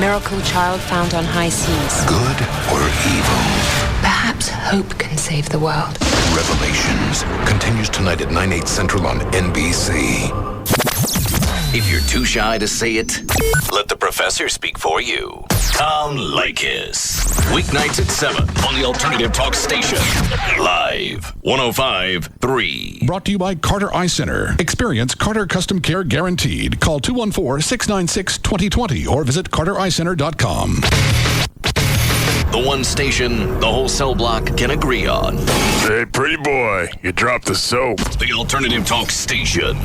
miracle child found on high seas. Good or evil? Perhaps hope can save the world. Revelations continues tonight at 9/8 Central on NBC. If you're too shy to say it, let the professor speak for you. Tom Leykis. Weeknights at 7 on the Alternative Talk Station. Live 105.3. Brought to you by Carter Eye Center. Experience Carter Custom Care Guaranteed. Call 214-696-2020 or visit cartereyecenter.com. The one station the whole cell block can agree on. Hey, pretty boy, you dropped the soap. The Alternative Talk Station.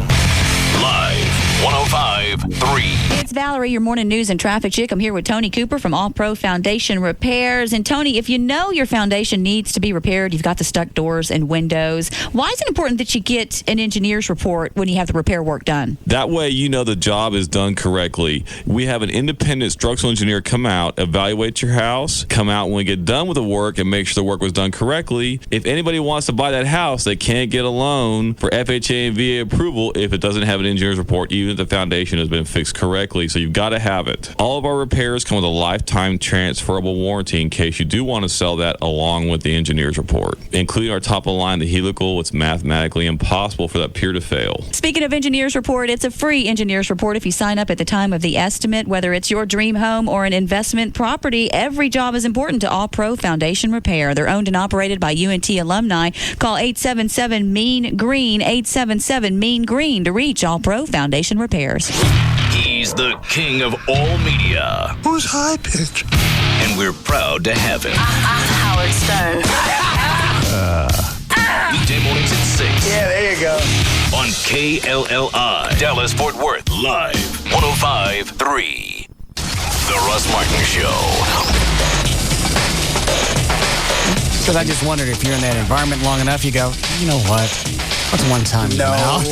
Live 105.3. It's Valerie, your morning news and traffic chick. I'm here with Tony Cooper from All Pro Foundation Repairs. And Tony, if you know your foundation needs to be repaired, you've got the stuck doors and windows, why is it important that you get an engineer's report when you have the repair work done? That way you know the job is done correctly. We have an independent structural engineer come out, evaluate your house, come out when we get done with the work and make sure the work was done correctly. If anybody wants to buy that house, they can't get a loan for FHA and VA approval if it doesn't have an engineer's report, even if the foundation has been fixed correctly. So you've got to have it. All of our repairs come with a lifetime transferable warranty in case you do want to sell that along with the engineer's report, including our top of the line, the helical. It's mathematically impossible for that pier to fail. Speaking of engineer's report, it's a free engineer's report if you sign up at the time of the estimate. Whether it's your dream home or an investment property, every job is important to All Pro Foundation Repair. They're owned and operated by UNT alumni. Call 877-MEAN-GREEN, 877-MEAN-GREEN to reach All Pro Foundation Repairs. He's the king of all media. Who's high pitch? And we're proud to have him. Howard Stern. Weekday mornings at 6. Yeah, there you go. On KLLI, Dallas Fort Worth, live 105.3. The Russ Martin Show. Because I just wondered if you're in that environment long enough, you go, you know what? What's one time in the mouth?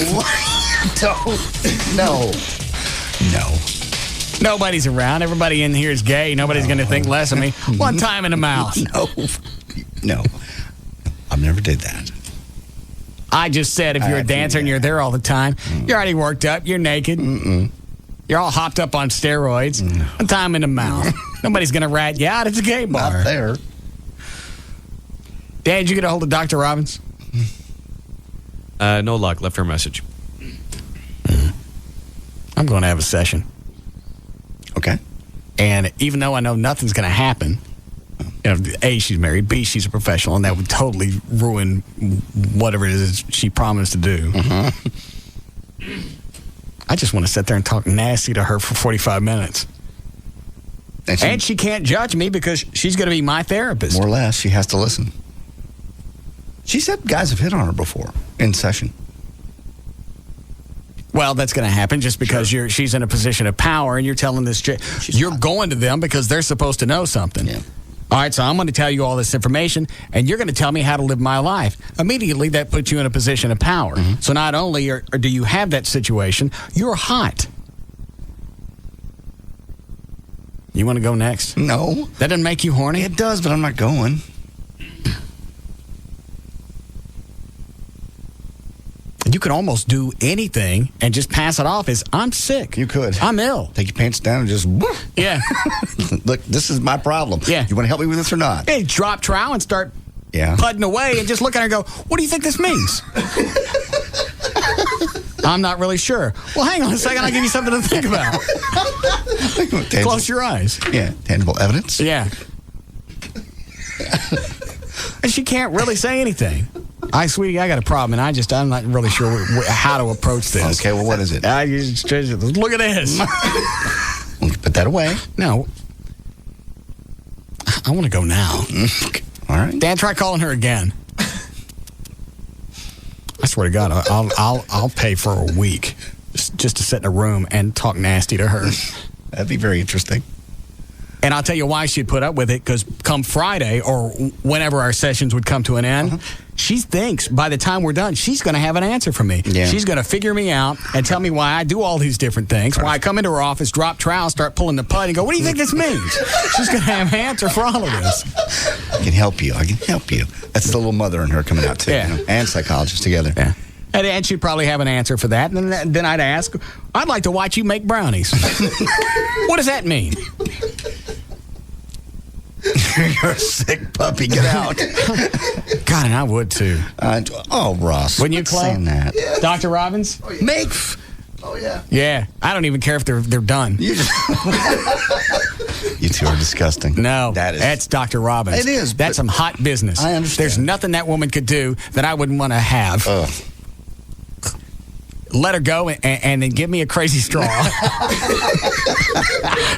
No. Nobody's around. Everybody in here is gay. Nobody's going to think less of me. One time in the mouth. No. I never did that. I just said if you're a dancer and you're there all the time, you're already worked up, you're naked, you're all hopped up on steroids, one time in the mouth. Nobody's going to rat you out. It's a gay bar. Not there. Dad, did you get a hold of Dr. Robbins? No luck. Left her a message. I'm going to have a session. Okay. And even though I know nothing's going to happen, you know, A, she's married, B, she's a professional, and that would totally ruin whatever it is she promised to do. I just want to sit there and talk nasty to her for 45 minutes. And she can't judge me because she's going to be my therapist. More or less, she has to listen. She said guys have hit on her before in session. Well, that's going to happen just because she's in a position of power and you're telling this chick. You're going to them because they're supposed to know something. Yeah. All right, so I'm going to tell you all this information, and you're going to tell me how to live my life. Immediately, that puts you in a position of power. So not only do you have that situation, you're hot. You want to go next? No. That doesn't make you horny? It does, but I'm not going. You could almost do anything and just pass it off as, I'm sick. You could. I'm ill. Take your pants down and just, yeah. Look, this is my problem. Yeah. You want to help me with this or not? Hey, drop trowel and start putting away and just look at her and go, what do you think this means? I'm not really sure. Well, hang on a second. I'll give you something to think about. Close your eyes. Yeah. Tangible evidence. Yeah. And she can't really say anything. Sweetie, I got a problem, and I'm not really sure how to approach this. Okay, well, what is it? Look at this. Put that away. No. I want to go now. All right. Dan, try calling her again. I swear to God, I'll pay for a week just to sit in a room and talk nasty to her. That'd be very interesting. And I'll tell you why she'd put up with it, because come Friday or whenever our sessions would come to an end, she thinks by the time we're done, she's going to have an answer for me. Yeah. She's going to figure me out and tell me why I do all these different things, why I come into her office, drop trowel, start pulling the pud, and go, what do you think this means? She's going to have an answer for all of this. I can help you. That's the little mother in her coming out, too. Yeah. You know, and psychologist together. Yeah. And she'd probably have an answer for that. And then I'd ask, I'd like to watch you make brownies. What does that mean? You're a sick puppy. Get out. God, and I would too. Ross. Wouldn't you, quit Clay? saying that? Yeah. Dr. Robbins? Make. Oh, yeah. Yeah. I don't even care if they're done. You two are disgusting. No, that's Dr. Robbins. It is. That's some hot business. I understand. There's nothing that woman could do that I wouldn't want to have. Let her go and then give me a crazy straw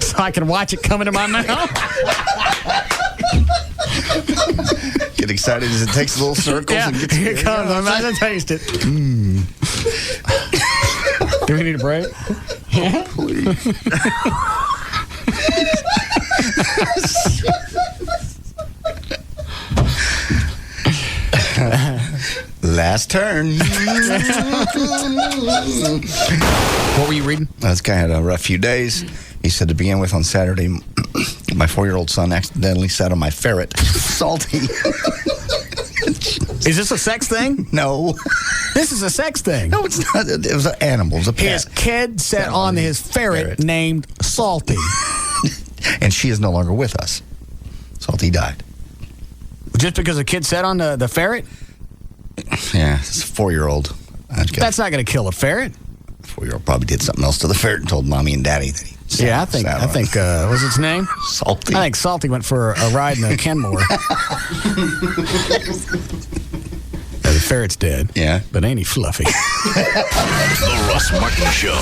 so I can watch it come into my mouth. Get excited as it takes little circles. Yeah, and gets here it comes. I'm about to taste it. Do we need a break? Yeah? Please. Last turn. What were you reading? This guy had a rough few days. He said to begin with on Saturday, my 4-year-old son accidentally sat on my ferret. Salty. Is this a sex thing? No. This is a sex thing. No, it's not. It was an animal. It was a pet. His kid sat on his ferret named Salty. And she is no longer with us. Salty died. Just because a kid sat on the ferret? Yeah, it's a 4-year-old. That's not going to kill a ferret. 4-year-old probably did something else to the ferret and told mommy and daddy that he I think what's its name? Salty. I think Salty went for a ride in a Kenmore. The ferret's dead. Yeah. But ain't he fluffy? The Russ Martin Show.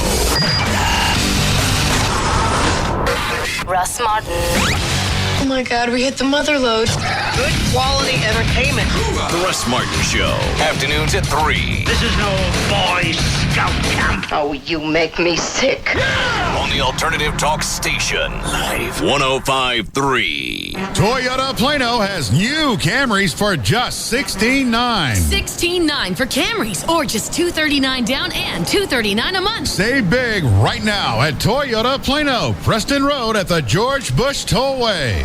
Russ Martin. Oh my God, we hit the mother load. Good quality entertainment. The Russ Martin Show. Afternoons at 3. This is no Boy Scout camp. Oh, you make me sick. On the Alternative Talk Station. Live 105.3. Toyota Plano has new Camrys for just $16,900. $16,900 for Camrys, or just $239 down and $239 a month. Save big right now at Toyota Plano, Preston Road at the George Bush Tollway.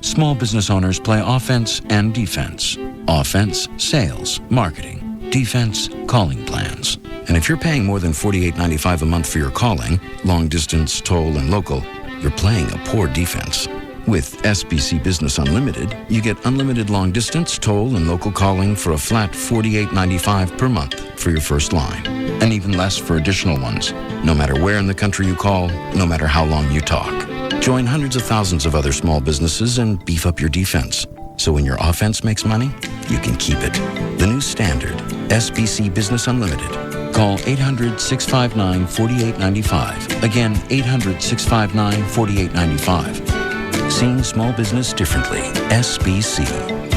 Small business owners play offense and defense. Offense, sales, marketing. Defense, calling plans. And if you're paying more than $48.95 a month for your calling, long distance, toll, and local, you're playing a poor defense. With SBC Business Unlimited, you get unlimited long distance, toll, and local calling for a flat $48.95 per month for your first line, and even less for additional ones, no matter where in the country you call, no matter how long you talk. Join hundreds of thousands of other small businesses and beef up your defense. So when your offense makes money, you can keep it. The new standard, SBC Business Unlimited. Call 800-659-4895. Again, 800-659-4895. Seeing small business differently. SBC.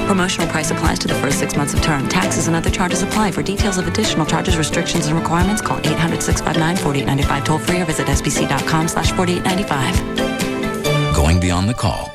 Promotional price applies to the first 6 months of term. Taxes and other charges apply. For details of additional charges, restrictions, and requirements, call 800-659-4895 toll free or visit sbc.com/4895. Going beyond the call.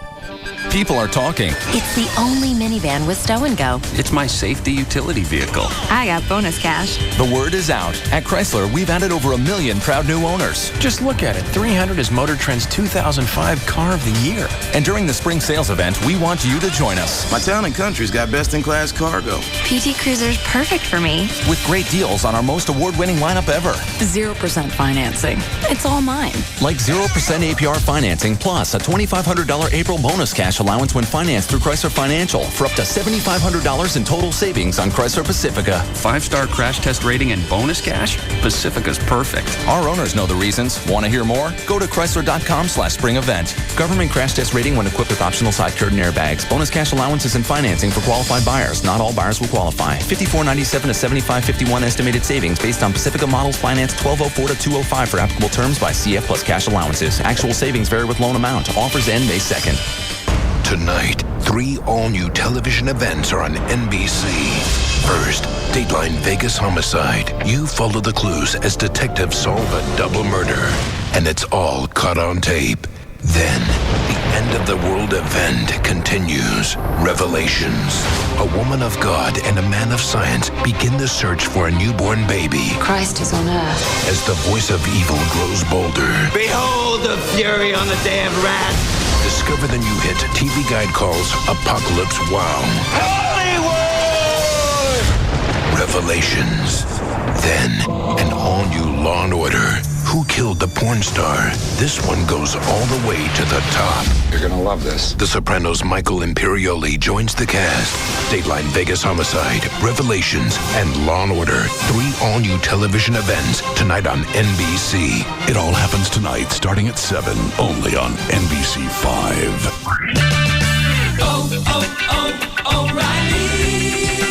People are talking. It's the only minivan with stow and go. It's my safety utility vehicle. I got bonus cash. The word is out. At Chrysler, we've added over 1 million proud new owners. Just look at it. 300 is Motor Trend's 2005 Car of the Year. And during the spring sales event, we want you to join us. My Town & Country's got best-in-class cargo. PT Cruiser's perfect for me. With great deals on our most award-winning lineup ever. 0% financing. It's all mine. Like 0% APR financing plus a $2,500 April bonus cash allowance when financed through Chrysler Financial for up to $7,500 in total savings on Chrysler Pacifica. 5-star crash test rating and bonus cash? Pacifica's perfect. Our owners know the reasons. Want to hear more? Go to Chrysler.com/spring event. Government crash test rating when equipped with optional side curtain airbags. Bonus cash allowances and financing for qualified buyers. Not all buyers will qualify. $54.97 to $75.51 estimated savings based on Pacifica models financed 1204 to 205 for applicable terms by CF plus cash allowances. Actual savings vary with loan amount. Offers end May 2nd. Tonight, 3 all-new television events are on NBC. First, Dateline Vegas Homicide. You follow the clues as detectives solve a double murder. And it's all caught on tape. Then, the end of the world event continues. Revelations. A woman of God and a man of science begin the search for a newborn baby. Christ is on earth. As the voice of evil grows bolder. Behold the fury on the day of wrath. Discover the new hit TV Guide calls Apocalypse Wow. Hollywood! Revelations. Then, an all-new Law & Order. Who Killed the Porn Star? This one goes all the way to the top. You're gonna love this. The Sopranos' Michael Imperioli joins the cast. Dateline Vegas Homicide, Revelations, and Law & Order. 3 all-new television events tonight on NBC. It all happens tonight, starting at 7, only on NBC 5. O'Reilly.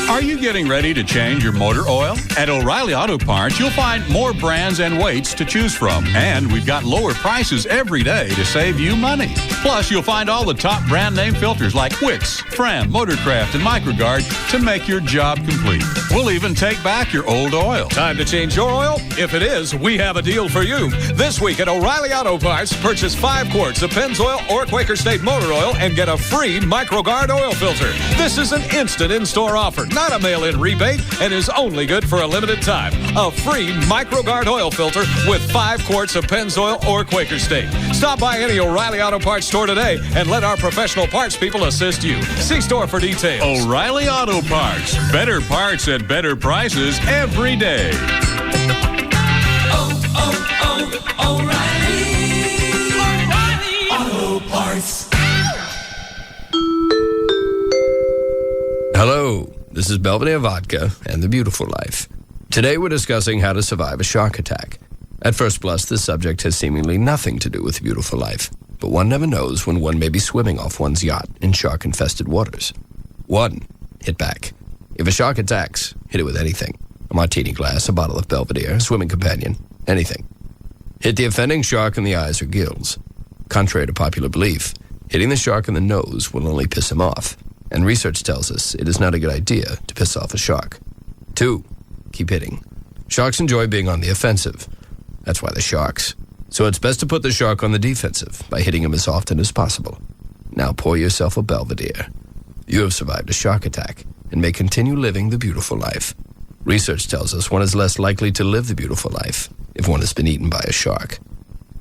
Are you getting ready to change your motor oil? At O'Reilly Auto Parts, you'll find more brands and weights to choose from. And we've got lower prices every day to save you money. Plus, you'll find all the top brand name filters like Wix, Fram, Motorcraft, and MicroGuard to make your job complete. We'll even take back your old oil. Time to change your oil? If it is, we have a deal for you. This week at O'Reilly Auto Parts, purchase 5 quarts of Pennzoil or Quaker State motor oil and get a free MicroGuard oil filter. This is an instant in-store offer, not a mail-in rebate, and is only good for a limited time. A free MicroGuard oil filter with 5 quarts of Pennzoil or Quaker State. Stop by any O'Reilly Auto Parts store today and let our professional parts people assist you. See store for details. O'Reilly Auto Parts. Better parts at better prices every day. O'Reilly Auto Parts. Hello, this is Belvedere Vodka and The Beautiful Life. Today we're discussing how to survive a shark attack. At first blush, this subject has seemingly nothing to do with The Beautiful Life, but one never knows when one may be swimming off one's yacht in shark-infested waters. 1. Hit back. If a shark attacks, hit it with anything. A martini glass, a bottle of Belvedere, a swimming companion, anything. Hit the offending shark in the eyes or gills. Contrary to popular belief, hitting the shark in the nose will only piss him off, and research tells us it is not a good idea to piss off a shark. 2. Keep hitting. Sharks enjoy being on the offensive. That's why they're sharks. So it's best to put the shark on the defensive by hitting him as often as possible. Now pour yourself a Belvedere. You have survived a shark attack and may continue living the beautiful life. Research tells us one is less likely to live the beautiful life if one has been eaten by a shark.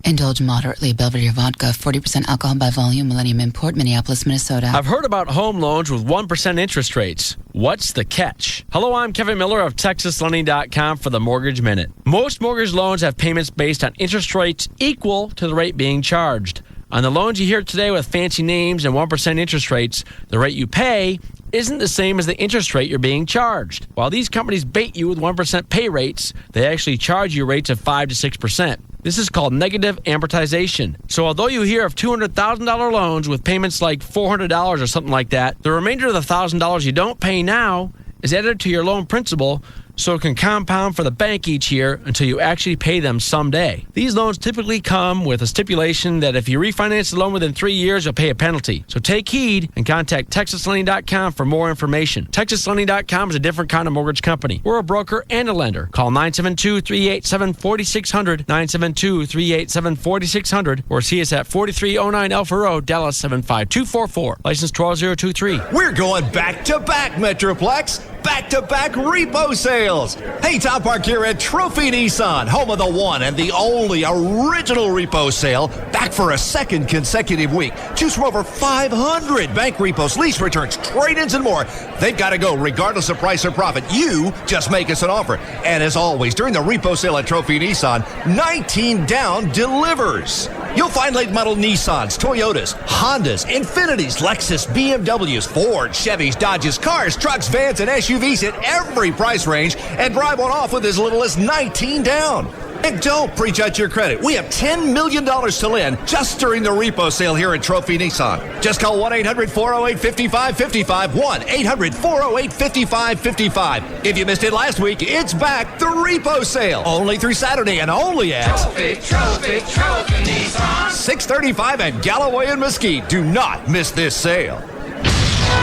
Indulge moderately. Belvedere Vodka, 40% alcohol by volume, Millennium Import, Minneapolis, Minnesota. I've heard about home loans with 1% interest rates. What's the catch? Hello, I'm Kevin Miller of TexasLending.com for the Mortgage Minute. Most mortgage loans have payments based on interest rates equal to the rate being charged. On the loans you hear today with fancy names and 1% interest rates, the rate you pay isn't the same as the interest rate you're being charged. While these companies bait you with 1% pay rates, they actually charge you rates of 5 to 6%. This is called negative amortization. So although you hear of $200,000 loans with payments like $400 or something like that, the remainder of the $1,000 you don't pay now is added to your loan principal, so it can compound for the bank each year until you actually pay them someday. These loans typically come with a stipulation that if you refinance the loan within 3 years, you'll pay a penalty. So take heed and contact TexasLending.com for more information. TexasLending.com is a different kind of mortgage company. We're a broker and a lender. Call 972-387-4600, 972-387-4600, or see us at 4309 Alpha Road, Dallas 75244. License 12023. We're going back-to-back, Metroplex. Back-to-back repo sales. Hey, Top Park here at Trophy Nissan, home of the one and the only original repo sale, back for a second consecutive week. Choose from over 500 bank repos, lease returns, trade-ins, and more. They've got to go regardless of price or profit. You just make us an offer. And as always, during the repo sale at Trophy Nissan, 19 down delivers. You'll find late model Nissans, Toyotas, Hondas, Infinitis, Lexus, BMWs, Ford, Chevys, Dodges, cars, trucks, vans, and SUVs at every price range, and drive one off with as little as 19 down. And don't prejudge your credit. We have $10 million to lend just during the repo sale here at Trophy Nissan. Just call 1-800-408-5555, 1-800-408-5555. If you missed it last week, it's back, the repo sale. Only through Saturday and only at Trophy Nissan. 635 at Galloway and Mesquite. Do not miss this sale.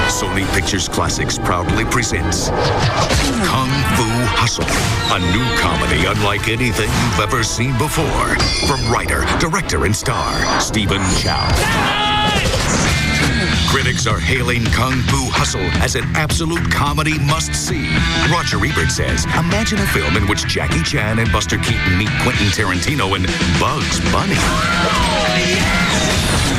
Sony Pictures Classics proudly presents Kung Fu Hustle, a new comedy unlike anything you've ever seen before. From writer, director, and star Stephen Chow. Critics are hailing Kung Fu Hustle as an absolute comedy must-see. Roger Ebert says, imagine a film in which Jackie Chan and Buster Keaton meet Quentin Tarantino and Bugs Bunny.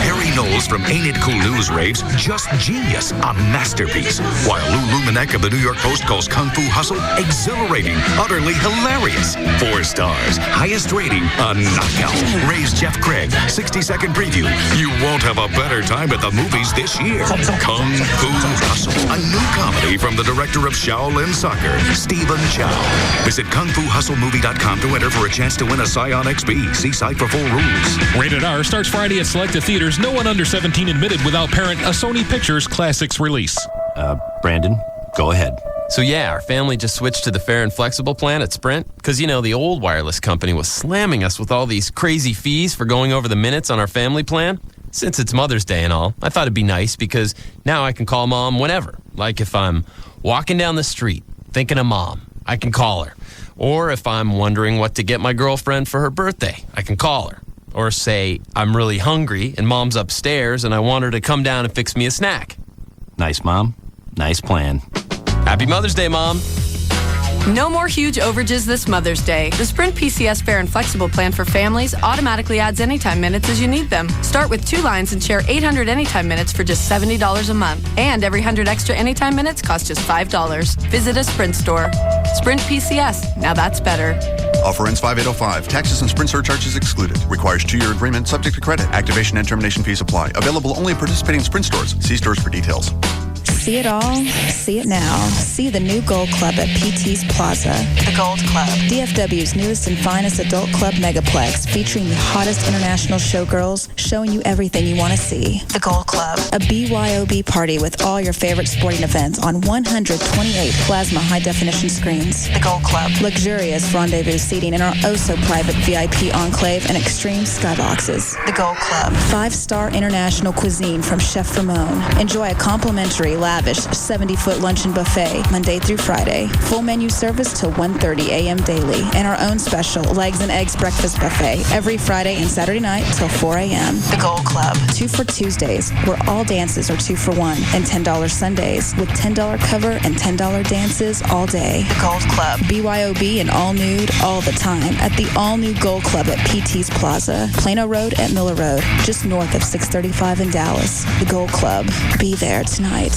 Harry Knowles Rose from Ain't It Cool News raves, just genius, a masterpiece. While Lou Lumanek of the New York Post calls Kung Fu Hustle exhilarating, utterly hilarious. 4 stars, highest rating, a knockout. Raves Jeff Craig, 60-second preview. You won't have a better time at the movies this year. Kung Fu Hustle, a new comedy from the director of Shaolin Soccer, Stephen Chow. Visit KungFuHustleMovie.com to enter for a chance to win a Scion XB. See site for full rules. Rated R starts Friday at selected theaters. No one under 17 admitted without parent. A Sony Pictures Classics release. Brandon, go ahead. So yeah, our family just switched to the fair and flexible plan at Sprint because, you know, the old wireless company was slamming us with all these crazy fees for going over the minutes on our family plan. Since it's Mother's Day and all, I thought it'd be nice because now I can call Mom whenever. Like if I'm walking down the street thinking of Mom, I can call her. Or if I'm wondering what to get my girlfriend for her birthday, I can call her. Or say I'm really hungry and Mom's upstairs and I want her to come down and fix me a snack. Nice, Mom. Nice plan. Happy Mother's Day, Mom. No more huge overages this Mother's Day. The Sprint PCS Fair and Flexible plan for families automatically adds anytime minutes as you need them. Start with 2 lines and share 800 anytime minutes for just $70 a month. And every 100 extra anytime minutes costs just $5. Visit a Sprint store. Sprint PCS. Now that's better. Offer ends 5/8/05. Taxes and Sprint surcharges excluded. Requires 2-year agreement subject to credit. Activation and termination fees apply. Available only at participating Sprint stores. See stores for details. See it all, see it now. See the new Gold Club at PT's Plaza. The Gold Club. DFW's newest and finest adult club megaplex, featuring the hottest international showgirls, showing you everything you want to see. The Gold Club. A BYOB party with all your favorite sporting events on 128 plasma high-definition screens. The Gold Club. Luxurious rendezvous seating in our oh-so-private VIP enclave and extreme skyboxes. The Gold Club. 5-star international cuisine from Chef Ramon. Enjoy a complimentary lavish 70-foot luncheon buffet Monday through Friday. Full menu service till 1:30 a.m. daily. And our own special legs and eggs breakfast buffet every Friday and Saturday night till 4 a.m. The Gold Club. 2 for Tuesdays, where all dances are 2 for $1. And $10 Sundays, with $10 cover and $10 dances all day. The Gold Club. BYOB and all nude all the time at the all-new Gold Club at PT's Plaza. Plano Road at Miller Road, just north of 635 in Dallas. The Gold Club. Be there tonight.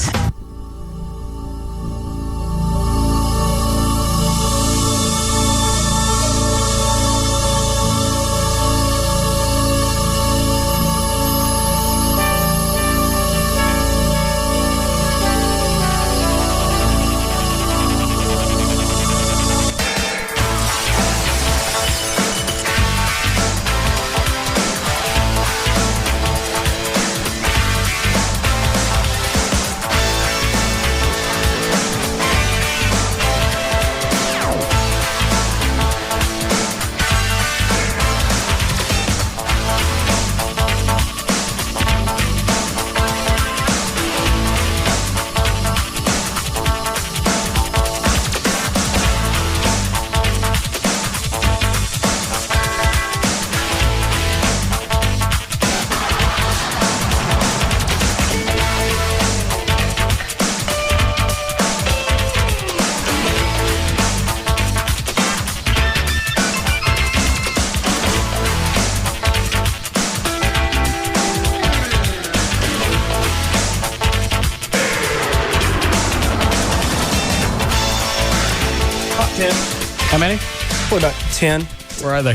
How many? Probably about 10. Where are they?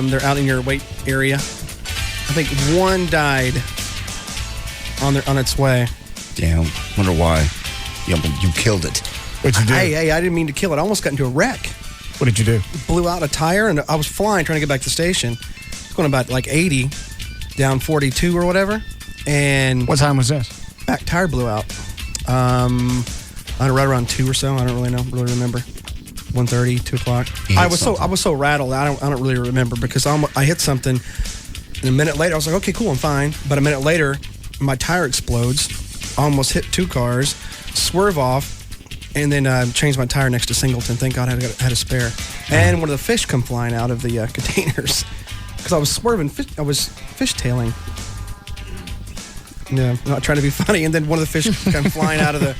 They're out in your weight area. I think one died on its way. Damn. Wonder why. You killed it. What'd you do? Hey, I didn't mean to kill it. I almost got into a wreck. What did you do? Blew out a tire, and I was flying, trying to get back to the station. It's going about like 80, down 42 or whatever. And what time was this? Back tire blew out. I don't know, right around 2 or so. I don't really remember. 1:30, 2 o'clock. I was so rattled. I don't really remember because I hit something. And a minute later, I was like, okay, cool, I'm fine. But a minute later, my tire explodes. Almost hit 2 cars. Swerve off. And then changed my tire next to Singleton. Thank God I had a spare. And one of the fish come flying out of the containers. Because I was swerving. I was fishtailing. Yeah, not trying to be funny. And then one of the fish come flying out of the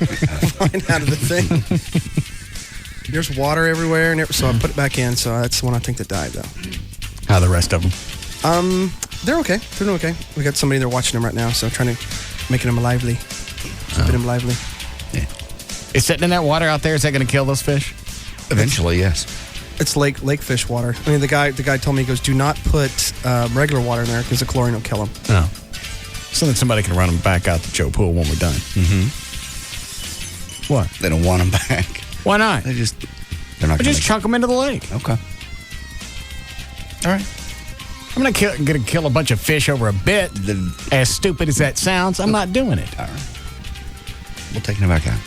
thing. There's water everywhere, and so I put it back in. So that's the one I think that died, though. How are the rest of them? They're okay. They're doing okay. We got somebody there watching them right now, so trying to making them lively. Keeping them lively. Yeah. Is sitting in that water out there, is that going to kill those fish? Eventually, yes. It's lake fish water. I mean, the guy told me, he goes, do not put regular water in there because the chlorine will kill them. Oh. So then somebody can run them back out to Joe Pool when we're done. Mm-hmm. What? They don't want them back. Why not? They're not. Just chunk them into the lake. Okay. All right. I'm not going to kill a bunch of fish over a bit. As stupid as that sounds, I'm not doing it. All right. We'll take them back out.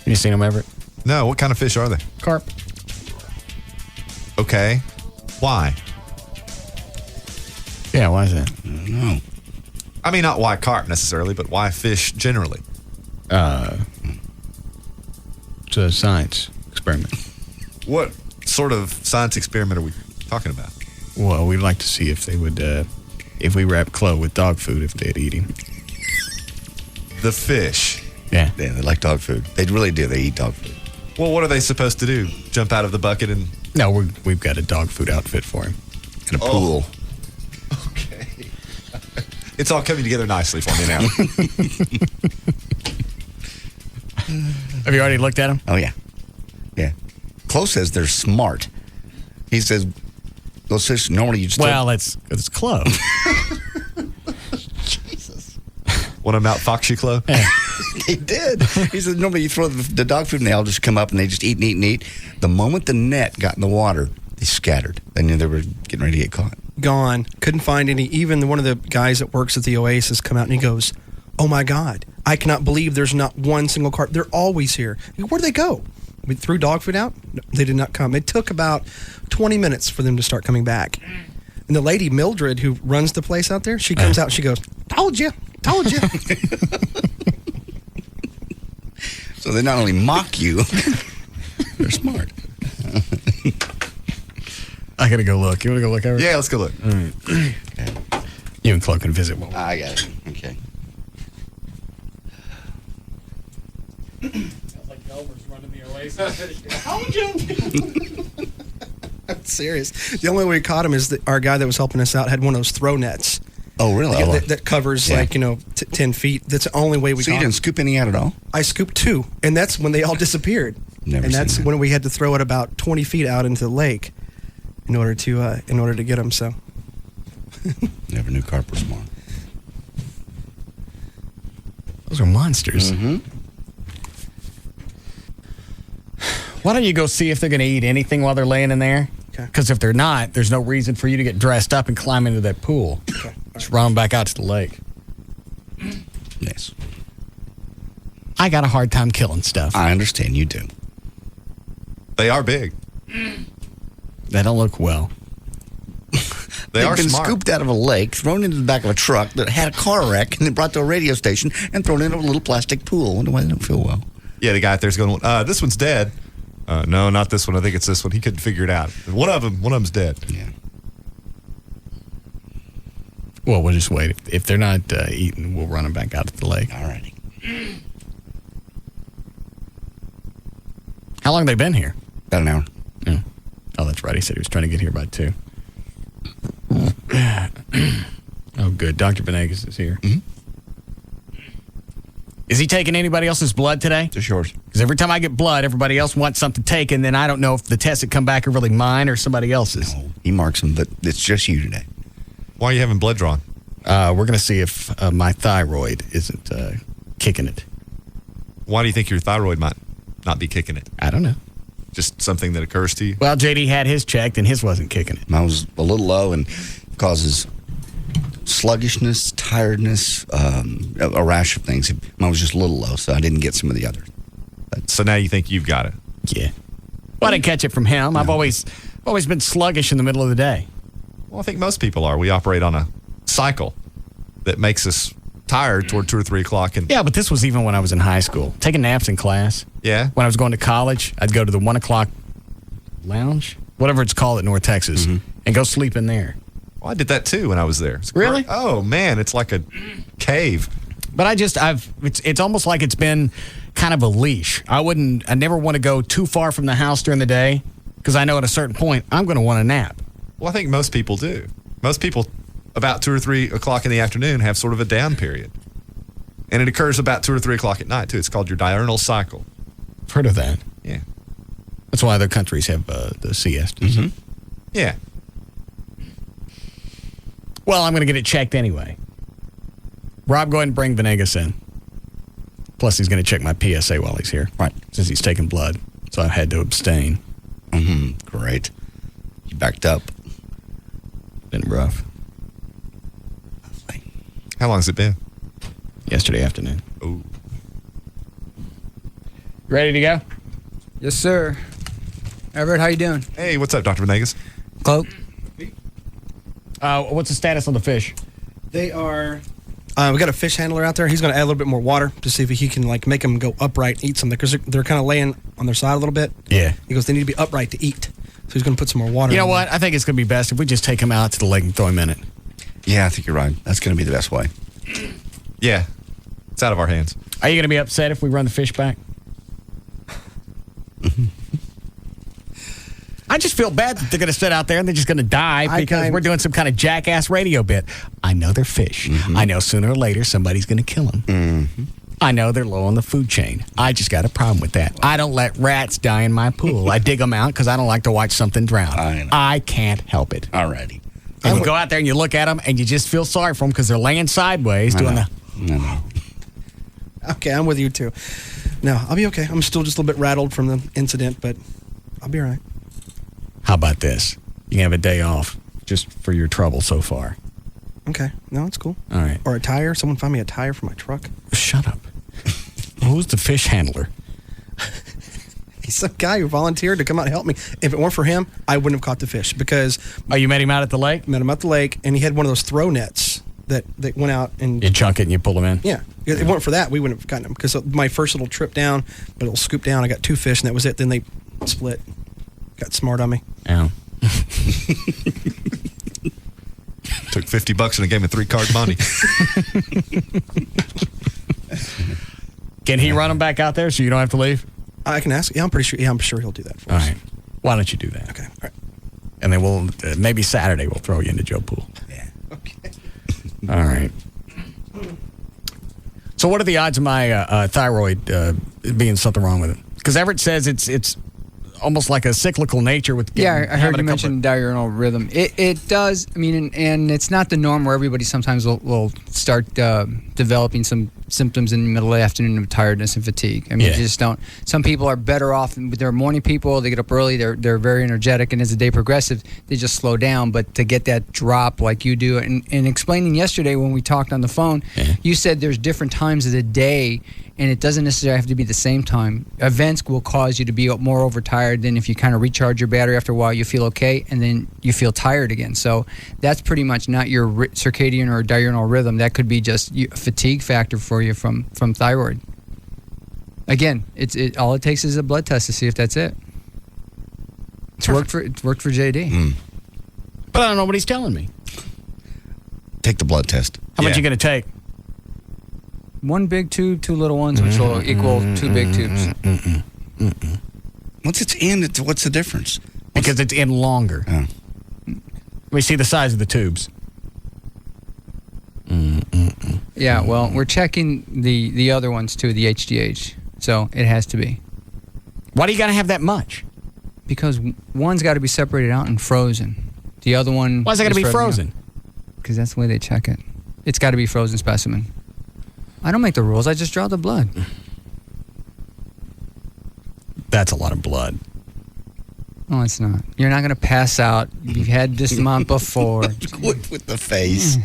You seen them, Everett? No. What kind of fish are they? Carp. Okay. Why? Yeah, why is that? I don't know. I mean, not why carp necessarily, but why fish generally? It's a science experiment. What sort of science experiment are we talking about? Well, we'd like to see if they would, if we wrap Chloe with dog food, if they'd eat him. The fish. Yeah. Yeah, they like dog food. They really do. They eat dog food. Well, what are they supposed to do? Jump out of the bucket and... No, we've got a dog food outfit for him. And a pool. Okay. It's all coming together nicely for me now. Have you already looked at them? Oh, yeah. Yeah. Chloe says they're smart. He says, those fish, normally you just... Well, it's Chloe. Jesus. Want them out foxy, Chloe? Yeah. They did. He said, normally you throw the dog food and they all just come up and they just eat and eat and eat. The moment the net got in the water, they scattered. They knew they were getting ready to get caught. Gone. Couldn't find any. Even one of the guys that works at the Oasis come out and he goes, oh my God, I cannot believe there's not one single carp. They're always here. Where'd they go? We threw dog food out. No, they did not come. It took about 20 minutes for them to start coming back. And the lady, Mildred, who runs the place out there, she comes out and she goes, told you. So they not only mock you, they're smart. I got to go look. You want to go look over? Yeah, let's go look. All right. Okay. You and Chloe can visit. I got it. Okay. Sounds like Elmer's running the Oasis. I'm serious. The only way we caught him is that our guy that was helping us out had one of those throw nets. Oh, really? That covers 10 feet. That's the only way we So caught you didn't him. scoop any out at all? I scooped 2, and that's when they all disappeared. Never and seen that's that. when we had to throw it about 20 feet out into the lake in order to get them. So Never knew carp were smart. Those are monsters. Mm-hmm. Why don't you go see if they're going to eat anything while they're laying in there? Because if they're not, there's no reason for you to get dressed up and climb into that pool. Okay. Just run them back out to the lake. Yes. I got a hard time killing stuff. I understand you do. They are big. They don't look well. They've are been smart. scooped out of a lake, thrown into the back of a truck that had a car wreck, and then brought to a radio station and thrown into a little plastic pool. I wonder why they don't feel well. Yeah, the guy out there's going, this one's dead. No, not this one. I think it's this one. He couldn't figure it out. One of them's dead. Yeah. Well, we'll just wait. If they're not eating, we'll run them back out to the lake. All righty. How long have they been here? About an hour. Yeah. Oh, that's right. He said he was trying to get here by 2. Oh, good. Dr. Venegas is here. Mm-hmm. Is he taking anybody else's blood today? Just yours. Because every time I get blood, everybody else wants something taken, then I don't know if the tests that come back are really mine or somebody else's. No, he marks them, but it's just you today. Why are you having blood drawn? We're going to see if my thyroid isn't kicking it. Why do you think your thyroid might not be kicking it? I don't know. Just something that occurs to you? Well, JD had his checked, and his wasn't kicking it. Mine was a little low and causes sluggishness, tiredness, a rash of things. Mine was just a little low, so I didn't get some of the others. So now you think you've got it? Yeah. Well, I didn't catch it from him. I've always been sluggish in the middle of the day. Well, I think most people are. We operate on a cycle that makes us tired toward 2 or 3 o'clock. And Yeah, but this was even when I was in high school. Taking naps in class. Yeah. When I was going to college, I'd go to the 1 o'clock lounge, whatever it's called at North Texas, and go sleep in there. Well, I did that too when I was there. Really? Oh, man, it's like a cave. But it's almost like it's been kind of a leash. I never want to go too far from the house during the day because I know at a certain point I'm going to want a nap. Well, I think most people do. Most people, about 2 or 3 o'clock in the afternoon, have sort of a down period. And it occurs about 2 or 3 o'clock at night, too. It's called your diurnal cycle. I've heard of that. Yeah. That's why other countries have the siestas. Mm-hmm. Yeah. Well, I'm going to get it checked anyway. Rob, go ahead and bring Venegas in. Plus, he's going to check my PSA while he's here. Right. Since he's taking blood. So I had to abstain. Great. You backed up. Been rough. How long has it been? Yesterday afternoon. Oh. Ready to go? Yes, sir. Everett, how you doing? Hey, what's up, Dr. Venegas? Cloak. What's the status on the fish? They are. We got a fish handler out there. He's going to add a little bit more water to see if he can like make them go upright and eat something because they're kind of laying on their side a little bit. Yeah. He goes, they need to be upright to eat. So he's going to put some more water. You know what? I think it's going to be best if we just take him out to the lake and throw him in it. Yeah, I think you're right. That's going to be the best way. Yeah. It's out of our hands. Are you going to be upset if we run the fish back? I just feel bad that they're going to sit out there and they're just going to die because we're doing some kind of jackass radio bit. I know they're fish. I know sooner or later somebody's going to kill them. I know they're low on the food chain. I just got a problem with that. I don't let rats die in my pool. I dig them out because I don't like to watch something drown. I can't help it. Alrighty. And you go out there and you look at them and you just feel sorry for them because they're laying sideways doing the... No. Okay, I'm with you too. No, I'll be okay. I'm still just a little bit rattled from the incident, but I'll be all right. How about this? You can have a day off just for your trouble so far. Okay. No, it's cool. All right. Or a tire. Someone find me a tire for my truck. Shut up. Who's the fish handler? He's some guy who volunteered to come out and help me. If it weren't for him, I wouldn't have caught the fish because... Oh, you met him out at the lake? Met him at the lake, and he had one of those throw nets that went out and... You chunk it and you pull them in? Yeah. If it weren't for that, we wouldn't have gotten them because my first little trip down, but it'll scoop down. I got 2 fish, and that was it. Then they split. Got smart on me. Yeah. Took $50 and it gave me 3-card money. Can he run them back out there so you don't have to leave? I can ask. Yeah, I'm pretty sure. Yeah, I'm sure he'll do that for us. All right. Why don't you do that? Okay. All right. And then we'll maybe Saturday we'll throw you into Joe Pool. Yeah. Okay. All right. So what are the odds of my thyroid being something wrong with it? Because Everett says it's almost like a cyclical nature with I heard you mention diurnal rhythm. It does. I mean, and it's not the norm where everybody sometimes will start developing some symptoms in the middle of the afternoon of tiredness and fatigue. I mean, you just don't. Some people are better off. They're morning people. They get up early. They're very energetic, and as the day progresses, they just slow down. But to get that drop like you do, and explaining yesterday when we talked on the phone, you said there's different times of the day. And it doesn't necessarily have to be the same time. Events will cause you to be more overtired than if you kind of recharge your battery after a while, you feel okay, and then you feel tired again. So that's pretty much not your circadian or diurnal rhythm. That could be just a fatigue factor for you from thyroid. Again, it all it takes is a blood test to see if that's it. It's worked for JD. But I don't know what he's telling me. Take the blood test. How much are you going to take? 1 big tube, 2 little ones, which will equal 2 big tubes. Once it's in, what's the difference? Because it's in longer. Oh. We see the size of the tubes. Yeah, well, we're checking the other ones too, the HGH. So it has to be. Why do you got to have that much? Because one's got to be separated out and frozen. The other one... Why is it got to be frozen? Because that's the way they check it. It's got to be frozen specimen. I don't make the rules. I just draw the blood. That's a lot of blood. No, it's not. You're not going to pass out. You've had this amount before. with the face.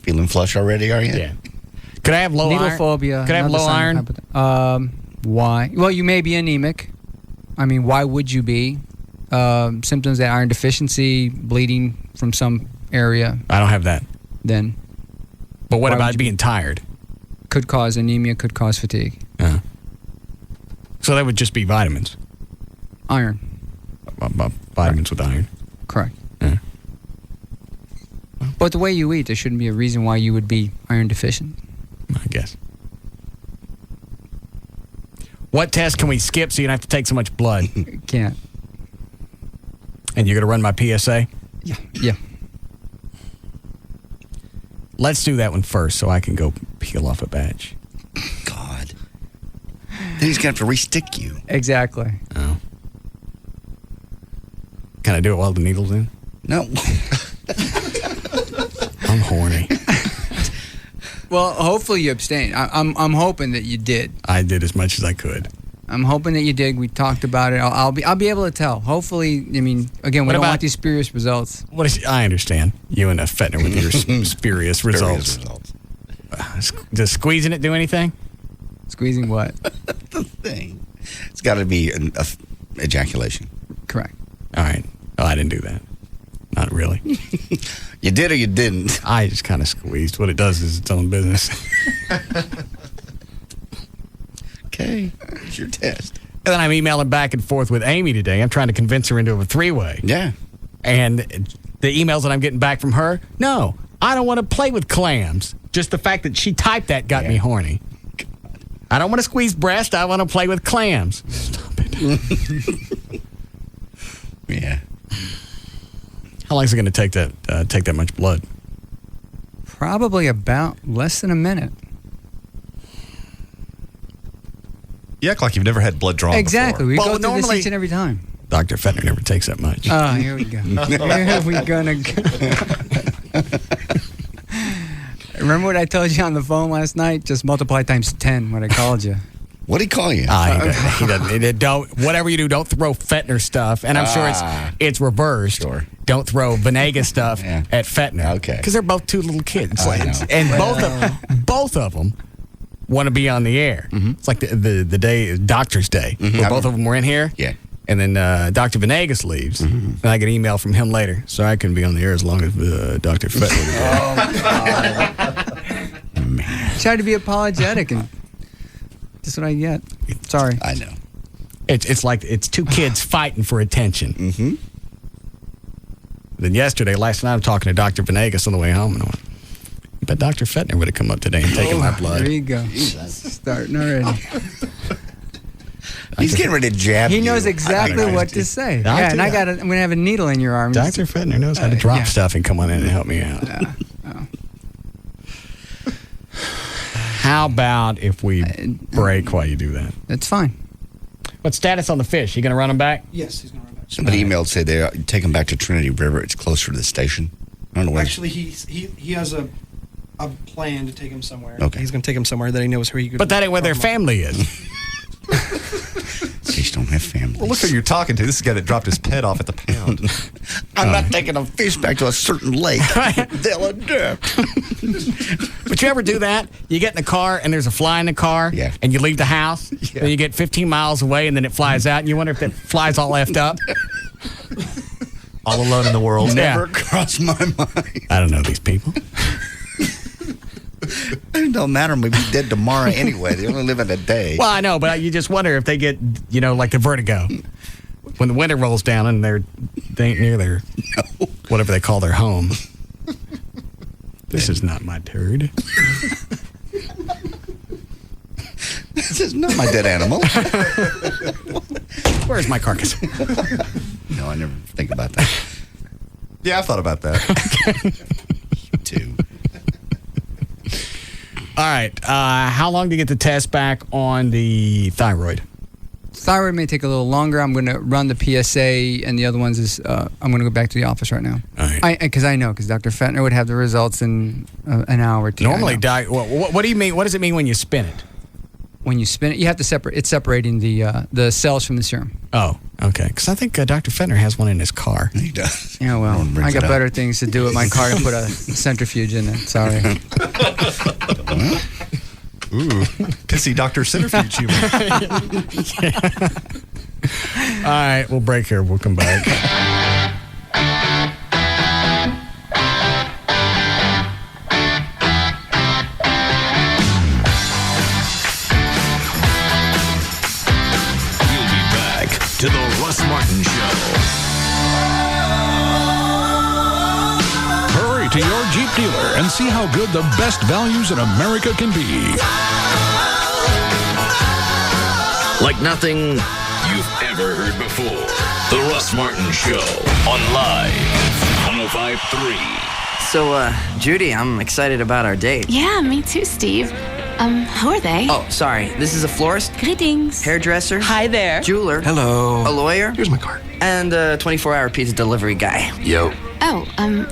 Feeling flush already, are you? Yeah. Could I have low Needle iron? phobia. Could I have low iron? Why? Well, you may be anemic. I mean, why would you be? Symptoms of iron deficiency, bleeding from some area. I don't have that. Then. But what about being tired? Could cause anemia, could cause fatigue. So that would just be vitamins. Iron. Vitamins with iron. Correct. But the way you eat, there shouldn't be a reason why you would be iron deficient. I guess. What test can we skip so you don't have to take so much blood? Can't. And you're going to run my PSA? Yeah. Let's do that one first so I can go peel off a badge. God. Then he's going to have to re-stick you. Exactly. Oh. Can I do it while the needle's in? No. I'm horny. Well, hopefully you abstained. I'm hoping that you did. I did as much as I could. I'm hoping that you did. We talked about it. I'll be able to tell. Hopefully, I mean, again, we don't want these spurious results. I understand. You and Fettner with your spurious results. Does squeezing it do anything? Squeezing what? The thing. It's got to be an ejaculation. Correct. All right. Oh, I didn't do that. Not really. You did or you didn't? I just kind of squeezed. What it does is its own business. Okay. It's your test. And then I'm emailing back and forth with Amy today. I'm trying to convince her into a three-way. Yeah. And the emails that I'm getting back from her, no, I don't want to play with clams. Just the fact that she typed that got me horny. I don't want to squeeze breast. I want to play with clams. Stop it. Yeah. How long is it going to take that much blood? Probably about less than a minute. You act like you've never had blood drawn Exactly. before. We go through this each and every time. Dr. Fettner never takes that much. Oh, here we go. Here we gonna go. Remember what I told you on the phone last night? Just multiply times 10 when I called you. What'd he call you? He doesn't. Don't, whatever you do, don't throw Fettner stuff. And I'm sure it's reversed. Sure. Don't throw Venegas stuff at Fettner. Okay. Because they're both two little kids. I know. And both of them want to be on the air. Mm-hmm. It's like the day, Doctor's Day, where both of them were in here. Yeah. And then Dr. Venegas leaves, and I get an email from him later. So I can be on the air as long as Dr. Fettner. Man. Try to be apologetic, and that's what I get. Sorry. I know. It's like it's two kids fighting for attention. Mm-hmm. Then last night, I'm talking to Dr. Venegas on the way home, and I went, but Dr. Fettner would have come up today and taken my blood. There you go. Starting already. He's getting ready to jab you. He knows exactly what to say. I'm going to have a needle in your arm. Dr. Fettner knows how to drop stuff and come on in and help me out. Yeah. Oh. How about if we break while you do that? That's fine. What status on the fish? You going to run them back? Yes, he's going to run back. Somebody emailed say they take him back to Trinity River. It's closer to the station. I don't know where. Actually, he has a plan to take him somewhere. Okay. He's going to take him somewhere that he knows where he could. But that ain't where their family is. Fish don't have families. Well, look who you're talking to. This is the guy that dropped his pet off at the pound. I'm not taking a fish back to a certain lake. They'll adapt. But you ever do that? You get in the car and there's a fly in the car, and you leave the house, and you get 15 miles away, and then it flies out, and you wonder if that fly's all effed up. All alone in the world. Never crossed my mind. I don't know these people. It don't matter. We'll be dead tomorrow anyway. They only live in a day. Well, I know, but you just wonder if they get, like the vertigo. When the winter rolls down and they ain't near their, whatever they call their home. This is not my turd. This is not my dead animal. Where's my carcass? No, I never think about that. Yeah, I thought about that. You too. All right. How long to get the test back on the thyroid? Thyroid may take a little longer. I'm going to run the PSA, and the other ones is I'm going to go back to the office right now. All right. Because Dr. Fettner would have the results in an hour or two. Normally, what do you mean? What does it mean when you spin it? When you spin it, you have to separate. It's separating the cells from the serum. Oh, okay. Because I think Dr. Fettner has one in his car. He does. Yeah, well, I got better things to do with my car than put a centrifuge in it. Sorry. Ooh, pissy Dr. Centrifuge humor. All right, we'll break here. We'll come back. To the Russ Martin Show. Hurry to your Jeep dealer and see how good the best values in America can be. Like nothing you've ever heard before. The Russ Martin Show on Live 105.3. So, Judy, I'm excited about our date. Yeah, me too, Steve. Who are they? Oh, sorry. This is a florist. Greetings. Hairdresser. Hi there. Jeweler. Hello. A lawyer. Here's my card. And a 24-hour pizza delivery guy. Yo. Oh,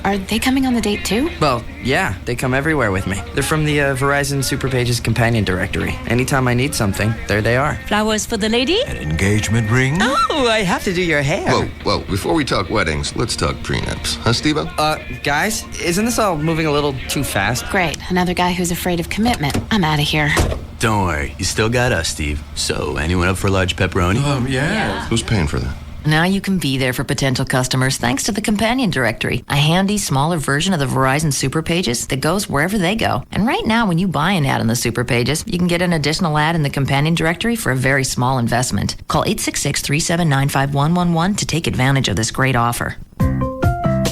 are they coming on the date too? Well, yeah, they come everywhere with me. They're from the Verizon Superpages companion directory. Anytime I need something, there they are. Flowers for the lady? An engagement ring? Oh, I have to do your hair. Whoa, before we talk weddings, let's talk prenups. Huh, Steve-O? Guys, isn't this all moving a little too fast? Great. Another guy who's afraid of commitment. I'm out of here. Don't worry, you still got us, Steve. So, anyone up for large pepperoni? Yeah. Who's paying for that? Now you can be there for potential customers thanks to the Companion Directory, a handy, smaller version of the Verizon Super Pages that goes wherever they go. And right now, when you buy an ad in the Super Pages, you can get an additional ad in the Companion Directory for a very small investment. Call 866-379-5111 to take advantage of this great offer.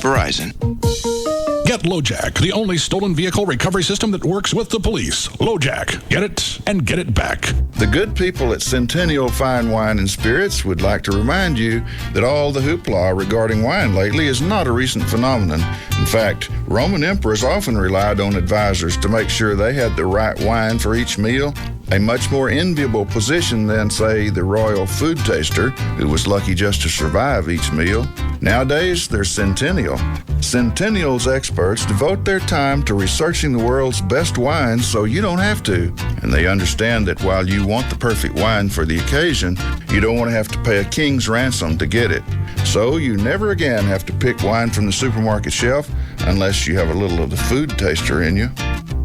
Verizon. Get LoJack, the only stolen vehicle recovery system that works with the police. LoJack. Get it and get it back. The good people at Centennial Fine Wine and Spirits would like to remind you that all the hoopla regarding wine lately is not a recent phenomenon. In fact, Roman emperors often relied on advisors to make sure they had the right wine for each meal. A much more enviable position than, say, the royal food taster, who was lucky just to survive each meal. Nowadays, there's Centennial. Centennial's experts devote their time to researching the world's best wines so you don't have to. And they understand that while you want the perfect wine for the occasion, you don't want to have to pay a king's ransom to get it. So you never again have to pick wine from the supermarket shelf unless you have a little of the food taster in you.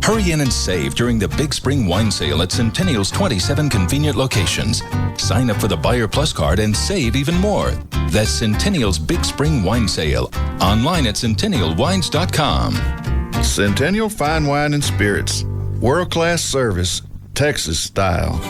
Hurry in and save during the Big Spring Wine Sale at Centennial's 27 convenient locations. Sign up for the Buyer Plus card and save even more. That's Centennial's Big Spring Wine Sale. Online at centennialwines.com. Centennial Fine Wine and Spirits. World-class service, Texas style.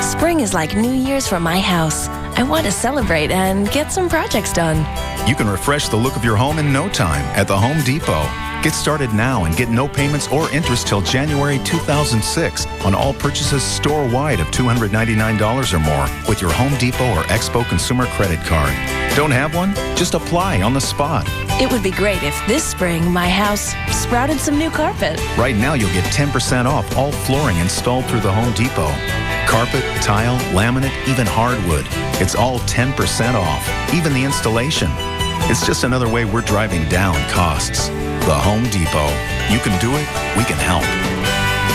Spring is like New Year's for my house. I want to celebrate and get some projects done. You can refresh the look of your home in no time at the Home Depot. Get started now and get no payments or interest till January 2006 on all purchases store-wide of $299 or more with your Home Depot or Expo Consumer Credit Card. Don't have one? Just apply on the spot. It would be great if this spring my house sprouted some new carpet. Right now you'll get 10% off all flooring installed through the Home Depot. Carpet, tile, laminate, even hardwood. It's all 10% off, even the installation. It's just another way we're driving down costs. The Home Depot. You can do it, we can help.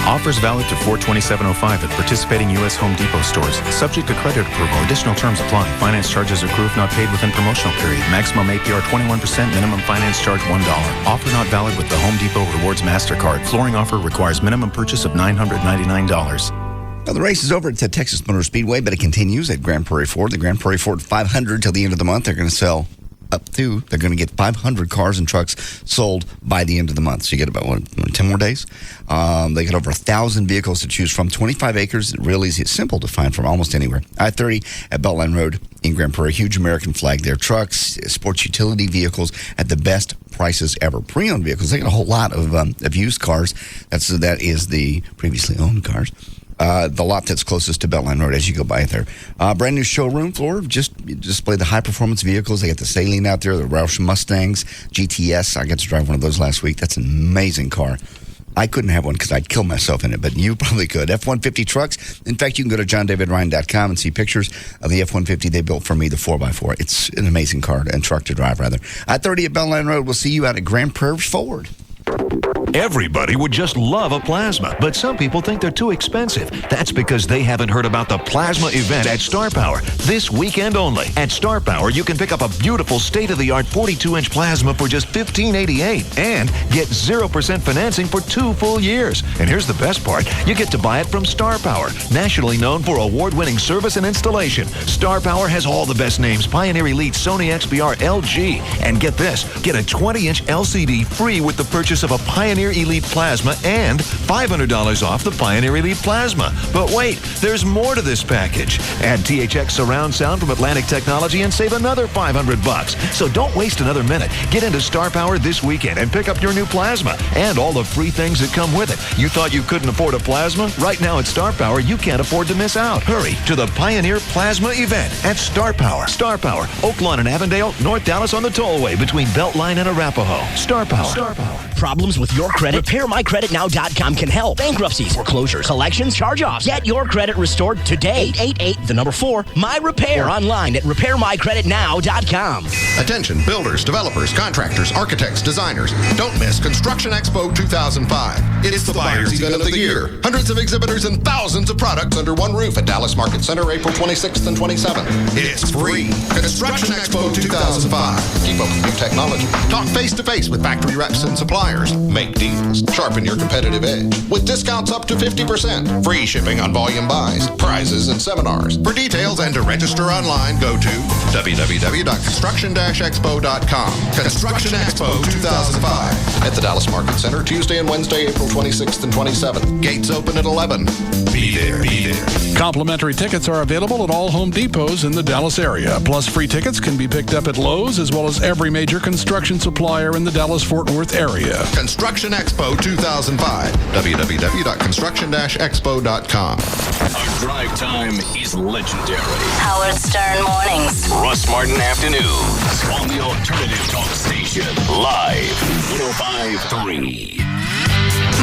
Offers valid through 4/27/05 at participating U.S. Home Depot stores. Subject to credit approval. Additional terms apply. Finance charges accrue if not paid within promotional period. Maximum APR 21%. Minimum finance charge $1. Offer not valid with the Home Depot Rewards MasterCard. Flooring offer requires minimum purchase of $999. Well, the race is over at the Texas Motor Speedway, but it continues at Grand Prairie Ford. The Grand Prairie Ford 500 till the end of the month. They're going to sell they're going to get 500 cars and trucks sold by the end of the month. So you get about 10 more days. They get over 1,000 vehicles to choose from. 25 acres. It really is simple to find from almost anywhere. I-30 at Beltline Road in Grand Prairie. Huge American flag there. Trucks, sports utility vehicles at the best prices ever. Pre-owned vehicles. They got a whole lot of used cars. That is the previously owned cars. The lot that's closest to Beltline Road as you go by there. Brand new showroom floor. Just display the high-performance vehicles. They got the Saline out there, the Roush Mustangs, GTS. I got to drive one of those last week. That's an amazing car. I couldn't have one because I'd kill myself in it, but you probably could. F-150 trucks. In fact, you can go to johndavidryan.com and see pictures of the F-150 they built for me, the 4x4. It's an amazing car and truck to drive, rather. I-30 at Beltline Road. We'll see you out at Grand Prairie Ford. Everybody would just love a plasma, but some people think they're too expensive. That's because they haven't heard about the plasma event at Star Power this weekend only. At Star Power, you can pick up a beautiful state-of-the-art 42-inch plasma for just $15.88 and get 0% financing for 2 full years. And here's the best part. You get to buy it from Star Power, nationally known for award-winning service and installation. Star Power has all the best names: Pioneer Elite, Sony XBR, LG. And get this, get a 20-inch LCD free with the purchase of a Pioneer Pioneer Elite Plasma and $500 off the Pioneer Elite Plasma. But wait, there's more to this package. Add THX surround sound from Atlantic Technology and save another $500. So don't waste another minute. Get into Star Power this weekend and pick up your new plasma and all the free things that come with it. You thought you couldn't afford a plasma? Right now at Star Power, you can't afford to miss out. Hurry to the Pioneer Plasma event at Star Power. Star Power, Oak Lawn and Avondale, North Dallas on the tollway between Beltline and Arapahoe. Star Power. Star Power. Problems with your credit? RepairMyCreditNow.com can help. Bankruptcies, foreclosures, collections, charge-offs. Get your credit restored today. 888-4, or online at RepairMyCreditNow.com. Attention, builders, developers, contractors, architects, designers. Don't miss Construction Expo 2005. It's the buyer's event of the year. Hundreds of exhibitors and thousands of products under one roof at Dallas Market Center, April 26th and 27th. It's free. Construction Expo 2005. Keep up with new technology. Talk face-to-face with factory reps and suppliers. Make deals. Sharpen your competitive edge. With discounts up to 50%. Free shipping on volume buys, prizes, and seminars. For details and to register online, go to www.construction-expo.com. Construction Expo 2005 at the Dallas Market Center, Tuesday and Wednesday, April 26th and 27th. Gates open at 11. Be there, be there. Complimentary tickets are available at all Home Depots in the Dallas area. Plus, free tickets can be picked up at Lowe's as well as every major construction supplier in the Dallas-Fort Worth area. Construction Expo 2005. www.construction-expo.com. Our drive time is legendary. Howard Stern Mornings. Russ Martin Afternoons on the Alternative Talk Station. Live 105.3.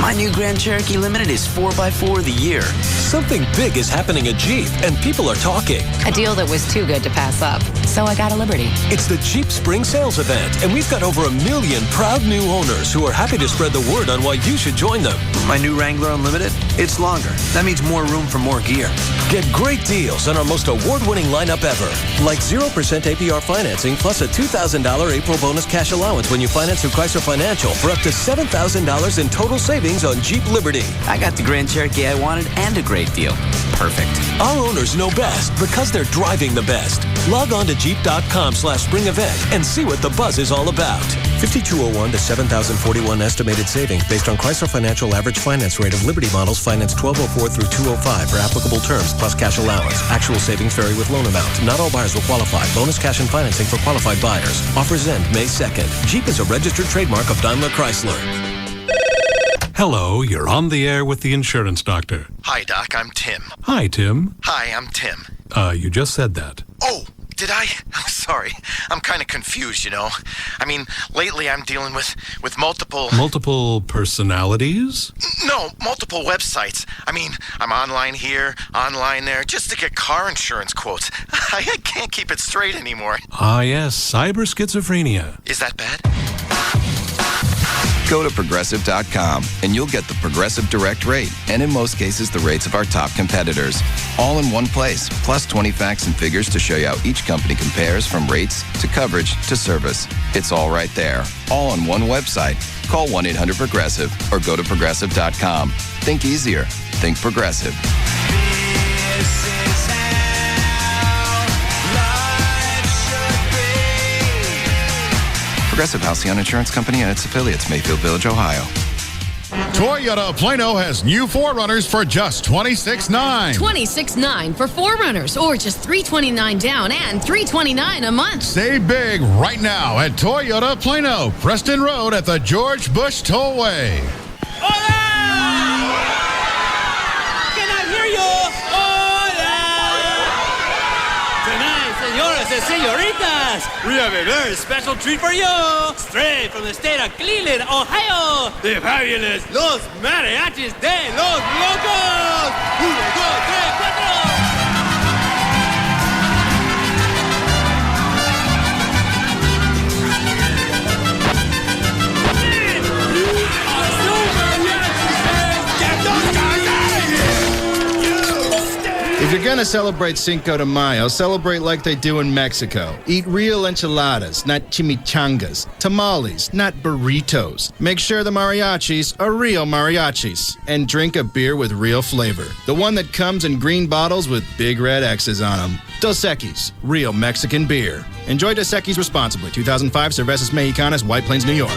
My new Grand Cherokee Limited is 4x4 of the year. Something big is happening at Jeep, and people are talking. A deal that was too good to pass up. So I got a Liberty. It's the Jeep Spring Sales Event, and we've got over 1 million proud new owners who are happy to spread the word on why you should join them. My new Wrangler Unlimited, it's longer. That means more room for more gear. Get great deals on our most award-winning lineup ever. Like 0% APR financing plus a $2,000 April bonus cash allowance when you finance through Chrysler Financial for up to $7,000 in total savings on Jeep Liberty. I got the Grand Cherokee I wanted and a great deal. Perfect. Our owners know best because they're driving the best. Log on to Jeep.com/spring event and see what the buzz is all about. 5201 to 7,041 estimated savings based on Chrysler Financial average finance rate of Liberty models financed 1204 through 205 for applicable terms plus cash allowance. Actual savings vary with loan amount. Not all buyers will qualify. Bonus cash and financing for qualified buyers. Offers end May 2nd. Jeep is a registered trademark of Daimler Chrysler. Hello, you're on the air with the insurance doctor. Hi, Doc. I'm Tim. Hi, Tim. Hi, I'm Tim. You just said that. Oh, did I? I'm sorry. I'm kind of confused, you know. I mean, lately I'm dealing with multiple... Multiple personalities? No, multiple websites. I mean, I'm online here, online there, just to get car insurance quotes. I can't keep it straight anymore. Ah, yes, cyber schizophrenia. Is that bad? Go to Progressive.com and you'll get the Progressive Direct rate, and in most cases, the rates of our top competitors. All in one place, plus 20 facts and figures to show you how each company compares from rates to coverage to service. It's all right there, all on one website. Call 1-800-PROGRESSIVE or go to Progressive.com. Think easier. Think Progressive. Progressive Halcyon Insurance Company and its affiliates, Mayfield Village, Ohio. Toyota Plano has new 4Runners for just $26,900. $26,900 for 4Runners, or just $329 down and $329 a month. Save big right now at Toyota Plano, Preston Road at the George Bush Tollway. Hola! Can I hear you? Hola! Tonight, señores and señoritas, we have a very special treat for you. Straight from the state of Cleveland, Ohio, the fabulous Los Mariachis de los Locos. 1, 2, 3, 4. If you're gonna celebrate Cinco de Mayo, celebrate like they do in Mexico. Eat real enchiladas, not chimichangas. Tamales, not burritos. Make sure the mariachis are real mariachis. And drink a beer with real flavor. The one that comes in green bottles with big red X's on them. Dos Equis, real Mexican beer. Enjoy Dos Equis responsibly. 2005, Cervezas Mexicanas, White Plains, New York.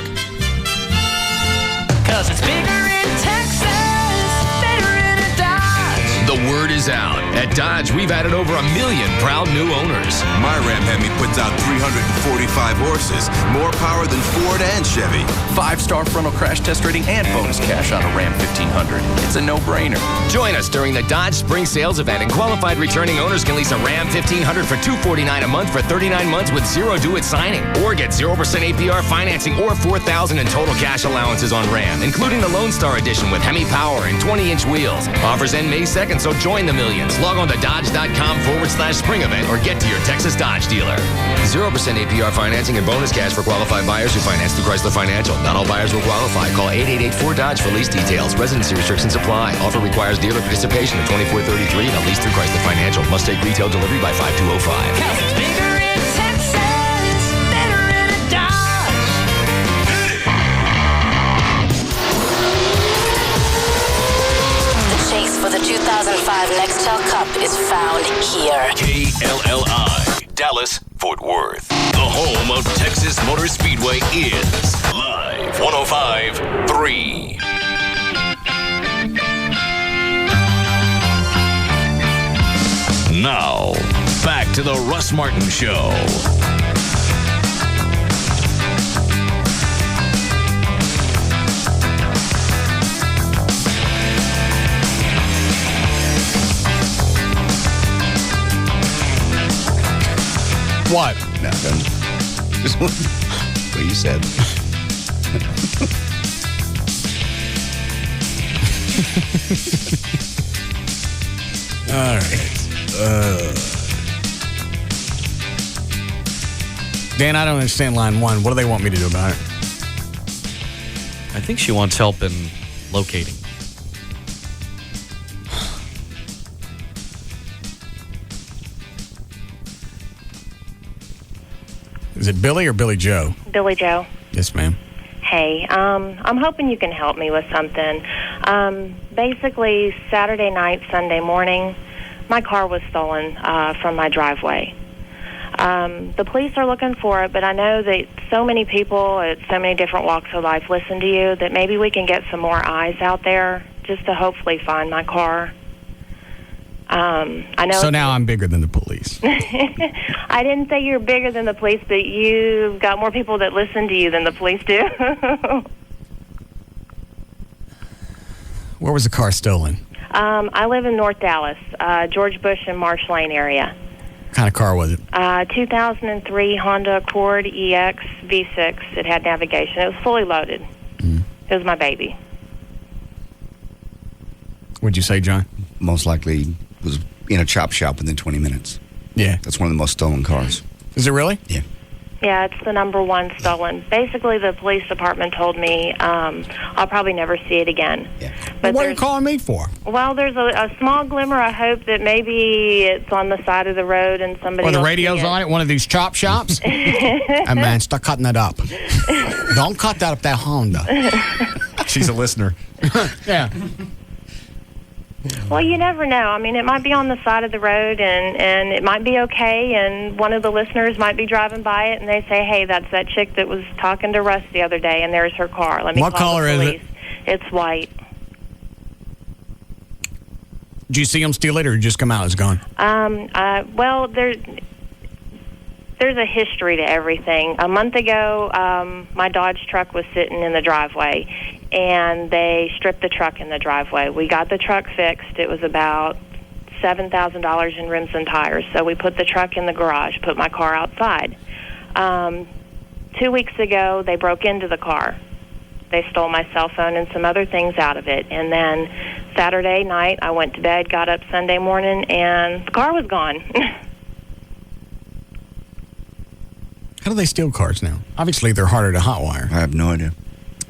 'Cause it's bigger in Texas, better in a Dodge. The word is out. At Dodge, we've added over 1 million proud new owners. My Ram Hemi puts out 345 horses, more power than Ford and Chevy. 5-star frontal crash test rating and bonus cash on a Ram 1500. It's a no-brainer. Join us during the Dodge Spring Sales Event, and qualified returning owners can lease a Ram 1500 for $249 a month for 39 months with zero due at signing, or get 0% APR financing or $4,000 in total cash allowances on Ram, including the Lone Star Edition with Hemi Power and 20-inch wheels. Offers end May 2nd, so join the millions. Log on to Dodge.com/spring event or get to your Texas Dodge dealer. 0% APR financing and bonus cash for qualified buyers who finance through Chrysler Financial. Not all buyers will qualify. Call 888-4DODGE for lease details. Residency restrictions apply. Offer requires dealer participation at 2433 and a lease through Chrysler Financial. Must take retail delivery by 5205. 'Cause it's bigger in Texas, better in a Dodge. The chase for the 2005 Nextel Cup is found here. KLLI, Dallas, Fort Worth. The home of Texas Motor Speedway is Live 105.3. Now, back to the Russ Martin Show. What? Nothing. Just what you said. All right. Dan, I don't understand line 1. What do they want me to do about it? I think she wants help in locating. Is it Billy or Billy Joe? Billy Joe. Yes, ma'am. Hey, I'm hoping you can help me with something. Basically, Saturday night, Sunday morning, my car was stolen from my driveway. The police are looking for it, but I know that so many people at so many different walks of life listen to you that maybe we can get some more eyes out there just to hopefully find my car. I know. So now I'm bigger than the police. I didn't say you're bigger than the police, but you've got more people that listen to you than the police do. Where was the car stolen? I live in North Dallas, George Bush and Marsh Lane area. What kind of car was it? 2003 Honda Accord EX V6. It had navigation. It was fully loaded. It was my baby. What'd you say, John? Most likely was in a chop shop within 20 minutes. Yeah. That's one of the most stolen cars. Is it really? Yeah. Yeah, it's the number one stolen. Basically, the police department told me I'll probably never see it again. Yeah. But what are you calling me for? Well, there's a small glimmer of hope that maybe it's on the side of the road and somebody Or the will radio's see it. on it, one of these chop shops? Hey, man, start cutting it up. Don't cut that up, that Honda. She's a listener. Yeah. Well, you never know. I mean, it might be on the side of the road, and it might be okay, and one of the listeners might be driving by it, and they say, hey, that's that chick that was talking to Russ the other day, and there's her car. Let me What call color the is police. It's white. Did you see him steal it, or just come out as gone? Well, there's a history to everything. A month ago, my Dodge truck was sitting in the driveway, and they stripped the truck in the driveway. We got the truck fixed. It was about $7,000 in rims and tires. So we put the truck in the garage, put my car outside. 2 weeks ago, they broke into the car. They stole my cell phone and some other things out of it. And then Saturday night, I went to bed, got up Sunday morning, and the car was gone. How do they steal cars now? Obviously, they're harder to hotwire. I have no idea.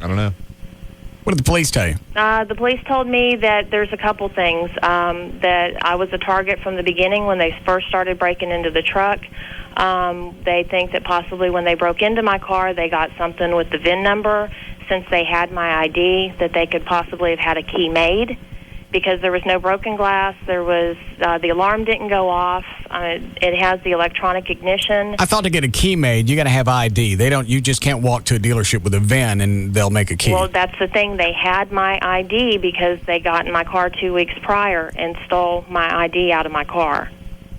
I don't know. What did the police tell you? The police told me that there's a couple things. That I was a target from the beginning when they first started breaking into the truck. They think that possibly when they broke into my car, they got something with the VIN number. Since they had my ID, that they could possibly have had a key made. because there was no broken glass. There was the alarm didn't go off. It has the electronic ignition. I thought to get a key made, you got to have ID. You just can't walk to a dealership with a VIN and they'll make a key. Well, that's the thing. They had my ID because they got in my car 2 weeks prior and stole my ID out of my car.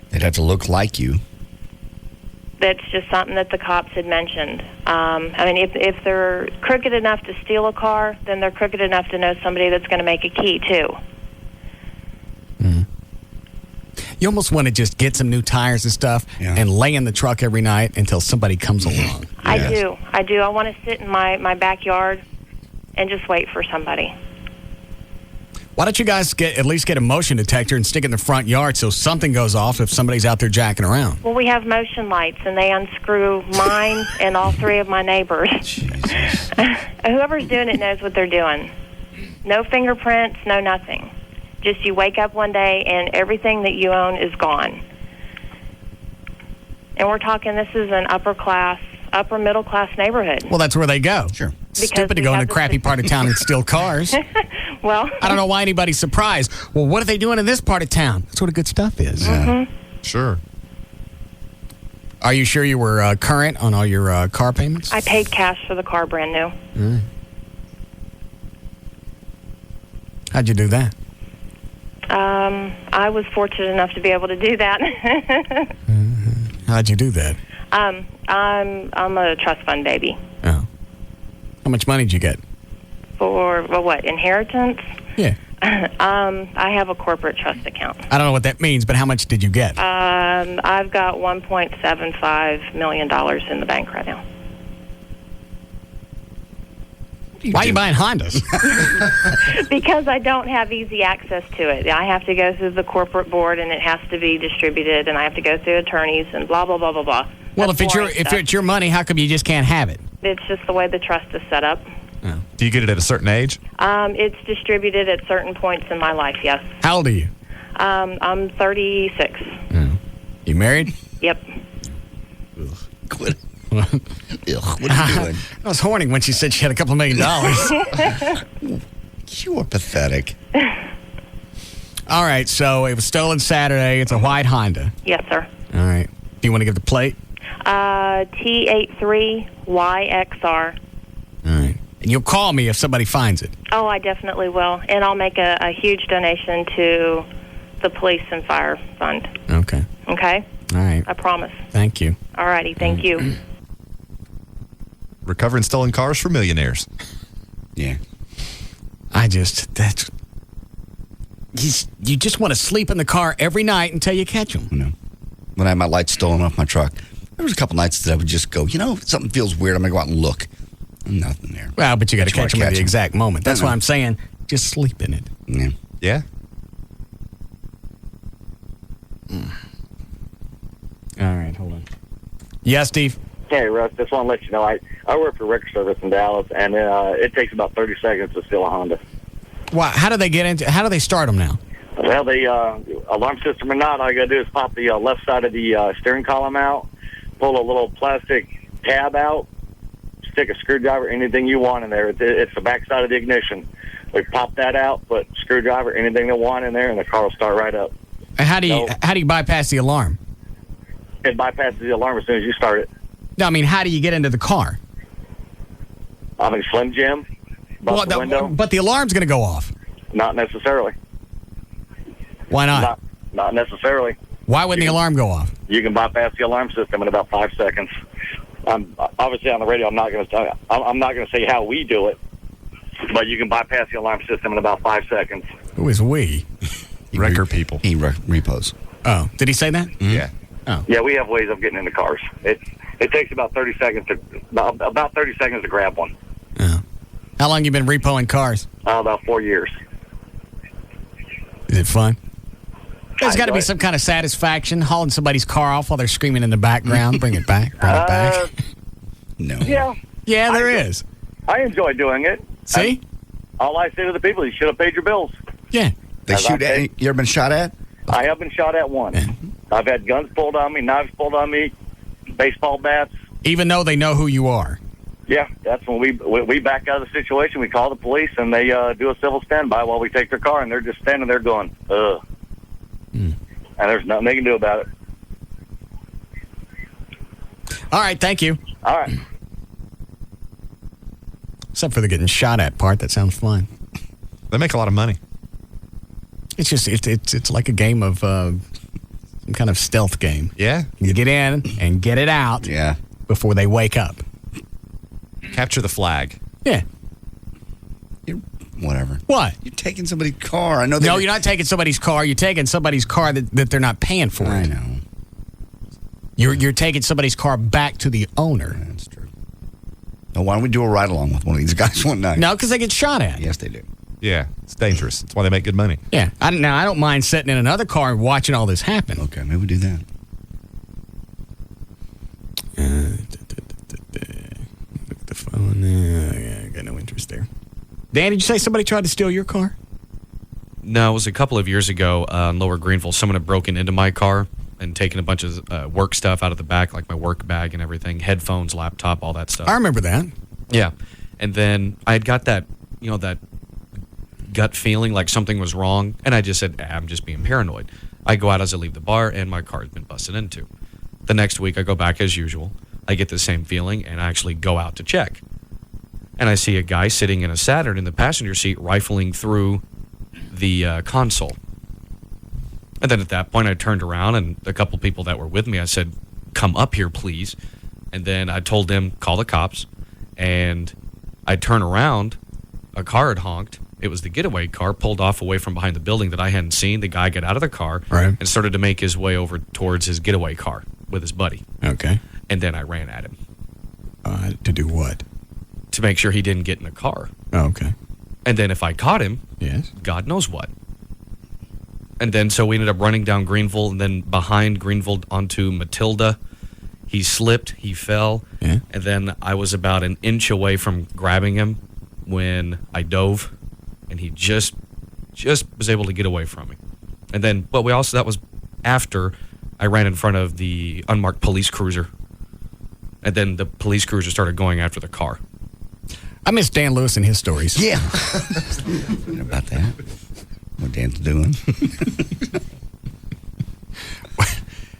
They'd have to look like you. That's just something that the cops had mentioned. I mean, if they're crooked enough to steal a car, then they're crooked enough to know somebody that's going to make a key, too. You almost want to just get some new tires and stuff and lay in the truck every night until somebody comes along. I do. I want to sit in my backyard and just wait for somebody. Why don't you guys at least get a motion detector and stick it in the front yard so something goes off if somebody's out there jacking around? Well, we have motion lights, and they unscrew mine and all three of my neighbors. Whoever's doing it knows what they're doing. No fingerprints, no nothing. Just you wake up one day, and everything that you own is gone. And we're talking, this is an upper middle class neighborhood. Well, that's where they go. Sure. Stupid to go in a crappy part of town and steal cars. Well, I don't know why anybody's surprised. Well, what are they doing in this part of town? That's where the good stuff is. Sure. Are you sure you were current on all your car payments? I paid cash for the car brand new. How'd you do that? I was fortunate enough to be able to do that. How'd you do that? I'm a trust fund baby. Oh. How much money did you get? For what, inheritance? Yeah. I have a corporate trust account. I don't know what that means, but how much did you get? I've got $1.75 million in the bank right now. Why are you buying Hondas? Because I don't have easy access to it. I have to go through the corporate board, and it has to be distributed, and I have to go through attorneys, and blah, blah, blah, blah, blah. Well, if it's your money, how come you just can't have it? It's just the way the trust is set up. Oh. Do you get it at a certain age? It's distributed at certain points in my life, yes. How old are you? I'm 36. You married? Yep. Quit. What are you doing? I was horny when she said she had a couple $1 million. You are pathetic. All right, so it was stolen Saturday. It's a white Honda. Yes, sir. All right. Do you want to give the plate? T83YXR. All right. And you'll call me if somebody finds it. Oh, I definitely will. And I'll make a huge donation to the police and fire fund. Okay. Okay? All right. I promise. Thank you. All righty. Thank you. Recovering stolen cars for millionaires. Yeah. You just want to sleep in the car every night until you catch them. No. When I had my lights stolen off my truck, there was a couple nights that I would just go, something feels weird. I'm going to go out and look. Nothing there. Well, but you got to catch them at the exact moment. That's why I'm saying just sleep in it. Yeah. Yeah? All right, hold on. Yeah, Steve? Hey, Russ, just want to let you know, I work for Wrecker Service in Dallas, and it takes about 30 seconds to steal a Honda. Wow, how do they start them now? Well, the alarm system or not, all you got to do is pop the left side of the steering column out, pull a little plastic tab out, stick a screwdriver, anything you want in there. It's the back side of the ignition. We pop that out, put screwdriver, anything they want in there, and the car will start right up. And how do you bypass the alarm? It bypasses the alarm as soon as you start it. No, I mean, how do you get into the car? I mean, Slim Jim, bust the window. But the alarm's going to go off. Not necessarily. Why not? Not necessarily. Why wouldn't the alarm go off? You can bypass the alarm system in about 5 seconds. Obviously on the radio, I'm not going to say how we do it, but you can bypass the alarm system in about 5 seconds. Who is we? Wrecker people. He repos. Oh, did he say that? Mm-hmm. Yeah. Oh. Yeah, we have ways of getting into cars. It takes about 30 seconds to grab one. Oh. How long you been repoing cars? About 4 years. Is it fun? There's got to be some kind of satisfaction hauling somebody's car off while they're screaming in the background. Bring it back. Bring it back. No. Yeah. Yeah, there is. I enjoy doing it. See? All I say to the people, you should have paid your bills. Yeah. They shoot at you. You ever been shot at? I have been shot at once. I've had guns pulled on me, knives pulled on me, baseball bats. Even though they know who you are. Yeah, that's when we back out of the situation. We call the police, and they do a civil standby while we take their car, and they're just standing there going, ugh. And there's nothing they can do about it. All right, thank you. All right. Except for the getting shot at part, that sounds fun. They make a lot of money. It's just it's like a game of some kind of stealth game. Yeah. You get in and get it out. Yeah. Before they wake up. Capture the flag. Yeah. Whatever. What? You're taking somebody's car. I know. No, you're not taking somebody's car. You're taking somebody's car that they're not paying for. I it. know. You're taking somebody's car back to the owner. That's true. Now, why don't we do a ride along with one of these guys one night? No, because they get shot at. Yes, they do. Yeah, it's dangerous. That's why they make good money. Yeah. I don't mind sitting in another car and watching all this happen. Okay, maybe we do that. Look at the phone. Yeah, I got no interest there. Dan, did you say somebody tried to steal your car? No, it was a couple of years ago in Lower Greenville. Someone had broken into my car and taken a bunch of work stuff out of the back, like my work bag and everything, headphones, laptop, all that stuff. I remember that. Yeah. And then I had got that, that gut feeling like something was wrong, and I just said, I'm just being paranoid. I go out as I leave the bar, and my car has been busted into. The next week, I go back as usual. I get the same feeling, and I actually go out to check. And I see a guy sitting in a Saturn in the passenger seat rifling through the console. And then at that point, I turned around, and a couple people that were with me, I said, come up here, please. And then I told them, call the cops. And I turn around, a car had honked. It was the getaway car, pulled off away from behind the building that I hadn't seen. The guy got out of the car and started to make his way over towards his getaway car with his buddy. Okay. And then I ran at him. To do what? To make sure he didn't get in the car. Oh, okay. And then if I caught him, yes, God knows what. And then so we ended up running down Greenville and then behind Greenville onto Matilda. He slipped, he fell, and then I was about an inch away from grabbing him when I dove, and he just was able to get away from me. And then, but that was after I ran in front of the unmarked police cruiser, and then the police cruiser started going after the car. I miss Dan Lewis and his stories. Yeah. About that. What Dan's doing.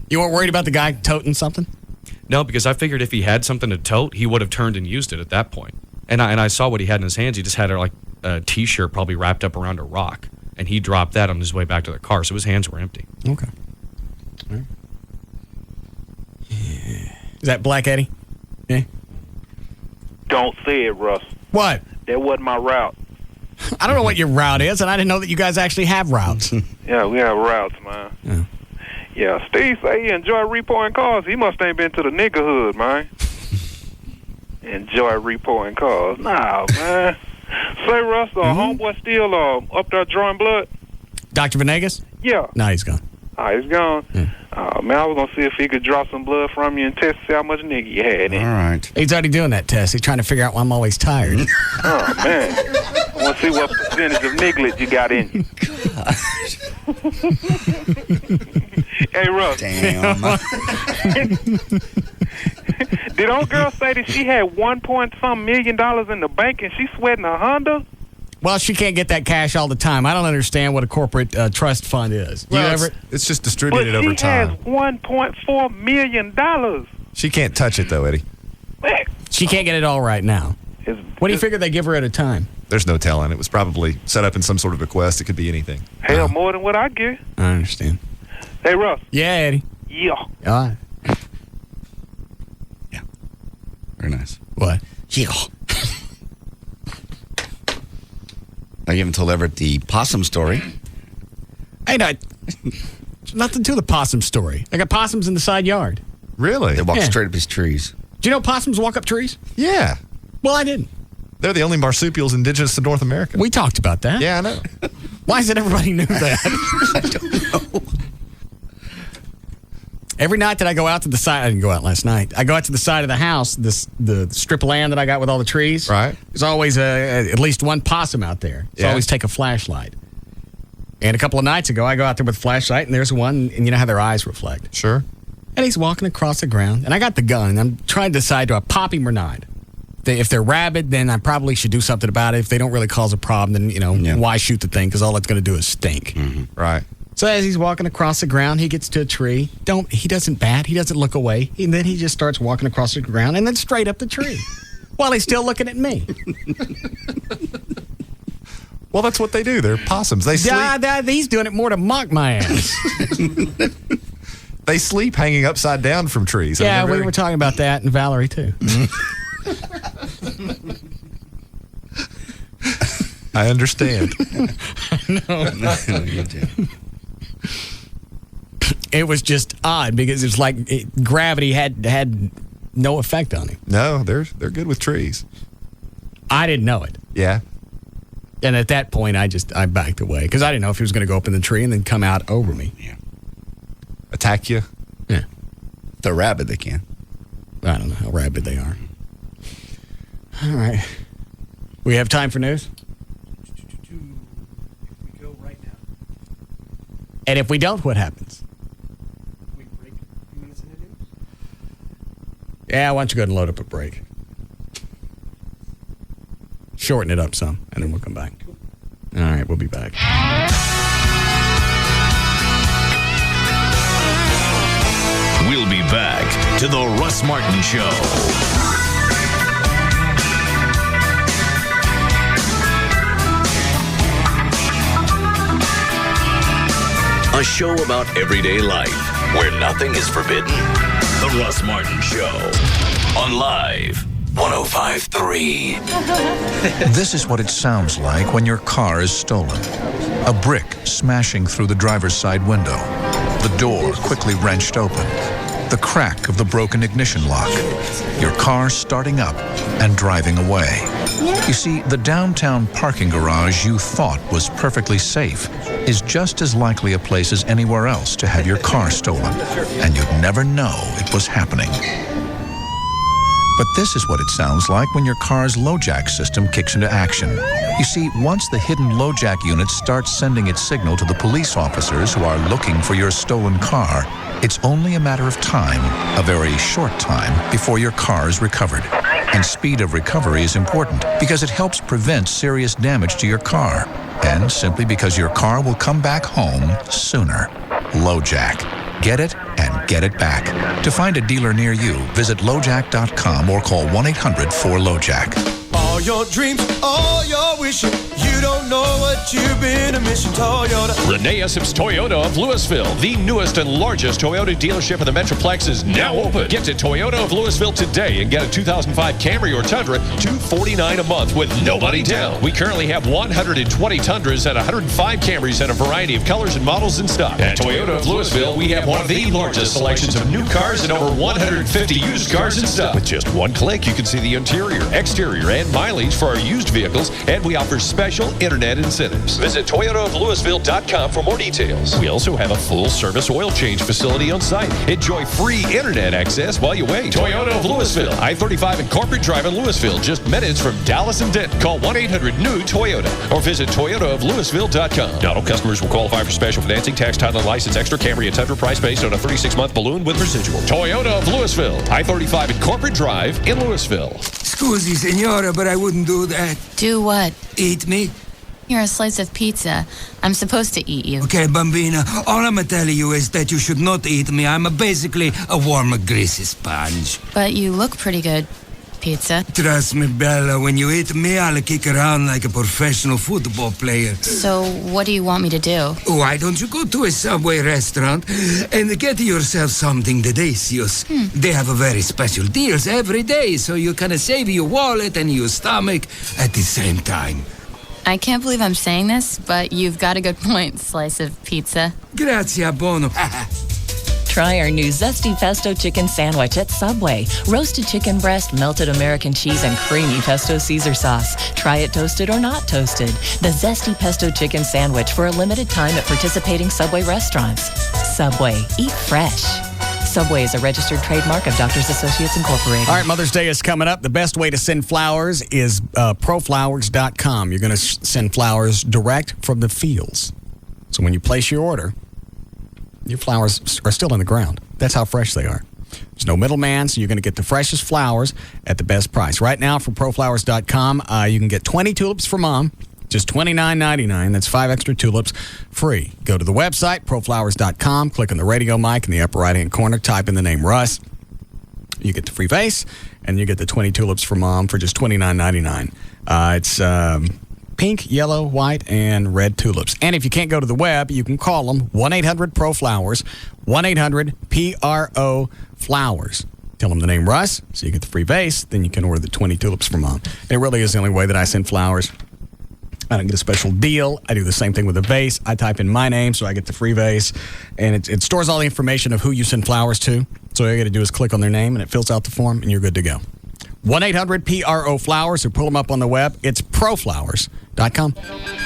You weren't worried about the guy toting something? No, because I figured if he had something to tote, he would have turned and used it at that point. And I saw what he had in his hands. He just had a T-shirt probably wrapped up around a rock, and he dropped that on his way back to the car, so his hands were empty. Okay. Right. Yeah. Is that Black Eddie? Yeah. Don't say it, Russ. What? That wasn't my route. I don't know what your route is, and I didn't know that you guys actually have routes. Yeah, we have routes, man. Yeah. Yeah, Steve say he enjoy repoing cars. He must ain't been to the nigga hood, man. Enjoy repoing cars. Nah, man. Say, Russ, homeboy still up there drawing blood? Dr. Venegas? Yeah. No, he's gone. Oh, he's gone? Yeah. Man, I was going to see if he could draw some blood from you and test to see how much nigga you had in. All right. He's already doing that test. He's trying to figure out why I'm always tired. Oh, man. I want to see what percentage of niglet you got in you. Hey, Russ. Damn. Did old girl say that she had $1.some million in the bank and she sweating a Honda? Well, she can't get that cash all the time. I don't understand what a corporate trust fund is. It's just distributed but over time. She has $1.4 million. She can't touch it, though, Eddie. She can't get it all right now. What do you figure they give her at a time? There's no telling. It was probably set up in some sort of bequest. It could be anything. Hell, more than what I get. I understand. Hey, Russ. Yeah, Eddie. Yeah. All right. Yeah. Very nice. What? Yeah. Now, you haven't told Everett the possum story. Hey, nothing to the possum story. I got possums in the side yard. Really? They walk straight up his trees. Do you know possums walk up trees? Yeah. Well, I didn't. They're the only marsupials indigenous to North America. We talked about that. Yeah, I know. Why is it everybody knew that? I don't know. Every night that I go out to the side, I didn't go out last night. I go out to the side of the house, the strip of land that I got with all the trees. Right. There's always at least one possum out there. So I always take a flashlight. And a couple of nights ago, I go out there with a flashlight, and there's one, and you know how their eyes reflect. Sure. And he's walking across the ground, and I got the gun, and I'm trying to decide, do I pop him or not? if they're rabid, then I probably should do something about it. If they don't really cause a problem, then, why shoot the thing? Because all it's going to do is stink. Right. So as he's walking across the ground, he gets to a tree. He doesn't bat. He doesn't look away. And then he just starts walking across the ground and then straight up the tree while he's still looking at me. Well, that's what they do. They're possums. They sleep. He's doing it more to mock my ass. They sleep hanging upside down from trees. Yeah, we were talking about that, and Valerie, too. I understand. No, you do. It was just odd because it's like gravity had no effect on him. No, they're good with trees. I didn't know it. Yeah. And at that point, I backed away because I didn't know if he was going to go up in the tree and then come out over me. Yeah. Attack you? Yeah. If they're rabid, they can. I don't know how rabid they are. All right. We have time for news? We go right now. And if we don't, what happens? We break a few minutes into news? Yeah, why don't you go ahead and load up a break? Shorten it up some, and then we'll come back. All right, we'll be back. We'll be back to the Russ Martin Show. A show about everyday life where nothing is forbidden. The Russ Martin Show on Live 105.3. This is what it sounds like when your car is stolen. A brick smashing through the driver's side window. The door quickly wrenched open. The crack of the broken ignition lock. Your car starting up and driving away. You see, the downtown parking garage you thought was perfectly safe is just as likely a place as anywhere else to have your car stolen, and you'd never know it was happening. But this is what it sounds like when your car's LoJack system kicks into action. You see, once the hidden LoJack unit starts sending its signal to the police officers who are looking for your stolen car, it's only a matter of time, a very short time, before your car is recovered. And speed of recovery is important because it helps prevent serious damage to your car. And simply because your car will come back home sooner. LoJack. Get it and get it back. To find a dealer near you, visit LoJack.com or call 1-800-4LoJack. All your dreams, all your wishing, you don't know what you've been missing. Toyota. Renee Essop's Toyota of Louisville, the newest and largest Toyota dealership in the Metroplex, is now open. Get to Toyota of Louisville today and get a 2005 Camry or Tundra, $249 a month with no money down. We currently have 120 Tundras and 105 Camrys in a variety of colors and models in stock. At Toyota of Louisville, we have one of the largest selections of new cars and over 150 used cars in stock. With just one click, you can see the interior, exterior, and mileage for our used vehicles, and we offer special internet incentives. Visit ToyotaofLouisville.com for more details. We also have a full-service oil change facility on site. Enjoy free internet access while you wait. Toyota of Louisville, I-35 and Corporate Drive in Louisville, just minutes from Dallas and Denton. Call 1-800-NEW-TOYOTA or visit ToyotaofLouisville.com. Not all customers will qualify for special financing, tax, title, and license, extra Camry and Tundra price based on a 36-month balloon with residual. Toyota of Louisville, I-35 and Corporate Drive in Louisville. Scusi, signora, but I wouldn't do that. Do what? Eat me? You're a slice of pizza. I'm supposed to eat you. Okay, bambina, all I'm telling you is that you should not eat me. I'm basically a warm, greasy sponge. But you look pretty good, pizza. Trust me, Bella, when you eat me, I'll kick around like a professional football player. So what do you want me to do? Why don't you go to a Subway restaurant and get yourself something delicious? They have a very special deals every day, so you can save your wallet and your stomach at the same time. I can't believe I'm saying this, but you've got a good point, slice of pizza. Grazie, buono. Try our new Zesty Pesto Chicken Sandwich at Subway. Roasted chicken breast, melted American cheese, and creamy pesto Caesar sauce. Try it toasted or not toasted. The Zesty Pesto Chicken Sandwich for a limited time at participating Subway restaurants. Subway. Eat fresh. Subway is a registered trademark of Doctors Associates Incorporated. All right, Mother's Day is coming up. The best way to send flowers is proflowers.com. You're going to send flowers direct from the fields. So when you place your order, your flowers are still in the ground. That's how fresh they are. There's no middleman, so you're going to get the freshest flowers at the best price. Right now, from proflowers.com, you can get 20 tulips for Mom. Just $29.99. That's 5 extra tulips free. Go to the website, proflowers.com, click on the radio mic in the upper right-hand corner, type in the name Russ. You get the free vase, and you get the 20 tulips for Mom for just $29.99. It's pink, yellow, white, and red tulips. And if you can't go to the web, you can call them 1-800-PRO-FLOWERS, 1-800-PRO-FLOWERS. Tell them the name Russ, so you get the free vase, then you can order the 20 tulips for Mom. It really is the only way that I send flowers. I don't get a special deal. I do the same thing with a vase. I type in my name, so I get the free vase. And it stores all the information of who you send flowers to. So all you got to do is click on their name, and it fills out the form, and you're good to go. 1-800-PRO-FLOWERS, or pull them up on the web. It's proflowers.com.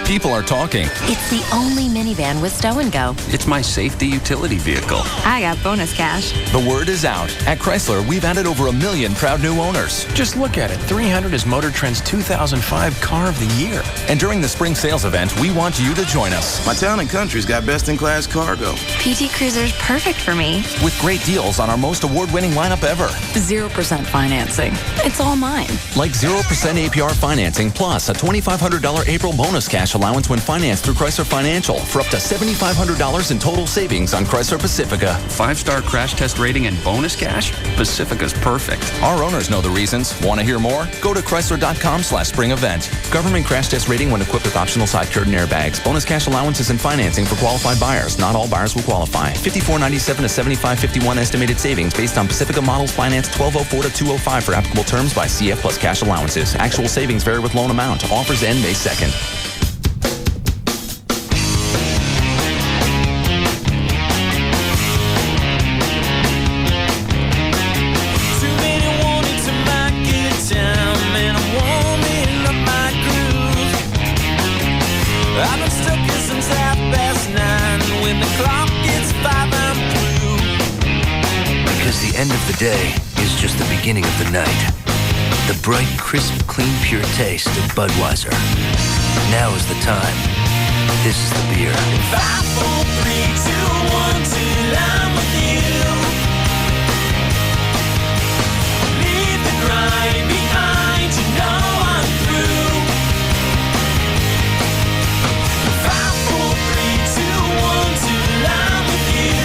People are talking. It's the only minivan with stow and go. It's my safety utility vehicle. I got bonus cash. The word is out. At Chrysler, we've added over 1 million proud new owners. Just look at it. 300 is Motor Trend's 2005 Car of the Year. And during the spring sales event, we want you to join us. My Town & Country's got best-in-class cargo. PT Cruiser's perfect for me. With great deals on our most award-winning lineup ever. 0% financing. It's all mine. Like 0% APR financing plus a $2,500 April bonus cash allowance when financed through Chrysler Financial for up to $7,500 in total savings on Chrysler Pacifica. 5-star crash test rating and bonus cash? Pacifica's perfect. Our owners know the reasons. Want to hear more? Go to Chrysler.com/spring event. Government crash test rating when equipped with optional side curtain airbags. Bonus cash allowances and financing for qualified buyers. Not all buyers will qualify. $54.97 to $75.51 estimated savings based on Pacifica models financed 1204 to 205 for applicable terms by CF plus cash allowances. Actual savings vary with loan amount. Offers end May 2nd. I've been stuck here since 9:30. When the clock gets 5, I'm through. Because the end of the day is just the beginning of the night. The bright, crisp, clean, pure taste of Budweiser. Now is the time. This is the beer. 5, 4, 3, 2, 1, till I'm with you. Leave the grind behind, you know I'm through. 5, 4, 3, 2, 1, till I'm with you.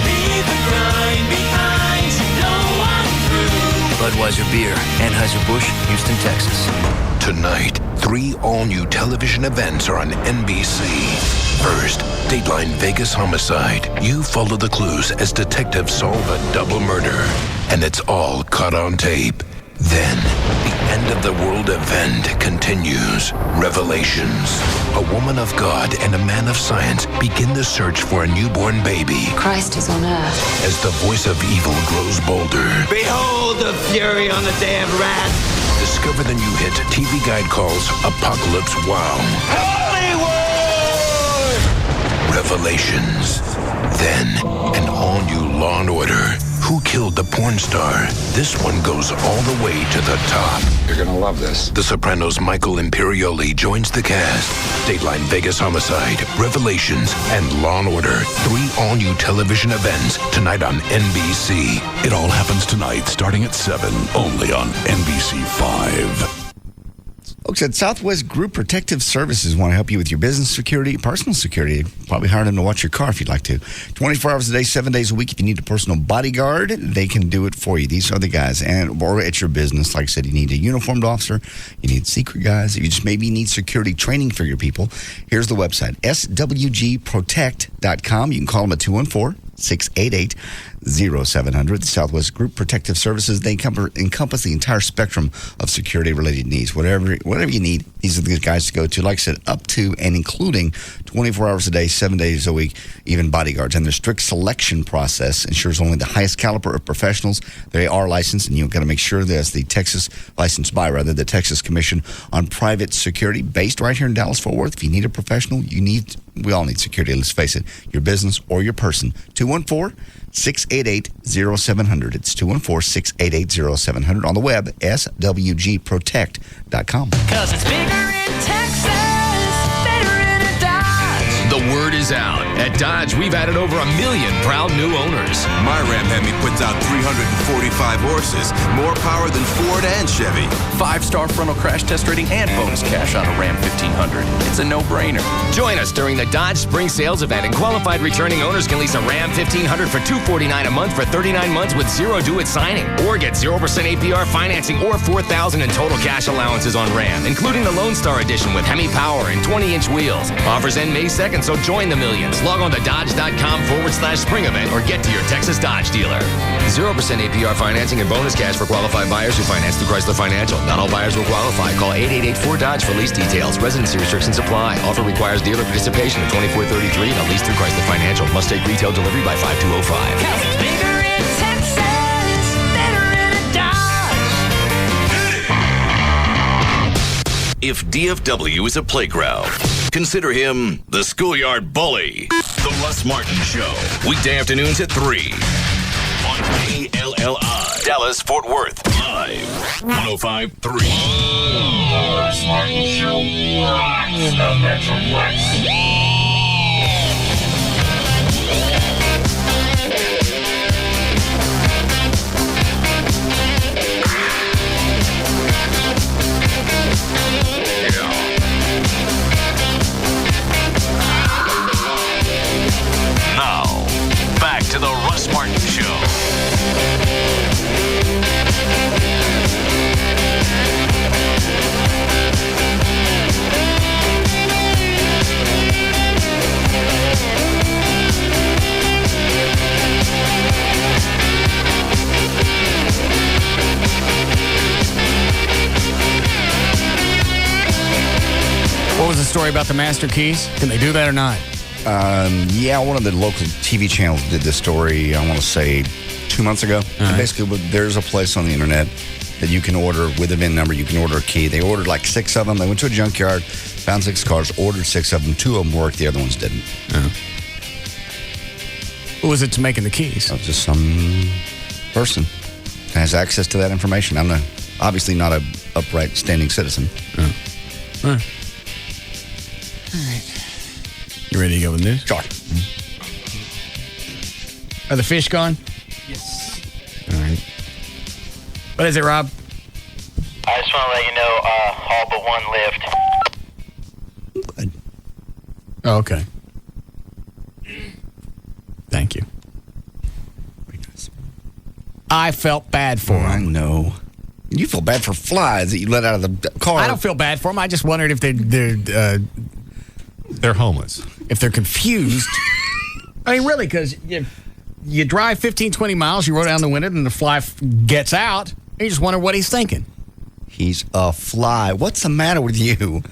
Leave the grind behind, you know I'm through. Budweiser Beer, Anheuser-Busch, Houston, Texas. Tonight, 3 all-new television events are on NBC. First, Dateline Vegas Homicide. You follow the clues as detectives solve a double murder. And it's all caught on tape. Then, the end of the world event continues. Revelations. A woman of God and a man of science begin the search for a newborn baby. Christ is on earth. As the voice of evil grows bolder. Behold the fury on the day of wrath. Discover the new hit TV Guide calls Apocalypse Wow. Hollywood! Revelations. Then, an all-new Law & Order. Who killed the porn star? This one goes all the way to the top. You're gonna love this. The Sopranos' Michael Imperioli joins the cast. Dateline Vegas Homicide, Revelations, and Law & Order. 3 all-new television events tonight on NBC. It all happens tonight, starting at 7, only on NBC5. Folks at Southwest Group Protective Services want to help you with your business security, personal security. Probably hire them to watch your car if you'd like to. 24 hours a day, 7 days a week. If you need a personal bodyguard, they can do it for you. These are the guys. Or at your business, like I said, you need a uniformed officer. You need secret guys. If you just maybe need security training for your people, here's the website, swgprotect.com. You can call them at 214-688-0700. Southwest Group Protective Services, they encompass the entire spectrum of security-related needs. Whatever you need, these are the guys to go to. Like I said, up to and including 24 hours a day, 7 days a week, even bodyguards. And their strict selection process ensures only the highest caliber of professionals. They are licensed, and you've got to make sure that the Texas the Texas Commission on Private Security, based right here in Dallas-Fort Worth. If you need a professional, we all need security. Let's face it, your business or your person. 214-688-0700. It's 214-688-0700 on the web, swgprotect.com. Cause it's bigger in Texas, better in a Dodge. The word is is out. At Dodge, we've added over 1 million proud new owners. My Ram Hemi puts out 345 horses, more power than Ford and Chevy. 5-star frontal crash test rating and bonus cash on a Ram 1500. It's a no-brainer. Join us during the Dodge Spring Sales Event, and qualified returning owners can lease a Ram 1500 for $249 a month for 39 months with zero due at signing, or get 0% APR financing or $4,000 in total cash allowances on Ram, including the Lone Star Edition with Hemi Power and 20-inch wheels. Offers end May 2nd, so join the millions. Log on to dodge.com/spring event or get to your Texas Dodge dealer. 0% APR financing and bonus cash for qualified buyers who finance through Chrysler Financial. Not all buyers will qualify. Call 888-4DODGE for lease details. Residency restrictions apply. Offer requires dealer participation at 2433 and a lease through Chrysler Financial. Must take retail delivery by 5205. If DFW is a playground, consider him the schoolyard bully. The Russ Martin Show. Weekday afternoons at 3 on KLLI. Dallas, Fort Worth. Live. 105.3. The Russ Martin Show. Rocks the Metroplex. Now, back to the Russ Martin Show. What was the story about the master keys? Can they do that or not? Yeah, one of the local TV channels did this story, I want to say 2 months ago. And basically, there's a place on the internet that you can order with a VIN number. You can order a key. They ordered like 6 of them. They went to a junkyard, found 6 cars, ordered 6 of them. 2 of them worked, the other ones didn't. Who was it to making the keys? Just some person that has access to that information. I'm obviously not a upright, standing citizen. All right. You ready to go with the news? Sure. Are the fish gone? Yes. All right. What is it, Rob? I just want to let you know all but one lived. Oh, okay. Thank you. I felt bad for him. I know. You feel bad for flies that you let out of the car. I don't feel bad for them. I just wondered if they're homeless. If they're confused. I mean, really, because you drive 15, 20 miles, you roll down the window, and the fly gets out, and you just wonder what he's thinking. He's a fly. What's the matter with you?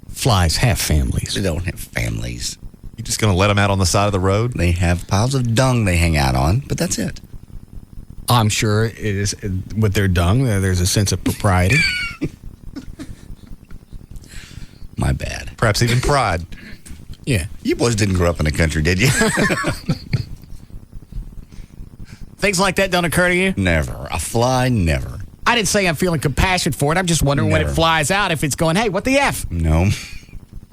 Flies have families. They don't have families. You just going to let them out on the side of the road? They have piles of dung they hang out on, but that's it. I'm sure it is with their dung, there's a sense of propriety. My bad. Perhaps even pride. Yeah. You boys didn't grow up in the country, did you? Things like that don't occur to you? Never. A fly, never. I didn't say I'm feeling compassion for it. I'm just wondering when it flies out if it's going, hey, what the F? No.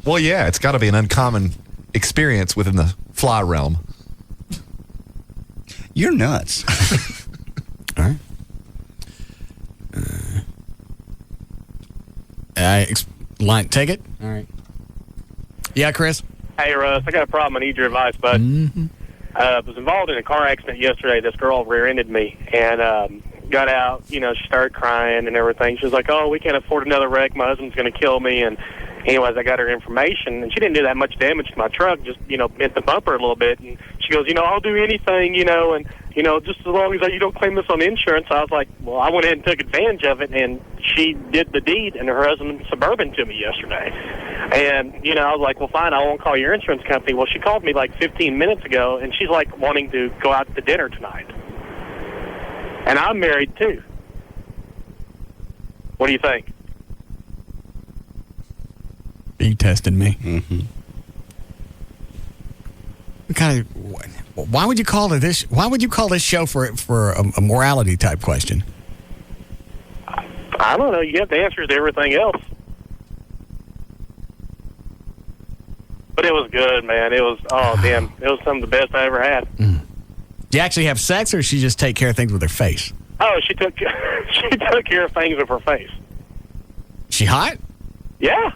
Well, yeah, it's got to be an uncommon experience within the fly realm. You're nuts. All right. Take it. All right. Yeah, Chris? Hey, Russ, I got a problem. I need your advice, bud. I was involved in a car accident yesterday. This girl rear-ended me and got out. You know, she started crying and everything. She was like, oh, we can't afford another wreck. My husband's going to kill me. And anyways, I got her information, and she didn't do that much damage to my truck, just, bent the bumper a little bit. And she goes, I'll do anything, and, just as long as you don't claim this on insurance. I was like, well, I went ahead and took advantage of it, and she did the deed in her husband's Suburban to me yesterday. And, I was like, well, fine, I won't call your insurance company. Well, she called me like 15 minutes ago, and she's like wanting to go out to dinner tonight. And I'm married, too. What do you think? You tested me. Mm-hmm. What kind of? Why would you call it this? Why would you call this show for a morality type question? I don't know. You have the answers to everything else. But But it was good, man. It was, damn. It was some of the best I ever had. Do you actually have sex, or does she just take care of things with her face? Oh, she took care of things with her face. She hot? Yeah.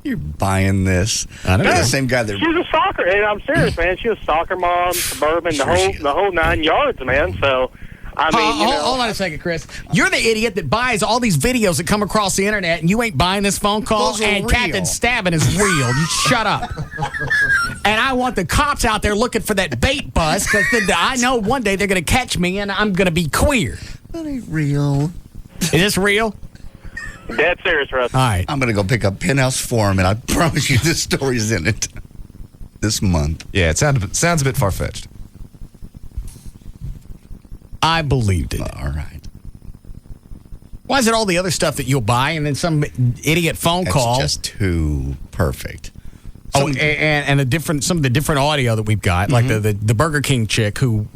You're buying this. I don't You're know. the same guy that. She was a soccer, and I'm serious, man. She was a soccer mom, suburban, the whole 9 yards, man. So, I mean, hold on a second, Chris. You're the idiot that buys all these videos that come across the internet, and you ain't buying this phone call. Those are And real. Captain Stabbing is real. You shut up. And I want the cops out there looking for that bait bus, because I know one day they're going to catch me, and I'm going to be queer. That ain't real. Is this real? Dead serious, Russ. All right. I'm going to go pick up Penthouse Forum, and I promise you this story's in it this month. Yeah, it sounds a bit far-fetched. I believed it. All right. Why is it all the other stuff that you'll buy, and then some idiot phone call? It's just too perfect. And some of the different audio that we've got, like the Burger King chick who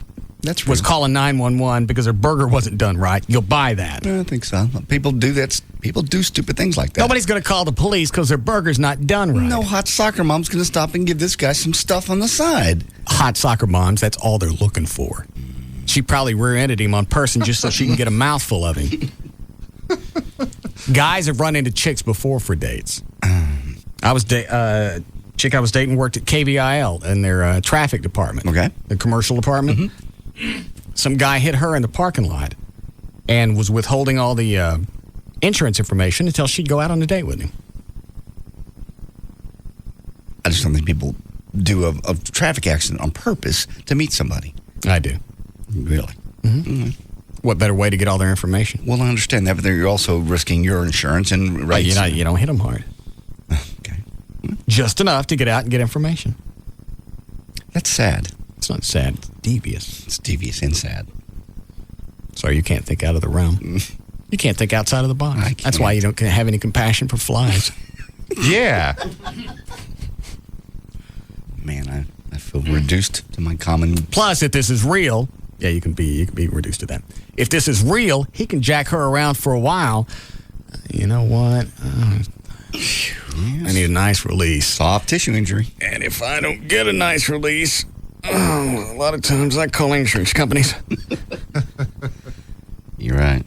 was calling 911 because her burger wasn't done right. You'll buy that. I think so. People do that. People do stupid things like that. Nobody's going to call the police because their burger's not done right. No hot soccer mom's going to stop and give this guy some stuff on the side. Hot soccer moms, that's all they're looking for. She probably rear-ended him on person just so she can get a mouthful of him. Guys have run into chicks before for dates. I was chick I was dating worked at KVIL in their traffic department. Okay. The commercial department. Some guy hit her in the parking lot and was withholding all the insurance information until she'd go out on a date with him. I just don't think people do a traffic accident on purpose to meet somebody. I do. Really? What better way to get all their information? Well, I understand that, but then you're also risking your insurance and rates. You don't hit them hard. Okay. Just enough to get out and get information. That's sad. It's not sad. It's devious. It's devious and sad. Sorry, you can't think out of the realm. You can't think outside of the box. That's why you don't have any compassion for flies. Yeah. Man, I feel reduced to my common. Plus, if this is real, yeah, you can be reduced to that. If this is real, he can jack her around for a while. You know what? I need a nice release. Soft tissue injury. And if I don't get a nice release, a lot of times I call insurance companies. You're right.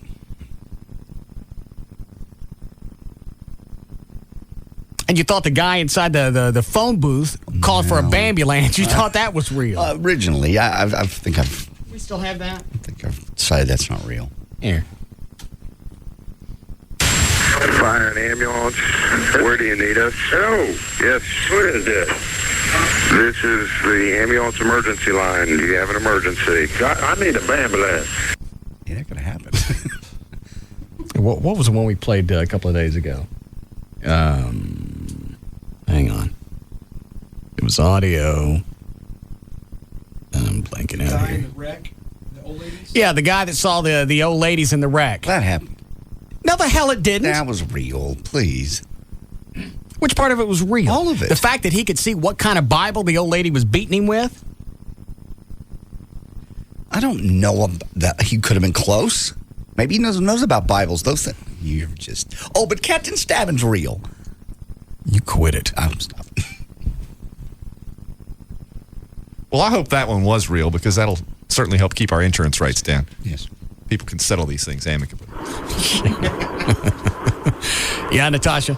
And you thought the guy inside the phone booth called for a Bambulance. You thought that was real. Originally, I think I've We still have that? I think I've decided that's not real. Here. Fire and ambulance. Where do you need us? Hello. Yes. What is this? This is the ambulance emergency line. Do you have an emergency? I need a ambulance. Yeah, that could have happened. What was the one we played a couple of days ago? Hang on. It was audio. I'm blanking out here. The wreck, the old ladies? Yeah, the guy that saw the old ladies in the wreck. That happened. No, the hell it didn't. That was real, please. Which part of it was real? All of it. The fact that he could see what kind of Bible the old lady was beating him with? I don't know that he could have been close. Maybe he knows about Bibles. Those things. You're just. Oh, but Captain Stabbin's real. You quit it. I'm stopping. Well, I hope that one was real because that'll certainly help keep our insurance rates down. Yes. People can settle these things amicably. Yeah, Natasha?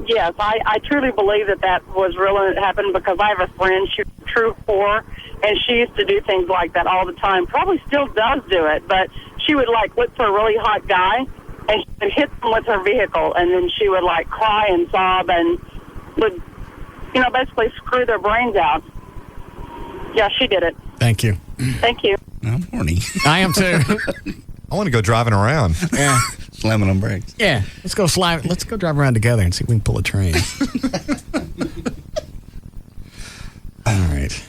Yes, I truly believe that was real and it happened because I have a friend, she's a true four, and she used to do things like that all the time. Probably still does do it, but she would, look for a really hot guy, and she would hit them with her vehicle, and then she would, cry and sob and would, basically screw their brains out. Yeah, she did it. Thank you. Thank you. I'm horny. I am too. I want to go driving around. Yeah. Slamming on brakes. Yeah. Let's go drive around together and see if we can pull a train. All right.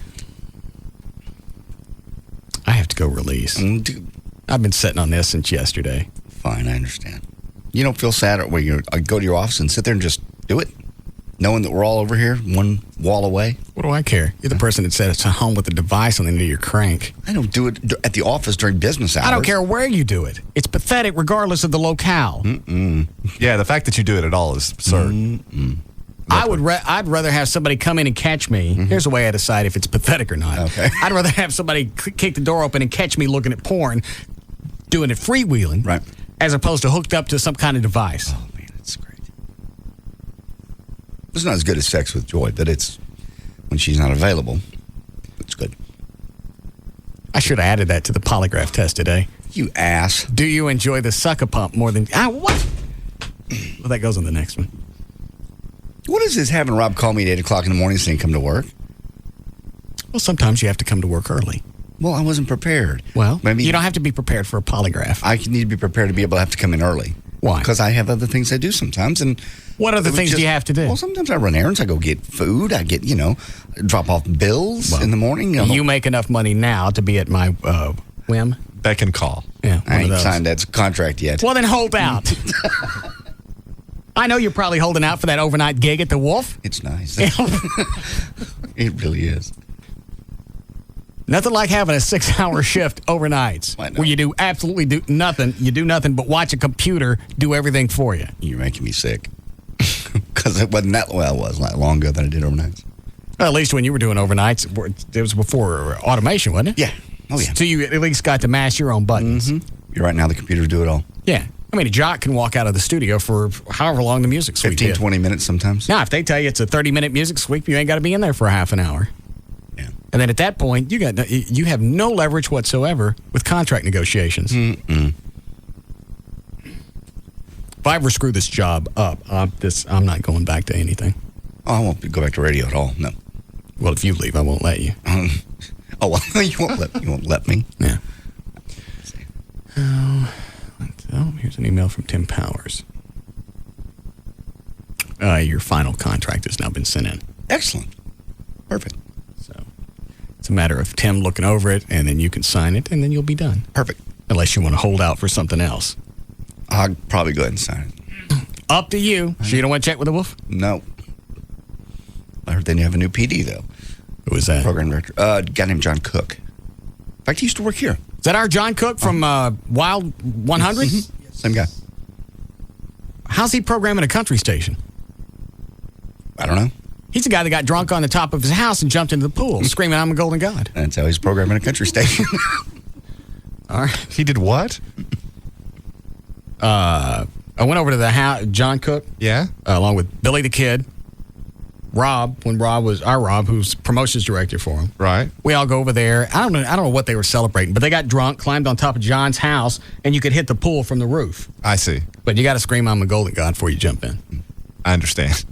I have to go release. I've been sitting on this since yesterday. Fine, I understand. You don't feel sad where you go to your office and sit there and just do it? Knowing that we're all over here, one wall away? What do I care? You're the person that said it's at home with a device on the end of your crank. I don't do it at the office during business hours. I don't care where you do it. It's pathetic regardless of the locale. Yeah, the fact that you do it at all is absurd. I'd rather have somebody come in and catch me. Here's the way I decide if it's pathetic or not. Okay. I'd rather have somebody kick the door open and catch me looking at porn, doing it freewheeling, right, as opposed to hooked up to some kind of device. Oh man, it's great. It's not as good as sex with Joy, but it's when she's not available. It's good. I should have added that to the polygraph test today. You ass. Do you enjoy the sucker pump more than... what? Well, that goes on the next one. What is this having Rob call me at 8 o'clock in the morning saying come to work? Well, sometimes you have to come to work early. Well, I wasn't prepared. Well, maybe you don't have to be prepared for a polygraph. I need to be prepared to be able to have to come in early. Why? Because I have other things I do sometimes. And what other things do you have to do? Well, sometimes I run errands. I go get food. I get, drop off bills in the morning. You make enough money now to be at my whim. Beck and call. Yeah, I ain't signed that contract yet. Well, then hold out. I know you're probably holding out for that overnight gig at the Wolf. It's nice. It really is. Nothing like having a 6-hour shift overnights where you do absolutely nothing. You do nothing but watch a computer do everything for you. You're making me sick. Because it wasn't that well. It was not long ago that I did overnights. Well, at least when you were doing overnights, it was before automation, wasn't it? Yeah. Oh, yeah. So you at least got to mash your own buttons. You're right. Now the computers do it all. Yeah. I mean, a jock can walk out of the studio for however long the music sweep 15, 20 minutes sometimes. Now, if they tell you it's a 30-minute music sweep, you ain't got to be in there for a half an hour. Yeah. And then at that point, you have no leverage whatsoever with contract negotiations. Mm-mm. If I ever screw this job up, I'm not going back to anything. Oh, I won't go back to radio at all. No. Well, if you leave, I won't let you. Well, you won't let me. Yeah. Here's an email from Tim Powers. Your final contract has now been sent in. Excellent. Perfect. So it's a matter of Tim looking over it, and then you can sign it, and then you'll be done. Perfect. Unless you want to hold out for something else. I'll probably go ahead and sign it. Up to you. So you don't want to check with the Wolf? No. I heard they have a new PD, though. Who is that? Program director. A guy named John Cook. In fact, he used to work here. Is that our John Cook from Wild 100? Same guy. How's he programming a country station? I don't know. He's the guy that got drunk on the top of his house and jumped into the pool, screaming, "I'm a golden god." That's how he's programming a country station. All right. He did what? I went over to the house, John Cook. Yeah. Along with Billy the Kid, Rob, when Rob was our Rob, who's promotions director for him. Right. We all go over there. I don't know what they were celebrating, but they got drunk, climbed on top of John's house, and you could hit the pool from the roof. I see. But you got to scream, "I'm a golden god" before you jump in. I understand.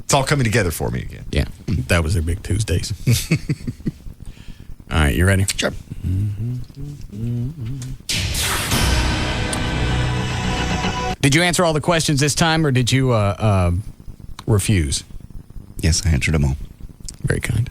It's all coming together for me again. Yeah. That was their big Tuesdays. All right, you ready? Sure. Did you answer all the questions this time, or did you refuse? Yes, I answered them all. Very kind.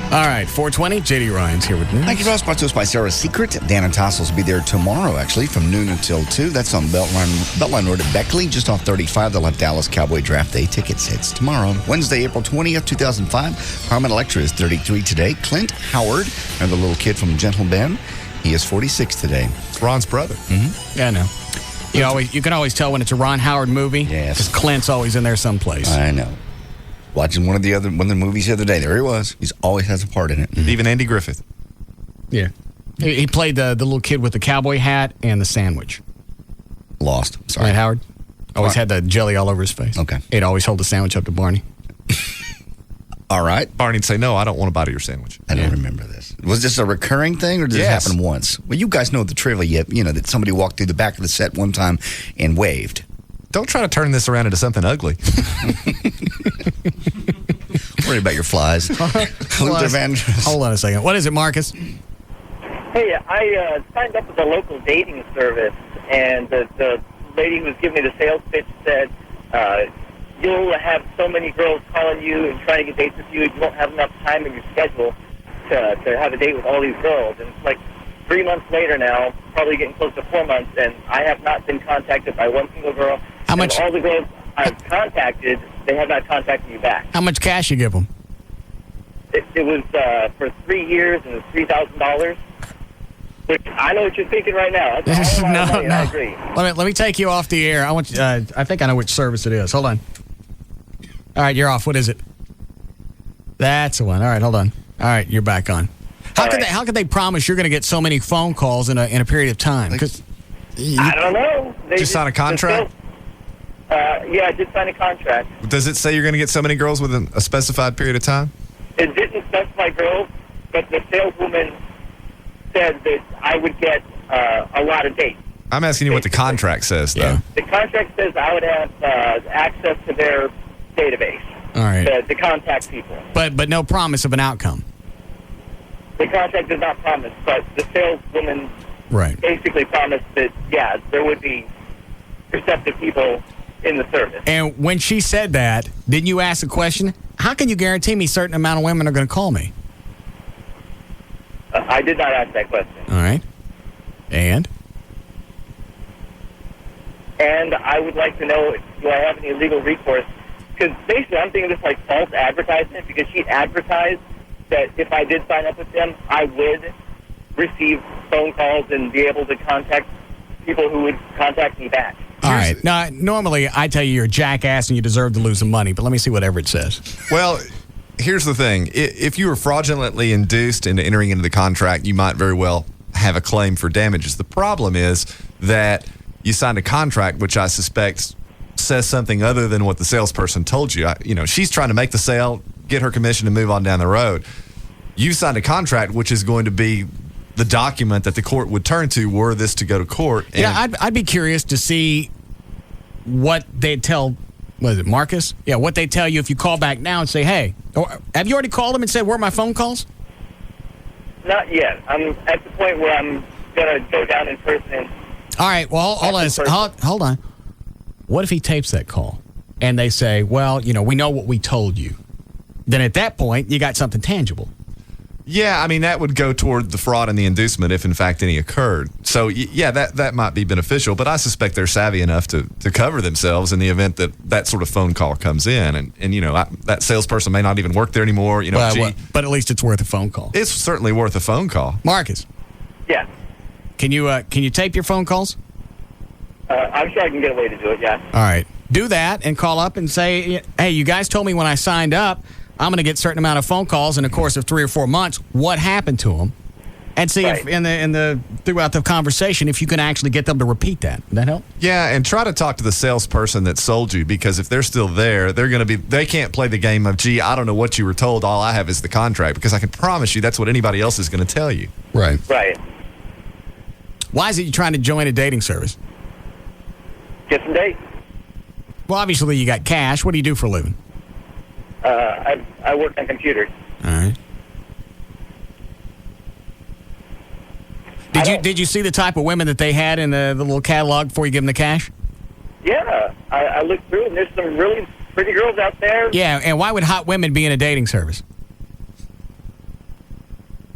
All right, 420, JD Ryan's here with me. Thank you, Ross. Brought to us by Sarah's Secret. Dan and Tassels will be there tomorrow, actually, from noon until 2. That's on Beltline Road at Beckley, just off 35. They'll have Dallas Cowboy Draft Day tickets. It's tomorrow, Wednesday, April 20th, 2005. Carmen Electra is 33 today. Clint Howard, and the little kid from Gentle Ben, he is 46 today. It's Ron's brother. Mm-hmm. Yeah, I know. You can always tell when it's a Ron Howard movie. Yes. Because Clint's always in there someplace. I know. Watching one of the movies the other day. There he was. He's always has a part in it. Mm-hmm. Even Andy Griffith. Yeah. He played the little kid with the cowboy hat and the sandwich. Lost. Sorry. Right, Howard? Always had the jelly all over his face. Okay. He'd always hold the sandwich up to Barney. All right. Barney'd say, "No, I don't want a bite of your sandwich." I don't remember this. Was this a recurring thing, or did it happen once? Well, you guys know the trivia, that somebody walked through the back of the set one time and waved. Don't try to turn this around into something ugly. Worry about your flies. Hold on a second. What is it, Marcus? Hey, I signed up with a local dating service, and the lady who was giving me the sales pitch said, you'll have so many girls calling you and trying to get dates with you, you won't have enough time in your schedule to have a date with all these girls. And it's like 3 months later now, probably getting close to 4 months, and I have not been contacted by one single girl. How much? All the girls I've contacted, they have not contacted me back. How much cash you give them? It was for 3 years, and it was $3,000. Which I know what you're thinking right now. That's a whole lot of money, I agree. Let me take you off the air. I think I know which service it is. Hold on. All right, you're off. What is it? That's the one. All right, hold on. All right, you're back on. How could they promise you're going to get so many phone calls in a period of time? Because I don't know. They just sign a contract? Yeah, I did sign a contract. Does it say you're going to get so many girls within a specified period of time? It didn't specify girls, but the saleswoman said that I would get a lot of dates. I'm asking you what the contract says, though. Yeah. The contract says I would have access to their database. All right. To contact people. But no promise of an outcome. The contract does not promise, but the saleswoman basically promised that, yeah, there would be receptive people in the service. And when she said that, didn't you ask the question, how can you guarantee me a certain amount of women are going to call me? I did not ask that question. All right. And I would like to know, do I have any legal recourse? Because basically I'm thinking this like false advertisement, because she advertised that if I did sign up with them, I would receive phone calls and be able to contact people who would contact me back. All right. Now, normally I tell you you're a jackass and you deserve to lose the money, but let me see what Everett says. Well, here's the thing. If you were fraudulently induced into entering into the contract, you might very well have a claim for damages. The problem is that you signed a contract, which I suspect says something other than what the salesperson told you. She's trying to make the sale, get her commission, and move on down the road. You signed a contract, which is going to be the document that the court would turn to were this to go to court. And yeah, I'd be curious to see what they'd tell, was it Marcus? Yeah, what they tell you if you call back now and say, hey, have you already called them and said, where are my phone calls? Not yet. I'm at the point where I'm going to go down in person. And all right, well, hold on. What if he tapes that call and they say, well, we know what we told you? Then at that point, you got something tangible. Yeah, I mean, that would go toward the fraud and the inducement if, in fact, any occurred. So, yeah, that might be beneficial, but I suspect they're savvy enough to cover themselves in the event that sort of phone call comes in. And that salesperson may not even work there anymore. But at least it's worth a phone call. It's certainly worth a phone call. Marcus. Yeah. Can you tape your phone calls? I'm sure I can get a way to do it, yeah. All right. Do that and call up and say, hey, you guys told me when I signed up, I'm going to get a certain amount of phone calls in the course of 3 or 4 months. What happened to them? And see if throughout the conversation, if you can actually get them to repeat that. Would that help? Yeah, and try to talk to the salesperson that sold you, because if they're still there, they can't play the game of, gee, I don't know what you were told. All I have is the contract, because I can promise you that's what anybody else is going to tell you. Right. Right. Why is it you're trying to join a dating service? Get some dates. Well, obviously you got cash. What do you do for a living? I work on computers. All right. Did you see the type of women that they had in the little catalog before you give them the cash? Yeah, I looked through, and there's some really pretty girls out there. Yeah, and why would hot women be in a dating service?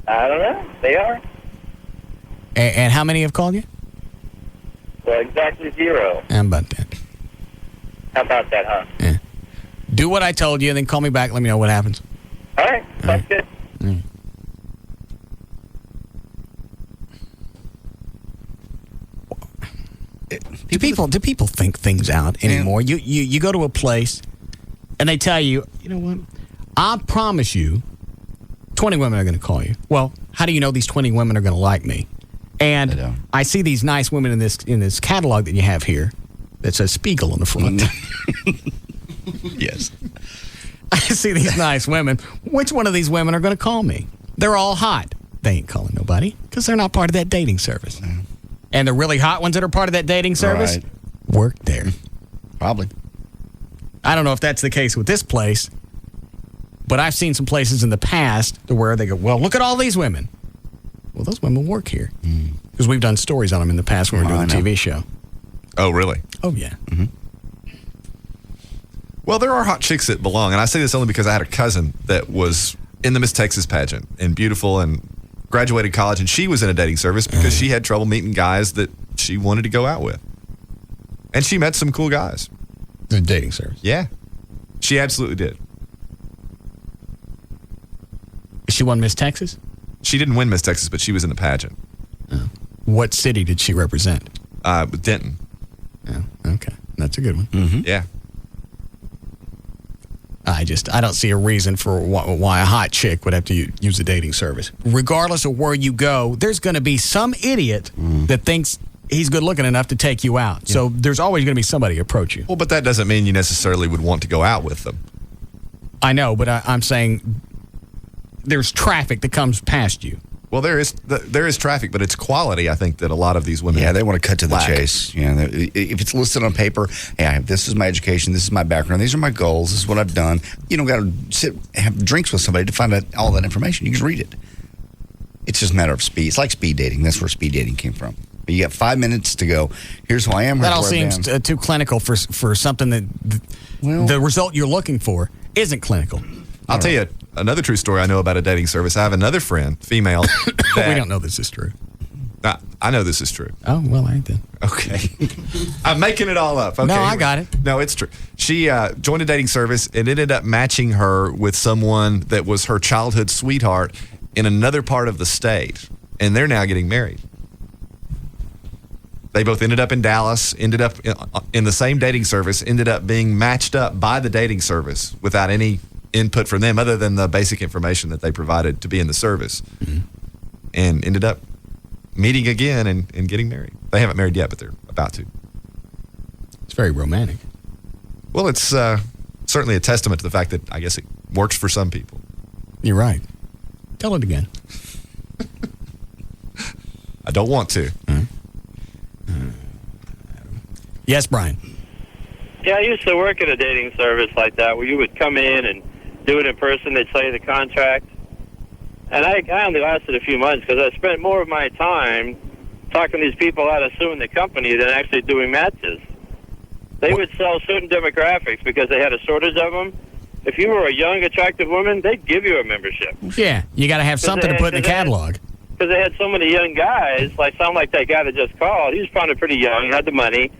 I don't know. They are. And how many have called you? Well, exactly 0. How about that? How about that, huh? Yeah. Do what I told you, and then call me back. Let me know what happens. All right. Sounds good. Do people think things out anymore? Yeah. You go to a place, and they tell you, you know what? I promise you, 20 women are going to call you. Well, how do you know these 20 women are going to like me? And I see these nice women in this catalog that you have here that says Spiegel on the front. Yes. I see these nice women. Which one of these women are going to call me? They're all hot. They ain't calling nobody because they're not part of that dating service. Mm. And the really hot ones that are part of that dating service work there. Probably. I don't know if that's the case with this place, but I've seen some places in the past to where they go, well, look at all these women. Well, those women work here because we've done stories on them in the past when we were doing the TV show. Oh, really? Oh, yeah. Mm-hmm. Well, there are hot chicks that belong, and I say this only because I had a cousin that was in the Miss Texas pageant and beautiful and graduated college, and she was in a dating service because she had trouble meeting guys that she wanted to go out with. And she met some cool guys. The dating service? Yeah. She absolutely did. She won Miss Texas? She didn't win Miss Texas, but she was in the pageant. Oh. What city did she represent? Denton. Yeah, okay. That's a good one. Mm-hmm. Yeah. I don't see a reason for why a hot chick would have to use a dating service. Regardless of where you go, there's going to be some idiot that thinks he's good looking enough to take you out. Yeah. So there's always going to be somebody approach you. Well, but that doesn't mean you necessarily would want to go out with them. I know, but I'm saying there's traffic that comes past you. Well, there is traffic, but it's quality, I think, that a lot of these women they want to cut to the lack. chase. Yeah, if it's listed on paper, hey, this is my education, this is my background, these are my goals, this is what I've done. You don't got to sit have drinks with somebody to find out all that information. You can read it. It's just a matter of speed. It's like speed dating. That's where speed dating came from. But you got 5 minutes to go. Here's who I am. That all seems too clinical for something that the result you're looking for isn't clinical. I'll tell you another true story I know about a dating service. I have another friend, female. We don't know this is true. I know this is true. Oh, well, I ain't then. Okay. I'm making it all up. Okay. No, I got it. No, it's true. She joined a dating service and ended up matching her with someone that was her childhood sweetheart in another part of the state. And they're now getting married. They both ended up in Dallas, ended up in the same dating service, ended up being matched up by the dating service without any input from them other than the basic information that they provided to be in the service, and ended up meeting again and getting married. They haven't married yet, but they're about to. It's very romantic. Well, it's certainly a testament to the fact that I guess it works for some people. You're right. Tell it again. I don't want to. Yes, Brian. Yeah, I used to work at a dating service like that where you would come in and do it in person. They'd sell you the contract. And I only lasted a few months because I spent more of my time talking to these people out of suing the company than actually doing matches. They would sell certain demographics because they had a shortage of them. If you were a young, attractive woman, they'd give you a membership. Yeah, you got to have something to put in the catalog. Because they had so many young guys, sound like that guy that just called. He was probably pretty young, had the money.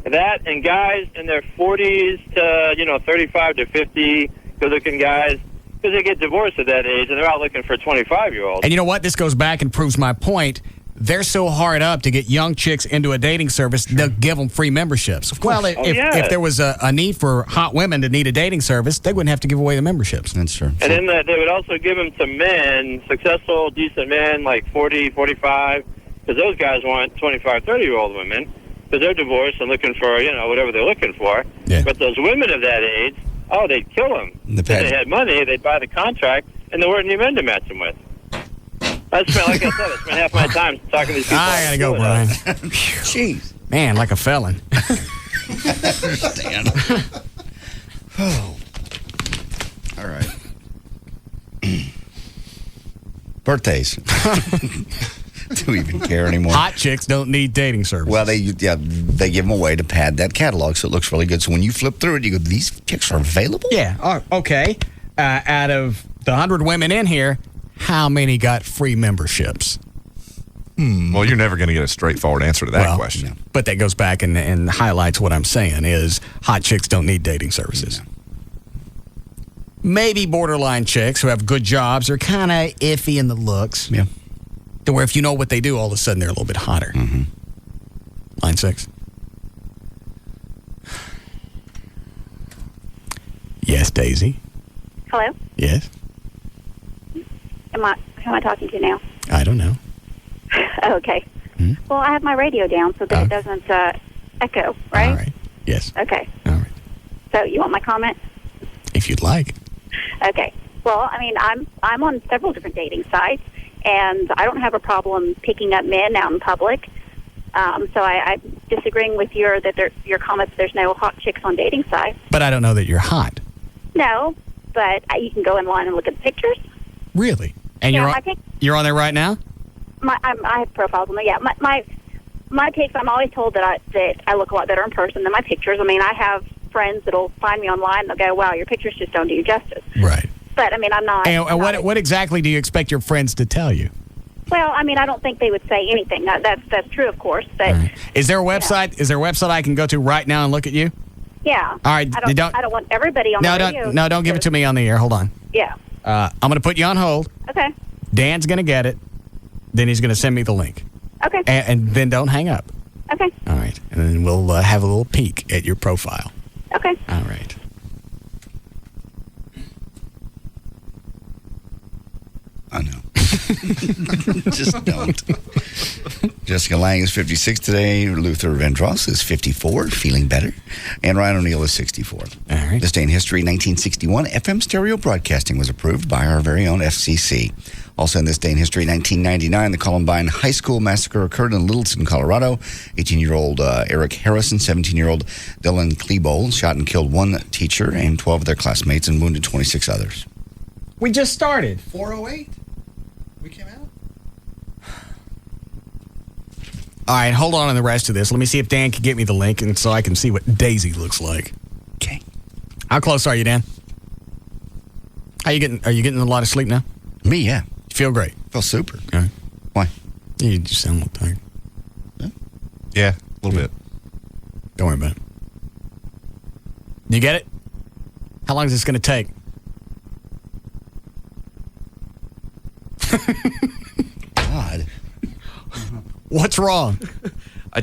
That and guys in their 40s to, 35 to 50, good-looking guys, because they get divorced at that age, and they're out looking for 25-year-olds. And you know what? This goes back and proves my point. They're so hard up to get young chicks into a dating service, they'll give them free memberships. Well, if there was a need for hot women to need a dating service, they wouldn't have to give away the memberships. That's true. And then they would also give them to men, successful, decent men, like 40, 45, because those guys want 25, 30-year-old women, because they're divorced and looking for, whatever they're looking for. Yeah. But those women of that age, they'd kill them. If they had money, they'd buy the contract, and there weren't any men to match them with. I spent half my time talking to these people. I gotta go, Brian. Jeez. Man, like a felon. Dan. Oh. All right. Birthdays. Do we even care anymore? Hot chicks don't need dating services. Well, they give them away to pad that catalog so it looks really good. So when you flip through it, you go, these chicks are available? Yeah. Okay. Out of the 100 women in here, how many got free memberships? Well, you're never going to get a straightforward answer to that question. No. But that goes back and highlights what I'm saying is hot chicks don't need dating services. No. Maybe borderline chicks who have good jobs are kind of iffy in the looks. Yeah. To where if you know what they do, all of a sudden they're a little bit hotter. Mm-hmm. Line 6. Yes, Daisy. Hello? Yes. Who am I talking to now? I don't know. Okay. Hmm? Well, I have my radio down so that it doesn't echo, right? All right. Yes. Okay. All right. So you want my comment? If you'd like. Okay. Well, I mean, I'm on several different dating sites, and I don't have a problem picking up men out in public. So I'm disagreeing with your comments. There's no hot chicks on dating sites. But I don't know that you're hot. No, but you can go in line and look at the pictures. Really? And you're on there right now? I have profiles on there. Yeah, my pics. I'm always told that I look a lot better in person than my pictures. I mean, I have friends that'll find me online and they'll go, "Wow, your pictures just don't do you justice." Right. But I mean, I'm not. And what exactly do you expect your friends to tell you? Well, I mean, I don't think they would say anything. That's true, of course. But is there a website? Is there a website I can go to right now and look at you? Yeah. All right. I don't want everybody on the radio. Don't give it to me on the air. Hold on. Yeah. I'm going to put you on hold. Okay. Dan's going to get it. Then he's going to send me the link. Okay. And then don't hang up. Okay. All right. And then we'll have a little peek at your profile. Okay. All right. I know. Just don't. Jessica Lang is 56 today. Luther Vandross is 54, feeling better. And Ryan O'Neill is 64. All right. This day in history, 1961, FM stereo broadcasting was approved by our very own FCC. Also in this day in history, 1999, the Columbine High School massacre occurred in Littleton, Colorado. 18-year-old Eric Harrison, 17-year-old Dylan Klebold shot and killed one teacher and 12 of their classmates and wounded 26 others. We just started. 4:08. We came out. All right, hold on to the rest of this. Let me see if Dan can get me the link, and so I can see what Daisy looks like. Okay. How close are you, Dan? Are you getting a lot of sleep now? Me, yeah. You feel great. Feel super. All right. Why? You just sound a little tired. Yeah, a little bit. Don't worry about it. You get it? How long is this going to take? God. What's wrong? I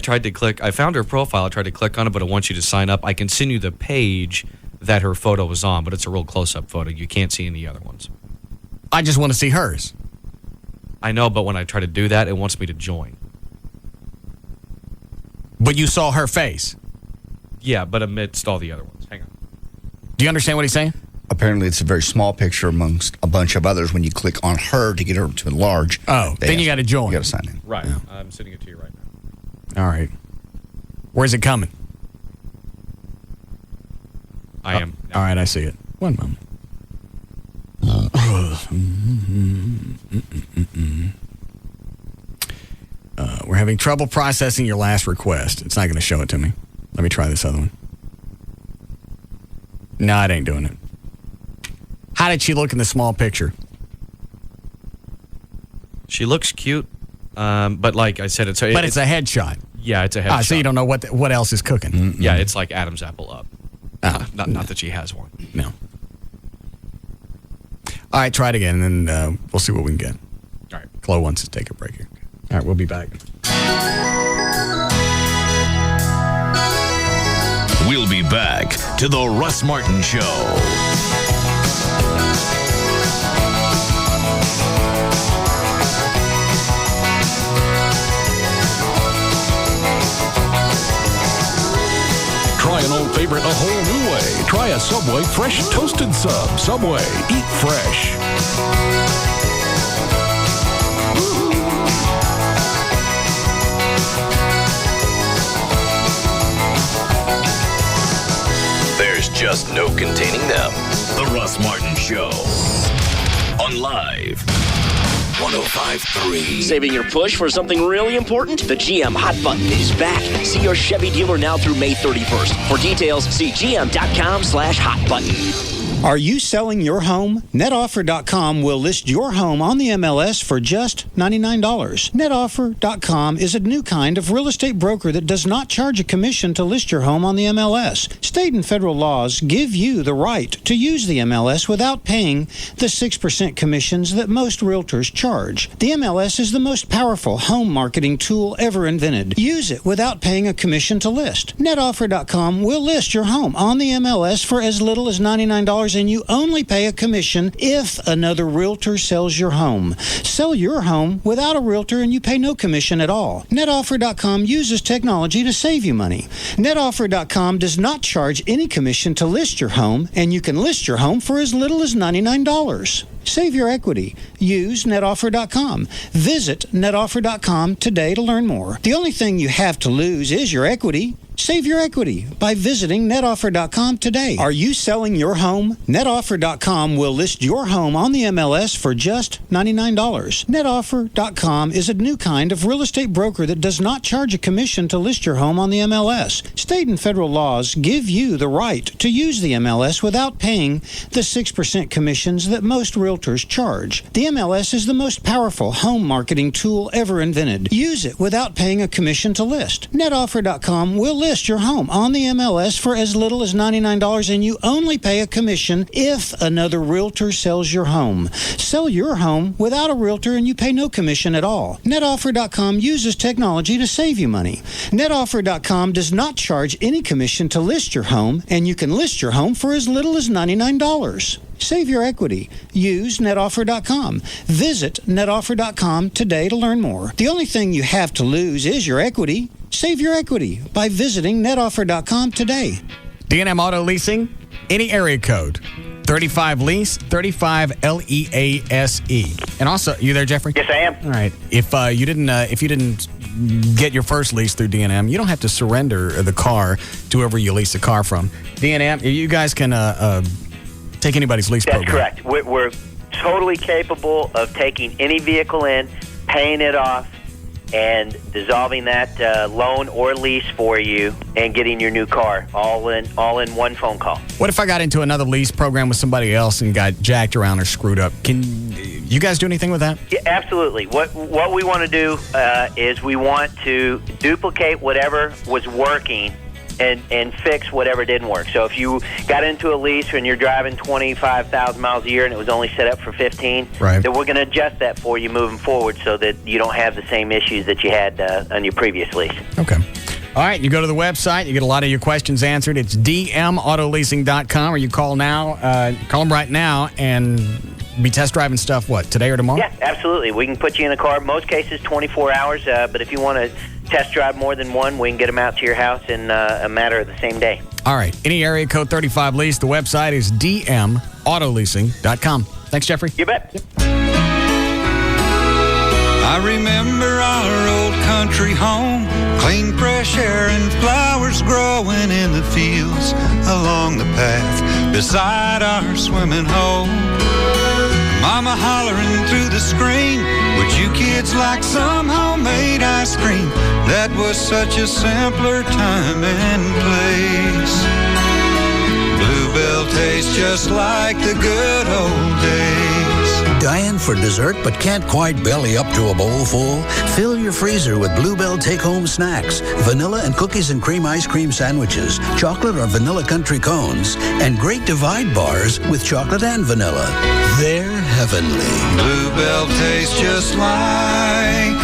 found her profile. I tried to click on it, but it wants you to sign up. I can send you the page that her photo was on, but it's a real close-up photo. You can't see any other ones. I just want to see hers. I know, but when I try to do that, it wants me to join. But you saw her face. Yeah, but amidst all the other ones. Hang on. Do you understand what he's saying? Apparently, it's a very small picture amongst a bunch of others. When you click on her to get her to enlarge, then you got to join. You got to sign in. Right. Yeah. I'm sending it to you right now. All right. Where's it coming? I am. All right, I see it. One moment. We're having trouble processing your last request. It's not going to show it to me. Let me try this other one. No, it ain't doing it. How did she look in the small picture? She looks cute, but like I said, it's a headshot. Yeah, it's a headshot. So you don't know what else is cooking. Mm-hmm. Yeah, it's like Adam's apple up. Not that she has one. No. All right, try it again, and then we'll see what we can get. All right. Chloe wants to take a break here. All right, we'll be back. We'll be back to the Russ Martin Show. Try an old favorite a whole new way. Try a Subway fresh toasted sub. Subway, eat fresh. There's just no containing them. The Russ Martin Show. On Live 105.3. Saving your push for something really important? The GM Hot Button is back. See your Chevy dealer now through May 31st. For details, see gm.com/hotbutton. Are you selling your home? NetOffer.com will list your home on the MLS for just $99. NetOffer.com is a new kind of real estate broker that does not charge a commission to list your home on the MLS. State and federal laws give you the right to use the MLS without paying the 6% commissions that most realtors charge. The MLS is the most powerful home marketing tool ever invented. Use it without paying a commission to list. NetOffer.com will list your home on the MLS for as little as $99, and you only pay a commission if another realtor sells your home. Sell your home without a realtor and you pay no commission at all. NetOffer.com uses technology to save you money. NetOffer.com does not charge any commission to list your home, and you can list your home for as little as $99. Save your equity. Use NetOffer.com. Visit NetOffer.com today to learn more. The only thing you have to lose is your equity. Save your equity by visiting NetOffer.com today. Are you selling your home? NetOffer.com will list your home on the MLS for just $99. NetOffer.com is a new kind of real estate broker that does not charge a commission to list your home on the MLS. State and federal laws give you the right to use the MLS without paying the 6% commissions that most realtors charge. The MLS is the most powerful home marketing tool ever invented. Use it without paying a commission to list. NetOffer.com will list list your home on the MLS for as little as $99, and you only pay a commission if another realtor sells your home. Sell your home without a realtor and you pay no commission at all. NetOffer.com uses technology to save you money. NetOffer.com does not charge any commission to list your home, and you can list your home for as little as $99. Save your equity. Use NetOffer.com. Visit NetOffer.com today to learn more. The only thing you have to lose is your equity. Save your equity by visiting NetOffer.com today. D&M Auto Leasing, any area code. 35 lease, 35 LEASE. And also, you there, Jeffrey? Yes, I am. All right. If you didn't get your first lease through D&M, you don't have to surrender the car to whoever you lease the car from. D&M, you guys can take anybody's lease That's program. correct. We're totally capable of taking any vehicle in, paying it off, and dissolving that loan or lease for you and getting your new car all in one phone call. What if I got into another lease program with somebody else and got jacked around or screwed up? Can you guys do anything with that? Yeah, absolutely. What we want to do is we want to duplicate whatever was working and fix whatever didn't work. So if you got into a lease and you're driving 25,000 miles a year and it was only set up for 15, right, then we're going to adjust that for you moving forward so that you don't have the same issues that you had on your previous lease. Okay. All right, you go to the website, you get a lot of your questions answered. It's dmautoleasing.com, or you call now, call them right now, and be test driving stuff, what, today or tomorrow? Yeah, absolutely. We can put you in a car, in most cases 24 hours, but if you want to test drive more than one, we can get them out to your house in a matter of the same day. All right, any area code 35 lease, the website is dmautoleasing.com. Thanks, Jeffrey. You bet. Yep. I remember our old country home, clean fresh air and flowers growing in the fields along the path beside our swimming hole. Mama hollering through the screen, would you kids like some homemade ice cream? That was such a simpler time and place. Bluebell tastes just like the good old days. Dying for dessert but can't quite belly up to a bowl full? Fill your freezer with Bluebell take-home snacks, vanilla and cookies and cream ice cream sandwiches, chocolate or vanilla country cones, and great divide bars with chocolate and vanilla. They're heavenly. Bluebell tastes just like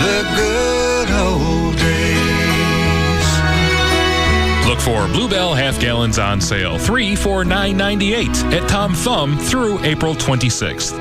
the good old days. Look for Bluebell half gallons on sale. 3 for $9.98 at Tom Thumb through April 26th.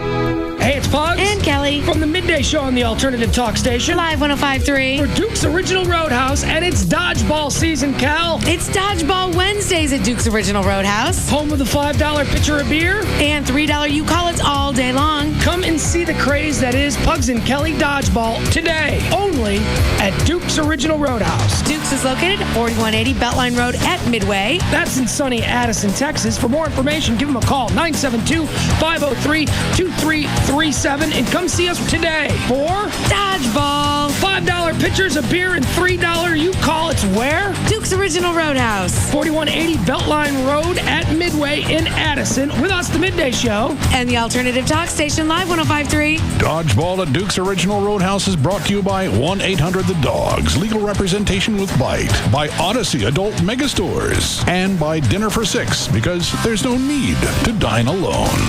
Hey, it's Pugs. And Kelly. From the Midday Show on the Alternative Talk Station. Live 105.3. For Duke's Original Roadhouse, and it's Dodgeball season, Cal. It's Dodgeball Wednesdays at Duke's Original Roadhouse. Home of the $5 pitcher of beer. And $3 you call it's all day long. Come and see the craze that is Pugs and Kelly Dodgeball today, only at Duke's Original Roadhouse. Duke's is located at 4180 Beltline Road at Midway. That's in sunny Addison, Texas. For more information, give them a call, 972-503-2337, and come see us today for Dodgeball. $5 pitchers of beer and $3 you call it's where? Duke's Original Roadhouse. 4180 Beltline Road at Midway in Addison. With us, the Midday Show. And the Alternative Talk Station, Live 105.3. Dodgeball at Duke's Original Roadhouse is brought to you by 1-800-THE-DOGS, legal representation with Bite, by Odyssey Adult Megastores, and by Dinner for Six, because there's no need to dine alone.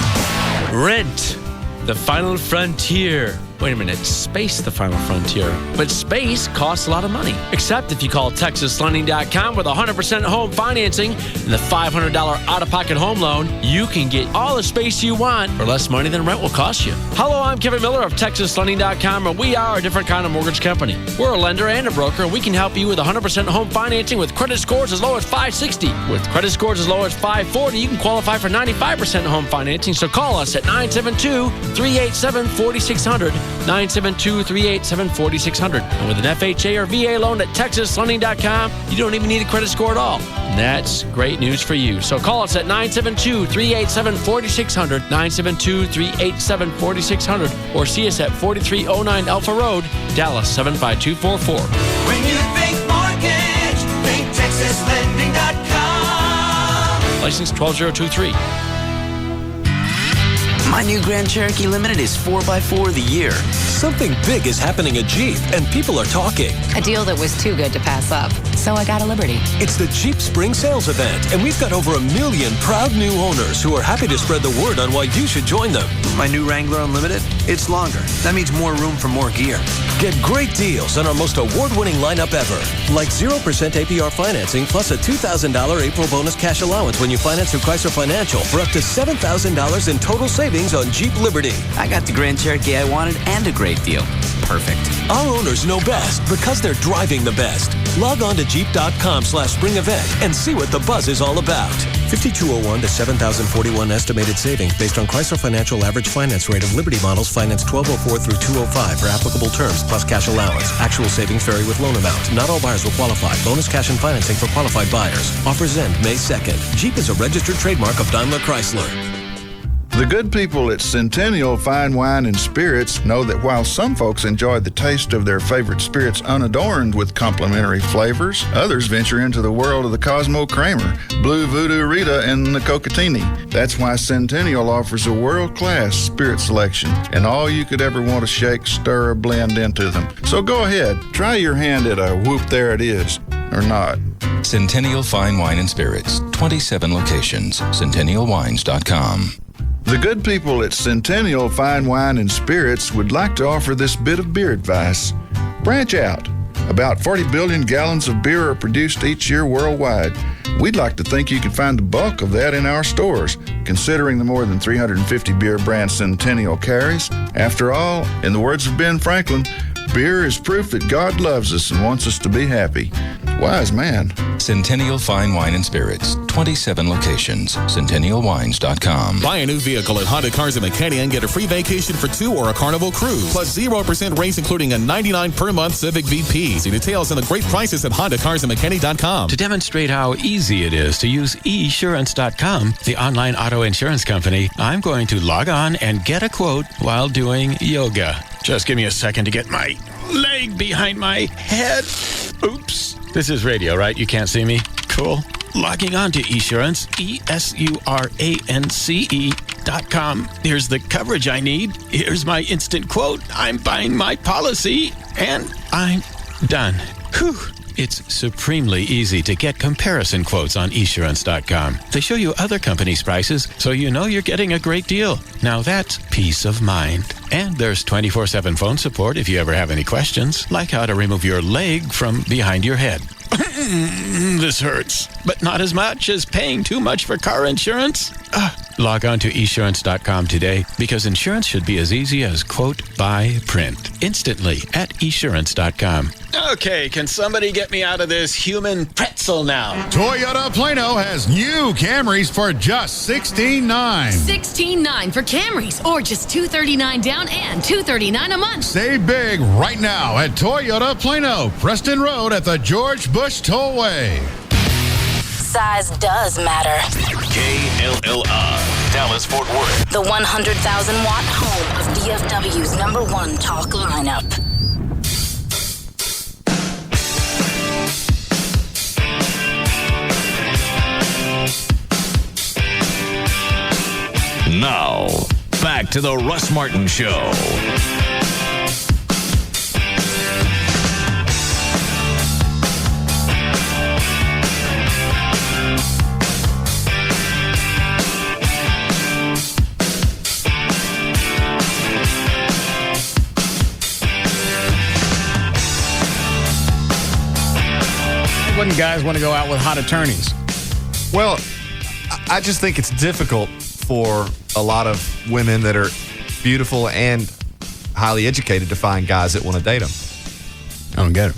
Rent, the final frontier. Wait a minute, space the final frontier. But space costs a lot of money. Except if you call TexasLending.com with 100% home financing and the $500 out-of-pocket home loan, you can get all the space you want for less money than rent will cost you. Hello, I'm Kevin Miller of TexasLending.com, and we are a different kind of mortgage company. We're a lender and a broker, and we can help you with 100% home financing with credit scores as low as 560. With credit scores as low as 540, you can qualify for 95% home financing, so call us at 972-387-4600. 972-387-4600. And with an FHA or VA loan at TexasLending.com, you don't even need a credit score at all. And that's great news for you. So call us at 972-387-4600, 972-387-4600, or see us at 4309 Alpha Road, Dallas 75244. When you think mortgage, think TexasLending.com. License 12023. My new Grand Cherokee Limited is 4x4 of the year. Something big is happening at Jeep, and people are talking. A deal that was too good to pass up. So I got a Liberty. It's the Jeep Spring Sales Event, and we've got over 1 million proud new owners who are happy to spread the word on why you should join them. My new Wrangler Unlimited? It's longer. That means more room for more gear. Get great deals on our most award-winning lineup ever. Like 0% APR financing plus a $2,000 April bonus cash allowance when you finance through Chrysler Financial for up to $7,000 in total savings on Jeep Liberty. I got the Grand Cherokee I wanted and a great deal. Perfect. Our owners know best because they're driving the best. Log on to Jeep.com/spring event and see what the buzz is all about. 5201 to 7,041 estimated savings based on Chrysler Financial average finance rate of Liberty models financed 1204 through 205 for applicable terms plus cash allowance. Actual savings vary with loan amount. Not all buyers will qualify. Bonus cash and financing for qualified buyers. Offers end May 2nd. Jeep is a registered trademark of Daimler Chrysler. The good people at Centennial Fine Wine and Spirits know that while some folks enjoy the taste of their favorite spirits unadorned with complimentary flavors, others venture into the world of the Cosmo Kramer, Blue Voodoo Rita, and the Cocatini. That's why Centennial offers a world-class spirit selection and all you could ever want to shake, stir, or blend into them. So go ahead, try your hand at a whoop there it is, or not. Centennial Fine Wine and Spirits, 27 locations, centennialwines.com. The good people at Centennial Fine Wine and Spirits would like to offer this bit of beer advice. Branch out. About 40 billion gallons of beer are produced each year worldwide. We'd like to think you can find the bulk of that in our stores, considering the more than 350 beer brands Centennial carries. After all, in the words of Ben Franklin, beer is proof that God loves us and wants us to be happy. Wise man. Centennial Fine Wine and Spirits, 27 locations, centennialwines.com. Buy a new vehicle at Honda Cars of McKinney and get a free vacation for 2 or a Carnival cruise, plus 0% rates including a $99 per month Civic VP. See details and the great prices at HondaCarsofMcKinney.com. To demonstrate how easy it is to use eSurance.com, the online auto insurance company, I'm going to log on and get a quote while doing yoga. Just give me a second to get my leg behind my head. Oops. This is radio, right? You can't see me? Cool. Logging on to eSurance, eSurance.com. Here's the coverage I need. Here's my instant quote. I'm buying my policy, and I'm done. Whew. It's supremely easy to get comparison quotes on eSurance.com. They show you other companies' prices, so you know you're getting a great deal. Now that's peace of mind. And there's 24/7 phone support if you ever have any questions, like how to remove your leg from behind your head. This hurts, but not as much as paying too much for car insurance. Log on to eSurance.com today, because insurance should be as easy as quote, buy, print, instantly at eSurance.com. Okay, can somebody get me out of this human pretzel now? Toyota Plano has new Camrys for just $16,900. $16,900 for Camrys, or just $239 down and $239 a month. Save big right now at Toyota Plano, Preston Road at the George Bush Tollway. Size does matter. KLLI, Dallas-Fort Worth. The 100,000-watt home of DFW's #1 talk lineup. Now, back to the Russ Martin Show. Wouldn't guys want to go out with hot attorneys? Well, I just think it's difficult for a lot of women that are beautiful and highly educated to find guys that want to date them. I don't get it.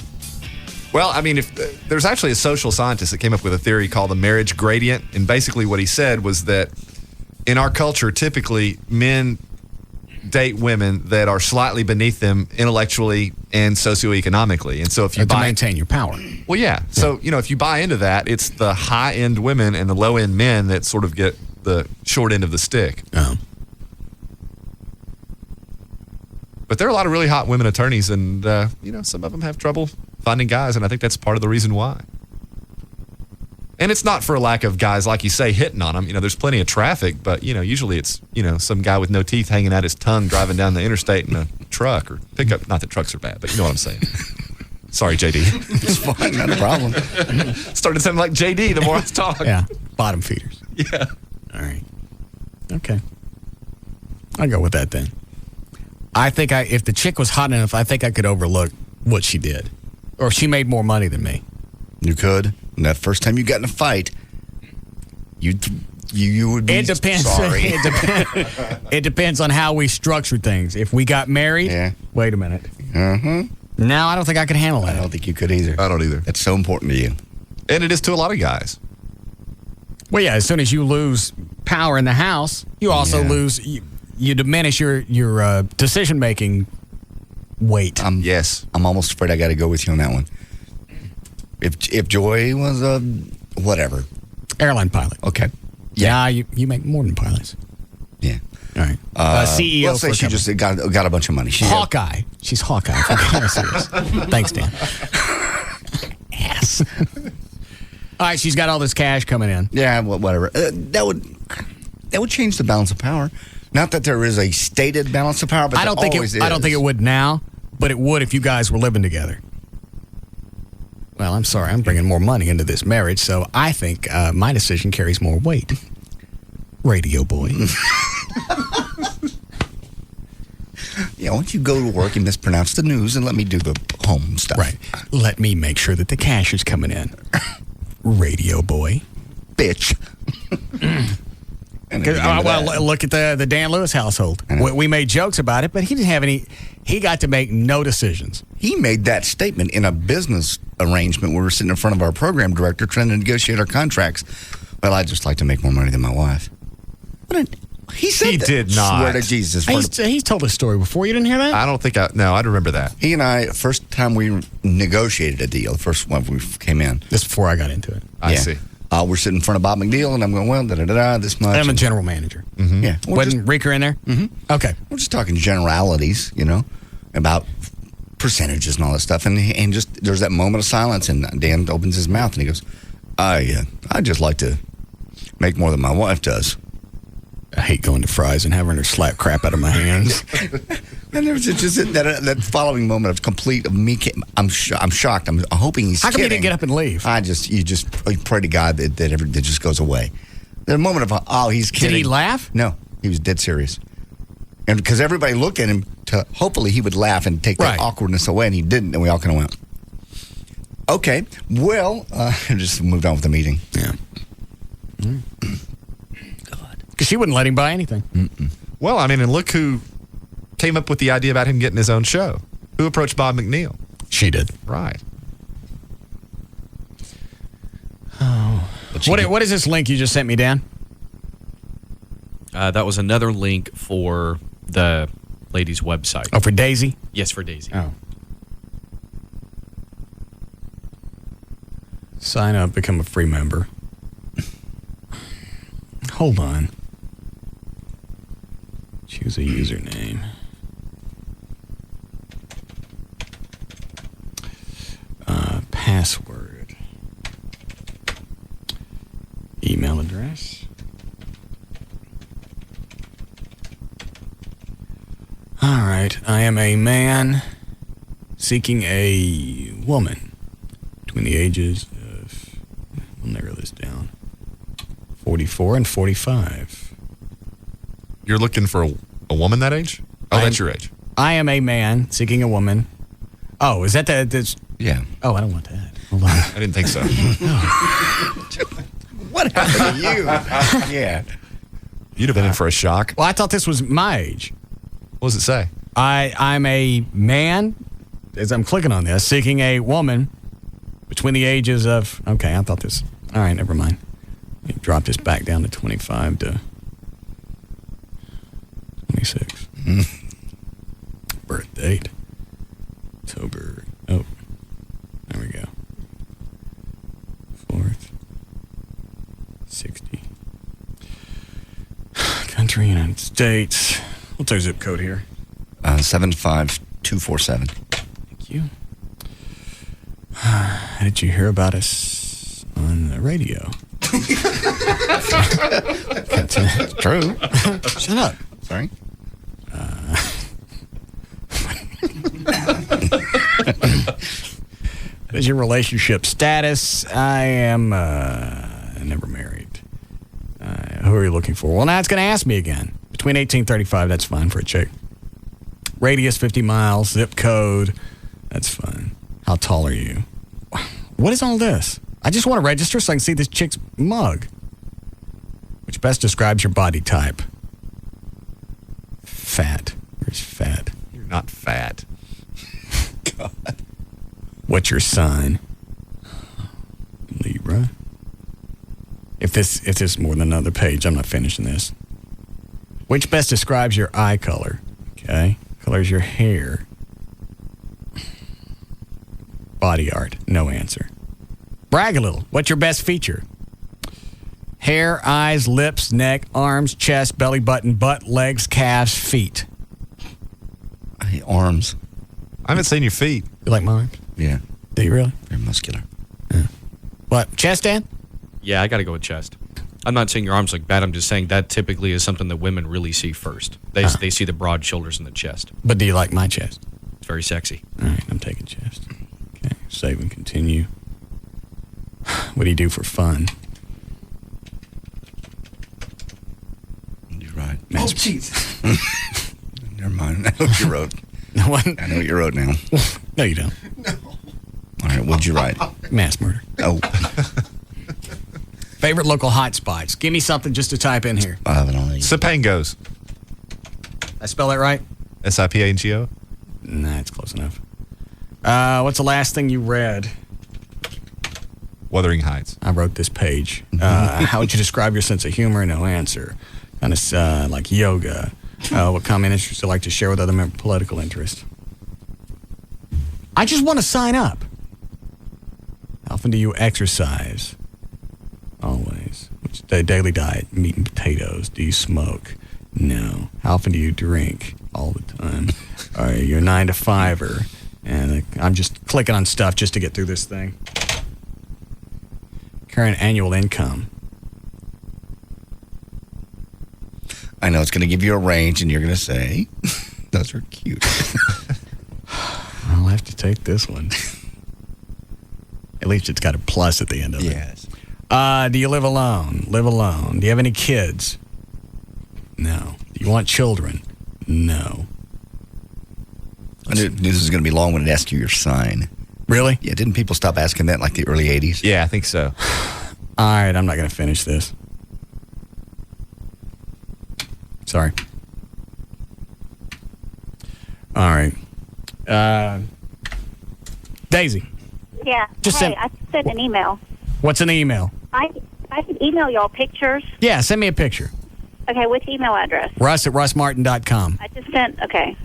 Well, I mean, if there's actually a social scientist that came up with a theory called the marriage gradient, and basically what he said was that in our culture, typically men date women that are slightly beneath them intellectually and socioeconomically. And so if you to maintain your power. Well, yeah. So, if you buy into that, it's the high-end women and the low-end men that sort of get the short end of the stick. Oh. But there are a lot of really hot women attorneys, and, some of them have trouble finding guys, and I think that's part of the reason why. And it's not for a lack of guys, like you say, hitting on them. There's plenty of traffic, but, usually it's, some guy with no teeth hanging out his tongue driving down the interstate in a truck or pickup. Not that trucks are bad, but you know what I'm saying. Sorry, JD. It's fine, not a problem. Started sounding like JD the more I talk. Yeah, bottom feeders. Yeah. All right. Okay. I'll go with that then. I think if the chick was hot enough, I think I could overlook what she did. Or if she made more money than me. You could. And that first time you got in a fight, you would be sorry. It depends on how we structure things. If we got married, wait a minute. No, I don't think I could handle that. I don't think you could either. I don't either. That's so important to you. And it is to a lot of guys. Well, yeah, as soon as you lose power in the house, you also lose, you diminish your decision-making weight. Yes. I'm almost afraid I got to go with you on that one. If Joy was a whatever. Airline pilot. Okay. Yeah, you make more than pilots. Yeah. All right. CEO. Let's say she just got a bunch of money. Hawkeye. She's Hawkeye. Thanks, Dan. Yes. All right, she's got all this cash coming in. Yeah, whatever. That would change the balance of power. Not that there is a stated balance of power, but I don't think it would now, but it would if you guys were living together. Well, I'm sorry, I'm bringing more money into this marriage, so I think my decision carries more weight. Radio boy. Yeah, why don't you go to work and mispronounce the news and let me do the home stuff? Right. Let me make sure that the cash is coming in. Radio boy. Bitch. Well, look at the Dan Lewis household. We made jokes about it, but he didn't have any. He got to make no decisions. He made that statement in a business arrangement where we're sitting in front of our program director trying to negotiate our contracts. Well, I'd just like to make more money than my wife. He said that. Did not. Swear to Jesus. He's told this story before. You didn't hear that? I don't think I'd remember that. He and I, first time we negotiated a deal, the first one we came in. This before I got into it. I see. We're sitting in front of Bob McNeil, and I'm going, well, this much. I'm a general manager. Mm-hmm. Yeah. Wasn't Reeker in there? Mm-hmm. Okay. We're just talking generalities, about percentages and all that stuff. And just there's that moment of silence, and Dan opens his mouth, and he goes, I'd just like to make more than my wife does. I hate going to Fry's and having her slap crap out of my hands. And there was just that following moment of complete of me. I'm shocked. I'm hoping he's How come kidding. you didn't get up and leave? You pray to God that just goes away. The moment of he's kidding. Did he laugh? No, he was dead serious. And because everybody looked at him to hopefully he would laugh and take that awkwardness away, and he didn't, and we all kind of went, okay, well, just moved on with the meeting. Yeah. Because she wouldn't let him buy anything. Mm-mm. Well, I mean, and look who came up with the idea about him getting his own show. Who approached Bob McNeil? She did. Right. Oh. What is this link you just sent me, Dan? That was another link for the lady's website. Oh, for Daisy? Yes, for Daisy. Oh. Sign up, become a free member. Hold on. Choose a username. Password. Email address. All right. I am a man seeking a woman between the ages of, we'll narrow this down, 44 and 45. You're looking for a woman that age? Oh, that's your age. I am a man seeking a woman. Oh, is that the... Yeah. Oh, I don't want that. Hold on. I didn't think so. What happened to you? Yeah. You'd have been in for a shock. Well, I thought this was my age. What does it say? I'm a man, as I'm clicking on this, seeking a woman between the ages of... Okay, I thought this... All right, never mind. Let me drop this back down to 25 to 26. Birth date. October... Oh, there we go. 4th. 60. Country, United States. What's our zip code here? 75247. Thank you. How did you hear about us on the radio? That's true. Shut up. Sorry. your relationship status? I am never married. Who are you looking for? Well, now it's going to ask me again. Between 18 and 35, that's fine for a chick. Radius 50 miles, zip code, that's fine. How tall are you? What is all this? I just want to register so I can see this chick's mug. Which best describes your body type? Fat. Where's fat? You're not fat. God. What's your sign? Libra. If this is more than another page, I'm not finishing this. Which best describes your eye color? Okay. Colors your hair. Body art. No answer. Brag a little. What's your best feature? Hair, eyes, lips, neck, arms, chest, belly button, butt, legs, calves, feet. Arms. I haven't seen your feet. You like mine? Yeah. Do you really? They're muscular. Yeah. What? Chest, Dan? Yeah, I got to go with chest. I'm not saying your arms look bad. I'm just saying that typically is something that women really see first. They see the broad shoulders and the chest. But do you like my chest? It's very sexy. All right, I'm taking chest. Okay, save and continue. What do you do for fun? You're right. Oh, Jesus. Never mind. I know what you wrote. What? I know what you wrote now. No, you don't. No. All right, what'd you write? Mass murder. Oh. Favorite local hot spots. Give me something just to type in here. I have it on. Sipangos. I spell that right? Sipango? Nah, it's close enough. What's the last thing you read? Wuthering Heights. I wrote this page. How would you describe your sense of humor? No answer. Kind of like yoga. What common interests you like to share with other members? Political interest. I just want to sign up. How often do you exercise? Always. What's the daily diet? Meat and potatoes. Do you smoke? No. How often do you drink? All the time. Are you a 9 to 5-er? And I'm just clicking on stuff just to get through this thing. Current annual income. I know it's going to give you a range, and you're going to say, those are cute. I'll have to take this one. At least it's got a plus at the end of it. Yes. Do you live alone? Live alone. Do you have any kids? No. Do you want children? No. I knew this was going to be long when it asked you your sign. Really? Yeah, didn't people stop asking that in like the early 80s? Yeah, I think so. All right, I'm not going to finish this. Sorry. All right. Daisy. Yeah. Just hey, I sent an email. What's an email? I could email y'all pictures. Yeah, send me a picture. Okay, which email address? Russ at russmartin.com. I just sent, okay.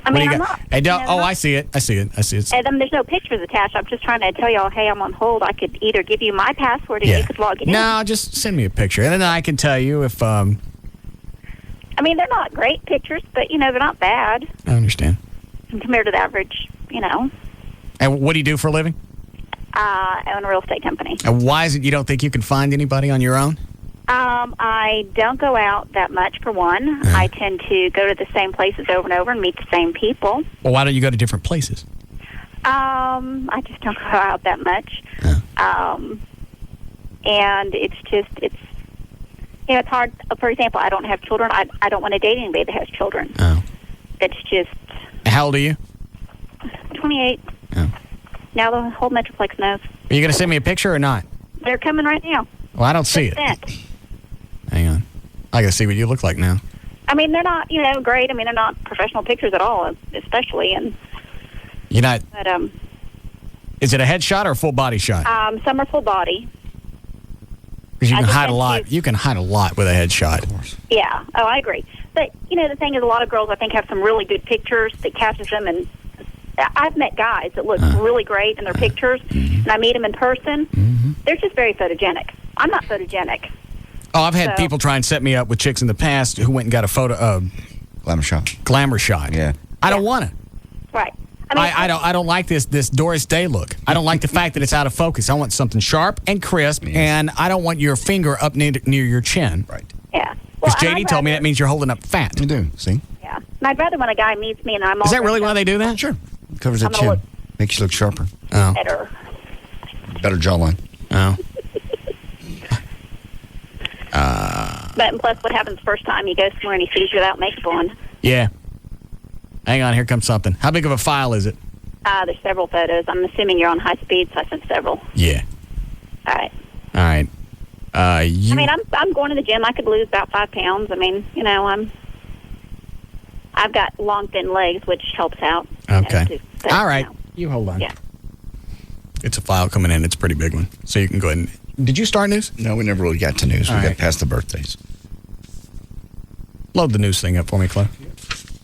I What mean, do you I'm got? not. Hey, you know, I see it. I see it. And there's no pictures attached. I'm just trying to tell y'all, hey, I'm on hold. I could either give you my password or you could log it in. No, just send me a picture. And then I can tell you if... I mean, they're not great pictures, but, you know, they're not bad. I understand. Compared to the average, you know. And what do you do for a living? I own a real estate company. And why is it you don't think you can find anybody on your own? I don't go out that much, for one. I tend to go to the same places over and over and meet the same people. Well, why don't you go to different places? I just don't go out that much. And it's it's hard. For example, I don't have children. I don't want to date anybody that has children. Oh. It's just... How old are you? 28. Oh. Now the whole Metroplex knows. Are you going to send me a picture or not? They're coming right now. Well, I don't see it. Hang on. I got to see what you look like now. I mean, they're not, you know, great. I mean, they're not professional pictures at all, especially. And You're not... But, is it a headshot or a full body shot? some are full body. Because you I can just hide a sent lot. You can hide a lot with a headshot. Of course. Yeah. Oh, I agree. But, you know, the thing is, a lot of girls, I think, have some really good pictures that catches them. And I've met guys that look really great in their pictures, and I meet them in person. They're just very photogenic. I'm not photogenic. Oh, I've had people try and set me up with chicks in the past who went and got a photo... glamour shot. Glamour shot. Yeah. I don't want it. Right. I don't like this Doris Day look. I don't like the fact that it's out of focus. I want something sharp and crisp, and I don't want your finger up near your chin. Right. Yeah. Because JD told me that means you're holding up fat. You do. See? Yeah. And I'd rather when a guy meets me and I'm all... Is that really why they do that? Sure. Covers I'm that gonna chin. Makes you look sharper. Oh. Better jawline. Oh. But plus, what happens first time you go somewhere and he sees you without makeup on? Yeah. Hang on, here comes something. How big of a file is it? There's several photos. I'm assuming you're on high speed, so I sent several. Yeah. All right. All right. I mean, I'm going to the gym. I could lose about 5 pounds. I mean, I've got long, thin legs, which helps out. Okay. All right. You hold on. Yeah. It's a file coming in. It's a pretty big one. So you can go ahead and... Did you start news? No, we never really got to news. All We got right. past the birthdays. Load the news thing up for me, Chloe.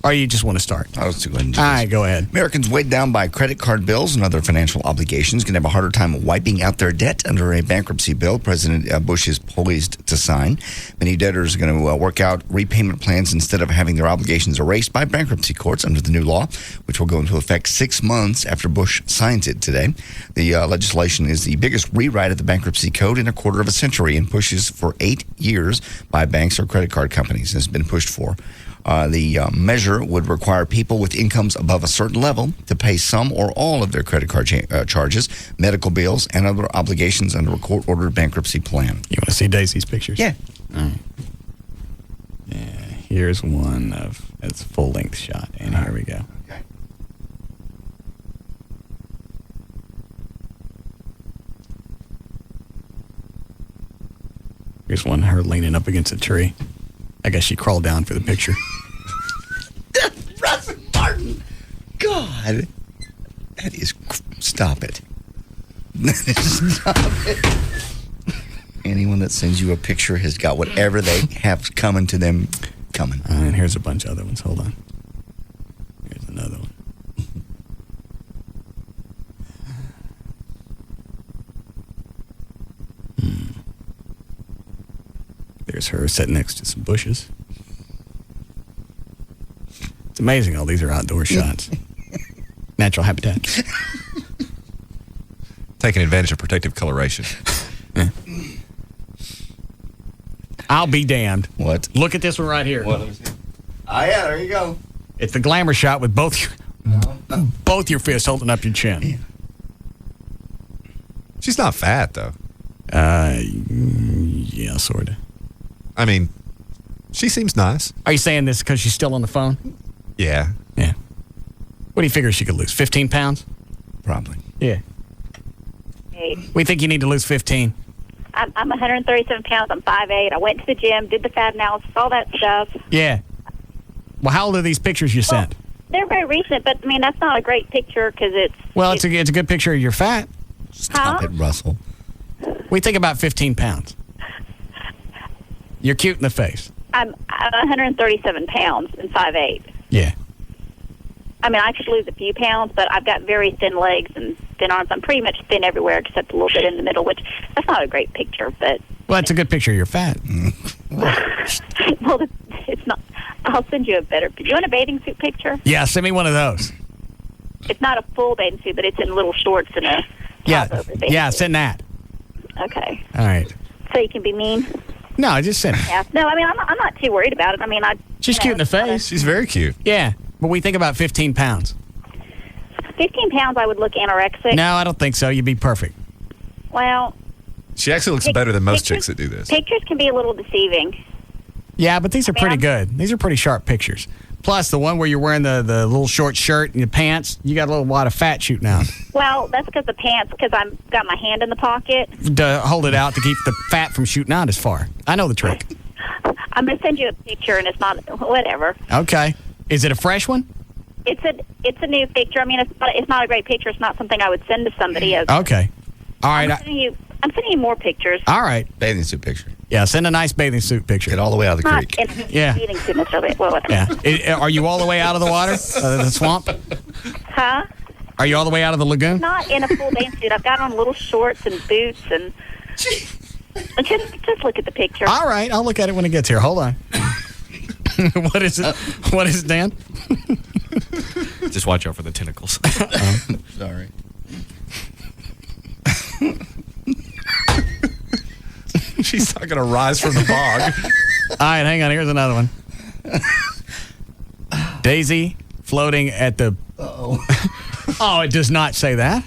Or you just want to start? I'll just go ahead and do All this. right, go ahead. Americans weighed down by credit card bills and other financial obligations can have a harder time wiping out their debt under a bankruptcy bill President Bush is poised to sign. Many debtors are going to work out repayment plans instead of having their obligations erased by bankruptcy courts under the new law, which will go into effect 6 months after Bush signs it today. The legislation is the biggest rewrite of the bankruptcy code in a quarter of a century and pushes for 8 years by banks or credit card companies. It's been pushed for. The measure would require people with incomes above a certain level to pay some or all of their credit card charges, medical bills, and other obligations under a court-ordered bankruptcy plan. You want to see Daisy's pictures? Yeah. Yeah. Here's one of its full-length shot, and here we go. Okay. Here's one of her leaning up against a tree. I guess she crawled down for the picture. Russ Martin! God. That is... Stop it. Stop it. Anyone that sends you a picture has got whatever they have coming to them coming. And here's a bunch of other ones. Hold on. Here's another one. There's her sitting next to some bushes. It's amazing all these are outdoor shots. Natural habitat. Taking advantage of protective coloration. I'll be damned. What? Look at this one right here. What? Oh, yeah, there you go. It's the glamour shot with both your fists holding up your chin. She's not fat, though. Yeah, sort of. I mean, she seems nice. Are you saying this because she's still on the phone? Yeah. Yeah. What do you figure she could lose? 15 pounds? Probably. Yeah. We think you need to lose 15. I'm 137 pounds. I'm 5'8". I went to the gym, did the fat analysis, all that stuff. Yeah. Well, how old are these pictures you sent? They're very recent, but I mean that's not a great picture because it's. Well, it's a good picture of your fat. Stop it, Russell. We think about 15 pounds. You're cute in the face. I'm 137 pounds and 5'8". Yeah. I mean, I could lose a few pounds, but I've got very thin legs and thin arms. I'm pretty much thin everywhere except a little bit in the middle, which that's not a great picture, but. Well, it's a good picture of your fat. Well, it's not. I'll send you a better. You want a bathing suit picture? Yeah, send me one of those. It's not a full bathing suit, but it's in little shorts and a top over bathing Yeah, suit. send that. Okay. All right. So you can be mean? No, just send it. Yeah. No, I mean, I'm not too worried about it. I mean, She's cute in the face. She's very cute. Yeah, but we think about 15 pounds. 15 pounds, I would look anorexic. No, I don't think so. You'd be perfect. Well, She actually looks better than most chicks that do this. pictures can be a little deceiving. Yeah, but these are pretty good. These are pretty sharp pictures. Plus, the one where you're wearing the little short shirt and the pants, you got a little wad of fat shooting out. Well, that's because the pants, because I've got my hand in the pocket. To hold it out to keep the fat from shooting out as far. I know the trick. I'm going to send you a picture, and it's not, whatever. Okay. Is it a fresh one? It's a new picture. I mean, it's not a great picture. It's not something I would send to somebody. Okay. All right. I'm sending you more pictures. All right. Bathing suit picture. Yeah, send a nice bathing suit picture. Get all the way out of the Not creek. in Yeah. bathing suit necessarily. Well, whatever. Yeah. Are you all the way out of the water? The swamp? Huh? Are you all the way out of the lagoon? Not in a full bathing suit. I've got on little shorts and boots and just look at the picture. All right. I'll look at it when it gets here. Hold on. What is it? What is it, Dan? Just watch out for the tentacles. Sorry. She's not going to rise from the bog. All right, hang on. Here's another one. Daisy floating at the Oh, it does not say that.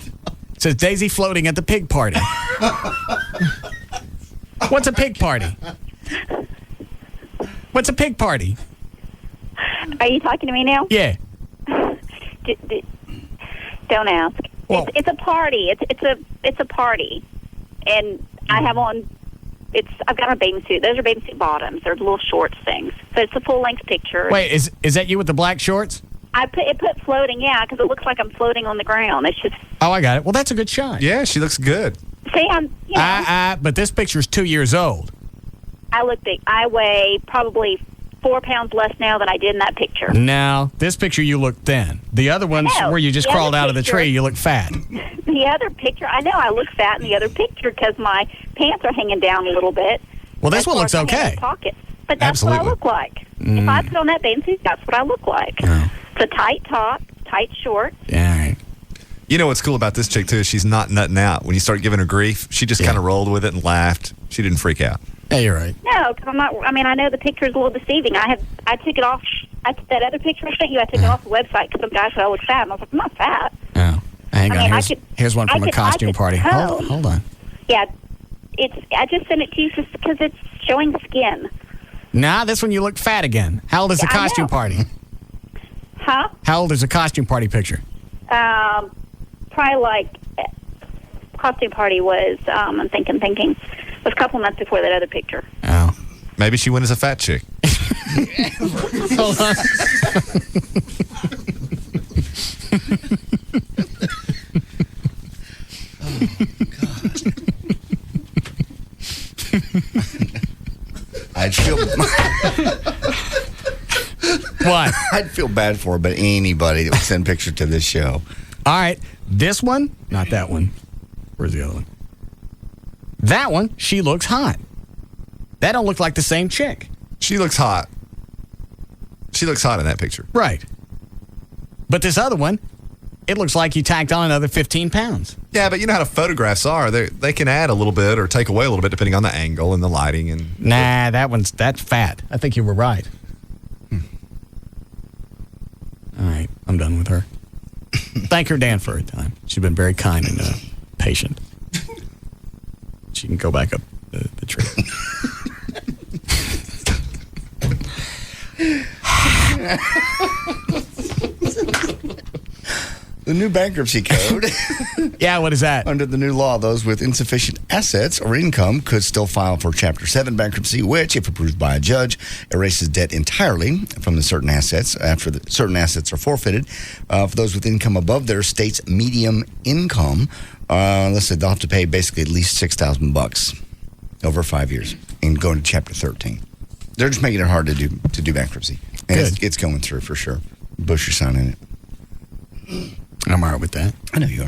It says Daisy floating at the pig party. What's a pig party? What's a pig party? Are you talking to me now? Yeah. Don't ask. Well, it's a party. It's a party, and I have on. I've got a bathing suit. Those are bathing suit bottoms. They're little shorts things. So it's a full length picture. Wait, is that you with the black shorts? It put floating, yeah, because it looks like I'm floating on the ground. It's just. Oh, I got it. Well, that's a good shot. Yeah, she looks good. See, but this picture's 2 years old. I look big. I weigh probably 4 pounds less now than I did in that picture. Now, this picture you look thin. The other one's where you just crawled out of the tree, you look fat. The other picture, I know I look fat in the other picture because my pants are hanging down a little bit. Well, this one looks okay. Pocket. But that's what I look like. If I put on that bathing suit, that's what I look like. Oh. It's a tight top, tight shorts. Yeah, all right. You know what's cool about this chick, too, is she's not nutting out. When you start giving her grief, she just kind of rolled with it and laughed. She didn't freak out. Yeah, you're right. No, because I'm not. I mean, I know the picture is a little deceiving. I took it off. That other picture I sent you, I took it off the website because some guy said I look fat, and I was like, I'm not fat. Oh, hang on. Here's one from a costume party. Tell. Hold on. Yeah, I just sent it to you just because it's showing skin. Nah, this one you look fat again. How old is the costume party? Huh? How old is the costume party picture? Probably like costume party was. I'm thinking. It was a couple months before that other picture. Oh. Maybe she went as a fat chick. Hold on. I'd feel. What? I'd feel bad for her, but anybody that would send pictures to this show. All right, this one, not that one. Where's the other one? That one, she looks hot. That don't look like the same chick. She looks hot. She looks hot in that picture. Right. But this other one, it looks like you tacked on another 15 pounds. Yeah, but you know how the photographs are. They can add a little bit or take away a little bit depending on the angle and the lighting. And Nah, that's fat. I think you were right. All right, I'm done with her. Thank her, Dan, for her time. She's been very kind and patient. She can go back up the tree. The new bankruptcy code. Yeah, what is that? Under the new law, those with insufficient assets or income could still file for Chapter 7 bankruptcy, which, if approved by a judge, erases debt entirely from the certain assets after the certain assets are forfeited. For those with income above their state's medium income, let's say they'll have to pay basically at least $6,000 over 5 years and go into Chapter 13. They're just making it hard to do bankruptcy. And it's going through for sure. Bush is signing it. I'm all right with that. I know you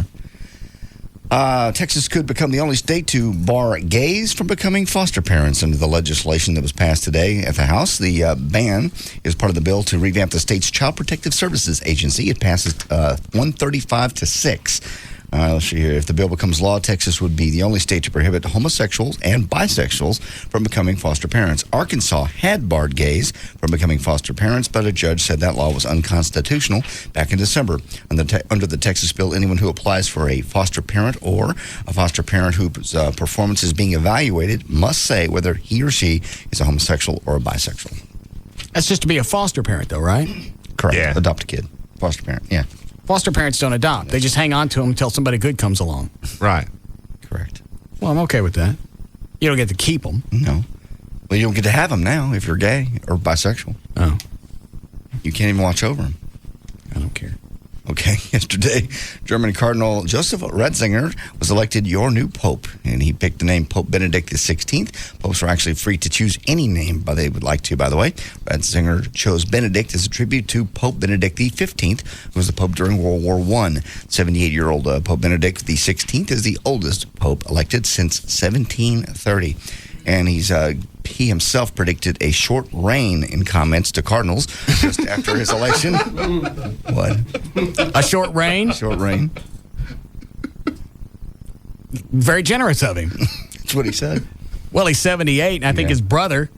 are. Texas could become the only state to bar gays from becoming foster parents under the legislation that was passed today at the House. The ban is part of the bill to revamp the state's Child Protective Services Agency. It passes 135 to 6. Let's see here. If the bill becomes law, Texas would be the only state to prohibit homosexuals and bisexuals from becoming foster parents. Arkansas had barred gays from becoming foster parents, but a judge said that law was unconstitutional back in December. Under the Texas bill, anyone who applies for a foster parent or a foster parent whose performance is being evaluated must say whether he or she is a homosexual or a bisexual. That's just to be a foster parent, though, right? Correct. Yeah. Adopt a kid. Foster parent, yeah. Foster parents don't adopt. They just hang on to them until somebody good comes along. Right. Correct. Well, I'm okay with that. You don't get to keep them. No. Well, you don't get to have them now if you're gay or bisexual. Oh. You can't even watch over them. I don't care. Okay, yesterday, German Cardinal Joseph Ratzinger was elected your new pope, and he picked the name Pope Benedict XVI. Popes are actually free to choose any name they would like to, by the way. Ratzinger chose Benedict as a tribute to Pope Benedict XV, who was the pope during World War I. 78-year-old Pope Benedict XVI is the oldest pope elected since 1730. And he himself predicted a short reign in comments to Cardinals just after his election. What? A short reign? Short reign. Very generous of him. That's what he said. Well, he's 78, and I think his brother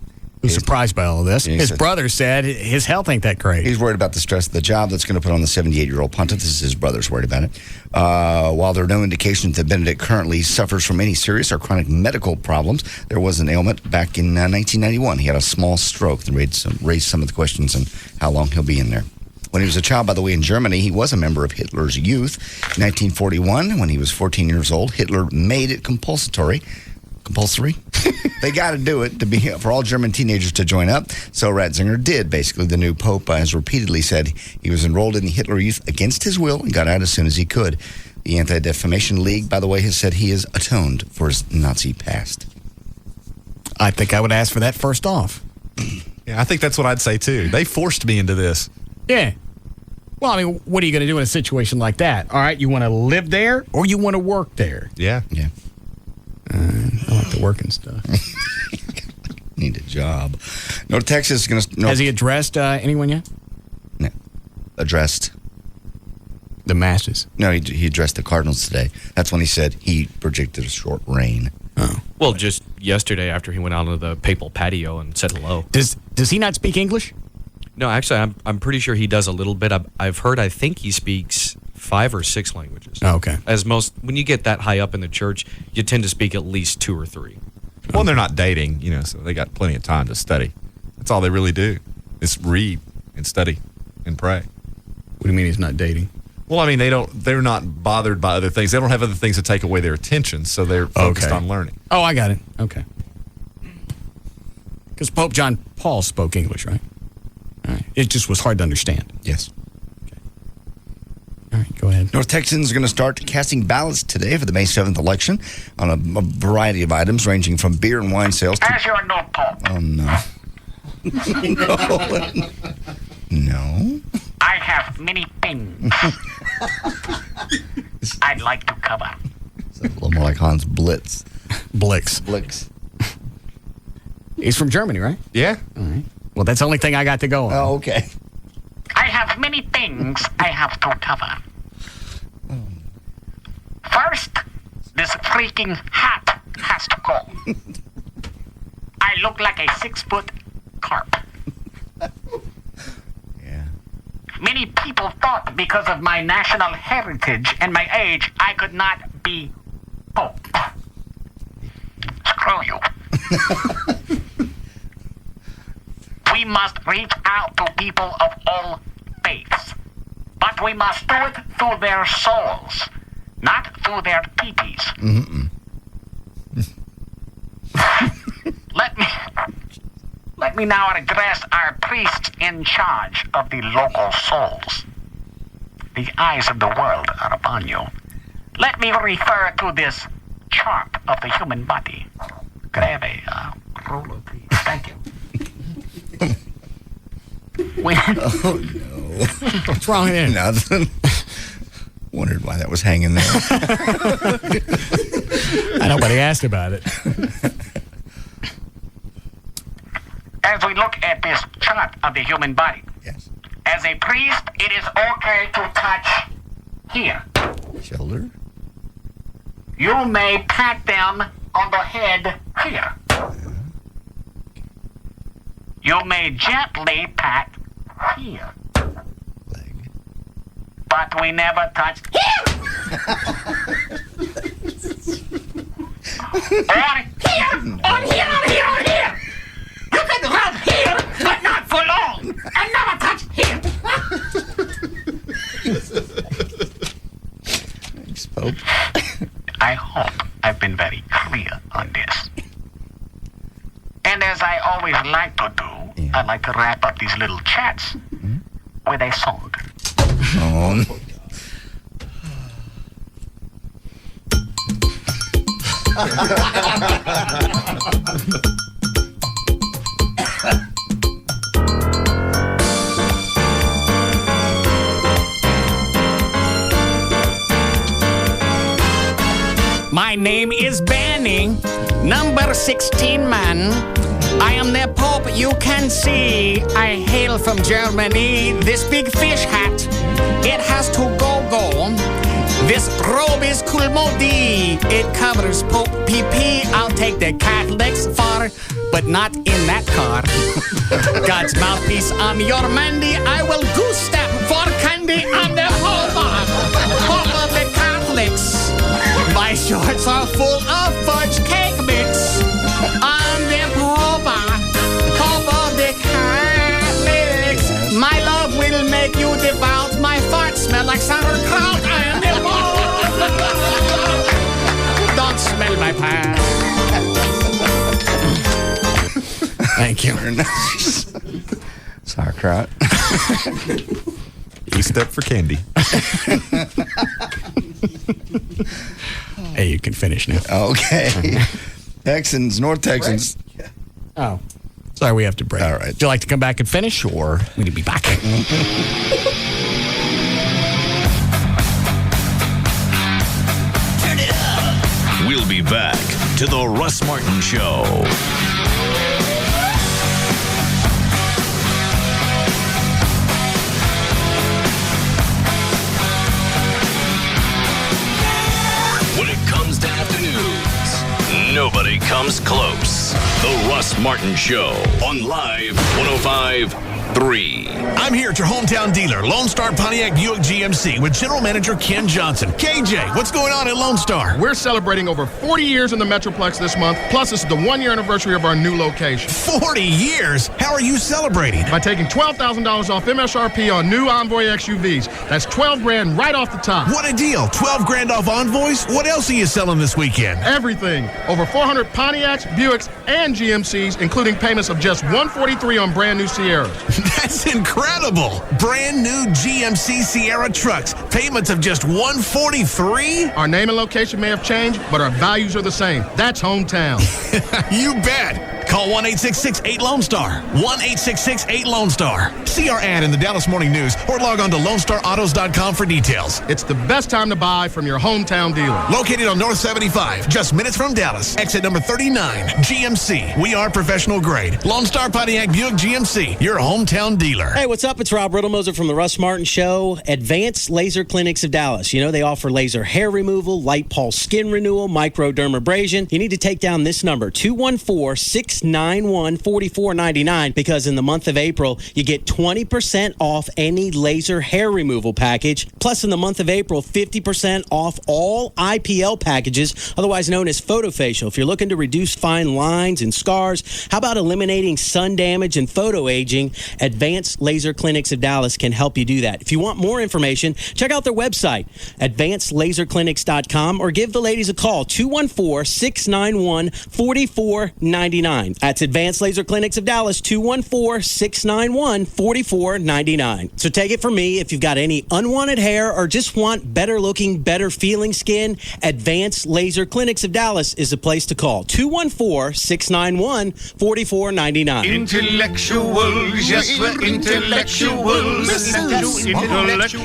Who's surprised by all of this. Yeah, His brother said his health ain't that great. He's worried about the stress of the job that's going to put on the 78-year-old punter. This is his brother's worried about it. While there are no indications that Benedict currently suffers from any serious or chronic medical problems, there was an ailment back in 1991. He had a small stroke that raised some of the questions on how long he'll be in there. When he was a child, by the way, in Germany, he was a member of Hitler's youth. In 1941, when he was 14 years old, Hitler made it compulsory. They got to do it for all German teenagers to join up. So Ratzinger did. Basically, the new pope has repeatedly said he was enrolled in the Hitler Youth against his will and got out as soon as he could. The Anti-Defamation League, by the way, has said he has atoned for his Nazi past. I think I would ask for that first off. Yeah, I think that's what I'd say too. They forced me into this. Yeah. Well, I mean, what are you going to do in a situation like that? All right, you want to live there or you want to work there? Yeah. Yeah. I like the working stuff. Need a job. North Texas is going to... Has he addressed anyone yet? No. Addressed. The masses? No, he addressed the Cardinals today. That's when he said he projected a short rain. Oh. Well, just yesterday after he went out on the papal patio and said hello. Does he not speak English? No, actually, I'm pretty sure he does a little bit. I've heard, I think he speaks 5 or 6 languages. Oh, okay. When you get that high up in the church, you tend to speak at least 2 or 3. Well, they're not dating, so they got plenty of time to study. That's all they really do is read and study and pray. What do you mean he's not dating? Well, I mean, they're not bothered by other things. They don't have other things to take away their attention, so they're focused on learning. Oh, I got it. Okay. Because Pope John Paul spoke English, right? All right. It just was hard to understand. Yes. Okay. All right, go ahead. North Texans are going to start casting ballots today for the May 7th election on a variety of items ranging from beer and wine sales to... As your new Pope. Oh, no. No. I have many things I'd like to cover. It's a little more like Hans Blitz. Blix. He's from Germany, right? Yeah. All right. Well, that's the only thing I got to go on. Oh, okay. I have many things I have to cover. First, this freaking hat has to go. I look like a 6-foot carp. Yeah. Many people thought because of my national heritage and my age, I could not be Pope. Screw you. We must reach out to people of all faiths. But we must do it through their souls, not through their peepees. Mm-mm. Let me now address our priests in charge of the local souls. The eyes of the world are upon you. Let me refer to this chart of the human body. Could I have a ruler, please? Thank you. Oh, no. What's wrong with it? Nothing. Wondered why that was hanging there. Nobody asked about it. As we look at this chart of the human body, yes. As a priest, it is okay to touch here. Shoulder. You may pat them on the head here. You may gently pat here. Leg. But we never touch here. Or here. Or here, or here, or here. You can rub here, but not for long. And never touch here. Thanks, Pope. I hope I've been very clear on this. And as I always like to do, I like to wrap up these little chats with a song. Oh, My name is Benny, number 16 man. I am the Pope, you can see. I hail from Germany. This big fish hat, it has to go. This robe is cool modi. It covers Pope PP. I'll take the Catholics far, but not in that car. God's mouthpiece, I'm your Mandy. I will goose step for candy. I'm the Pope of the Catholics. My shorts are full of fudge cake mix. I'm the Pope of the Catholics. My love will make you devout. My farts smell like sauerkraut. I am the Pope. Don't smell my pants. Thank you. Sauerkraut. You step for candy. Hey, you can finish now. Okay. Texans, North Texans. Oh. Sorry, we have to break. All right. Would you like to come back and finish? Sure. We need to be back. Turn it up. We'll be back to the Russ Martin Show. When it comes to afternoons, nobody comes close. The Russ Martin Show on Live 105.3. I'm here at your hometown dealer, Lone Star Pontiac Buick GMC, with General Manager Ken Johnson. KJ, what's going on at Lone Star? We're celebrating over 40 years in the Metroplex this month, plus it's the 1-year anniversary of our new location. 40 years? How are you celebrating? By taking $12,000 off MSRP on new Envoy XUVs. That's $12,000 right off the top. What a deal. $12,000 off Envoys? What else are you selling this weekend? Everything. Over 400 Pontiacs, Buicks, and GMCs, including payments of just $143 on brand new Sierras. That's incredible. Brand new GMC Sierra trucks. Payments of just $143? Our name and location may have changed, but our values are the same. That's hometown. You bet. Call 1-866-8-LONE-STAR. 1-866-8-LONE-STAR. See our ad in the Dallas Morning News or log on to LoneStarAutos.com for details. It's the best time to buy from your hometown dealer. Located on North 75, just minutes from Dallas. Exit number 39, GMC. We are professional grade. Lone Star Pontiac Buick GMC, your hometown dealer. Hey, what's up? It's Rob Riddlemoser from the Russ Martin Show. Advanced Laser Clinics of Dallas. You know, they offer laser hair removal, light pulse skin renewal, microdermabrasion. You need to take down this number, 214-691-4499, because in the month of April, you get 20% off any laser hair removal package. Plus, in the month of April, 50% off all IPL packages, otherwise known as photofacial. If you're looking to reduce fine lines and scars, how about eliminating sun damage and photo aging? Advanced Laser Clinics of Dallas can help you do that. If you want more information, check out their website, advancedlaserclinics.com, or give the ladies a call, 214-691-4499. That's Advanced Laser Clinics of Dallas, 214-691-4499. So take it from me, if you've got any unwanted hair or just want better looking, better feeling skin, Advanced Laser Clinics of Dallas is the place to call, 214-691-4499. Intellectuals, yes, we're intellectuals.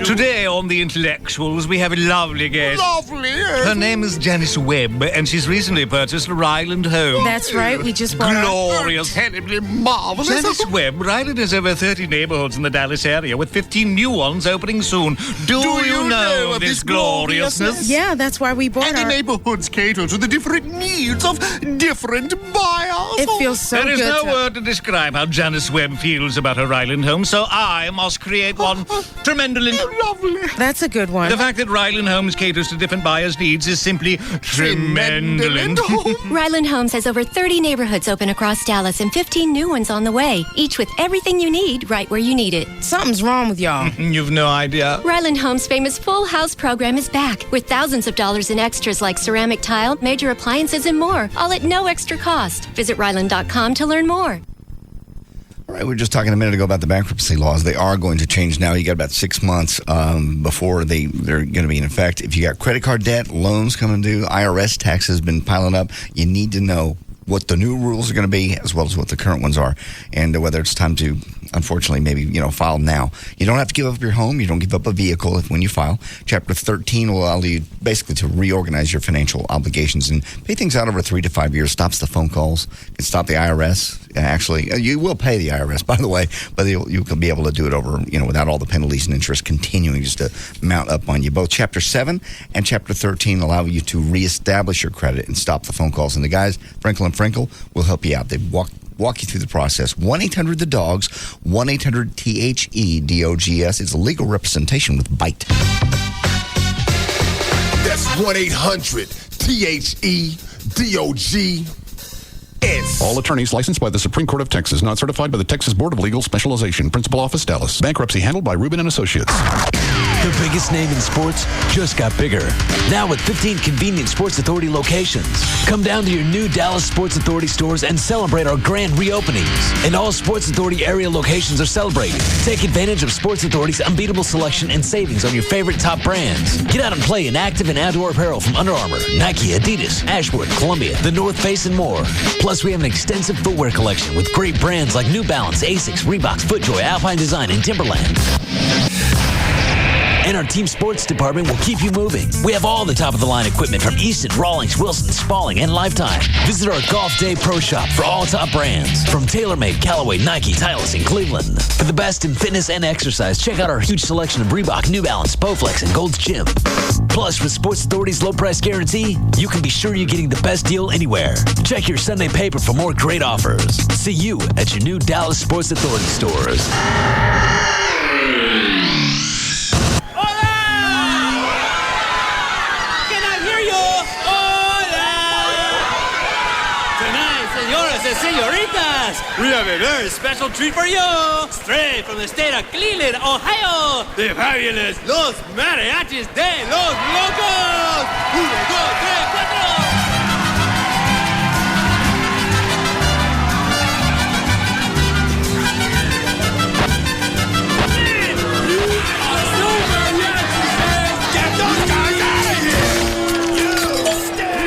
Today on The Intellectuals, we have a lovely guest. Lovely, yes. Her name is Janice Webb, and she's recently purchased a Ryland home. That's right, we just bought glorious, terribly marvelous. Janice Webb, Ryland has over 30 neighborhoods in the Dallas area, with 15 new ones opening soon. Do you know of this gloriousness? Yeah, that's why we bought And our... the neighborhoods cater to the different needs of different buyers. It feels so There is good no to... word to describe how Janice Webb feels about her Ryland home, so I must create one tremendous. Lovely. That's a good one. The fact that Ryland Homes caters to different buyers' needs is simply tremendous. Ryland Homes has over 30 neighborhoods open across Dallas and 15 new ones on the way, each with everything you need right where you need it. Something's wrong with y'all. You've no idea. Ryland Homes' famous Full House program is back with thousands of dollars in extras like ceramic tile, major appliances, and more, all at no extra cost. Visit Ryland.com to learn more. All right, we were just talking a minute ago about the bankruptcy laws. They are going to change now. You got about 6 months before they're going to be in effect. If you got credit card debt, loans coming due, IRS taxes been piling up, you need to know what the new rules are going to be as well as what the current ones are, and whether it's time to unfortunately, maybe, file now. You don't have to give up your home. You don't give up a vehicle when you file. Chapter 13 will allow you basically to reorganize your financial obligations and pay things out over 3 to 5 years. Stops the phone calls. It stops the IRS. Actually, you will pay the IRS, by the way, but you can be able to do it over, without all the penalties and interest continuing just to mount up on you. Both Chapter 7 and Chapter 13 allow you to reestablish your credit and stop the phone calls. And the guys, Frankel and Frankel, will help you out. They walk you through the process. 1-800-THE-DOGS, 1-800-THEDOGS. It's a legal representation with BITE. That's 1-800-THEDOGS. All attorneys licensed by the Supreme Court of Texas, not certified by the Texas Board of Legal Specialization. Principal Office, Dallas. Bankruptcy handled by Rubin & Associates. The biggest name in sports just got bigger. Now with 15 convenient Sports Authority locations. Come down to your new Dallas Sports Authority stores and celebrate our grand reopenings. And all Sports Authority area locations are celebrating. Take advantage of Sports Authority's unbeatable selection and savings on your favorite top brands. Get out and play in active and outdoor apparel from Under Armour, Nike, Adidas, Ashworth, Columbia, The North Face, and more. Plus, we have an extensive footwear collection with great brands like New Balance, Asics, Reeboks, FootJoy, Alpine Design, and Timberland. And our team sports department will keep you moving. We have all the top-of-the-line equipment from Easton, Rawlings, Wilson, Spalding, and Lifetime. Visit our Golf Day Pro Shop for all top brands from TaylorMade, Callaway, Nike, Titleist, and Cleveland. For the best in fitness and exercise, check out our huge selection of Reebok, New Balance, Bowflex, and Gold's Gym. Plus, with Sports Authority's low price guarantee, you can be sure you're getting the best deal anywhere. Check your Sunday paper for more great offers. See you at your new Dallas Sports Authority stores. Senoritas, we have a very special treat for you. Straight from the state of Cleveland, Ohio, the fabulous Los Mariachis de los Locos. 1, 2, 3, 4.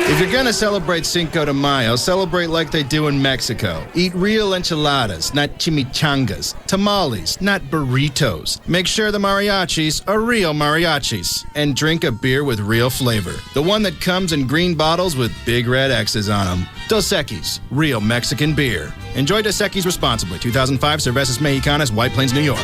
If you're going to celebrate Cinco de Mayo, celebrate like they do in Mexico. Eat real enchiladas, not chimichangas. Tamales, not burritos. Make sure the mariachis are real mariachis. And drink a beer with real flavor. The one that comes in green bottles with big red X's on them. Dos Equis, real Mexican beer. Enjoy Dos Equis responsibly. 2005 Cervezas Mexicanas, White Plains, New York.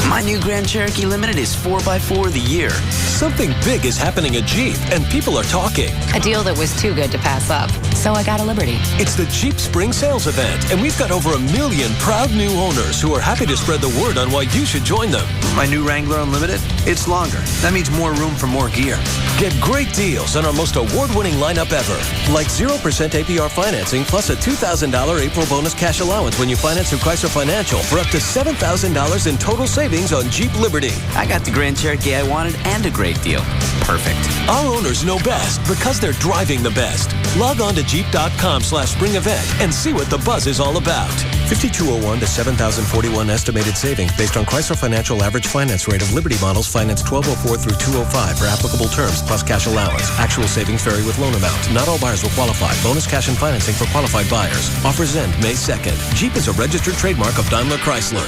My new Grand Cherokee Limited is 4x4 of the year. Something big is happening at Jeep, and people are talking. A deal that was too good to pass up, so I got a Liberty. It's the Jeep Spring Sales Event, and we've got over 1 million proud new owners who are happy to spread the word on why you should join them. My new Wrangler Unlimited, it's longer. That means more room for more gear. Get great deals on our most award-winning lineup ever, like 0% APR financing plus a $2,000 April bonus cash allowance when you finance through Chrysler Financial for up to $7,000 in total savings on Jeep Liberty. I got the Grand Cherokee I wanted and a great deal. Perfect. Our owners know best because they're driving the best. Log on to Jeep.com/spring event and see what the buzz is all about. 5201 to 7,041 estimated savings based on Chrysler Financial average finance rate of Liberty models financed 1204 through 205 for applicable terms plus cash allowance. Actual savings vary with loan amount. Not all buyers will qualify. Bonus cash and financing for qualified buyers. Offers end May 2nd. Jeep is a registered trademark of Daimler Chrysler.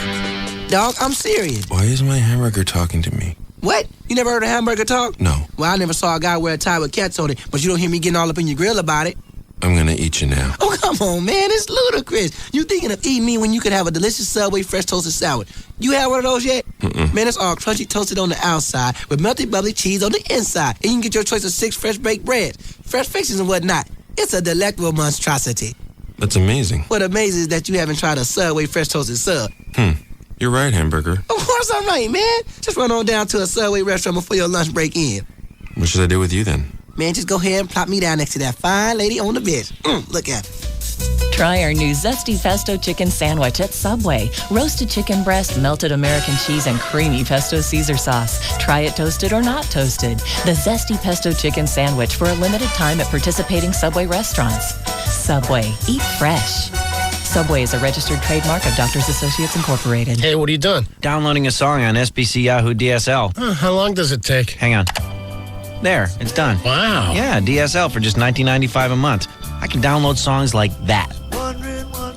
Dog, I'm serious. Why is my hamburger talking to me? What? You never heard a hamburger talk? No. Well, I never saw a guy wear a tie with cats on it, but you don't hear me getting all up in your grill about it. I'm gonna eat you now. Oh, come on, man. It's ludicrous. You thinking of eating me when you could have a delicious Subway fresh toasted salad. You had one of those yet? Mm-mm. Man, it's all crunchy toasted on the outside with melted bubbly cheese on the inside. And you can get your choice of 6 fresh baked breads, fresh fixings and whatnot. It's a delectable monstrosity. That's amazing. What amazing is that you haven't tried a Subway fresh toasted sub. You're right, hamburger. Of course I'm right, man. Just run on down to a Subway restaurant before your lunch break in. What should I do with you then? Man, just go ahead and plop me down next to that fine lady on the bench. Look at her. Try our new Zesty Pesto Chicken Sandwich at Subway. Roasted chicken breast, melted American cheese, and creamy pesto Caesar sauce. Try it toasted or not toasted. The Zesty Pesto Chicken Sandwich for a limited time at participating Subway restaurants. Subway. Eat fresh. Subway is a registered trademark of Doctors Associates Incorporated. Hey, what are you doing? Downloading a song on SBC Yahoo DSL. How long does it take? Hang on. There, it's done. Wow. Yeah, DSL for just $19.95 a month. I can download songs like that.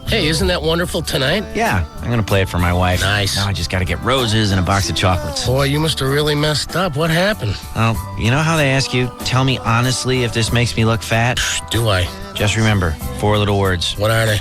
Hey, isn't that wonderful tonight? Yeah, I'm going to play it for my wife. Nice. Now I just got to get roses and a box of chocolates. Boy, you must have really messed up. What happened? Well, you know how they ask you, tell me honestly if this makes me look fat? Do I? Just remember, 4 little words. What are they?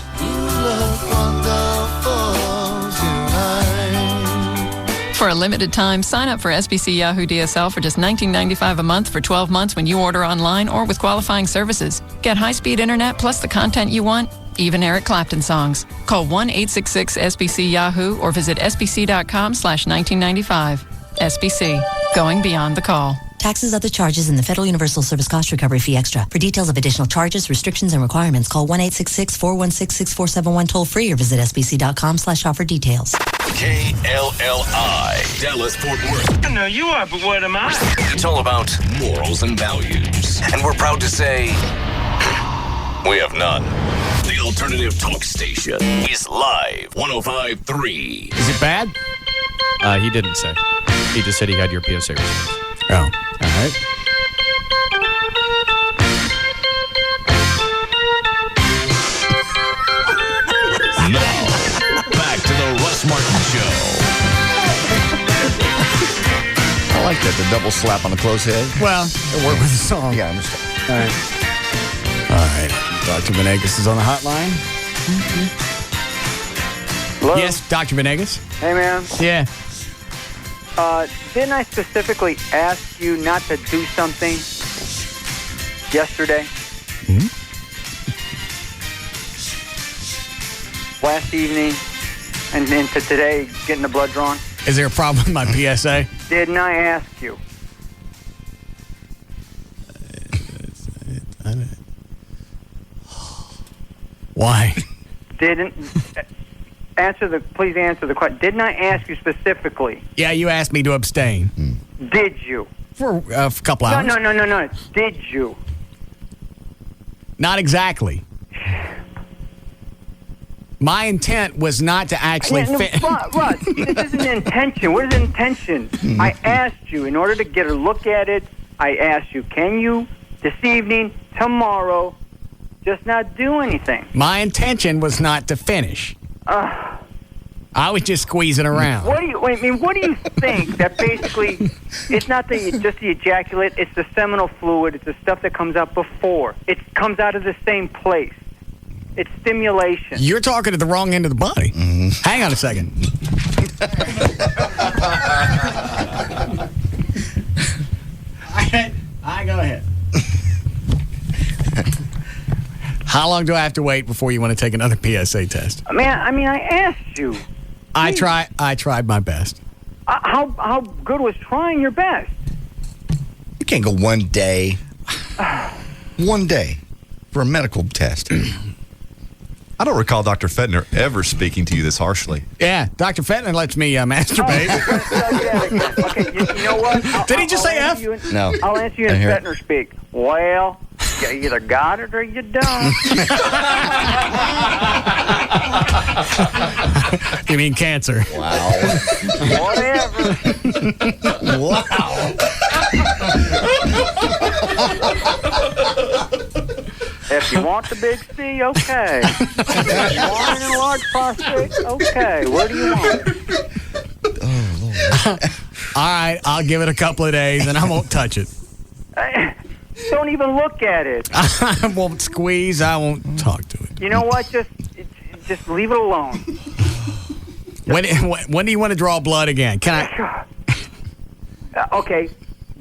For a limited time, sign up for SBC Yahoo DSL for just $19.95 a month for 12 months when you order online or with qualifying services. Get high-speed internet plus the content you want, even Eric Clapton songs. Call 1-866-SBC-YAHOO or visit sbc.com/1995. SBC, going beyond the call. Taxes, other charges, and the Federal Universal Service Cost Recovery Fee Extra. For details of additional charges, restrictions, and requirements, call 1-866-416-6471 toll-free or visit sbc.com/offer details. KLLI, Dallas-Fort Worth. I know you are, but what am I? It's all about morals and values. And we're proud to say, we have none. The alternative talk station is live 105.3. Is it bad? He didn't say. He just said he had your PSA response. Oh, all right. Now, back to the Russ Martin Show. I like that, the double slap on the closed head. Well, it worked with the song. Yeah, I understand. All right. Dr. Venegas is on the hotline. Hello? Yes, Dr. Venegas. Hey, man. Yeah. Didn't I specifically ask you not to do something yesterday? Last evening and into today, getting the blood drawn? Is there a problem with my PSA? Didn't I ask you? Why? Didn't... Please answer the question. Didn't I ask you specifically? Yeah, you asked me to abstain. Did you? For a couple hours. No. Did you? Not exactly. My intent was not to actually... Russ, this isn't intention. What is intention? I asked you, in order to get a look at it, I asked you, can you, this evening, tomorrow, just not do anything? My intention was not to finish. I was just squeezing around. What do you think that basically it's not just the ejaculate, it's the seminal fluid, it's the stuff that comes out before. It comes out of the same place. It's stimulation. You're talking at the wrong end of the body. Hang on a second. I go ahead. How long do I have to wait before you want to take another PSA test? Man, I asked you. I tried my best. How good was trying your best? You can't go one day for a medical test. I don't recall Dr. Fentner ever speaking to you this harshly. Yeah, Dr. Fentner lets me masturbate. Okay, you know what? Did he just say F? No. I'll answer you in Fentner speak. Well, you either got it or you don't. You mean cancer? Wow. Whatever. Wow. If you want the big C, okay. If you want an enlarged prostate, okay. What do you want? All right, I'll give it a couple of days and I won't touch it. Don't even look at it. I won't squeeze. I won't talk to it. You know what? Just leave it alone. When do you want to draw blood again? Can I? Okay.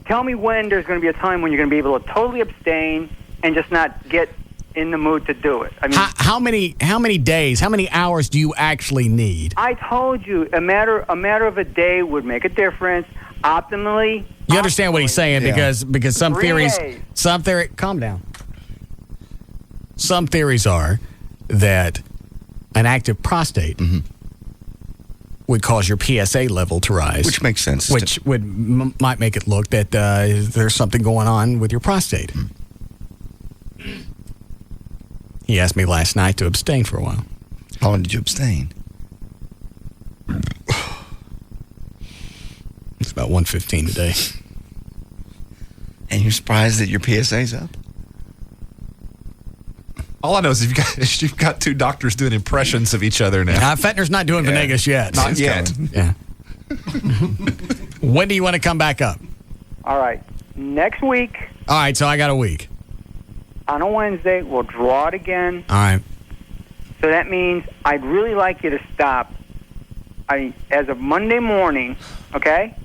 Tell me when there's going to be a time when you're going to be able to totally abstain and just not get in the mood to do it. I mean, how many days, how many hours do you actually need? I told you a matter of a day would make a difference. Optimally. You understand what he's saying because some 3 theories, days. Calm down. Some theories are that an active prostate would cause your PSA level to rise, which makes sense. Which might make it look that there's something going on with your prostate. He asked me last night to abstain for a while. How long did you abstain? It's about 1:15 today. And you're surprised that your PSA's up? All I know is you've got two doctors doing impressions of each other now. Fentner's not doing Venegas yet. Not yet. Yeah. When do you want to come back up? All right. Next week. All right, so I got a week. On a Wednesday, we'll draw it again. All right. So that means I'd really like you to stop. As of Monday morning, okay?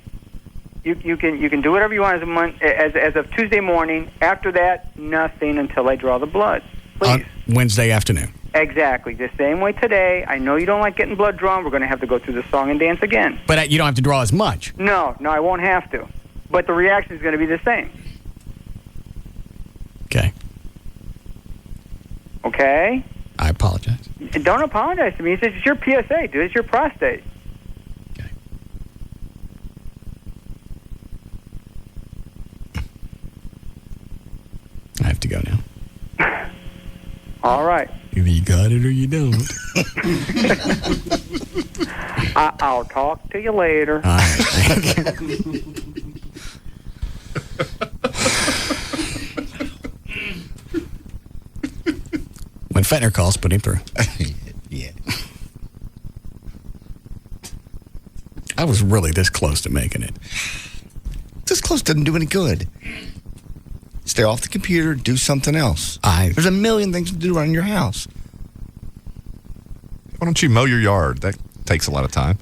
You can do whatever you want as of Tuesday morning. After that, nothing until I draw the blood. Please. Wednesday afternoon. Exactly. The same way today. I know you don't like getting blood drawn. We're going to have to go through the song and dance again. But you don't have to draw as much. No, I won't have to. But the reaction is going to be the same. Okay. Okay? I apologize. Don't apologize to me. It's your PSA, dude. It's your prostate. Okay. I have to go now. All right. Either you got it or you don't. I'll talk to you later. All right. When Fentner calls, put him through. Yeah. I was really this close to making it. This close doesn't do any good. Stay off the computer, do something else. There's a million things to do around your house. Why don't you mow your yard? That takes a lot of time.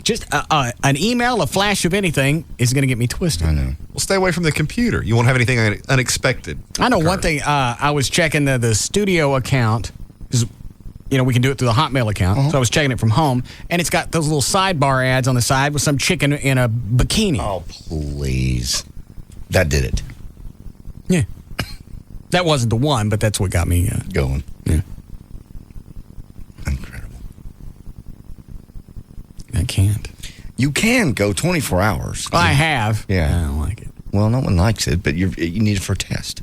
Just an email, a flash of anything is going to get me twisted. I know. Well, stay away from the computer. You won't have anything unexpected. I know one thing. I was checking the studio account because we can do it through the Hotmail account. So I was checking it from home, and it's got those little sidebar ads on the side with some chicken in a bikini. Oh, please. That did it. Yeah. That wasn't the one, but that's what got me going. Yeah. Incredible. I can't. You can go 24 hours. I have. Yeah. I don't like it. Well, no one likes it, but you need it for a test.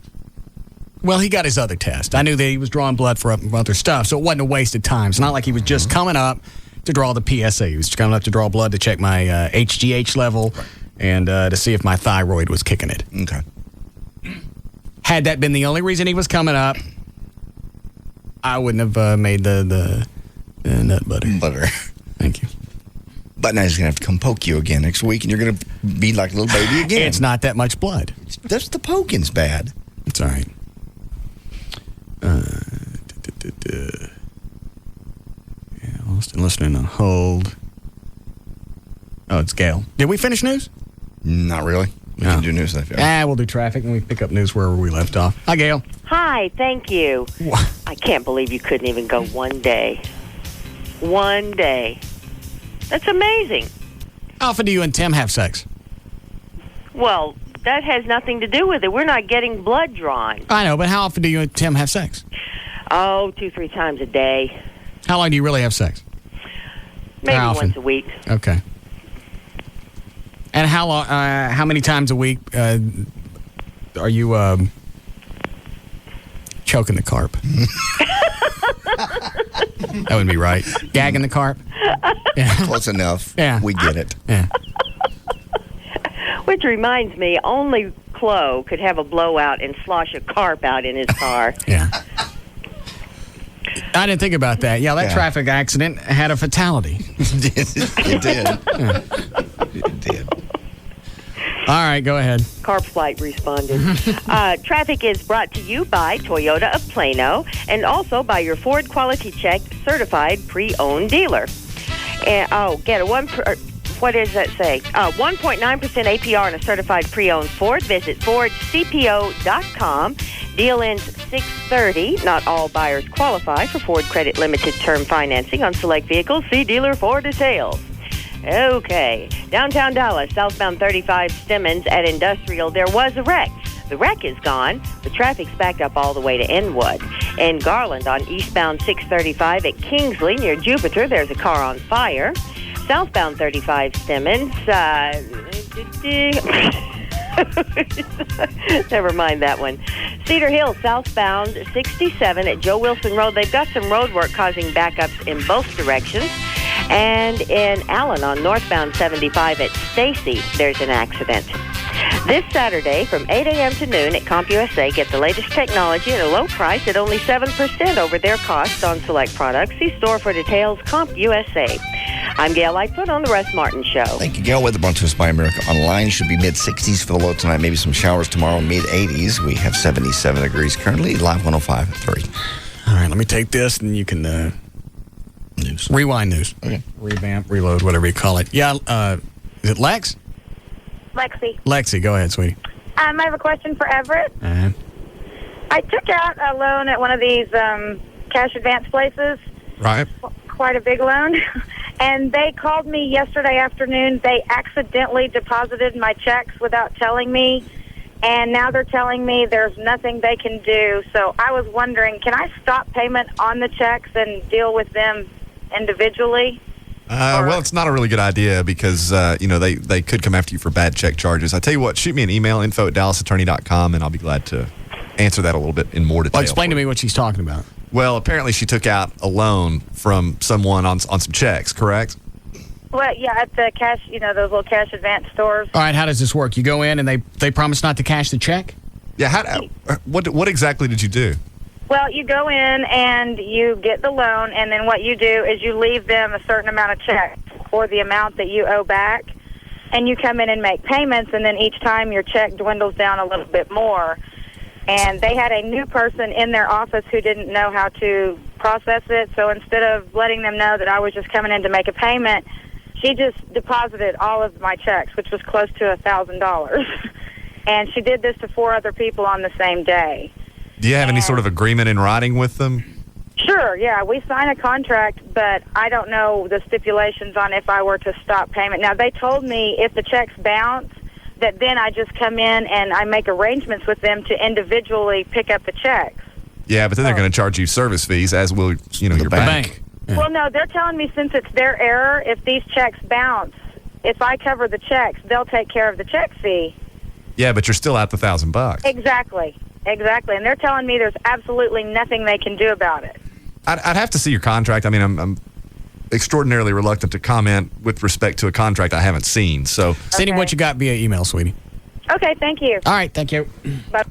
Well, he got his other test. I knew that he was drawing blood for other stuff, so it wasn't a waste of time. It's not like he was just coming up to draw the PSA. He was coming up to draw blood to check my HGH level and to see if my thyroid was kicking it. Okay. Had that been the only reason he was coming up, I wouldn't have made the nut butter. Thank you. But now he's going to have to come poke you again next week, and you're going to be like a little baby again. It's not that much blood. That's the poking's bad. It's all right. Lost and listening on hold. Oh, it's Gail. Did we finish news? Not really. We can do news. We'll do traffic, and we pick up news wherever we left off. Hi, Gail. Hi, thank you. I can't believe you couldn't even go one day. One day. That's amazing. How often do you and Tim have sex? Well, that has nothing to do with it. We're not getting blood drawn. I know, but how often do you and Tim have sex? Oh, 2-3 times a day. How long do you really have sex? Maybe once a week. Okay. And how many times a week are you choking the carp? That wouldn't be right. Gagging the carp? Yeah. Close enough. Yeah. We get it. Yeah. Which reminds me, only Chloe could have a blowout and slosh a carp out in his car. Yeah. I didn't think about that. Yeah, that traffic accident had a fatality. It did. Yeah. It did. All right, go ahead. Carp Flight responded. Traffic is brought to you by Toyota of Plano and also by your Ford Quality Check certified pre-owned dealer. And get a what does that say? 1.9% APR on a certified pre-owned Ford. Visit FordCPO.com. Deal ends 6/30. Not all buyers qualify for Ford Credit Limited Term Financing on select vehicles. See dealer for details. Okay. Downtown Dallas, southbound 35 Stemmons at Industrial, there was a wreck. The wreck is gone. The traffic's backed up all the way to Inwood. In Garland on eastbound 635 at Kingsley near Jupiter, there's a car on fire. Southbound 35 Stemmons, never mind that one. Cedar Hill, southbound 67 at Joe Wilson Road. They've got some road work causing backups in both directions. And in Allen on northbound 75 at Stacy, there's an accident. This Saturday from 8 a.m. to noon at CompUSA, get the latest technology at a low price at only 7% over their cost on select products. See store for details, CompUSA. I'm Gail Lightfoot on the Russ Martin Show. Thank you, Gail. Weather brought to us by America Online. Should be mid-60s for the low tonight. Maybe some showers tomorrow, mid-80s. We have 77 degrees currently. Live 105.3. All right, let me take this, and you can news. Rewind news. Okay. Revamp, reload, whatever you call it. Yeah, is it Lex? Lexi. Lexi, go ahead, sweetie. I have a question for Everett. Uh-huh. I took out a loan at one of these cash advance places. Right. Quite a big loan. And they called me yesterday afternoon. They accidentally deposited my checks without telling me. And now they're telling me there's nothing they can do. So I was wondering, can I stop payment on the checks and deal with them individually? Well, it's not a really good idea because, they could come after you for bad check charges. I tell you what, shoot me an email, info@dallasattorney.com, and I'll be glad to answer that a little bit in more detail. Well, explain to me what she's talking about. Well, apparently she took out a loan from someone on some checks, correct? Well, yeah, at the cash, those little cash advance stores. All right, how does this work? You go in and they promise not to cash the check? Yeah, what exactly did you do? Well, you go in and you get the loan, and then what you do is you leave them a certain amount of checks for the amount that you owe back, and you come in and make payments, and then each time your check dwindles down a little bit more. And they had a new person in their office who didn't know how to process it, so instead of letting them know that I was just coming in to make a payment, she just deposited all of my checks, which was close to $1,000. And she did this to 4 other people on the same day. Do you have any sort of agreement in writing with them? Sure, yeah. We sign a contract, but I don't know the stipulations on if I were to stop payment. Now, they told me if the checks bounce, that then I just come in and I make arrangements with them to individually pick up the checks. Yeah, but then they're going to charge you service fees, as will your bank. Yeah. Well, no, they're telling me since it's their error, if these checks bounce, if I cover the checks, they'll take care of the check fee. Yeah, but you're still out the $1,000. Exactly. And they're telling me there's absolutely nothing they can do about it. I'd have to see your contract. I mean, I'm extraordinarily reluctant to comment with respect to a contract I haven't seen. So send him what you got via email, sweetie. Okay, thank you. All right, thank you. Bye.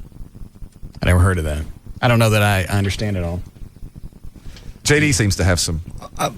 I never heard of that. I don't know that I understand it all. JD seems to have some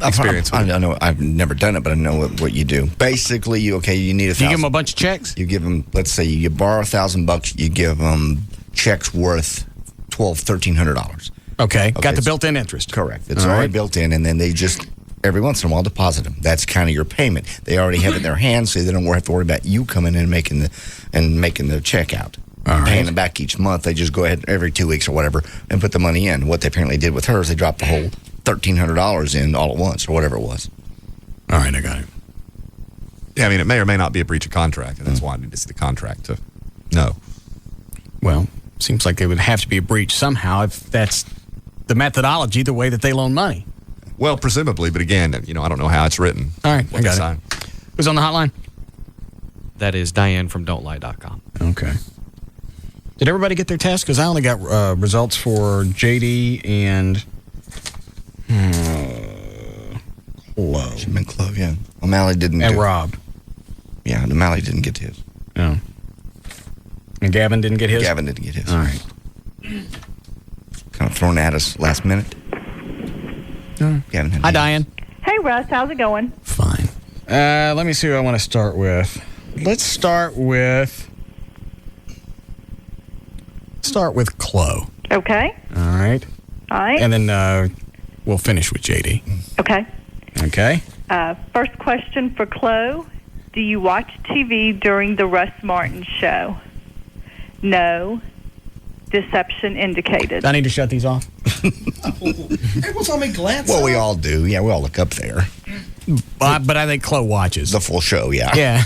experience with it. I know I've never done it, but I know what you do. Basically, you need $1,000. You give them a bunch of checks? You give them, let's say you borrow $1,000, you give them checks worth $1,300. Okay, got the built-in interest. Correct. It's already built in, and then they just every once in a while deposit them. That's kind of your payment. They already have it in their hands, so they don't have to worry about you coming in and making the check out. Paying them back each month. They just go ahead every 2 weeks or whatever and put the money in. What they apparently did with her is they dropped the whole $1,300 in all at once or whatever it was. All right, I got it. Yeah, I mean, it may or may not be a breach of contract, and that's why I need to see the contract to know. Well, seems like there would have to be a breach somehow if that's the methodology, the way that they loan money. Well, presumably, but again, I don't know how it's written. All right, I got it. Who's on the hotline? That is Diane from Don'tLie.com. Okay. Did everybody get their test? Because I only got results for JD and Chloe. Should have been Chloe, yeah. O'Malley didn't and Rob. Yeah, O'Malley didn't get his. No. And Gavin didn't get his? Gavin didn't get his. All right. Kind of thrown at us last minute. Gavin had Hi, Diane. Hey, Russ. How's it going? Fine. Let me see who I want to start with. Let's start with Chloe. Okay. All right. All right. And then we'll finish with JD. Okay. Okay. First question for Chloe. Do you watch TV during the Russ Martin Show? No. Deception indicated. I need to shut these off. Everyone's on me glance. Well, we all do. Yeah, we all look up there. But I think Chloe watches. The full show, yeah. Yeah.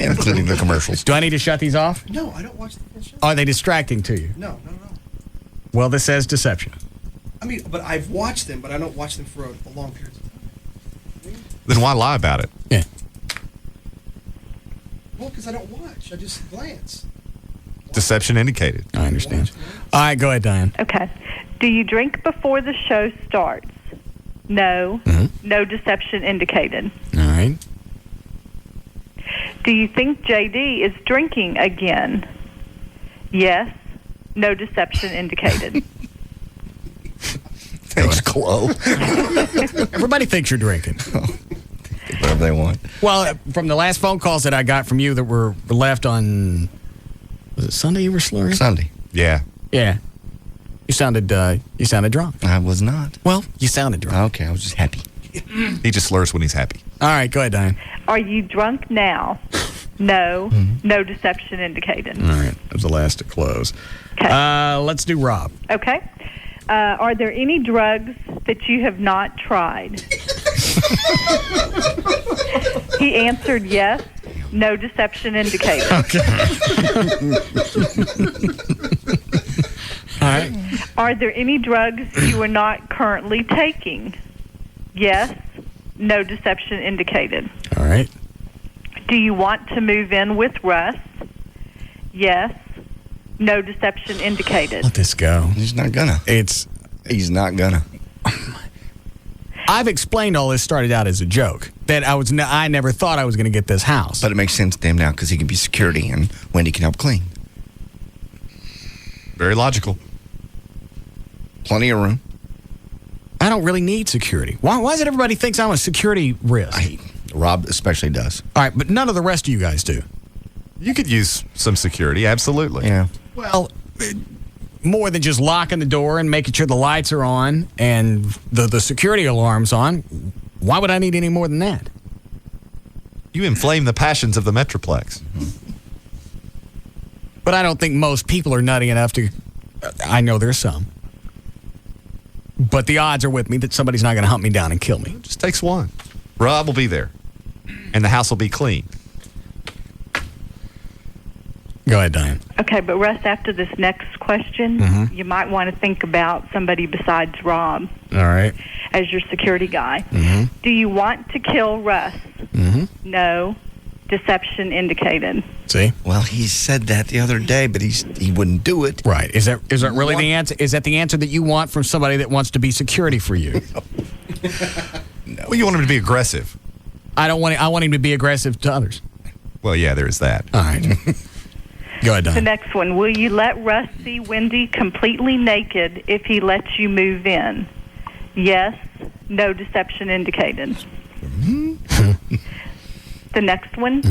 Including the commercials. Do I need to shut these off? No, I don't watch the full show. Are they distracting to you? No. Well, this says deception. I mean, but I've watched them, but I don't watch them for a long period of time. Then why lie about it? Yeah. Well, because I don't watch. I just glance. Deception indicated. I understand. All right, go ahead, Diane. Okay. Do you drink before the show starts? No. Mm-hmm. No deception indicated. All right. Do you think JD is drinking again? Yes. No deception indicated. Thanks, Chloe. Everybody thinks you're drinking. Whatever they want. Well, from the last phone calls that I got from you that were left on, was it Sunday you were slurring? Sunday. Yeah. Yeah. You sounded drunk. I was not. Well, you sounded drunk. Okay, I was just happy. He just slurs when he's happy. All right, go ahead, Diane. Are you drunk now? No. No deception indicated. All right, that was the last to close. Okay. Let's do Rob. Okay. Are there any drugs that you have not tried? He answered yes. No deception indicated. Okay. All right. Are there any drugs you are not currently taking? Yes. No deception indicated. All right. Do you want to move in with Russ? Yes. No deception indicated. Let this go. He's not gonna. He's not gonna. I've explained all this started out as a joke. That I never thought I was going to get this house. But it makes sense to him now because he can be security and Wendy can help clean. Very logical. Plenty of room. I don't really need security. Why is it everybody thinks I'm a security risk? Rob especially does. All right, but none of the rest of you guys do. You could use some security, absolutely. Yeah. Well, more than just locking the door and making sure the lights are on and the security alarm's on. Why would I need any more than that? You inflame the passions of the Metroplex. But I don't think most people are nutty enough to... I know there's some. But the odds are with me that somebody's not going to hunt me down and kill me. It just takes one. Rob will be there. And the house will be clean. Go ahead, Diane. Okay, but Russ, after this next question, you might want to think about somebody besides Rob All right. as your security guy. Do you want to kill Russ? No. Deception indicated. See? Well, he said that the other day, but he wouldn't do it. Right. Is that really the answer? Is that the answer that you want from somebody that wants to be security for you? No. Well, you want him to be aggressive. I want him to be aggressive to others. Well, yeah, there is that. All right. Go ahead, Don. The next one. Will you let Russ see Wendy completely naked if he lets you move in? Yes. No deception indicated. The next one.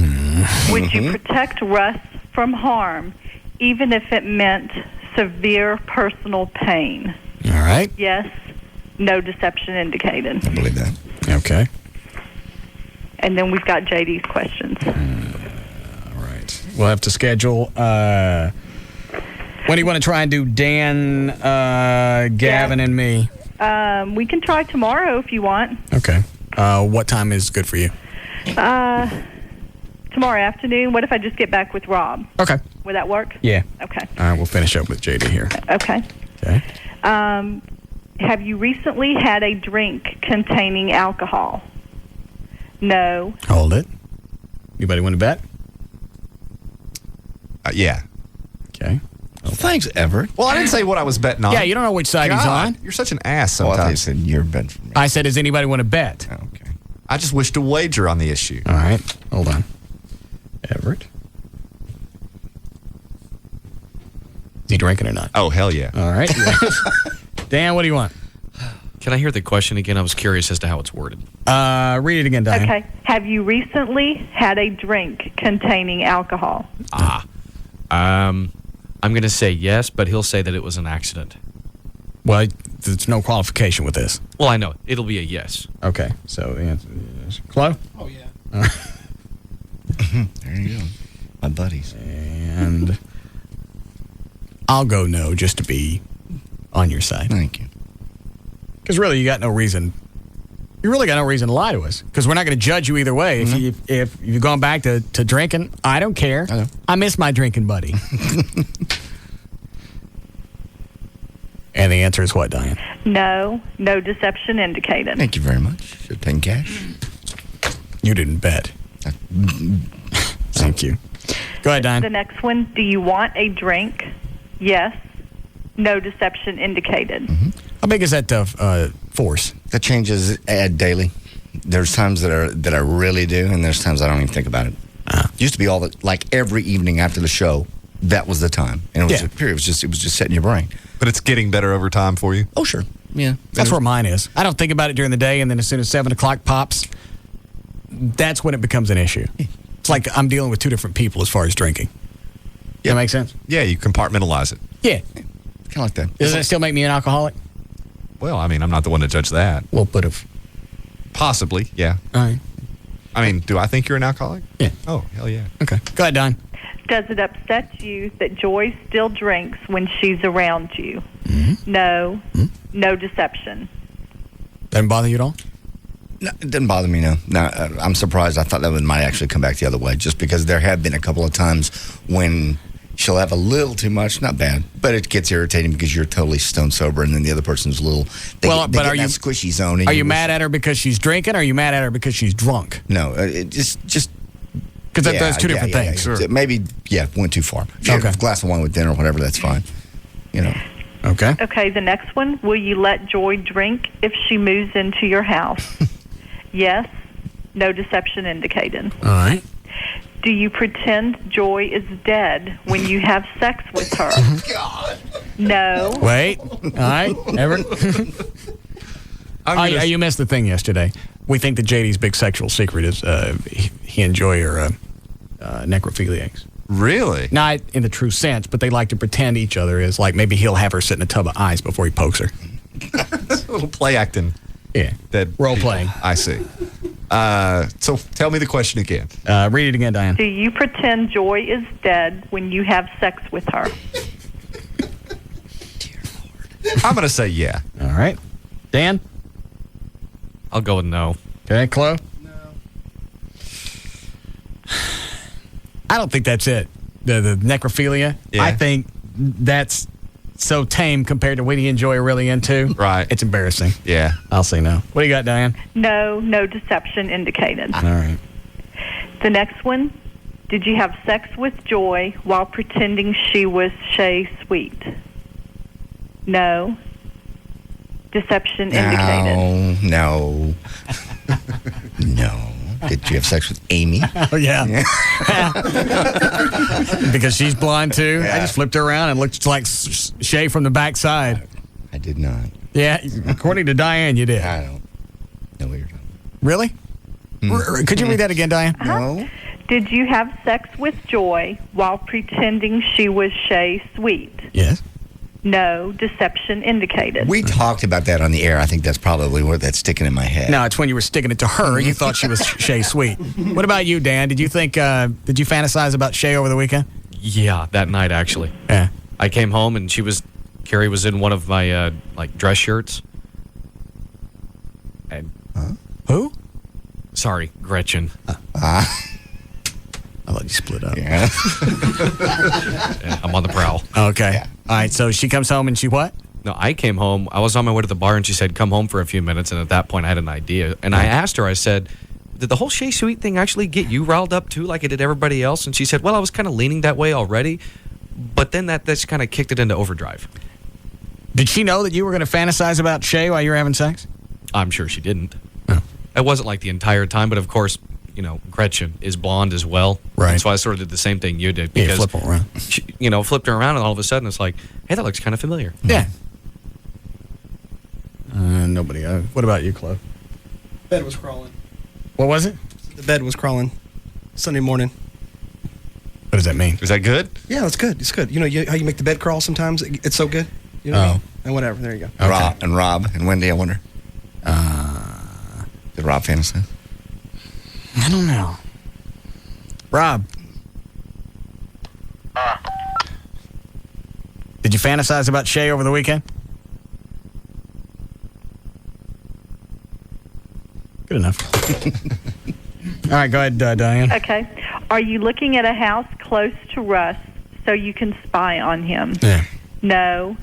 Would you protect Russ from harm, even if it meant severe personal pain? All right. Yes. No deception indicated. I believe that. Okay. And then we've got JD's questions. All right. We'll have to schedule. When do you want to try and do Dan, Gavin, and me? We can try tomorrow if you want. Okay. What time is good for you? Tomorrow afternoon. What if I just get back with Rob? Okay. Would that work? Yeah. Okay. All right. We'll finish up with JD here. Okay. Okay. Have you recently had a drink containing alcohol? No. Hold it. Anybody want to bet? Yeah. Okay. Well, thanks, Everett. Well, I didn't say what I was betting on. Yeah, you don't know which side he's on. You're such an ass Oh, I thought you sometimes. said you're betting for me. I said, does anybody want to bet? Okay. I just wish to wager on the issue. All right. Hold on. Everett. Is he drinking or not? Oh, hell yeah. All right. Dan, what do you want? Can I hear the question again? I was curious as to how it's worded. Read it again, Diane. Okay. Have you recently had a drink containing alcohol? I'm going to say yes, but he'll say that it was an accident. Well, there's no qualification with this. Well, I know. It'll be a yes. Okay. So the answer is Chloe? Oh, yeah. There you go. My buddies. And I'll go no just to be on your side. Thank you. Because really, you got no reason. You really got no reason to lie to us. Because we're not going to judge you either way. If you've gone back to drinking, I don't care. I miss my drinking buddy. And the answer is what, Diane? No. No deception indicated. Thank you very much. Should have taken cash. You didn't bet. Thank you. Go ahead, Diane. The next one. Do you want a drink? Yes. No deception indicated. How big is that force? That changes daily. There's times that I really do, and there's times I don't even think about it. Used to be like every evening after the show, that was the time. And it was Yeah. a period. It was just set in your brain. But it's getting better over time for you? Oh, sure. Yeah. That's where mine is. I don't think about it during the day, and then as soon as 7 o'clock pops, that's when it becomes an issue. It's like I'm dealing with two different people as far as drinking. That make sense? Yeah, you compartmentalize it. Yeah. Kind of like that. Doesn't it still make me an alcoholic? Well, I mean, I'm not the one to judge that. Well, but if... Possibly, yeah. All right. I mean, do I think you're an alcoholic? Yeah. Oh, hell yeah. Okay. Go ahead, Don. Does it upset you that Joy still drinks when she's around you? No. No deception. Doesn't bother you at all? No, it doesn't bother me, no. No, I'm surprised. I thought that one might actually come back the other way, just because there have been a couple of times when she'll have a little too much, not bad, but it gets irritating because you're totally stone sober, and then the other person's a little. They get in that squishy zone. And Are you mad at her because she's drinking, or are you mad at her because she's drunk? No, it just because those two different things. Sure. Maybe went too far. If you have a glass of wine with dinner or whatever, that's fine. You know. Okay. Okay, the next one. Will you let Joy drink if she moves into your house? Yes. No deception indicated. All right. Do you pretend Joy is dead when you have sex with her? God. No. Wait. All right. You missed the thing yesterday. We think that JD's big sexual secret is he enjoy her necrophiliacs. Really? Not in the true sense, but they like to pretend each other is like maybe he'll have her sit in a tub of ice before he pokes her. It's a little play acting. Yeah. That role playing. I see. So tell me the question again. Read it again, Diane. Do you pretend Joy is dead when you have sex with her? I'm going to say yeah. All right. Dan? I'll go with no. Okay, Chloe? I don't think that's it. The necrophilia. Yeah. I think that's so tame compared to what you enjoy or really into. Right. It's embarrassing. Yeah. I'll say no. What do you got, Diane? No. No deception indicated. All right. The next one. Did you have sex with Joy while pretending she was Shay Sweet? No. Deception indicated. No. No. Did you have sex with Amy? Oh, yeah. Because she's blind, too. Yeah. I just flipped her around and looked like Shay from the backside. I did not. Yeah, according to Diane, you did. I don't know what you're talking about. Really? Could you read that again, Diane? No. Did you have sex with Joy while pretending she was Shay Sweet? Yes. No. Deception indicated. We talked about that on the air. I think that's probably where that's sticking in my head. No, it's when you were sticking it to her. You thought she was Shay Sweet. What about you, Dan? Did you think? Did you fantasize about Shay over the weekend? Yeah, that night actually. Yeah. I came home and Carrie was in one of my like dress shirts. And who? Sorry, Gretchen. I thought you split up. Yeah. Yeah, I'm on the prowl. Okay. Yeah. All right. So she comes home and she what? No, I came home. I was on my way to the bar and she said, "Come home for a few minutes." And at that point, I had an idea. And I asked her. I said, "Did the whole Shay Sweet thing actually get you riled up too, like it did everybody else?" And she said, "Well, I was kind of leaning that way already, but then that's kind of kicked it into overdrive." Did she know that you were going to fantasize about Shay while you were having sex? I'm sure she didn't. Oh. It wasn't like the entire time, but of course, Gretchen is blonde as well. Right. So I sort of did the same thing you did. Because, flip her around. She, flipped her around, and all of a sudden it's like, hey, that looks kind of familiar. Yeah. Nobody. What about you, Chloe? Bed was crawling. What was it? The bed was crawling. Sunday morning. What does that mean? Is that good? Yeah, it's good. It's good. You know how you make the bed crawl sometimes? It's so good. You know what I mean? And whatever. There you go. Okay. Rob and Wendy, I wonder. Did Rob fantasize? I don't know. Rob. Did you fantasize about Shay over the weekend? Good enough. All right, go ahead, Diane. Okay. Are you looking at a house close to Russ so you can spy on him? Yeah. No.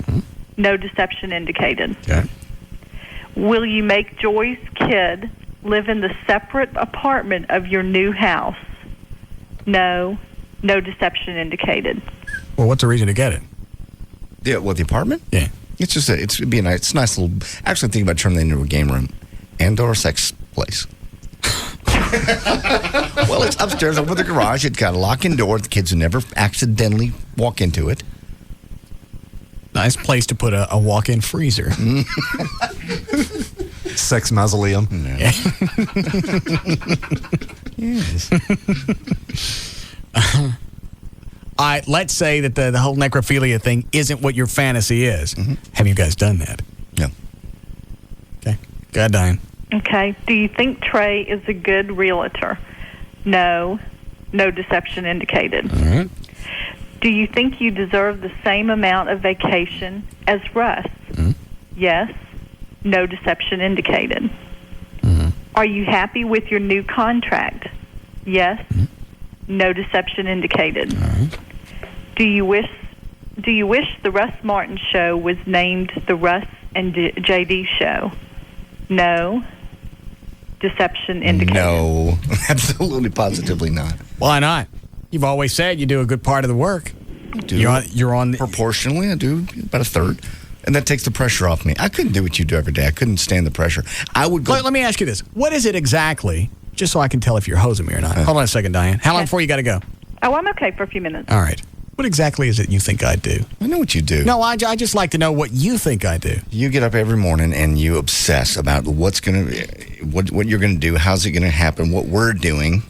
No deception indicated. Okay. Will you make Joy's kid live in the separate apartment of your new house? No. No deception indicated. Well, what's the reason to get it? Yeah, what, the apartment? Yeah. It's just it'd be a nice little. Actually, thinking about turning it into a game room and/or a sex place. Well, it's upstairs over the garage. It's got a lock-in door. The kids will never accidentally walk into it. Nice place to put a walk-in freezer. Sex mausoleum. Yeah. Yes. Let's say that the whole necrophilia thing isn't what your fantasy is. Mm-hmm. Have you guys done that? No. Okay. Go ahead, Diane. Okay. Do you think Trey is a good realtor? No. No deception indicated. All right. Do you think you deserve the same amount of vacation as Russ? Mm-hmm. Yes. No deception indicated. Mm-hmm. Are you happy with your new contract? Yes. Mm-hmm. No deception indicated. All right. Do you wish the Russ Martin Show was named the Russ and JD Show? No. Deception indicated. No. Absolutely, positively not. Why not? You've always said you do a good part of the work. You're on the... Proportionally, I do about a third. And that takes the pressure off me. I couldn't do what you do every day. I couldn't stand the pressure. I would go... Let me ask you this. What is it exactly, just so I can tell if you're hosing me or not? Hold on a second, Diane. How long before you got to go? Oh, I'm okay for a few minutes. All right. What exactly is it you think I do? I know what you do. No, I just like to know what you think I do. You get up every morning and you obsess about what you're going to do, how's it going to happen, what we're doing.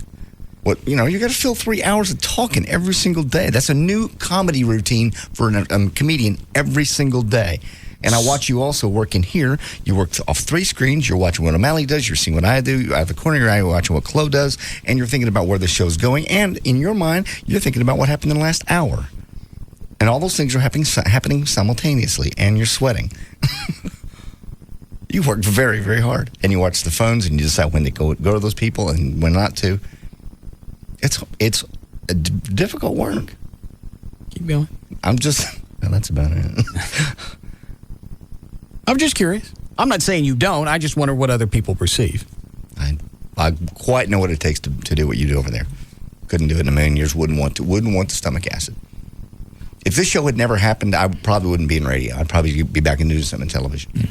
You got to fill 3 hours of talking every single day. That's a new comedy routine for a comedian every single day. And I watch you also working here. You work off 3 screens. You're watching what O'Malley does. You're seeing what I do. Out of the corner of your eye, you're watching what Chloe does. And you're thinking about where the show's going. And in your mind, you're thinking about what happened in the last hour. And all those things are happening simultaneously. And you're sweating. You work very, very hard. And you watch the phones and you decide when to go to those people and when not to. It's a difficult work. Keep going. That's about it. I'm just curious. I'm not saying you don't. I just wonder what other people perceive. I quite know what it takes to do what you do over there. Couldn't do it in a million years. Wouldn't want the stomach acid. If this show had never happened, I probably wouldn't be in radio. I'd probably be back in news and television.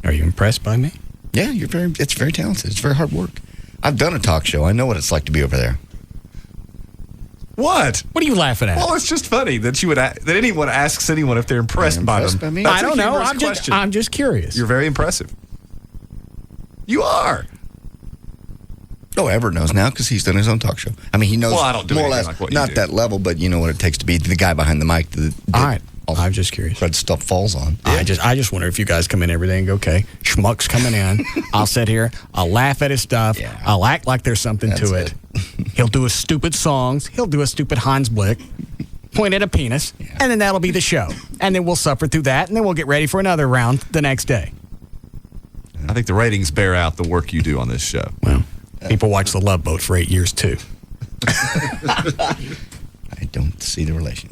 Are you impressed by me? Yeah, it's very talented. It's very hard work. I've done a talk show. I know what it's like to be over there. What? What are you laughing at? Well, it's just funny that that anyone asks anyone if they're impressed by them. Me? I don't know. I'm just curious. You're very impressive. You are. Oh, Everett knows now because he's done his own talk show. I mean, he knows I don't do more or less, like what you not do. that level, but you know what it takes to be the guy behind the mic. All right. I'm just curious. Red stuff falls on. I just wonder if you guys come in every day and go, okay, Schmuck's coming in. I'll sit here. I'll laugh at his stuff. Yeah. I'll act like there's something to it. He'll do his stupid songs. He'll do a stupid Hans Blick. Point at a penis. Yeah. And then that'll be the show. And then we'll suffer through that. And then we'll get ready for another round the next day. I think the ratings bear out the work you do on this show. Well, people watch The Love Boat for 8 years, too. I don't see the relation.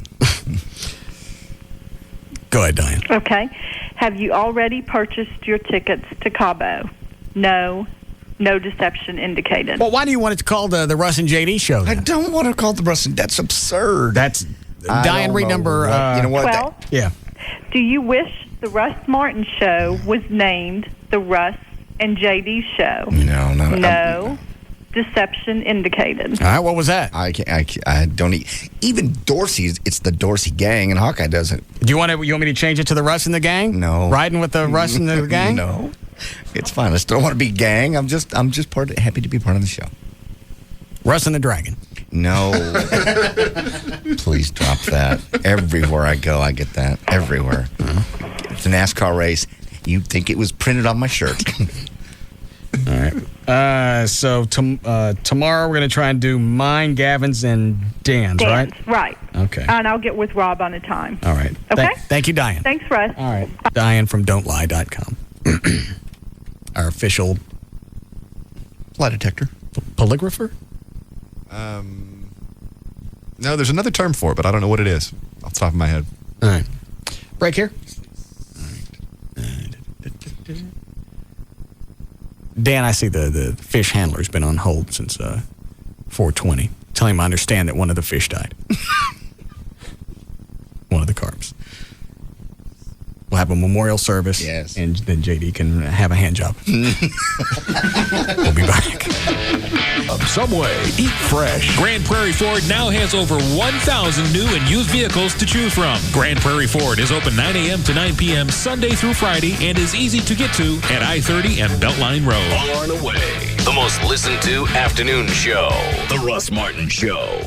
Go ahead, Diane. Okay. Have you already purchased your tickets to Cabo? No. No deception indicated. Well, why do you want it to call the Russ and JD show then? I don't want to call it the Russ and... That's absurd. That's... Diane, read number... you know what? 12? Yeah. Do you wish the Russ Martin Show was named the Russ and JD Show? No. No. Deception indicated. All right, what was that? I don't... Even Dorsey, it's the Dorsey gang, and Hawkeye doesn't. Do you want me to change it to the Russ and the gang? No. Riding with the Russ and the gang? No. It's fine. I still want to be gang. I'm just happy to be part of the show. Russ and the Dragon. No. Please drop that. Everywhere I go, I get that. Everywhere. It's a NASCAR race. You'd think it was printed on my shirt. All right. So tomorrow we're going to try and do mine, Gavin's, and Dan's, right? Right. Okay. And I'll get with Rob on a time. All right. Okay? Thank you, Diane. Thanks, Russ. All right. Diane from Don'tLie.com. Our official... Lie detector. Polygrapher? No, there's another term for it, but I don't know what it is off the top of my head. All right. Break here. Dan, I see the fish handler's been on hold since 4:20. Tell him I understand that one of the fish died. One of the carbs. What? We'll have a memorial service. Yes. And then JD can have a hand job. We'll be back. Subway, eat fresh. Grand Prairie Ford now has over 1,000 new and used vehicles to choose from. Grand Prairie Ford is open 9 a.m. to 9 p.m. Sunday through Friday and is easy to get to at I-30 and Beltline Road. Far and away, the most listened to afternoon show, The Russ Martin Show.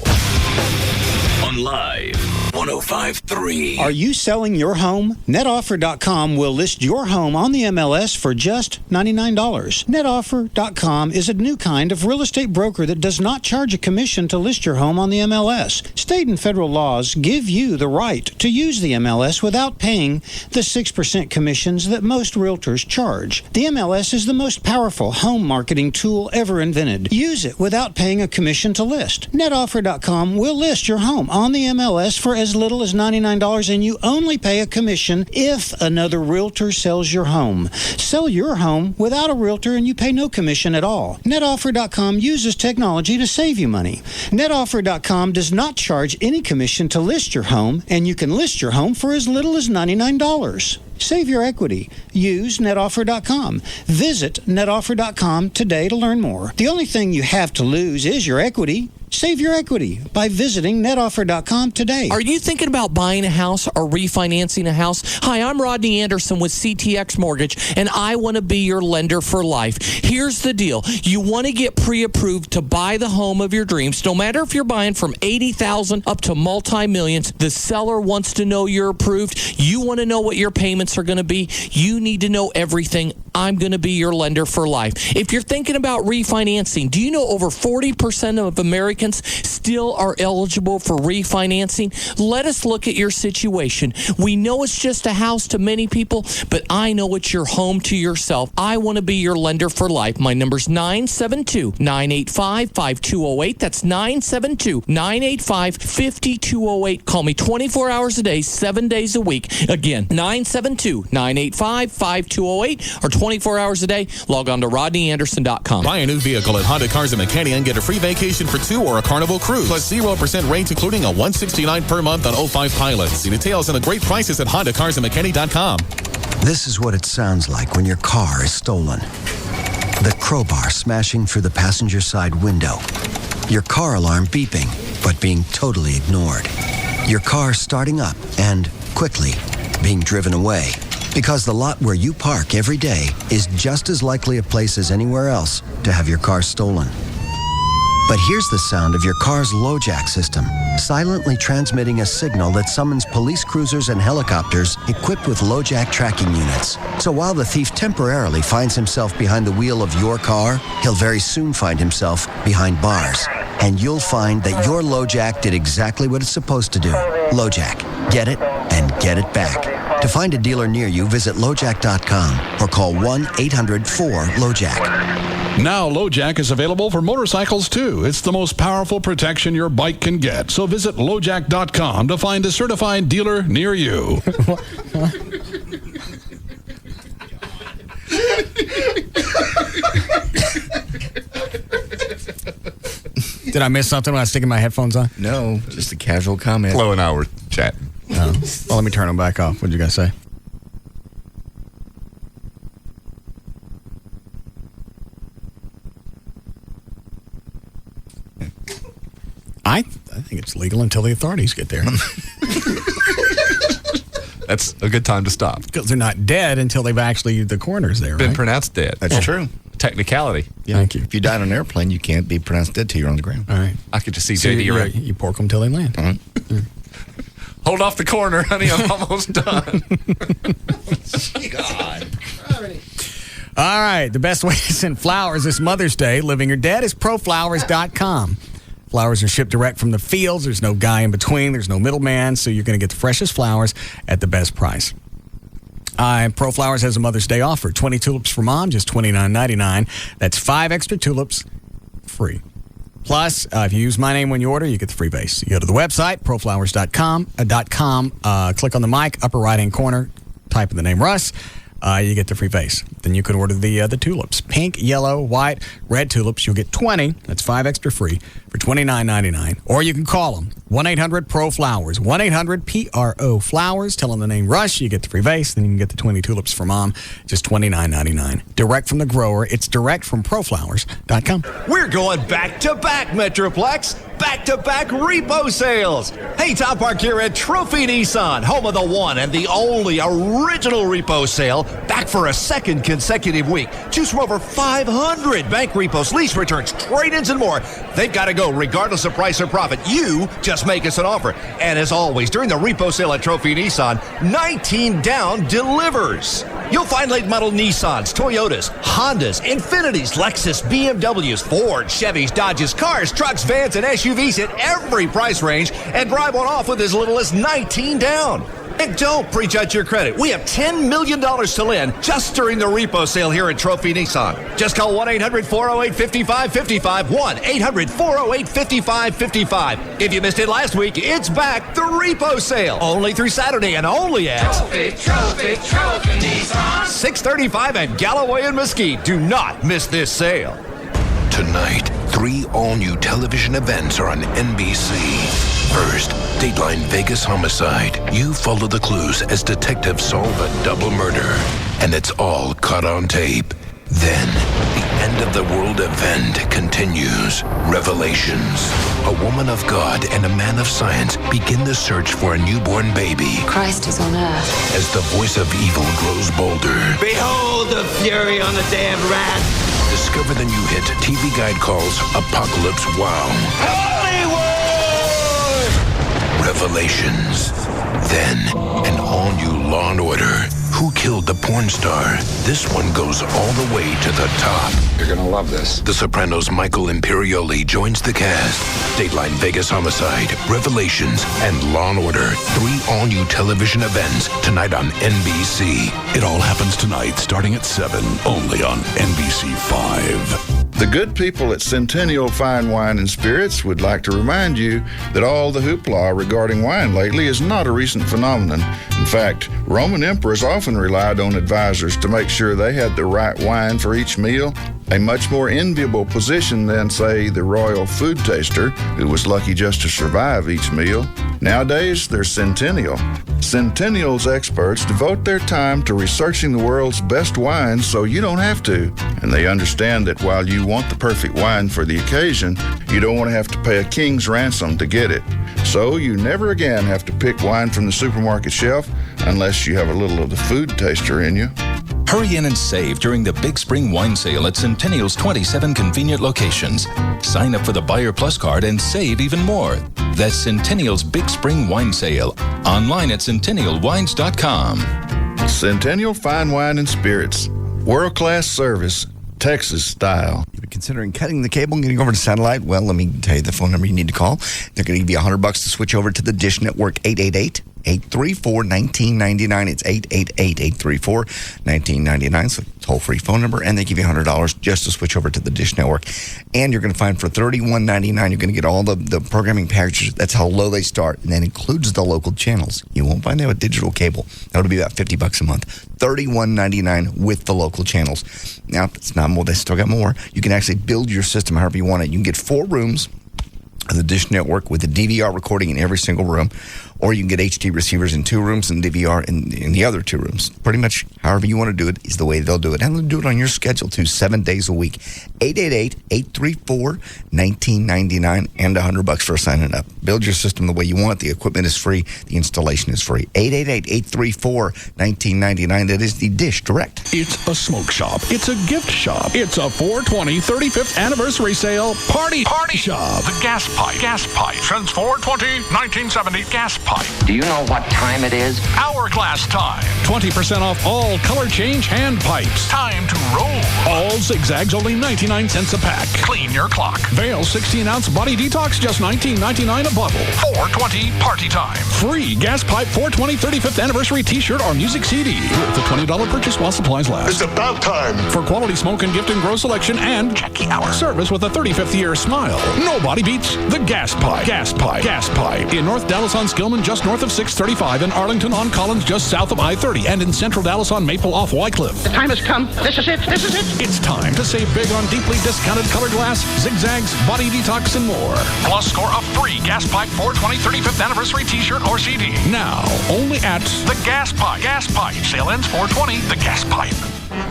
On Live 105.3. Are you selling your home? NetOffer.com will list your home on the MLS for just $99. NetOffer.com is a new kind of real estate broker that does not charge a commission to list your home on the MLS. State and federal laws give you the right to use the MLS without paying the 6% commissions that most realtors charge. The MLS is the most powerful home marketing tool ever invented. Use it without paying a commission to list. NetOffer.com will list your home on the MLS for as little as $99, and you only pay a commission if another realtor sells your home. Sell your home without a realtor and you pay no commission at all. NetOffer.com uses technology to save you money. NetOffer.com does not charge any commission to list your home, and you can list your home for as little as $99. Save your equity. Use NetOffer.com. Visit NetOffer.com today to learn more. The only thing you have to lose is your equity. Save your equity by visiting NetOffer.com today. Are you thinking about buying a house or refinancing a house? Hi, I'm Rodney Anderson with CTX Mortgage, and I want to be your lender for life. Here's the deal. You want to get pre-approved to buy the home of your dreams. No matter if you're buying from $80,000 up to multi-millions, the seller wants to know you're approved. You want to know what your payments are going to be. You need to know everything. I'm going to be your lender for life. If you're thinking about refinancing, do you know over 40% of Americans still are eligible for refinancing? Let us look at your situation. We know it's just a house to many people, but I know it's your home to yourself. I want to be your lender for life. My number's 972-985-5208. That's 972-985-5208. Call me 24 hours a day, 7 days a week. Again, 972-985-5208 or 24 hours a day. Log on to RodneyAnderson.com. Buy a new vehicle at Honda Cars of McKinney and get a free vacation for two or a Carnival Cruise. Plus 0% rates, including a $169 per month on 05 Pilots. See details and the great prices at HondaCarsOfMcKinney.com. This is what it sounds like when your car is stolen. The crowbar smashing through the passenger side window. Your car alarm beeping, but being totally ignored. Your car starting up and, quickly, being driven away. Because the lot where you park every day is just as likely a place as anywhere else to have your car stolen. But here's the sound of your car's LoJack system, silently transmitting a signal that summons police cruisers and helicopters equipped with LoJack tracking units. So while the thief temporarily finds himself behind the wheel of your car, he'll very soon find himself behind bars. And you'll find that your LoJack did exactly what it's supposed to do. LoJack. Get it and get it back. To find a dealer near you, visit LoJack.com or call 1-800-4-LoJack. Now, LoJack is available for motorcycles, too. It's the most powerful protection your bike can get. So visit LoJack.com to find a certified dealer near you. Did I miss something when I was sticking my headphones on? No, just a casual comment. Flo and I were chatting. Oh. Well, let me turn them back off. What did you guys say? I think it's legal until the authorities get there. That's a good time to stop. Because they're not dead until they've actually, the coroner's there, Been right? pronounced dead. That's true. Technicality. Yeah. Thank you. If you died on an airplane, you can't be pronounced dead till you're on the ground. All right. I could just see So JD. you pork them till they land. All right. Hold off the corner, honey. I'm almost done. God. All right. The best way to send flowers this Mother's Day, living or dead, is proflowers.com. Flowers are shipped direct from the fields. There's no guy in between. There's no middleman. So you're going to get the freshest flowers at the best price. ProFlowers has a Mother's Day offer. 20 tulips for mom, just $29.99. That's 5 extra tulips free. Plus, if you use my name when you order, you get the free vase. You go to the website, proflowers.com, click on the mic, upper right-hand corner, type in the name Russ. You get the free vase. Then you can order the tulips. Pink, yellow, white, red tulips. You'll get 20. That's 5 extra free for $29.99. Or you can call them, 1-800-PRO-FLOWERS, 1-800-PRO-FLOWERS. Tell them the name Rush, you get the free vase, then you can get the 20 tulips for Mom, just $29.99. Direct from the grower. It's direct from ProFlowers.com. We're going back-to-back, Metroplex. Back-to-back repo sales. Hey, Top Park here at Trophy Nissan, home of the one and the only original repo sale, back for a second consecutive week. Choose from over 500 bank repos, lease returns, trade-ins, and more. They've got to go regardless of price or profit. You just make us an offer. And as always, during the repo sale at Trophy Nissan, 19 down delivers. You'll find late model Nissans, Toyotas, Hondas, Infinitis, Lexus, BMWs, Ford, Chevys, Dodges, cars, trucks, vans, and SUVs at every price range, and drive one off with as little as 19 down. And don't prejudge your credit. We have $10 million to lend just during the repo sale here at Trophy Nissan. Just call 1-800-408-5555, 1-800-408-5555. If you missed it last week, it's back, the repo sale. Only through Saturday and only at Trophy Nissan. 635 at Galloway and Mesquite. Do not miss this sale. Tonight, 3 all-new television events are on NBC. First, Dateline Vegas Homicide. You follow the clues as detectives solve a double murder, and it's all caught on tape. Then, the end of the world event continues. Revelations. A woman of God and a man of science begin the search for a newborn baby. Christ is on earth. As the voice of evil grows bolder, Behold the fury on the day of wrath. discover the new hit TV Guide calls Apocalypse Wow. Hollywood! Revelations. Then, an all-new Law & Order. Who Killed the Porn Star? This one goes all the way to the top. You're gonna love this. The Sopranos' Michael Imperioli joins the cast. Dateline Vegas Homicide, Revelations, and Law & Order. 3 all-new television events tonight on NBC. It all happens tonight, starting at 7, only on NBC 5. The good people at Centennial Fine Wine and Spirits would like to remind you that all the hoopla regarding wine lately is not a recent phenomenon. In fact, Roman emperors often relied on advisors to make sure they had the right wine for each meal, a much more enviable position than, say, the royal food taster, who was lucky just to survive each meal. Nowadays, they're Centennial. Centennial's experts devote their time to researching the world's best wines so you don't have to. And they understand that while you want the perfect wine for the occasion, you don't want to have to pay a king's ransom to get it. So you never again have to pick wine from the supermarket shelf unless you have a little of the food taster in you. Hurry in and save during the Big Spring Wine Sale at Centennial's 27 convenient locations. Sign up for the Buyer Plus card and save even more. That's Centennial's Big Spring Wine Sale. Online at centennialwines.com. Centennial Fine Wine and Spirits. World-class service, Texas style. You've been considering cutting the cable and getting over to satellite? Well, let me tell you the phone number you need to call. They're going to give you $100 to switch over to the Dish Network, 888-834-1999. It's 888-834-1999. So toll-free phone number, and they give you $100 just to switch over to the Dish Network. And you're going to find for $31.99, you're going to get all the programming packages. That's how low they start, and that includes the local channels. You won't find that with digital cable. That'll be about $50 a month. $31.99 with the local channels. Now, it's not more. They still got more. You can actually build your system however you want it. You can get 4 rooms of the Dish Network with a DVR recording in every single room, or you can get HD receivers in 2 rooms and DVR in the other 2 rooms. Pretty much however you want to do it is the way they'll do it. And they'll do it on your schedule too, 7 days a week. 888-834-1999 and $100 for signing up. Build your system the way you want. The equipment is free. The installation is free. 888-834-1999. That is the Dish Direct. It's a smoke shop. It's a gift shop. It's a 420 35th anniversary sale party shop. The gas pipe. Since 420 1970 gas pipe. Do you know what time it is? Hourglass time. 20% off all color change hand pipes. Time to roll. All zigzags only 99 cents a pack. Clean your clock. Vail 16-ounce body detox just $19.99 a bottle. 420 party time. Free gas pipe 420 35th anniversary t-shirt or music CD with a $20 purchase while supplies last. It's about time. For quality smoke and gift and grow selection and Jackie Hour service with a 35th year smile. Nobody beats the gas pipe. In North Dallas on Skillman Austin, just north of 635, in Arlington on Collins, just south of I-30, and in central Dallas on Maple off Wycliffe. The time has come. This is it. This is it. It's time to save big on deeply discounted color glass, zigzags, body detox, and more. Plus, score a free Gas Pipe 420 35th anniversary t-shirt or CD. Now, only at The Gas Pipe. Gas Pipe. Sale ends 420. The Gas Pipe.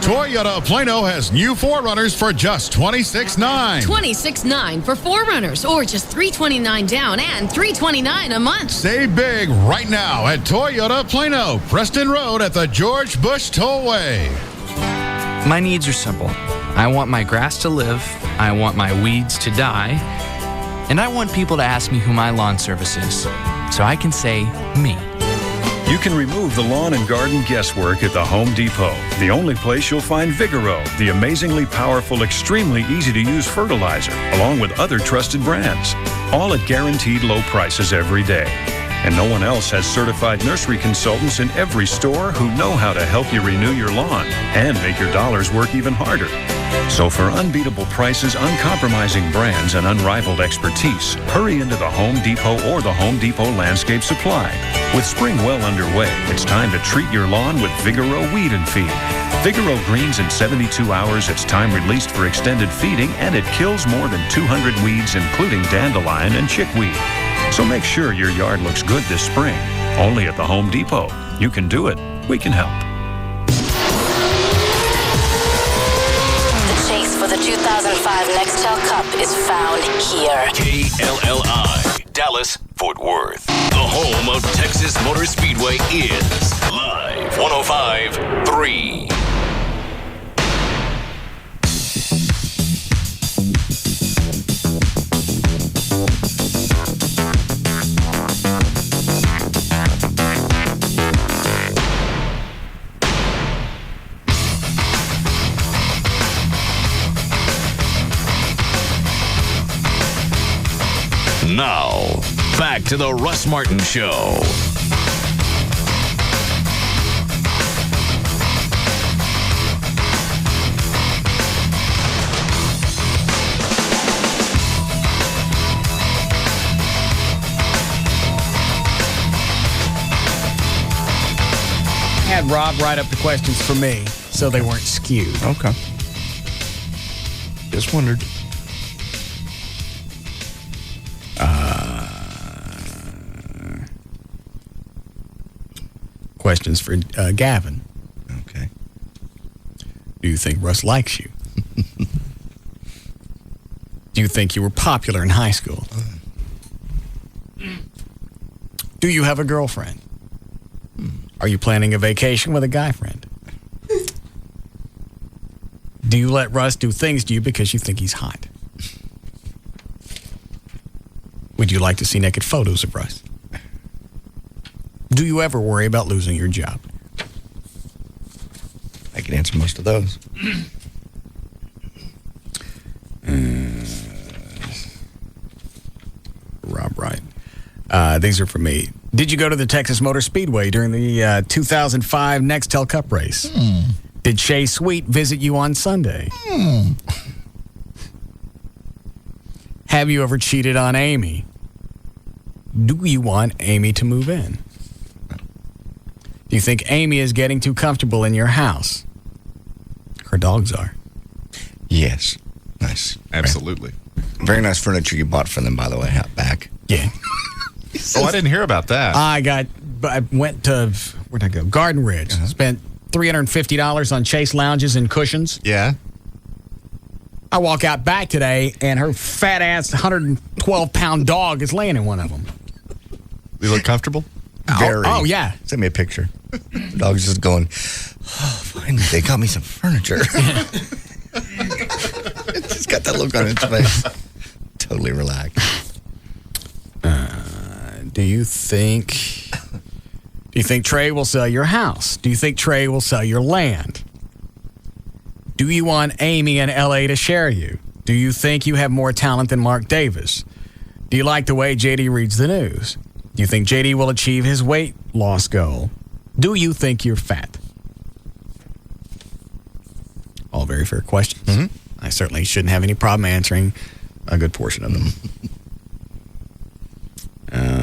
Toyota Plano has new 4Runners for just $26,900. $26,900 for 4Runners, or just $329 down and $329 a month. Save big right now at Toyota Plano, Preston Road at the George Bush Tollway. My needs are simple. I want my grass to live, I want my weeds to die, and I want people to ask me who my lawn service is, so I can say me. You can remove the lawn and garden guesswork at the Home Depot, the only place you'll find Vigoro, the amazingly powerful, extremely easy-to-use fertilizer, along with other trusted brands, all at guaranteed low prices every day. And no one else has certified nursery consultants in every store who know how to help you renew your lawn and make your dollars work even harder. So for unbeatable prices, uncompromising brands, and unrivaled expertise, hurry into the Home Depot or the Home Depot Landscape Supply. With spring well underway, it's time to treat your lawn with Vigoro Weed and Feed. Vigoro greens in 72 hours, it's time released for extended feeding, and it kills more than 200 weeds, including dandelion and chickweed. So make sure your yard looks good this spring. Only at the Home Depot. You can do it. We can help. The chase for the 2005 Nextel Cup is found here. KLLI, Dallas, Fort Worth. The home of Texas Motor Speedway is Live 105.3. Now, back to the Russ Martin Show. Had Rob write up the questions for me so they weren't skewed. Okay. Just wondered. Questions for Gavin. Okay. Do you think Russ likes you? Do you think you were popular in high school? Do you have a girlfriend? Are you planning a vacation with a guy friend? Do you let Russ do things to you because you think he's hot? Would you like to see naked photos of Russ? Do you ever worry about losing your job? I can answer most of those. Rob Wright. These are for me. Did you go to the Texas Motor Speedway during the 2005 Nextel Cup race? Did Shay Sweet visit you on Sunday? Have you ever cheated on Amy? Do you want Amy to move in? Do you think Amy is getting too comfortable in your house? Her dogs are. Yes. Nice. Absolutely. Very nice furniture you bought for them, by the way, out back. Yeah. Oh, I didn't hear about that. I went to, where'd I go? Garden Ridge. Spent $350 on Chase lounges and cushions. Yeah. I walk out back today, and her fat-ass 112-pound dog is laying in one of them. You look comfortable? Very. Oh, yeah. Send me a picture. The dog's just going, oh, finally, they got me some furniture. It's just got that look on its face. Totally relaxed. Do you think Trey will sell your house? Do you think Trey will sell your land? Do you want Amy in L.A. to share you? Do you think you have more talent than Mark Davis? Do you like the way J.D. reads the news? Do you think J.D. will achieve his weight loss goal? Do you think you're fat? All very fair questions. Mm-hmm. I certainly shouldn't have any problem answering a good portion of them.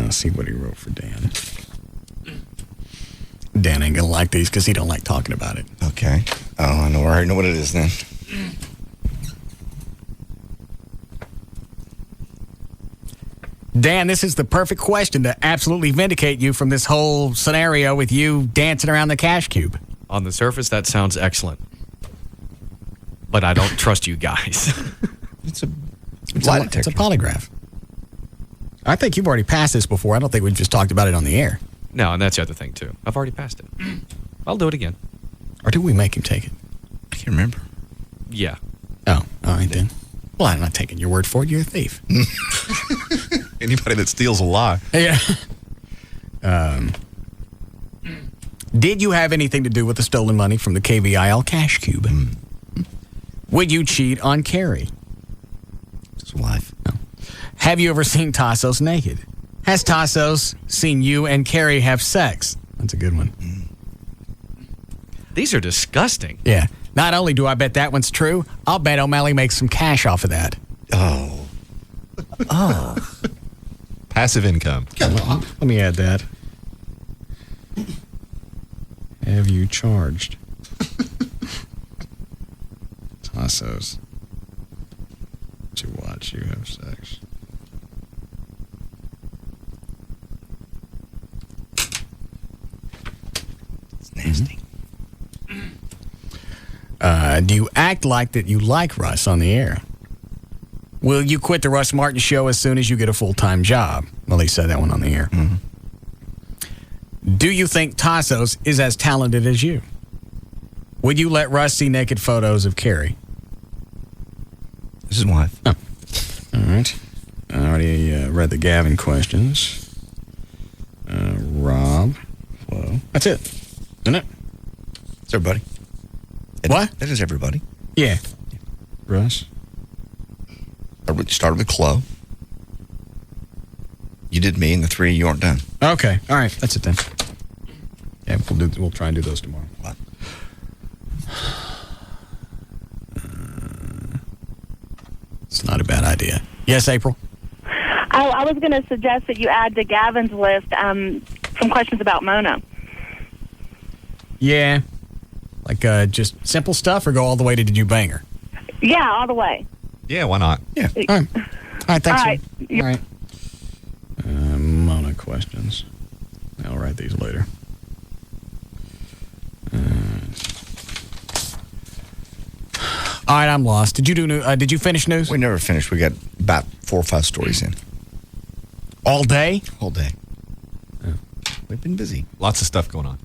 Let's see what he wrote for Dan. Dan ain't gonna like these because he don't like talking about it. Okay. Oh, I already know what it is then. Dan, this is the perfect question to absolutely vindicate you from this whole scenario with you dancing around the cash cube. On the surface, that sounds excellent. But I don't trust you guys. It's a polygraph. I think you've already passed this before. I don't think we've just talked about it on the air. No, and that's the other thing, too. I've already passed it. I'll do it again. Or did we make him take it? I can't remember. Yeah. Oh, all right then. Well, I'm not taking your word for it. You're a thief. Anybody that steals a lie. Yeah. Did you have anything to do with the stolen money from the KVIL cash cube? Would you cheat on Carrie? His wife. No. Have you ever seen Tassos naked? Has Tassos seen you and Carrie have sex? That's a good one. These are disgusting. Yeah. Not only do I bet that one's true, I'll bet O'Malley makes some cash off of that. Oh. Passive income. Let me add that. Have you charged Tassos to watch you have sex? It's nasty. Do you act like that you like Russ on the air? Will you quit the Russ Martin Show as soon as you get a full-time job? Well, he said that one on the air. Mm-hmm. Do you think Tassos is as talented as you? Would you let Russ see naked photos of Carrie? This is wife. Oh. All right. I already read the Gavin questions. Rob. Whoa. That's it. Isn't it? It's everybody. What? That is everybody. Yeah. Russ. Started with Chloe. You did me, and the three you aren't done. Okay. All right. That's it then. Yeah, we'll try and do those tomorrow. What? It's not a bad idea. Yes, April? Oh, I was going to suggest that you add to Gavin's list some questions about Mona. Yeah. Like just simple stuff, or go all the way to did you bang her? Yeah, all the way. Yeah, why not? Yeah. All right. All right, thanks. All right. All right. Mona questions. I'll write these later. All right, I'm lost. Did you do did you finish news? We never finished. We got about 4 or 5 stories in. All day? All day. We've been busy. Lots of stuff going on.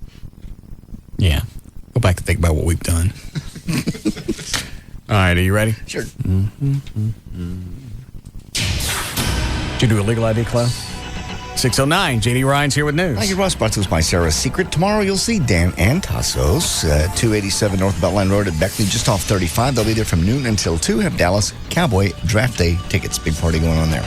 Yeah. Go back and think about what we've done. All right, are you ready? Sure. Did you do a legal ID, Chloe? 609, JD Ryan's here with news. Thank you, Russ. Brought to us by Sarah's Secret. Tomorrow you'll see Dan and Tassos, 287 North Beltline Road at Beckley, just off 35. They'll be there from noon until 2. Have Dallas Cowboy Draft Day tickets. Big party going on there.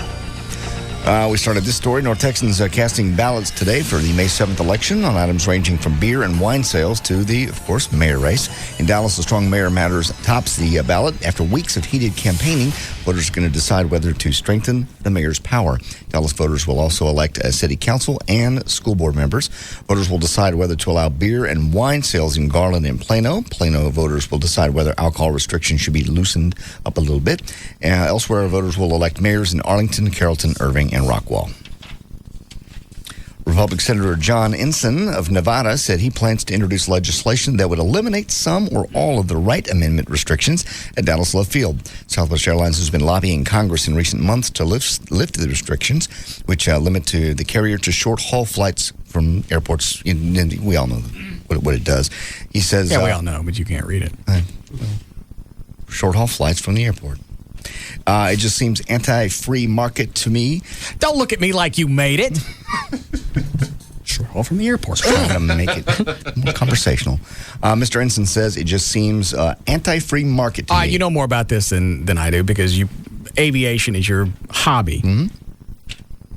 We started this story. North Texans casting ballots today for the May 7th election on items ranging from beer and wine sales to the, of course, mayor race. In Dallas, the strong mayor matters tops the ballot. After weeks of heated campaigning, voters are going to decide whether to strengthen the mayor's power. Dallas voters will also elect a city council and school board members. Voters will decide whether to allow beer and wine sales in Garland and Plano. Plano voters will decide whether alcohol restrictions should be loosened up a little bit. Elsewhere, voters will elect mayors in Arlington, Carrollton, Irving, and Rockwall. Republican Senator John Ensign of Nevada said he plans to introduce legislation that would eliminate some or all of the Wright Amendment restrictions at Dallas Love Field. Southwest Airlines has been lobbying Congress in recent months to lift the restrictions, which limit to the carrier to short-haul flights from airports. We all know what it does. He says... Yeah, we all know, but you can't read it. Short-haul flights from the airport. It just seems anti-free market to me. Don't look at me like you made it. Sure, all from the airport. Trying to make it more conversational. Mr. Ensign says it just seems anti-free market to me. You know more about this than I do because aviation is your hobby. Mm-hmm.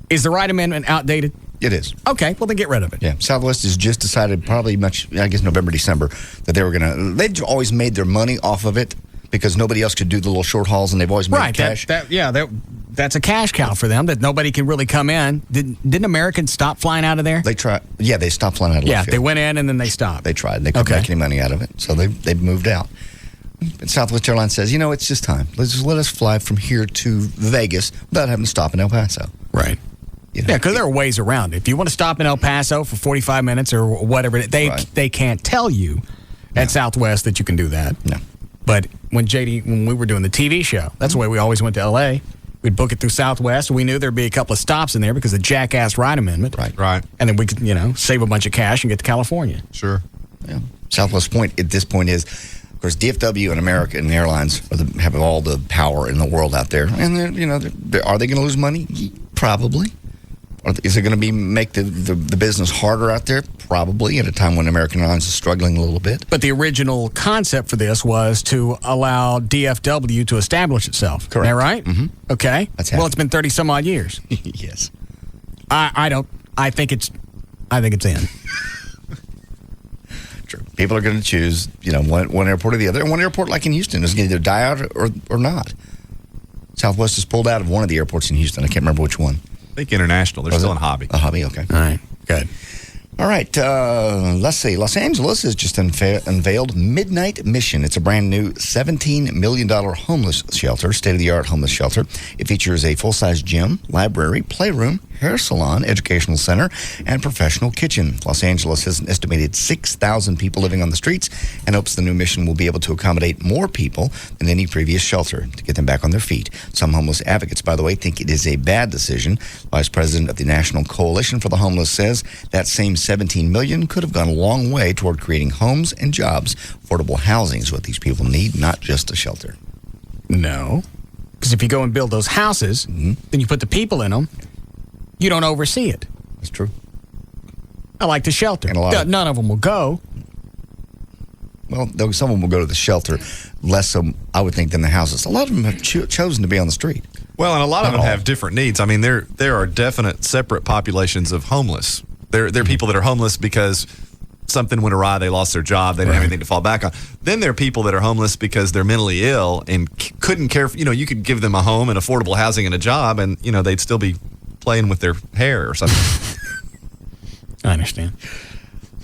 Is the Wright Amendment outdated? It is. Okay, well then get rid of it. Yeah, Southwest has just decided probably November, December, that they were going to, they've always made their money off of it, because nobody else could do the little short hauls, and they've always made cash. That's a cash cow for them that nobody can really come in. Didn't Americans stop flying out of there? They tried. Yeah, they stopped flying out of left field. They went in and then they stopped. They tried. They couldn't make any money out of it, so they moved out. And Southwest Airlines says, it's just time. Let us fly from here to Vegas without having to stop in El Paso. Right. Yeah, because there are ways around it. If you want to stop in El Paso for 45 minutes or whatever, they can't tell you at Southwest that you can do that. No. But when we were doing the TV show, that's the way we always went to L.A. We'd book it through Southwest. We knew there'd be a couple of stops in there because of the Jackass Ride Amendment. Right. And then we could, save a bunch of cash and get to California. Sure. Yeah. Southwest point at this point is, of course, DFW and American Airlines have all the power in the world out there. And, are they going to lose money? Probably. Is it going to make the business harder out there? Probably, at a time when American Airlines is struggling a little bit. But the original concept for this was to allow DFW to establish itself. Correct. Is that right? Mm-hmm. Okay. That's well, it's been 30 some odd years. Yes. I think it's in. True. People are going to choose, one airport or the other. And one airport, like in Houston, is going to either die out or not. Southwest has pulled out of one of the airports in Houston. I can't remember which one. I think International. They're still in Hobby. A Hobby, okay. All right, good. All right, let's see. Los Angeles has just unveiled Midnight Mission. It's a brand new $17 million homeless shelter, state-of-the-art homeless shelter. It features a full-size gym, library, playroom, hair salon, educational center, and professional kitchen. Los Angeles has an estimated 6,000 people living on the streets and hopes the new mission will be able to accommodate more people than any previous shelter to get them back on their feet. Some homeless advocates, by the way, think it is a bad decision. Vice President of the National Coalition for the Homeless says that same $17 million could have gone a long way toward creating homes and jobs. Affordable housing is what these people need, not just a shelter. No. Because if you go and build those houses, then you put the people in them, you don't oversee it. That's true. I like the shelter. None of them will go. Well, some of them will go to the shelter, less so, I would think, than the houses. A lot of them have chosen to be on the street. Well, and a lot of them have different needs. I mean, there are definite separate populations of homeless. There are people that are homeless because something went awry, they lost their job, they didn't have anything to fall back on. Then there are people that are homeless because they're mentally ill and couldn't care for, you could give them a home and affordable housing and a job and, they'd still be playing with their hair or something. I understand.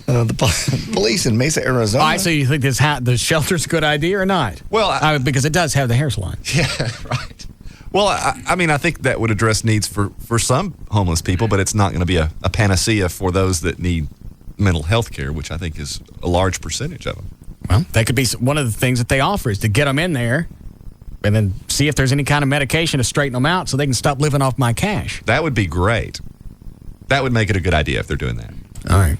The police in Mesa, Arizona. So you think the shelter's a good idea or not? Well, because it does have the hair salon. Yeah, right. Well, I think that would address needs for some homeless people, but it's not going to be a panacea for those that need mental health care, which I think is a large percentage of them. Well, that could be one of the things that they offer is to get them in there and then see if there's any kind of medication to straighten them out so they can stop living off my cash. That would be great. That would make it a good idea if they're doing that. All right.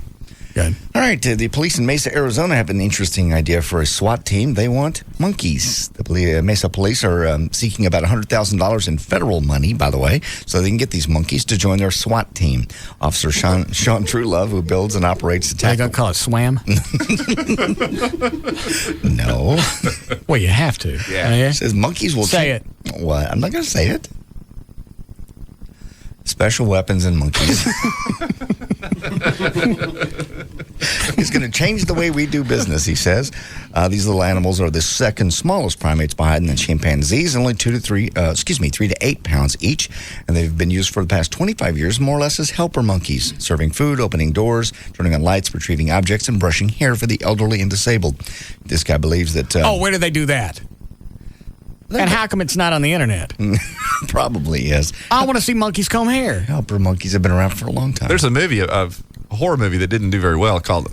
Good. All right, the police in Mesa, Arizona have an interesting idea for a SWAT team. They want monkeys. The Mesa police are seeking about $100,000 in federal money, by the way, so they can get these monkeys to join their SWAT team. Officer Sean Truelove, who builds and operates the They're going to call it SWAM? No. Well, you have to. Yeah. It says monkeys will say it. What? I'm not going to say it. Special weapons and monkeys. He's going to change the way we do business, he says. These little animals are the second smallest primates behind the chimpanzees, only 3 to 8 pounds each. And they've been used for the past 25 years, more or less as helper monkeys, serving food, opening doors, turning on lights, retrieving objects, and brushing hair for the elderly and disabled. This guy believes that... where do they do that? And how come it's not on the internet? Probably, yes. I want to see monkeys comb hair. Helper monkeys have been around for a long time. There's a horror movie that didn't do very well called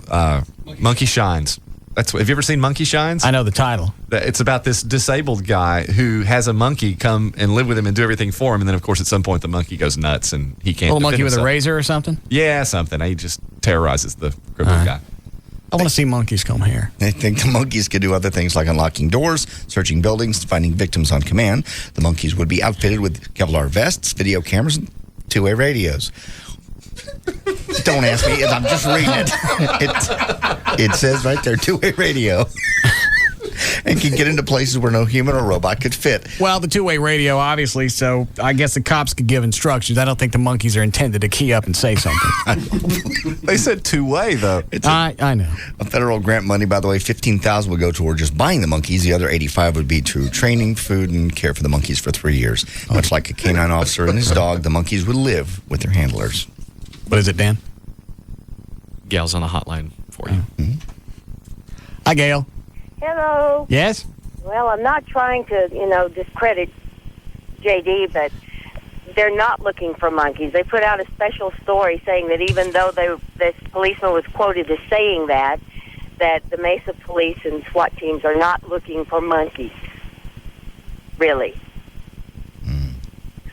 Monkey Shines. Have you ever seen Monkey Shines? I know the title. It's about this disabled guy who has a monkey come and live with him and do everything for him. And then, of course, at some point, the monkey goes nuts and he can't. A little monkey with a razor or something? Yeah, something. He just terrorizes the crippled guy. I want to see monkeys comb hair. They think the monkeys could do other things like unlocking doors, searching buildings, finding victims on command. The monkeys would be outfitted with Kevlar vests, video cameras, and two-way radios. Don't ask me. I'm just reading it. It says right there, two-way radio. and can get into places where no human or robot could fit. Well, the two-way radio, obviously, so I guess the cops could give instructions. I don't think the monkeys are intended to key up and say something. They said two-way, though. I know. A federal grant money, by the way, $15,000 would go toward just buying the monkeys. The other $85,000 would be to training, food, and care for the monkeys for 3 years. Much like a canine officer and his dog, the monkeys would live with their handlers. What is it, Dan? Gail's on the hotline for you. Mm-hmm. Hi, Gail. Hello. Yes? Well, I'm not trying to, discredit JD, but they're not looking for monkeys. They put out a special story saying that even though this policeman was quoted as saying that the Mesa police and SWAT teams are not looking for monkeys. Really.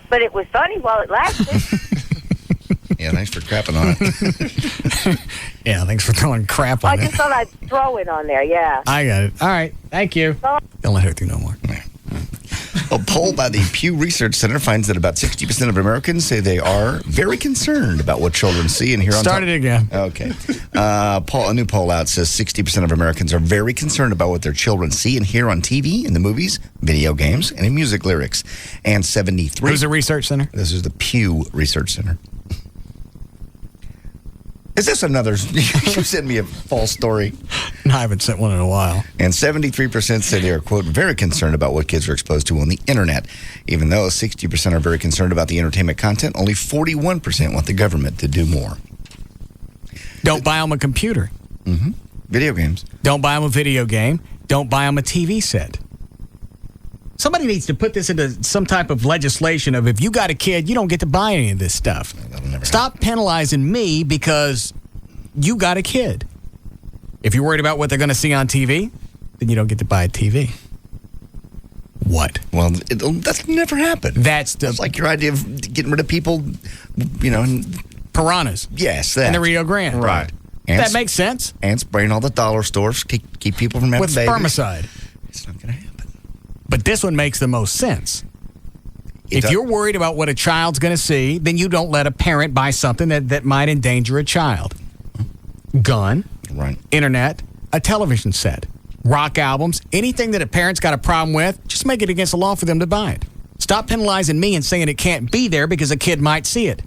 But it was funny while it lasted. Yeah, thanks for crapping on it. Yeah, thanks for throwing crap on I it. just thought I'd throw it on there, yeah. I got it. All right. Thank you. Don't let her through no more. A poll by the Pew Research Center finds that about 60% of Americans say they are very concerned about what children see and hear on Start it again. Okay. A new poll out says 60% of Americans are very concerned about what their children see and hear on TV, in the movies, video games, and in music lyrics. And 73... Who's the research center? This is the Pew Research Center. Is this another... You sent me a false story. No, I haven't sent one in a while. And 73% say they are, quote, very concerned about what kids are exposed to on the internet. Even though 60% are very concerned about the entertainment content, only 41% want the government to do more. Don't buy them a computer. Mm-hmm. Video games. Don't buy them a video game. Don't buy them a TV set. Somebody needs to put this into some type of legislation of if you got a kid, you don't get to buy any of this stuff. Stop penalizing me because you got a kid. If you're worried about what they're going to see on TV, then you don't get to buy a TV. What? Well, that's never happened. That's like your idea of getting rid of people, piranhas. Yes, that. In the Rio Grande. Right. That makes sense. And spraying all the dollar stores, keep people from having with babies. spermicide. It's not going to happen. But this one makes the most sense. If you're worried about what a child's going to see, then you don't let a parent buy something that might endanger a child. Gun, right? Internet, a television set, rock albums, anything that a parent's got a problem with, just make it against the law for them to buy it. Stop penalizing me and saying it can't be there because a kid might see it.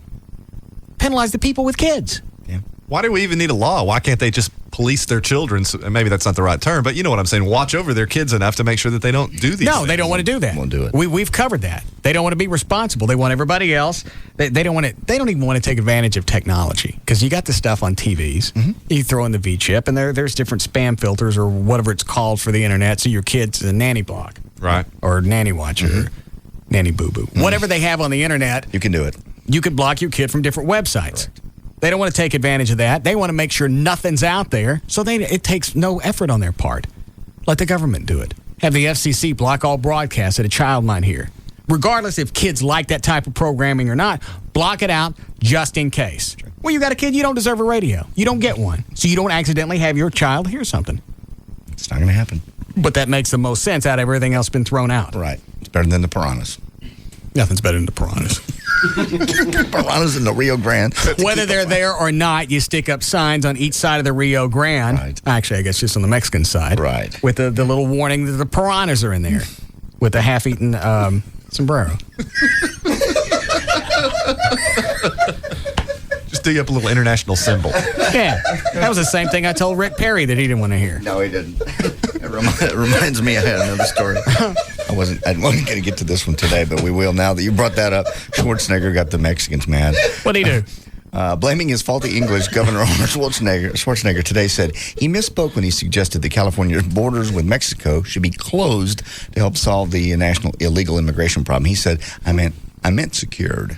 Penalize the people with kids. Yeah. Why do we even need a law? Why can't they just police their children? And maybe that's not the right term, but you know what I'm saying. Watch over their kids enough to make sure that they don't do these things. They don't want to do that. Won't do it. We've covered that. They don't want to be responsible. They want everybody else. They don't want to. They don't even want to take advantage of technology because you got the stuff on TVs. Mm-hmm. You throw in the V chip, and there's different spam filters or whatever it's called for the internet. So your kid's a nanny block, right, or nanny watcher, or nanny boo boo, whatever they have on the internet. You can do it. You can block your kid from different websites. Correct. They don't want to take advantage of that. They want to make sure nothing's out there, so it takes no effort on their part. Let the government do it. Have the FCC block all broadcasts that a child might hear. Regardless if kids like that type of programming or not, block it out just in case. Sure. Well, you got a kid, you don't deserve a radio. You don't get one, so you don't accidentally have your child hear something. It's not going to happen. But that makes the most sense out of everything else been thrown out. Right. It's better than the piranhas. Nothing's better than the piranhas. Piranhas in the Rio Grande. Whether they're there or not, you stick up signs on each side of the Rio Grande. Right. Actually, I guess just on the Mexican side. Right. With the little warning that the piranhas are in there. With the half-eaten sombrero. Just do you up a little international symbol. Yeah. That was the same thing I told Rick Perry that he didn't want to hear. No, he didn't. It reminds me, I had another story. I wasn't going to get to this one today, but we will now that you brought that up. Schwarzenegger got the Mexicans mad. What'd he do? Blaming his faulty English, Governor Arnold Schwarzenegger today said he misspoke when he suggested that California's borders with Mexico should be closed to help solve the national illegal immigration problem. He said, I meant secured.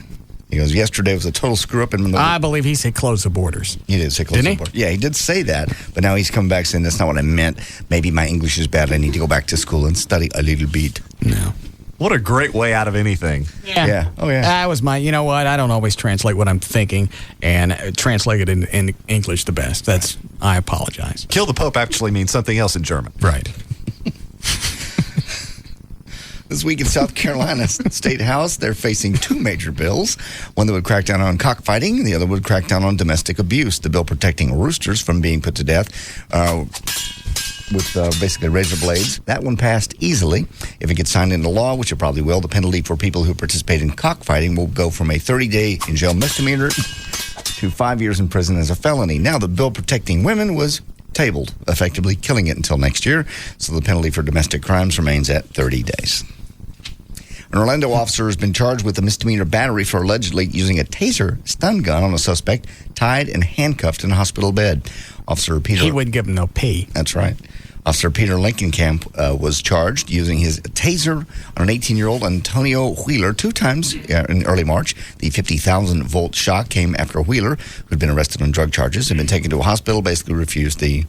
He goes, yesterday was a total screw-up. I believe he said close the borders. He did say close the borders. Yeah, he did say that, but now he's come back saying that's not what I meant. Maybe my English is bad. I need to go back to school and study a little bit. No. What a great way out of anything. Yeah. Oh, yeah. That was you know what? I don't always translate what I'm thinking and translate it in English the best. I apologize. Kill the Pope actually means something else in German. Right. This week in South Carolina State House, they're facing two major bills. One that would crack down on cockfighting, and the other would crack down on domestic abuse. The bill protecting roosters from being put to death basically razor blades. That one passed easily. If it gets signed into law, which it probably will, the penalty for people who participate in cockfighting will go from a 30-day in jail misdemeanor to 5 years in prison as a felony. Now, the bill protecting women was tabled, effectively killing it until next year. So the penalty for domestic crimes remains at 30 days. An Orlando officer has been charged with a misdemeanor battery for allegedly using a taser stun gun on a suspect tied and handcuffed in a hospital bed. Officer Peter... He wouldn't give him no pee. That's right. Officer Peter Lincolnkamp was charged using his taser on an 18-year-old Antonio Wheeler 2 times in early March. The 50,000-volt shock came after Wheeler, who'd been arrested on drug charges, had been taken to a hospital, basically refused the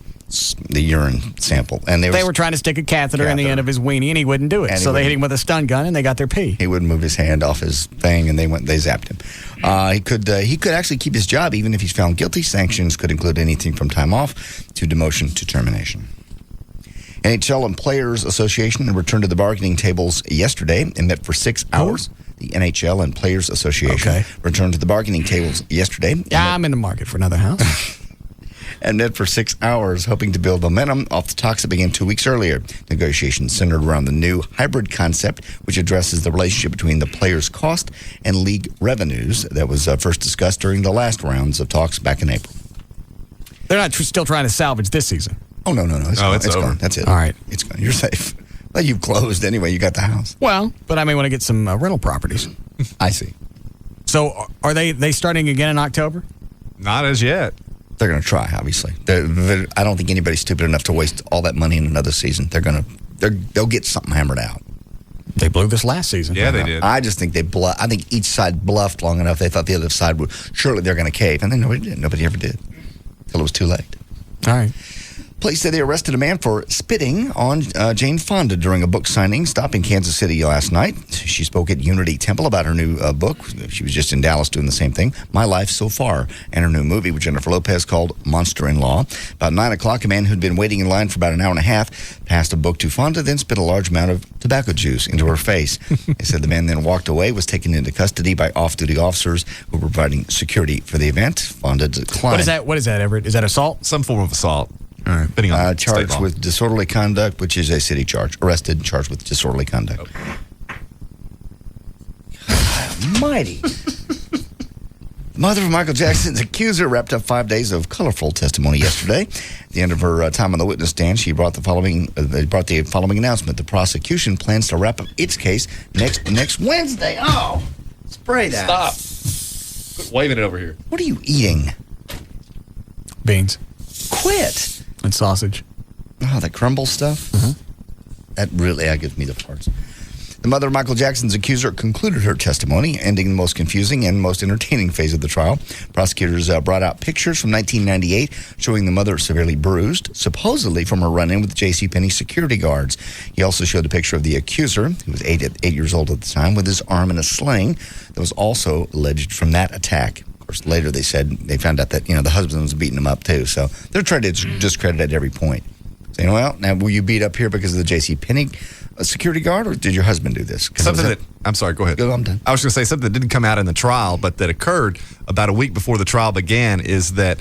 urine sample. And they were trying to stick a catheter in the end of his weenie, and he wouldn't do it. So they hit him with a stun gun, and they got their pee. He wouldn't move his hand off his thing, and they zapped him. He could actually keep his job even if he's found guilty. Sanctions could include anything from time off to demotion to termination. NHL and Players Association returned to the bargaining tables yesterday and met for 6 hours. The NHL and Players Association returned to the bargaining tables yesterday. Yeah, I'm in the market for another house. And met for 6 hours, hoping to build momentum off the talks that began 2 weeks earlier. Negotiations centered around the new hybrid concept, which addresses the relationship between the players' cost and league revenues that was first discussed during the last rounds of talks back in April. They're not still trying to salvage this season. Oh, no. It's over. Gone. That's it. All right. It's gone. You're safe. Well, you've closed anyway. You got the house. Well, but I may want to get some rental properties. I see. So are they starting again in October? Not as yet. They're going to try, obviously. I don't think anybody's stupid enough to waste all that money in another season. They'll get something hammered out. They blew this last season. Yeah, they did. I just think I think each side bluffed long enough. They thought the other side would. Surely they're going to cave, and then nobody did. Nobody ever did until it was too late. All right. Police say they arrested a man for spitting on Jane Fonda during a book signing stop in Kansas City last night. She spoke at Unity Temple about her new book. She was just in Dallas doing the same thing, My Life So Far, and her new movie with Jennifer Lopez called Monster-in-Law. About 9 o'clock, a man who'd been waiting in line for about an hour and a half passed a book to Fonda, then spit a large amount of tobacco juice into her face. They said the man then walked away, was taken into custody by off-duty officers who were providing security for the event. Fonda declined. What is that, Everett? Is that assault? Some form of assault. All right. Charged with disorderly conduct, which is a city charge. Arrested, charged with disorderly conduct. Almighty. The mother of Michael Jackson's accuser wrapped up 5 days of colorful testimony yesterday. At the end of her time on the witness stand, she brought the following announcement. The prosecution plans to wrap up its case next Wednesday. Oh, spray that. Stop. Quit waving it over here. What are you eating? Beans. Quit. And sausage. Oh, that crumble stuff? That gives me the farts. The mother of Michael Jackson's accuser concluded her testimony, ending the most confusing and most entertaining phase of the trial. Prosecutors brought out pictures from 1998 showing the mother severely bruised, supposedly from her run-in with JCPenney security guards. He also showed a picture of the accuser, who was 8 years old at the time, with his arm in a sling that was also alleged from that attack. Of course, later they said they found out that the husband was beating him up too. So they're trying to discredit at every point, saying, "Well, now were you beat up here because of the JCPenney security guard, or did your husband do this?" I'm sorry. Go ahead. I'm done. I was going to say something that didn't come out in the trial, but that occurred about a week before the trial began. Is that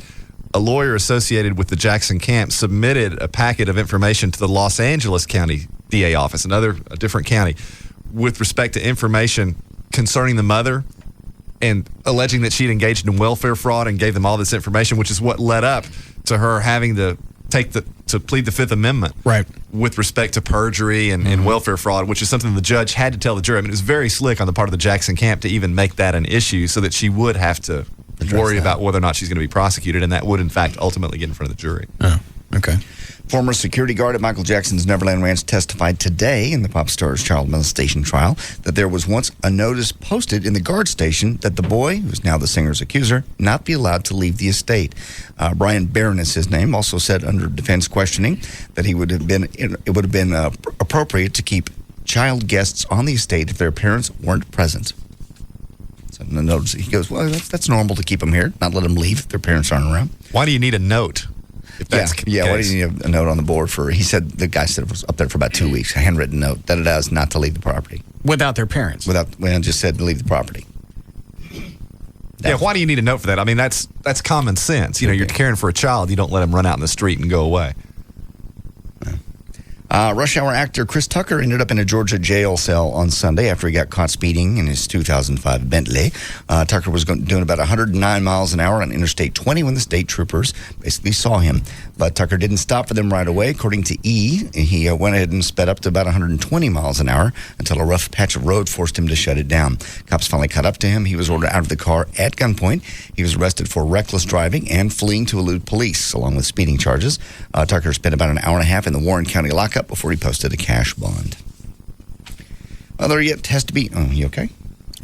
a lawyer associated with the Jackson camp submitted a packet of information to the Los Angeles County DA office, a different county, with respect to information concerning the mother, and alleging that she'd engaged in welfare fraud and gave them all this information, which is what led up to her having to plead the Fifth Amendment, right, with respect to perjury and welfare fraud, which is something the judge had to tell the jury. I mean, it was very slick on the part of the Jackson camp to even make that an issue so that she would have to worry about whether or not she's going to be prosecuted, and that would, in fact, ultimately get in front of the jury. Oh, okay. Former security guard at Michael Jackson's Neverland Ranch testified today in the pop star's child molestation trial that there was once a notice posted in the guard station that the boy, who's now the singer's accuser, not be allowed to leave the estate. Brian Barron is his name, also said under defense questioning that it would have been appropriate to keep child guests on the estate if their parents weren't present. So in the notice, he goes, well, that's normal to keep them here, not let them leave if their parents aren't around. Why do you need a note? If that's Why do you need a note on the board for? He said the guy said it was up there for about 2 weeks. A handwritten note that it is not to leave the property without their parents. Just said to leave the property. Why do you need a note for that? I mean, that's common sense. You're caring for a child. You don't let them run out in the street and go away. Rush Hour actor Chris Tucker ended up in a Georgia jail cell on Sunday after he got caught speeding in his 2005 Bentley. Tucker was doing about 109 miles an hour on Interstate 20 when the state troopers basically saw him. But Tucker didn't stop for them right away. According to E, he went ahead and sped up to about 120 miles an hour until a rough patch of road forced him to shut it down. Cops finally caught up to him. He was ordered out of the car at gunpoint. He was arrested for reckless driving and fleeing to elude police, along with speeding charges. Tucker spent about an hour and a half in the Warren County lockup before he posted a cash bond. Well, there yet has to be... Oh, you okay?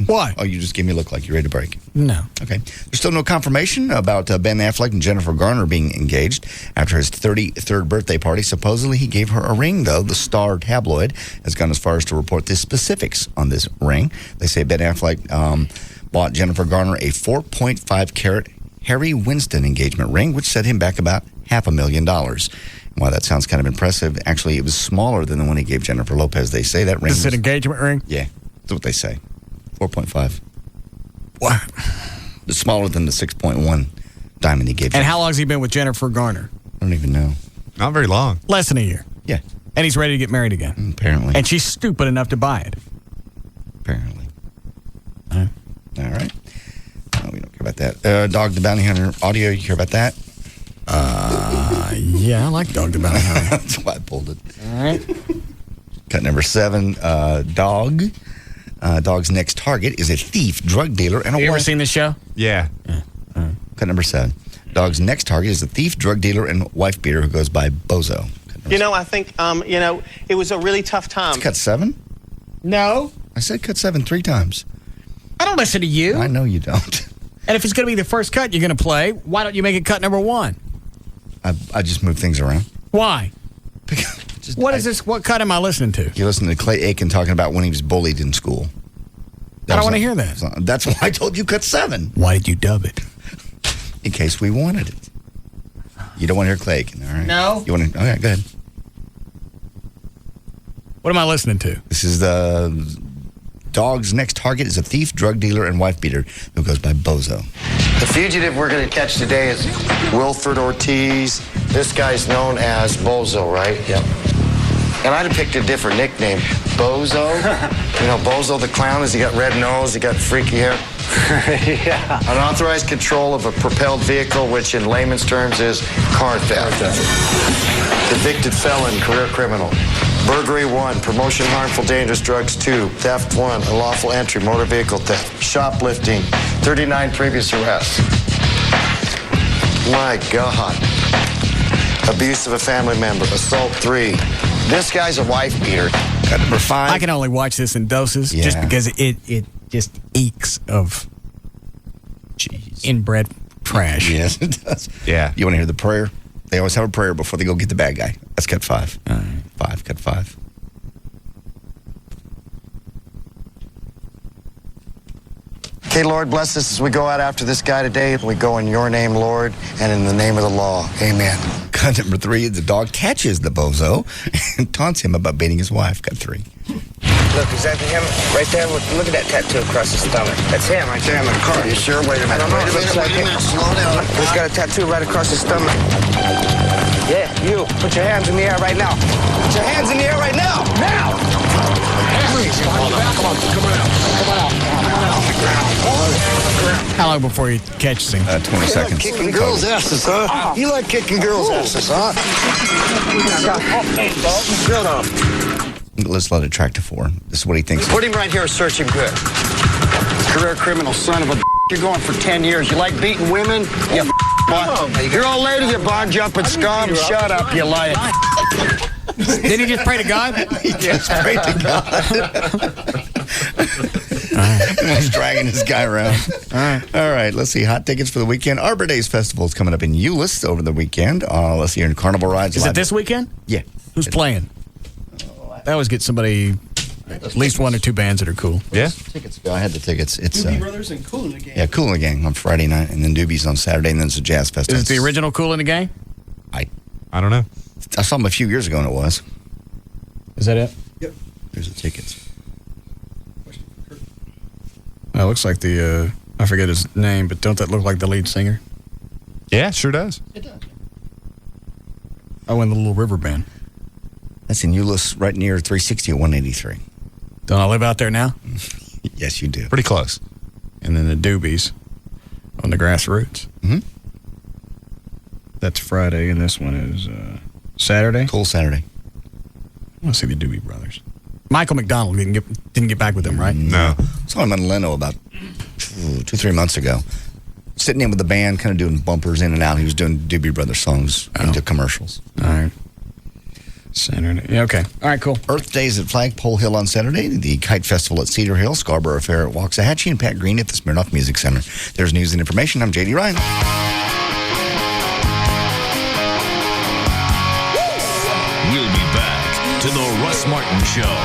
What? Oh, you just gave me a look like you're ready to break. No. Okay. There's still no confirmation about Ben Affleck and Jennifer Garner being engaged after his 33rd birthday party. Supposedly, he gave her a ring, though. The Star tabloid has gone as far as to report the specifics on this ring. They say Ben Affleck bought Jennifer Garner a 4.5-carat Harry Winston engagement ring, which set him back about $500,000. While that sounds kind of impressive, actually, it was smaller than the one he gave Jennifer Lopez. They say that ring. Is it an engagement ring? Yeah, that's what they say. 4.5. What? It's smaller than the 6.1 diamond he gave. And how long has he been with Jennifer Garner? I don't even know. Not very long. Less than a year. Yeah. And he's ready to get married again. Apparently. And she's stupid enough to buy it. Apparently. All right. We don't care about that. Dog the Bounty Hunter audio, you care about that? Yeah, I like Dog the Bounty Hunter. That's why I pulled it. All right. Cut number 7, Dog. Dog's next target is a thief, drug dealer, and a You ever wife. seen this show? Yeah. Cut number 7. Dog's next target is a thief, drug dealer, and wife beater who goes by Bozo. I think, it was a really tough time. Cut 7? No. I said cut 7 3 times. I don't listen to you. I know you don't. And if it's going to be the first cut you're going to play, why don't you make it cut number 1? I just move things around. Why? What is this? What cut am I listening to? You listen to Clay Aiken talking about when he was bullied in school. I don't want to hear that. That's why I told you cut 7. Why did you dub it? In case we wanted it. You don't want to hear Clay Aiken, all right? No. You want to? Okay, go ahead. What am I listening to? This is the Dog's next target is a thief, drug dealer, and wife beater who goes by Bozo. The fugitive we're going to catch today is Wilford Ortiz. This guy's known as Bozo, right? Yep. And I'd have picked a different nickname. Bozo? Bozo the clown, he got red nose, he got freaky hair. Yeah. Unauthorized control of a propelled vehicle, which in layman's terms is car theft. Convicted felon, career criminal. Burglary 1, promotion harmful dangerous drugs 2, theft 1, unlawful entry, motor vehicle theft, shoplifting, 39 previous arrests. My God. Abuse of a family member, assault 3. This guy's a wife beater. Cut number 5. I can only watch this in doses just because it just eeks of inbred trash. Yes, it does. Yeah. You want to hear the prayer? They always have a prayer before they go get the bad guy. That's cut 5. 5, cut 5. Okay, Lord, bless us as we go out after this guy today. We go in your name, Lord, and in the name of the law. Amen. Cut number 3, the dog catches the Bozo and taunts him about beating his wife. Cut 3. Look, is that him right there? Look at that tattoo across his stomach. That's him right there in the car. Are you sure? Wait a minute. Wait a minute. Slow down. He's got a tattoo right across his stomach. Yeah, you. Put your hands in the air right now. Put your hands in the air right now. Now! Come on. How long before you catches him? 20 seconds. Kicking girls' asses, huh? You like kicking girls' asses, huh? Good off. Let's let it track to 4. This is what he thinks. Put him right here, search him good. Career criminal, son of a You're going for 10 years. You like beating women? You what? Your old lady, you bond jumping scum. Shut up, you liar. Did he just pray to God? He just prayed to God. He's dragging this guy around. All right, let's see. Hot tickets for the weekend. Arbor Days Festival is coming up in Euless over the weekend. Let's see, in Carnival Rides. Is it this weekend? Yeah. Who's playing? I always get somebody, at least 1 or 2 bands that are cool. Yeah. Tickets. I had the tickets. It's Doobie Brothers and Kool in the Gang. Yeah, Kool in the Gang on Friday night, and then Doobies on Saturday, and then it's a jazz festival. Is it the original Kool in the Gang? I don't know. I saw them a few years ago, and it was. Is that it? Yep. There's the tickets. Oh, it looks like the, I forget his name, but don't that look like the lead singer? Yeah, sure does. It does. Oh, in the Little River Band. That's in Euless, right near 360 at 183. Don't I live out there now? Yes, you do. Pretty close. And then the Doobies on the Grassroots. Mm-hmm. That's Friday, and this one is Saturday. Cool Saturday. I want to see the Doobie Brothers. Michael McDonald didn't get back with them, right? No. I saw him in Leno about 2-3 months ago. Sitting in with the band, kind of doing bumpers in and out. He was doing Doobie Brothers songs into commercials. All right. Saturday. Yeah, okay. All right, cool. Earth Days at Flagpole Hill on Saturday, the Kite Festival at Cedar Hill, Scarborough Fair at Waxahachie, and Pat Green at the Smirnoff Music Center. There's news and information. I'm J.D. Ryan. We'll be back to the Russ Martin Show.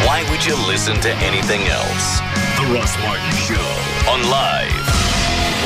Why would you listen to anything else? The Russ Martin Show on Live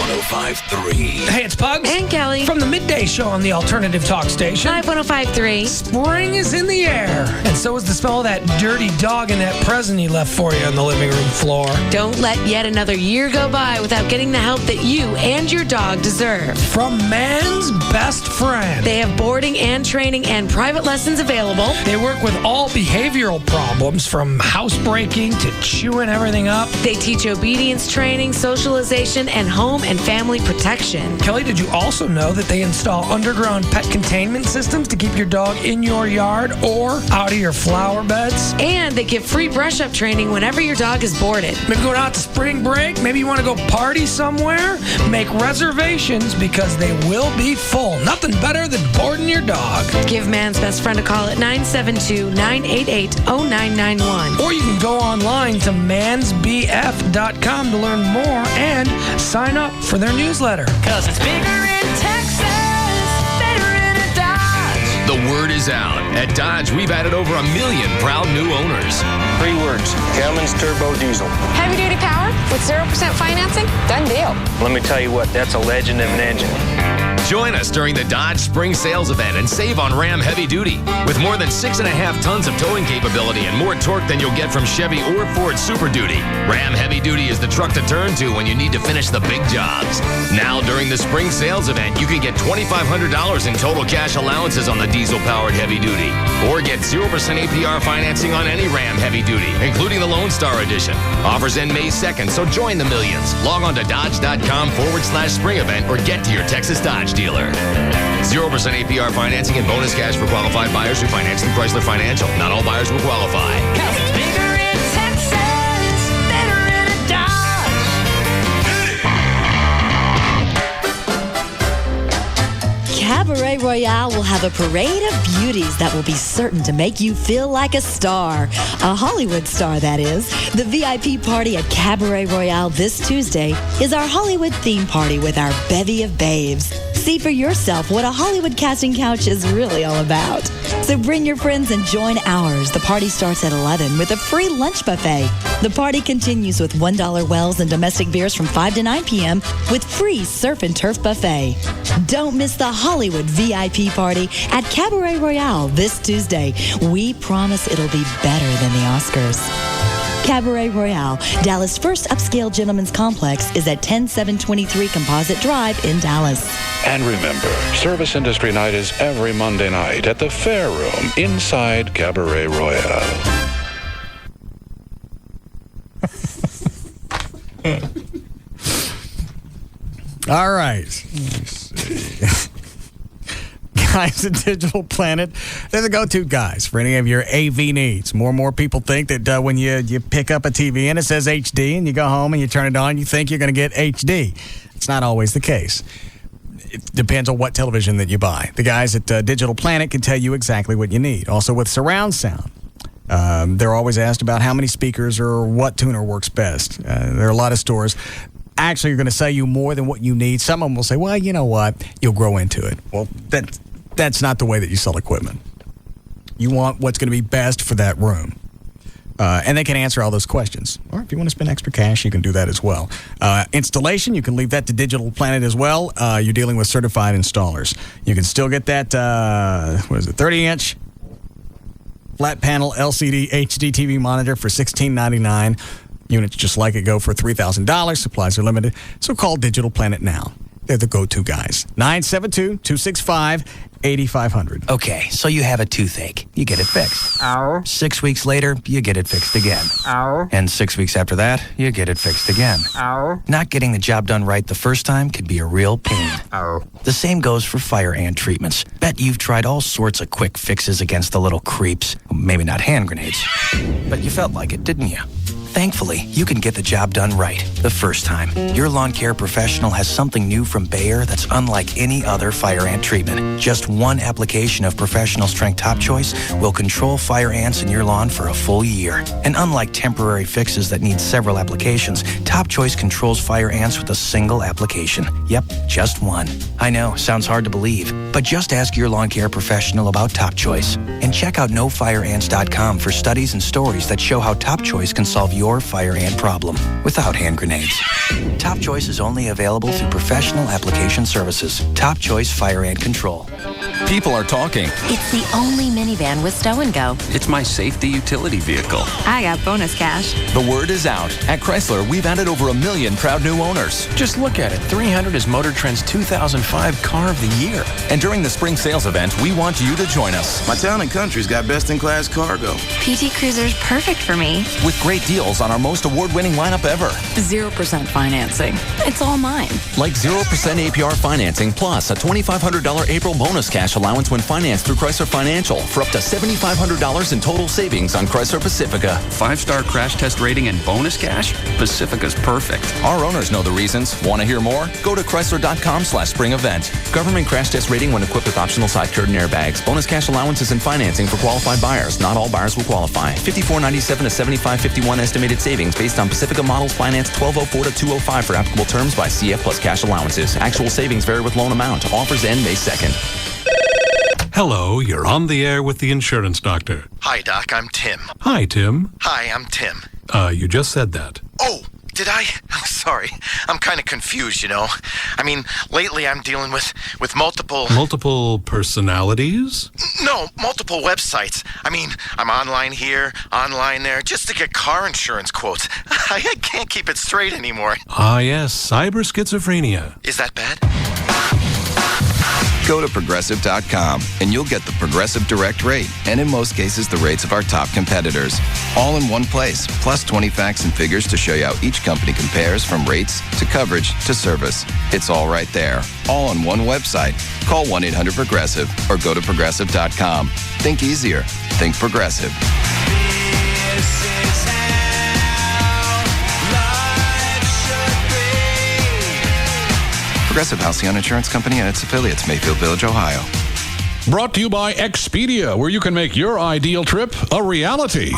105.3. Hey, it's Pugs. And Kelly. From the Midday Show on the Alternative Talk Station. Live 105.3. Spring is in the air. And so is the smell of that dirty dog and that present he left for you on the living room floor. Don't let yet another year go by without getting the help that you and your dog deserve. From Man's Best Friend. They have boarding and training and private lessons available. They work with all behavioral problems from housebreaking to chewing everything up. They teach obedience training, socialization, and home and family protection. Kelly, did you also know that they install underground pet containment systems to keep your dog in your yard or out of your flower beds? And they give free brush-up training whenever your dog is boarded. Maybe going out to spring break, maybe you want to go party somewhere? Make reservations because they will be full. Nothing better than boarding your dog. Give Man's Best Friend a call at 972-988-0991. Or you can go online to mansbf.com to learn more and sign up for their newsletter. 'Cause it's bigger in Texas, better in a Dodge. The word is out. At Dodge, we've added over 1 million proud new owners. 3 words, Cummins Turbo Diesel. Heavy duty power with 0% financing? Done deal. Let me tell you what, that's a legend of an engine. Join us during the Dodge Spring Sales Event and save on Ram Heavy Duty. With more than 6.5 tons of towing capability and more torque than you'll get from Chevy or Ford Super Duty, Ram Heavy Duty is the truck to turn to when you need to finish the big jobs. Now, during the Spring Sales Event, you can get $2,500 in total cash allowances on the diesel-powered Heavy Duty. Or get 0% APR financing on any Ram Heavy Duty, including the Lone Star Edition. Offers end May 2nd, so join the millions. Log on to Dodge.com/spring event or get to your Texas Dodge dealer. 0% APR financing and bonus cash for qualified buyers who finance through Chrysler Financial. Not all buyers will qualify. 'Cause it's bigger in Texas, better in a Dodge. Cabaret Royale will have a parade of beauties that will be certain to make you feel like a star. A Hollywood star, that is. The VIP party at Cabaret Royale this Tuesday is our Hollywood theme party with our bevy of babes. See for yourself what a Hollywood casting couch is really all about. So bring your friends and join ours. The party starts at 11 with a free lunch buffet. The party continues with $1 wells and domestic beers from 5 to 9 p.m. with free surf and turf buffet. Don't miss the Hollywood VIP party at Cabaret Royale this Tuesday. We promise it'll be better than the Oscars. Cabaret Royale, Dallas' first upscale gentlemen's complex, is at 10723 Composite Drive in Dallas. And remember, Service Industry Night is every Monday night at the Fair Room inside Cabaret Royale. All right. Let's see. Guys at Digital Planet, they're the go-to guys for any of your AV needs. More and more people think that when you pick up a TV and it says HD and you go home and you turn it on, you think you're going to get HD. It's not always the case. It depends on what television that you buy. The guys at Digital Planet can tell you exactly what you need. Also with surround sound. They're always asked about how many speakers or what tuner works best. There are a lot of stores actually are going to sell you more than what you need. Some of them will say, well, you know what? You'll grow into it. Well, that's not the way that you sell equipment. You want what's going to be best for that room. And they can answer all those questions. Or if you want to spend extra cash, you can do that as well. Installation, you can leave that to Digital Planet as well. You're dealing with certified installers. You can still get that, 30-inch flat panel LCD HD TV monitor for $1,699. Units just like it go for $3,000. Supplies are limited. So call Digital Planet now. They're the go-to guys. 972-265-8500. Okay, so you have a toothache. You get it fixed. Ow. 6 weeks later, you get it fixed again. Ow. And 6 weeks after that, you get it fixed again. Ow. Not getting the job done right the first time could be a real pain. Ow. The same goes for fire ant treatments. Bet you've tried all sorts of quick fixes against the little creeps. Maybe not hand grenades. But you felt like it, didn't you? Thankfully, you can get the job done right the first time. Your lawn care professional has something new from Bayer that's unlike any other fire ant treatment. Just one application of professional strength Top Choice will control fire ants in your lawn for a full year. And unlike temporary fixes that need several applications, Top Choice controls fire ants with a single application. Yep, just one. I know, sounds hard to believe, but just ask your lawn care professional about Top Choice. And check out nofireants.com for studies and stories that show how Top Choice can solve your fire ant problem without hand grenades. Top Choice is only available through professional application services. Top Choice Fire Ant Control. People are talking. It's the only minivan with stow and go. It's my safety utility vehicle. I got bonus cash. The word is out. At Chrysler, we've added over 1 million proud new owners. Just look at it. 300 is Motor Trend's 2005 Car of the Year. And during the spring sales event, we want you to join us. My Town & Country's got best-in-class cargo. PT Cruiser's perfect for me. With great deals on our most award-winning lineup ever. 0% financing. It's all mine. Like 0% APR financing plus a $2,500 April bonus cash allowance when financed through Chrysler Financial for up to $7,500 in total savings on Chrysler Pacifica. 5-star crash test rating and bonus cash? Pacifica's perfect. Our owners know the reasons. Want to hear more? Go to Chrysler.com/spring event. Government crash test rating when equipped with optional side curtain airbags. Bonus cash allowances and financing for qualified buyers. Not all buyers will qualify. $54.97 to $75.51 estimated savings based on Pacifica models financed 1204 to 205 for applicable terms by CF plus cash allowances. Actual savings vary with loan amount. Offers end May 2nd. Hello, you're on the air with the insurance doctor. Hi, Doc. I'm Tim. Hi, Tim. Hi, I'm Tim. You just said that. Oh, did I? I'm sorry. I'm kind of confused, you know. I mean, lately I'm dealing with multiple... Multiple personalities? No, multiple websites. I mean, I'm online here, online there, just to get car insurance quotes. I can't keep it straight anymore. Ah, yes, cyber schizophrenia. Is that bad? Go to Progressive.com and you'll get the Progressive Direct rate, and in most cases, the rates of our top competitors. All in one place, plus 20 facts and figures to show you how each company compares from rates to coverage to service. It's all right there, all on one website. Call 1-800-PROGRESSIVE or go to Progressive.com. Think easier. Think Progressive. Progressive Halcyon Insurance Company and its affiliates, Mayfield Village, Ohio. Brought to you by Expedia, where you can make your ideal trip a reality.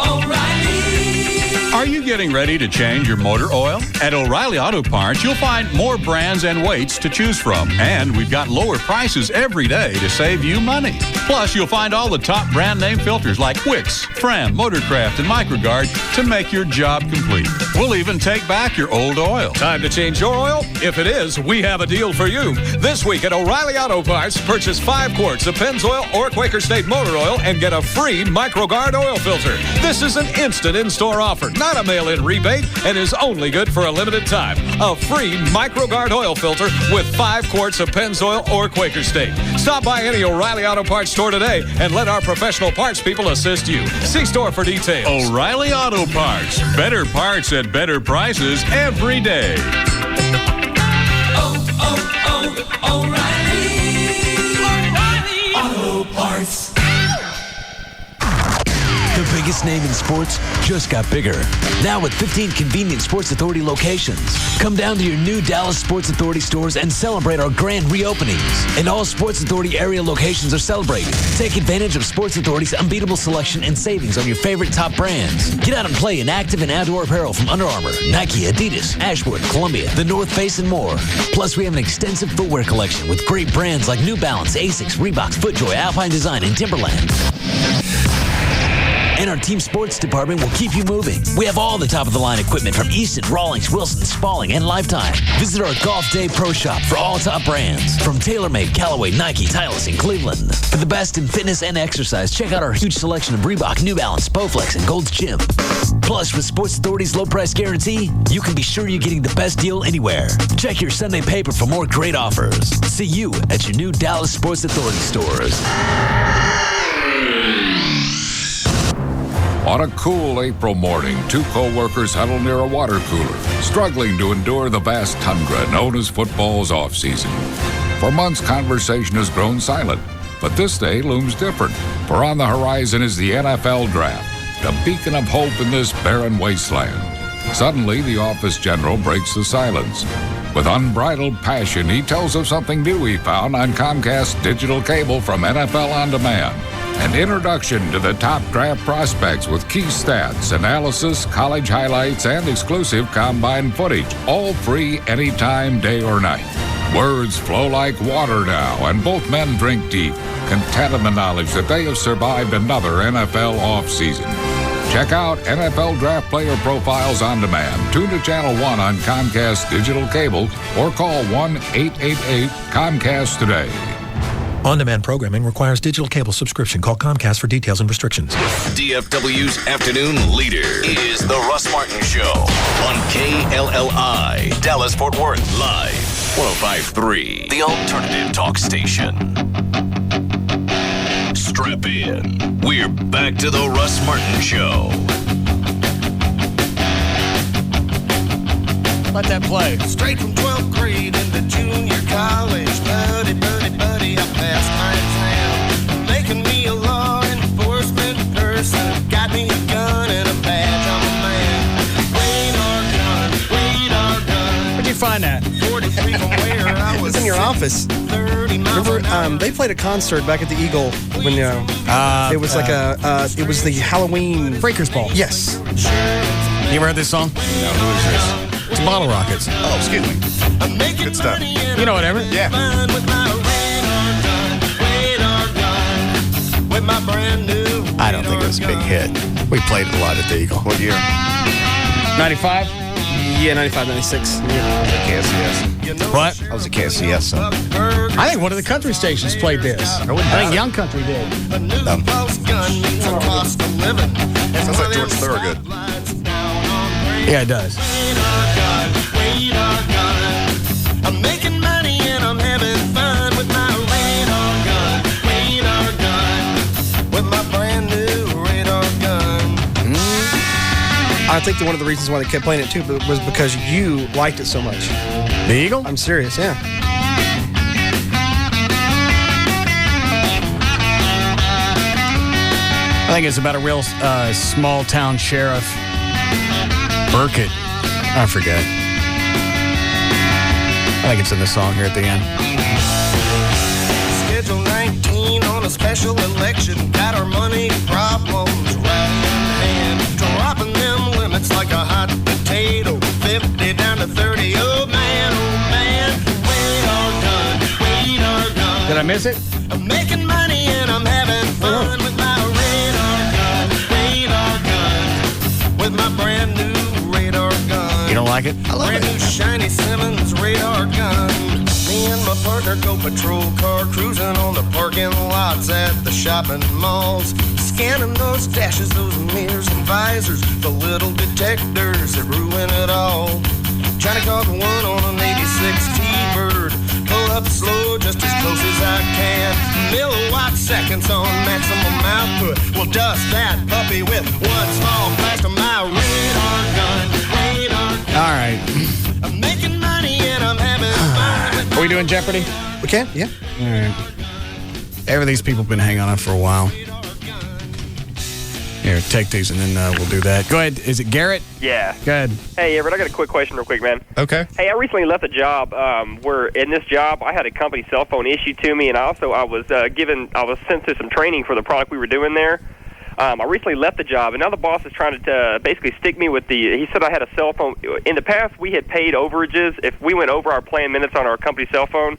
O'Reilly. Are you getting ready to change your motor oil? At O'Reilly Auto Parts, you'll find more brands and weights to choose from. And we've got lower prices every day to save you money. Plus, you'll find all the top brand name filters like Wix, Fram, Motorcraft, and Microgard to make your job complete. We'll even take back your old oil. Time to change your oil? If it is, we have a deal for you. This week at O'Reilly Auto Parts, purchase 5 quarts of Pennzoil or Quaker State motor oil and get a free Microgard oil filter. This is an instant in-store offer, not a mail-in rebate, and is only good for a limited time. A free Microgard oil filter with 5 quarts of Pennzoil or Quaker State. Stop by any O'Reilly Auto Parts store today and let our professional parts people assist you. See store for details. O'Reilly Auto Parts. Better parts at better prices every day. O'Reilly Auto Parts. The biggest name in sports just got bigger. Now with 15 convenient Sports Authority locations. Come down to your new Dallas Sports Authority stores and celebrate our grand reopenings. And all Sports Authority area locations are celebrating. Take advantage of Sports Authority's unbeatable selection and savings on your favorite top brands. Get out and play in active and outdoor apparel from Under Armour, Nike, Adidas, Ashwood, Columbia, The North Face, and more. Plus, we have an extensive footwear collection with great brands like New Balance, Asics, Reebok, FootJoy, Alpine Design, and Timberland. And our team sports department will keep you moving. We have all the top-of-the-line equipment from Easton, Rawlings, Wilson, Spalding, and Lifetime. Visit our Golf Day Pro Shop for all top brands. From TaylorMade, Callaway, Nike, Titleist, and Cleveland. For the best in fitness and exercise, check out our huge selection of Reebok, New Balance, Bowflex, and Gold's Gym. Plus, with Sports Authority's low price guarantee, you can be sure you're getting the best deal anywhere. Check your Sunday paper for more great offers. See you at your new Dallas Sports Authority stores. On a cool April morning, two co-workers huddle near a water cooler, struggling to endure the vast tundra known as football's off-season. For months, conversation has grown silent, but this day looms different, for on the horizon is the NFL draft, a beacon of hope in this barren wasteland. Suddenly, the office general breaks the silence. With unbridled passion, he tells of something new he found on Comcast digital cable from NFL On Demand. An introduction to the top draft prospects with key stats, analysis, college highlights, and exclusive combine footage. All free anytime, day or night. Words flow like water now, and both men drink deep, content in the knowledge that they have survived another NFL offseason. Check out NFL Draft Player Profiles On Demand. Tune to Channel 1 on Comcast Digital Cable or call 1-888-COMCAST today. On-demand programming requires digital cable subscription. Call Comcast for details and restrictions. DFW's afternoon leader is The Russ Martin Show on KLLI, Dallas-Fort Worth, live, 105.3, the alternative talk station. Strap in. We're back to The Russ Martin Show. Let that play. Straight from 12th grade into junior college. Buddy, I passed my exam. Making me a law enforcement person. Got me a gun and a badge, I'm a man. Radar gun. Where'd you find that? 43 from where I was. It's in your office. Remember, they played a concert back at the Eagle when it was like it was the Halloween Freakers Ball. Yes. You ever heard this song? No, who is this? It's Bottle Rockets. Oh, excuse me. Good stuff. You know whatever. Yeah. I don't think it was a big hit. We played it a lot at the Eagle. What year? 95? Yeah, 95, 96. KSCS. What? I was a KSCS son. I think one of the country stations played this. I think Young Country did. Sounds like George Thorogood. Yeah, it does. I'm making money and I'm having fun with my radar gun, with my brand new radar gun. I think that one of the reasons why they kept playing it too was because you liked it so much. The Eagle? I'm serious, yeah. I think it's about a real small town sheriff. Burkett. I forget. I think it's in the song here at the end. Schedule 19 on a special election. Got our money problems right in hand. Dropping them limits like a hot potato. 50 down to 30. Oh man, radar gun. Did I miss it? I'm making money and I'm having fun with my radar gun, with my brand new radar gun. You don't like it? I love brand new shiny Simmons radar gun. Me and my partner go patrol car cruising on the parking lots at the shopping malls. Scanning those dashes, those mirrors and visors, the little detectors that ruin it all. Trying to caught one on an 86 T-Bird. Pull up slow just as close as I can. Milliwatt seconds on maximum output. We'll dust that puppy with one small blast of my radar gun. All right. I'm making money and I'm having fun with Are we doing Jeopardy? We can, yeah. All right. Every these people have been hanging on it for a while. Here, take these and then we'll do that. Go ahead. Is it Garrett? Yeah. Go ahead. Hey, Everett, I got a quick question real quick, man. Okay. Hey, I recently left a job where in this job I had a company cell phone issued to me, and I was sent to some training for the product we were doing there. I recently left the job, and now the boss is trying to basically stick me with he said I had a cell phone. In the past, we had paid overages. If we went over our planned minutes on our company cell phone,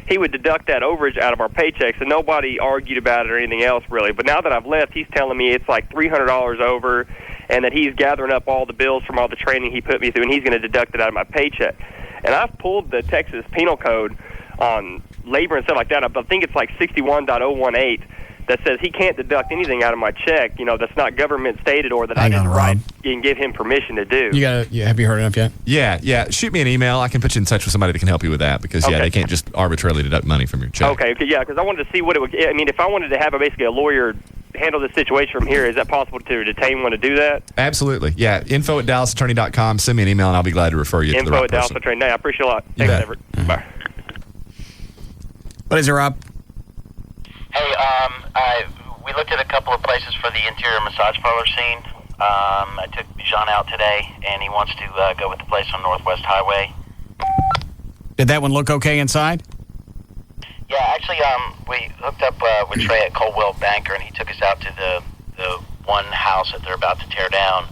he would deduct that overage out of our paychecks, and nobody argued about it or anything else, really. But now that I've left, he's telling me it's like $300 over, and that he's gathering up all the bills from all the training he put me through, and he's going to deduct it out of my paycheck. And I've pulled the Texas Penal Code on labor and stuff like that. I think it's like 61.018 that says he can't deduct anything out of my check, that's not government stated or that I didn't give him permission to do. Have you heard enough yet? Yeah. Shoot me an email. I can put you in touch with somebody that can help you with that because, they can't just arbitrarily deduct money from your check. Okay, yeah, because I wanted to see what it would. I mean, if I wanted to have basically a lawyer handle this situation from here, is that possible to detain one to do that? Absolutely. Yeah. info@dallasattorney.com. Send me an email and I'll be glad to refer you to the right person. Info@dallasattorney. I appreciate it a lot. Thanks, Everett. Bye. What is it, Rob? Hey, we looked at a couple of places for the interior massage parlor scene. I took Jean out today, and he wants to go with the place on Northwest Highway. Did that one look okay inside? Yeah, actually, we hooked up with Trey at Coldwell Banker, and he took us out to the one house that they're about to tear down.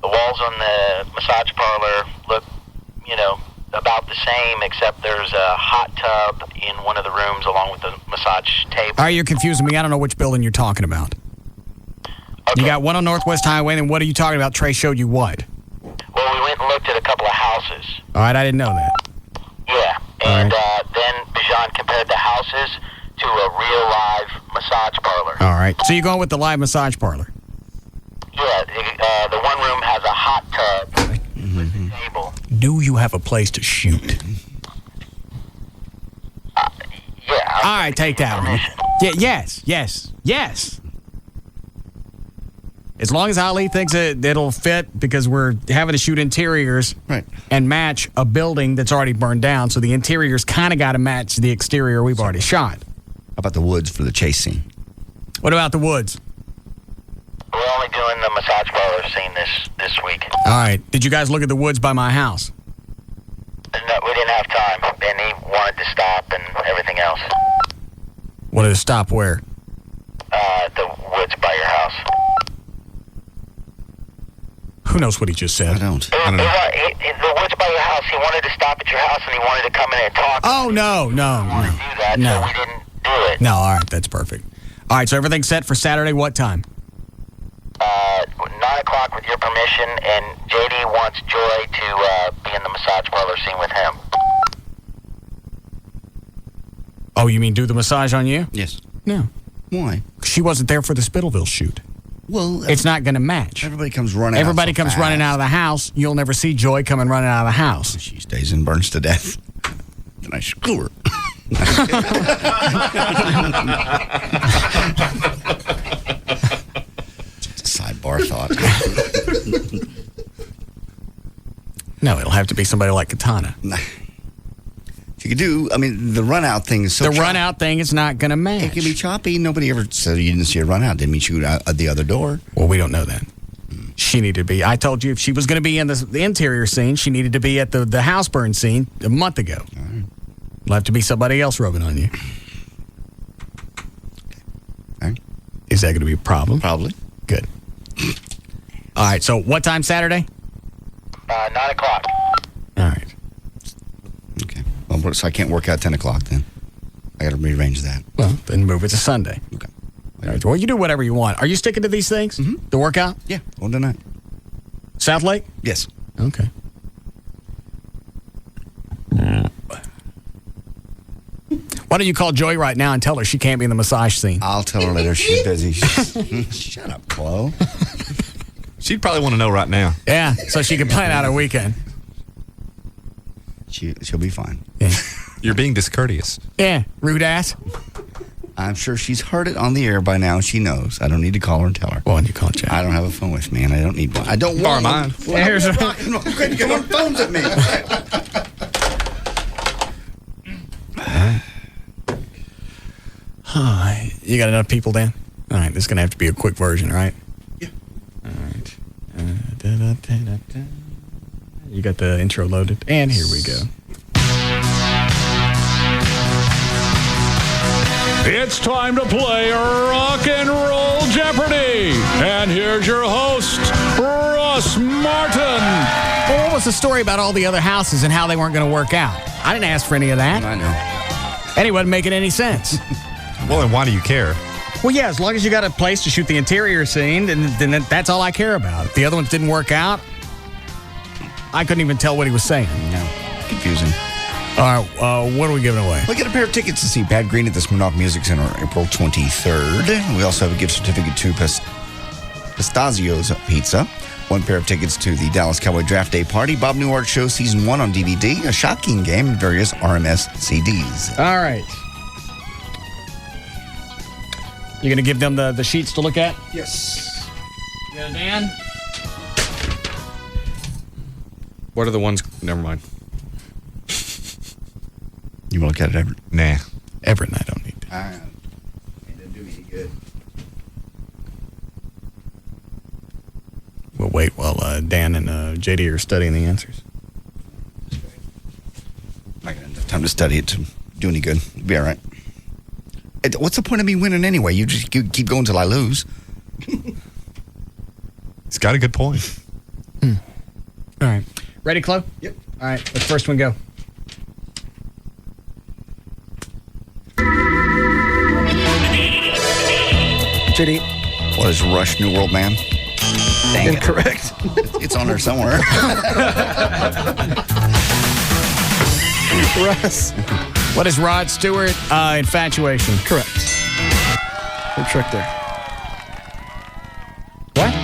The walls on the massage parlor look, about the same, except there's a hot tub in one of the rooms along with the massage table. All right, you're confusing me. I don't know which building you're talking about. Okay. You got one on Northwest Highway, and what are you talking about? Trey showed you what? Well, we went and looked at a couple of houses. All right, I didn't know that. Yeah, and then Bijan compared the houses to a real live massage parlor. All right, so you're going with the live massage parlor? Yeah, the one room has a hot tub with a table. Do you have a place to shoot? Yeah. All right, take that one. Yeah, yes. As long as Ali thinks it'll fit, because we're having to shoot interiors and match a building that's already burned down, so the interiors kind of got to match the exterior we've already shot. How about the woods for the chase scene? What about the woods? We're only doing the massage parlor scene this week. All right. Did you guys look at the woods by my house? No, we didn't have time, and he wanted to stop and everything else. Wanted to stop where? The woods by your house. Who knows what he just said? I don't know. The woods by your house, he wanted to stop at your house, and he wanted to come in and talk. Oh, no. Do that, No. so we didn't do it. No, all right. That's perfect. All right, so everything's set for Saturday. What time? 9 o'clock with your permission, and JD wants Joy to be in the massage parlor scene with him. Oh, you mean do the massage on you? Yes. No. Why? She wasn't there for the Spittleville shoot. Well, it's not going to match. Everybody comes running Everybody comes running out of the house. You'll never see Joy coming running out of the house. She stays and burns to death. Then I screw her. Just a sidebar thought. No, it'll have to be somebody like Katana. You could do, the run-out thing is so The run-out thing is not going to match. It can be choppy. Nobody ever said you didn't see a run-out. Didn't mean shoot out the other door. Well, we don't know that. She needed to be. I told you if she was going to be in the interior scene, she needed to be at the house burn scene a month ago. Right. It'll have to be somebody else rubbing on you. Okay. Is that going to be a problem? Probably. Good. All right, so what time Saturday? 9 o'clock. All right. Okay. Well, so I can't work out 10 o'clock then. I got to rearrange that. Well, then move it to Sunday. Okay. All right. Well, you do whatever you want. Are you sticking to these things? Mm-hmm. The workout? Yeah. All tonight. South Lake? Yes. Okay. Why don't you call Joy right now and tell her she can't be in the massage scene? I'll tell her later. She's busy. Shut up, Chloe. She'd probably want to know right now. Yeah, so she can plan out her weekend. She'll be fine. Yeah. You're being discourteous. Yeah, rude ass. I'm sure she's heard it on the air by now. She knows. I don't need to call her and tell her. Why don't you call Jack? I don't have a phone with me, and I don't need one. I don't want mine. Well, There's I'm going to get on phones at me. You got enough people, Dan? All right, this is going to have to be a quick version, right? Yeah. All right. You got the intro loaded, and here we go. It's time to play Rock and Roll Jeopardy! And here's your host, Russ Martin. Well, what was the story about all the other houses and how they weren't going to work out? I didn't ask for any of that. I know. And it wasn't making any sense. Well, then why do you care? Well, yeah, as long as you got a place to shoot the interior scene, then that's all I care about. If the other ones didn't work out, I couldn't even tell what he was saying. No, confusing. All right, what are we giving away? We get a pair of tickets to see Pat Green at the Smirnoff Music Center April 23rd. We also have a gift certificate to Pistazio's Pizza. 1 pair of tickets to the Dallas Cowboy Draft Day Party, Bob Newhart Show Season 1 on DVD, a shocking game, and various RMS CDs. All right. You going to give them the sheets to look at? Yes. You got it, Dan? What are the ones? Never mind. You want to look at it, Everett? Nah. Everett and I don't need to. It didn't do me any good. We'll wait while Dan and JD are studying the answers. I'm not going to have enough time to study it to do any good. It'll be all right. What's the point of me winning anyway? You just keep going till I lose. He's got a good point. All right. Ready, Chloe? Yep. All right, let's first one go. JD. What is Rush New World Man? Dang it. Incorrect. It's on there somewhere. Russ. What is Rod Stewart? Infatuation. Correct. Good trick there. What?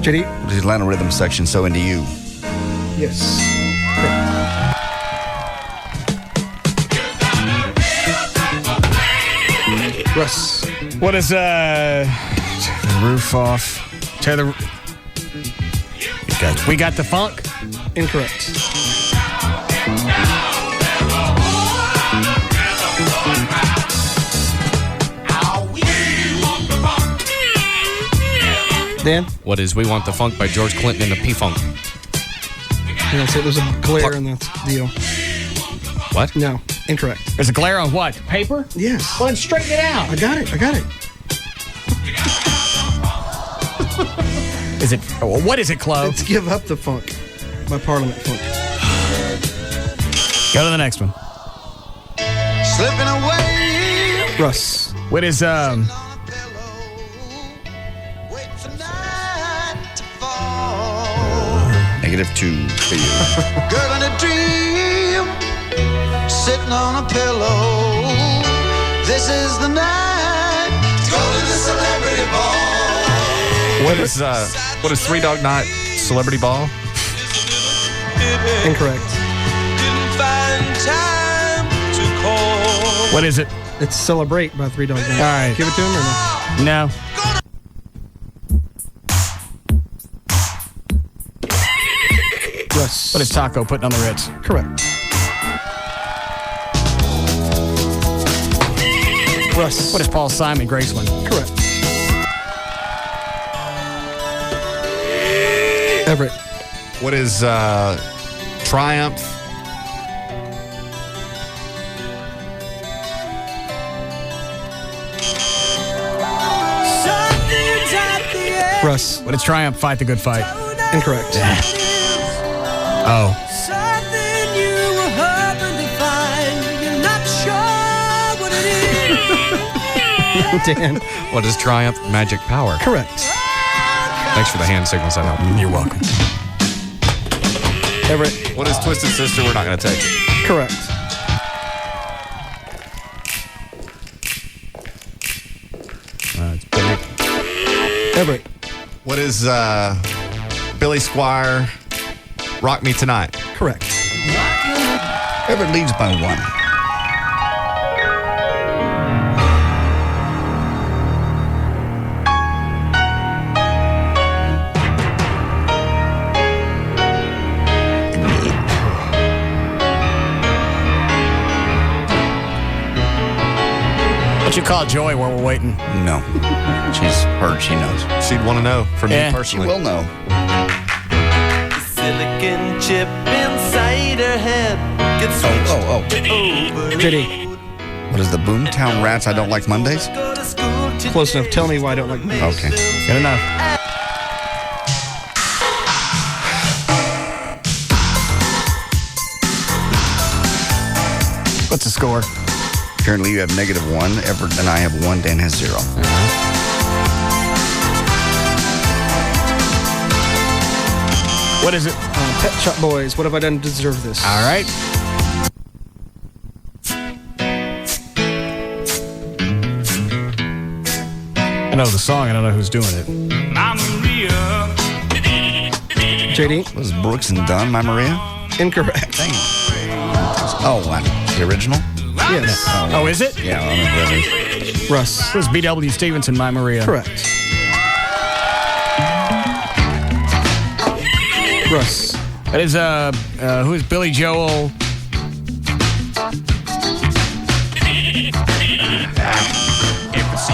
JD. What is Atlanta Rhythm Section So Into You? Yes. Correct. Russ. What is roof off? Tear the. We got the funk. Incorrect. Dan? What is We Want the Funk by George Clinton and the P-Funk? Yeah, so there's a glare in that deal. What? No, incorrect. There's a glare on what? Paper? Yes. Well, then straighten it out. I got it. Is it? What is it, Chloe? Let's Give Up the Funk by Parliament Funk. Go to the next one. Slipping away. Russ. What is -2 for you. Girl in a dream, sitting on a pillow. This is the night to go to the celebrity ball. What is Three Dog Night Celebrity Ball? Incorrect. Didn't find time to call. What is it? It's Celebrate by Three Dog Night. All right. Give it to him or no? No. Russ. What is Taco putting on the Ritz? Correct. Russ. What is Paul Simon Graceland? Correct. Everett. What is Triumph? Russ. What is Triumph? Fight the Good Fight? Incorrect. Oh. Something you were hoping to find. You're not sure what it is. Dan. What is Triumph Magic Power? Correct. Thanks for the hand signals. I helped. You're welcome. Everett. What is Twisted Sister? We're not going to take it. Correct. It's Billy. Everett. What is Billy Squire? Rock Me Tonight. Correct. Everett leads by 1. What you call Joy while we're waiting? No. She's hurt. She knows. She'd want to know from Yeah. me personally. She will know. Silicon chip inside her head. Gets Oh. JD. What is the Boomtown Rats I Don't Like Mondays? go to school to Close enough. Tell me why I don't like me. Okay. Good enough. What's the score? Currently, you have -1. Everett and I have 1. Dan has 0. What is it? Pet Shop Boys. What have I done to deserve this? All right. I know the song. I don't know who's doing it. JD? Was Brooks and Dunn, My Maria? Incorrect. Dang. Oh, what? The original? Yes. Oh, is it? Yeah, I remember that is. Russ. It was B.W. Stevenson, My Maria. Correct. Russ. That is, who is Billy Joel?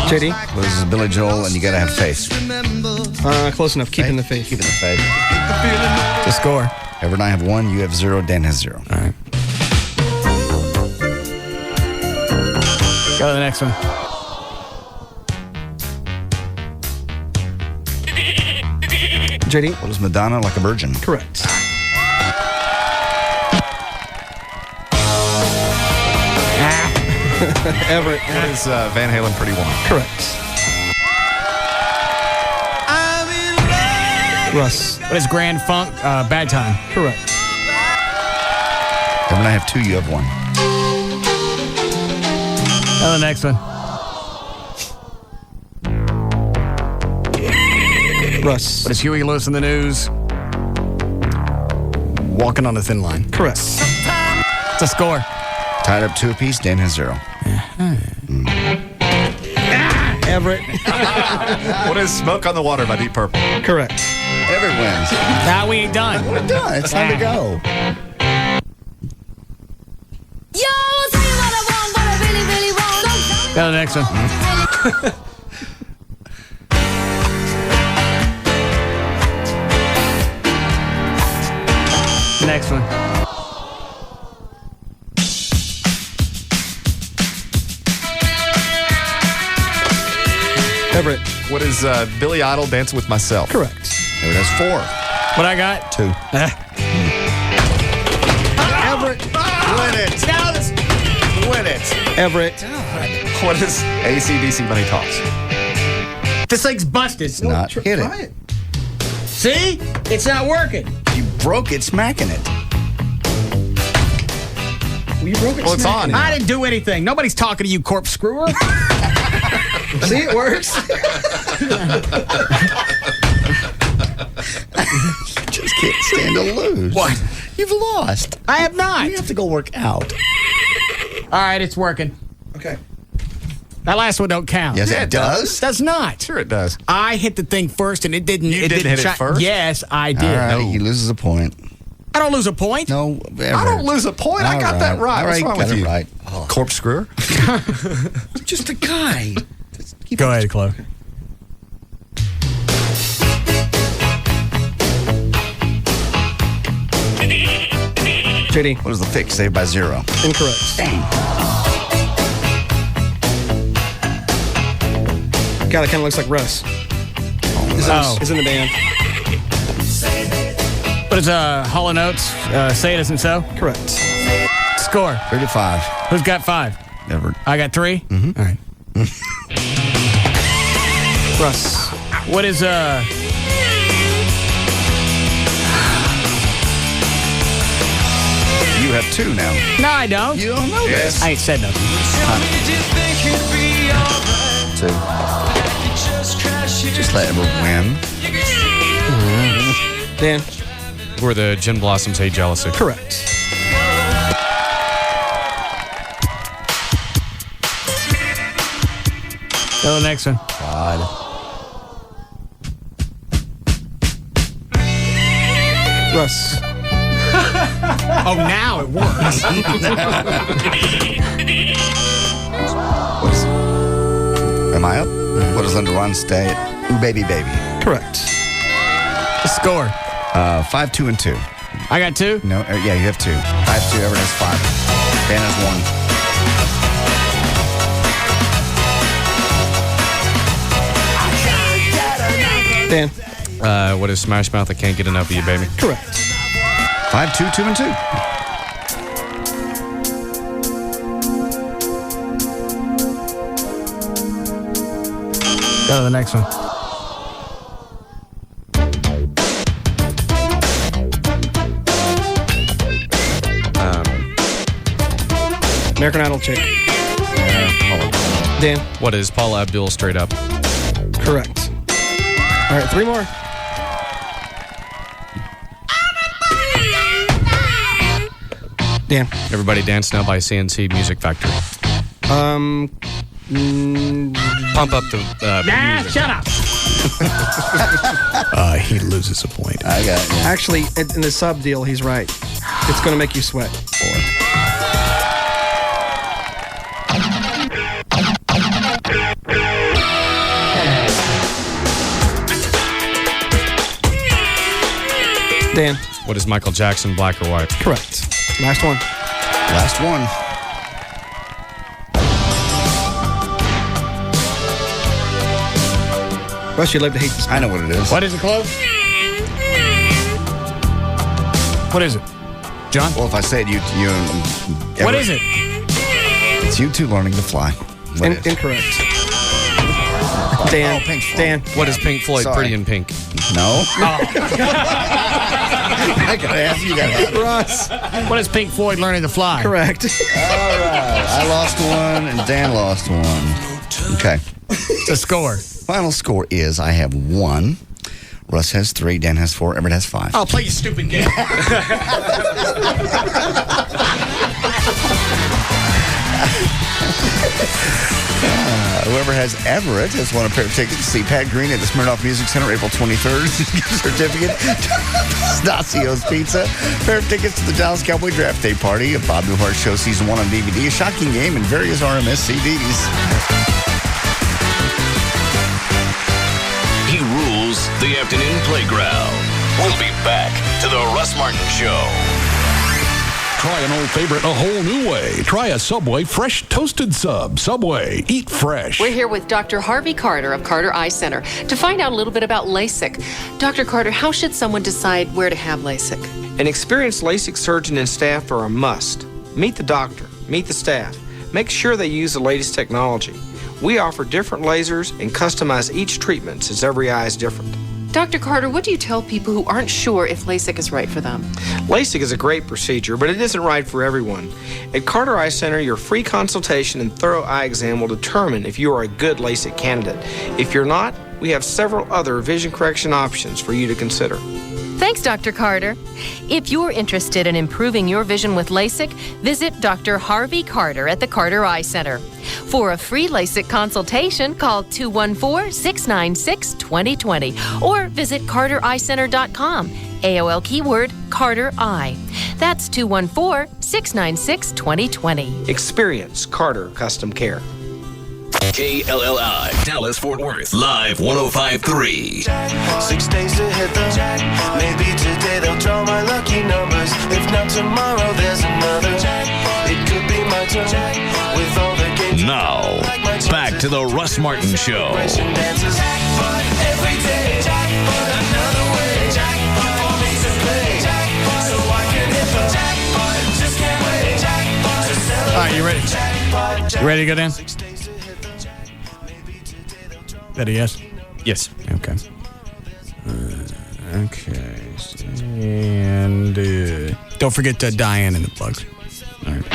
JD? Well, this is Billy Joel, and you gotta have faith. Close enough. Keeping the faith. Keeping the faith. The score. Everett and I have 1. You have 0. Dan has 0. All right. Go to the next one. JD? What is Madonna, Like a Virgin? Correct. Everett. What is Van Halen, Pretty Woman? Correct. Russ. What is Grand Funk? Bad Time. Correct. Everett and I have 2. You have 1. Go to the next one. Russ. What is Huey Lewis in the News? Walking on a Thin Line. Correct. It's a score. Tied up 2 apiece. Dan has 0. Everett. What is Smoke on the Water by Deep Purple? Correct. Everett wins. Now we ain't done. We're done. It's time to go. Go to the next one. Next one. Everett. What is Billy Idol, Dancing with Myself? Correct. Everett has 4. What I got? 2. Everett. Win it. Now this. Win it. Everett. What is AC/DC Money Talks? This thing's busted. It's not. Hit Try it. See? It's not working. You broke it smacking it. Well, you broke it. Well, it's on. I didn't do anything. Nobody's talking to you, corpse screwer. See, it works. You just can't stand to lose. What? You've lost. I have not. You have to go work out. All right, it's working. Okay. That last one don't count. Yes, it does. Does not. Sure it does. I hit the thing first, and it didn't. You didn't hit it first? Yes, I did. All right, he loses a point. I don't lose a point. No, I don't lose a point. I got that right. All What's wrong got with it you? right. Corpse screwer? Just a guy. Go ahead, Chloe. JD. What is the fix? Saved by 0. Incorrect. Dang. God, that kind of looks like Russ. Is in the band. What is Hall & Oates? Say It Isn't So? Correct. Score. 3 to 5. Who's got 5? Never. I got 3? Mm-hmm. All right. Russ. What is You have 2 now. No, I don't. You don't know this. I ain't said nothing. 2. Just let Everett win. Dan. Where the Gin Blossoms Hate Jealousy. Correct. Go to the next one. God. Russ. Oh, now it works. What is, am I up? What does Linda Ron stay at? Ooh, baby, baby. Correct. The score. 5, 2, and 2. I got 2? No, yeah, you have 2. I have 2. Everett has 5. Dan has 1. Dan. What is Smash Mouth? I Can't Get Enough of You, Baby? Correct. 5, 2, 2, and 2. Go to the next one. American Idol chick. Dan. What is Paula Abdul straight up? Correct. All right, 3 more. Dan. Everybody Dance Now by CNC Music Factory. Pump up the music. Shut up. He loses a point. I got it. Actually, in the sub deal, he's right. It's going to make you sweat. Dan. What is Michael Jackson, black or white? Correct. Last one. Last one. Russ, you'd love to hate this. I know what it is. What is it, Close? What is it? John? Well, if I say it, you what is it? It's you two learning to fly. Incorrect. Dan. Pink Floyd. Dan. What is Pink Floyd, Sorry. Pretty in Pink? No. Oh. I gotta ask you that. Russ. What is Pink Floyd learning to fly? Correct. All right. I lost one and Dan lost one. Okay. The score. Final score is I have 1. Russ has 3. Dan has 4. Everett has 5. I'll play you stupid game. Whoever has Everett has won a pair of tickets to see Pat Green at the Smirnoff Music Center April 23rd. Gift certificate to Stacio's Pizza. Pair of tickets to the Dallas Cowboy Draft Day Party. A Bob Newhart Show Season 1 on DVD. A Shocking Game and various RMS CDs. He rules the afternoon playground. We'll be back to the Russ Martin Show. Try an old favorite a whole new way. Try a Subway fresh toasted sub. Subway, eat fresh. We're here with Dr. Harvey Carter of Carter Eye Center to find out a little bit about LASIK. Dr. Carter, how should someone decide where to have LASIK? An experienced LASIK surgeon and staff are a must. Meet the doctor, meet the staff. Make sure they use the latest technology. We offer different lasers and customize each treatment since every eye is different. Dr. Carter, what do you tell people who aren't sure if LASIK is right for them? LASIK is a great procedure, but it isn't right for everyone. At Carter Eye Center, your free consultation and thorough eye exam will determine if you are a good LASIK candidate. If you're not, we have several other vision correction options for you to consider. Thanks, Dr. Carter. If you're interested in improving your vision with LASIK, visit Dr. Harvey Carter at the Carter Eye Center. For a free LASIK consultation, call 214-696-2020 or visit cartereyecenter.com. AOL keyword Carter Eye. That's 214-696-2020. Experience Carter Custom Care. KLLI, Dallas, Fort Worth, live 105.3. 6 days to hit them. Maybe today they'll draw my lucky numbers. If not tomorrow, there's another. It could be my turn. With all the games. Now, back to the Russ Martin Show. Every day, another way. For me to play. So I can hit the jackpot. Just can't wait to celebrate. All right, you ready? You ready to go down? That a yes? Yes. Okay. Okay. And don't forget Diane in the plugs. All right.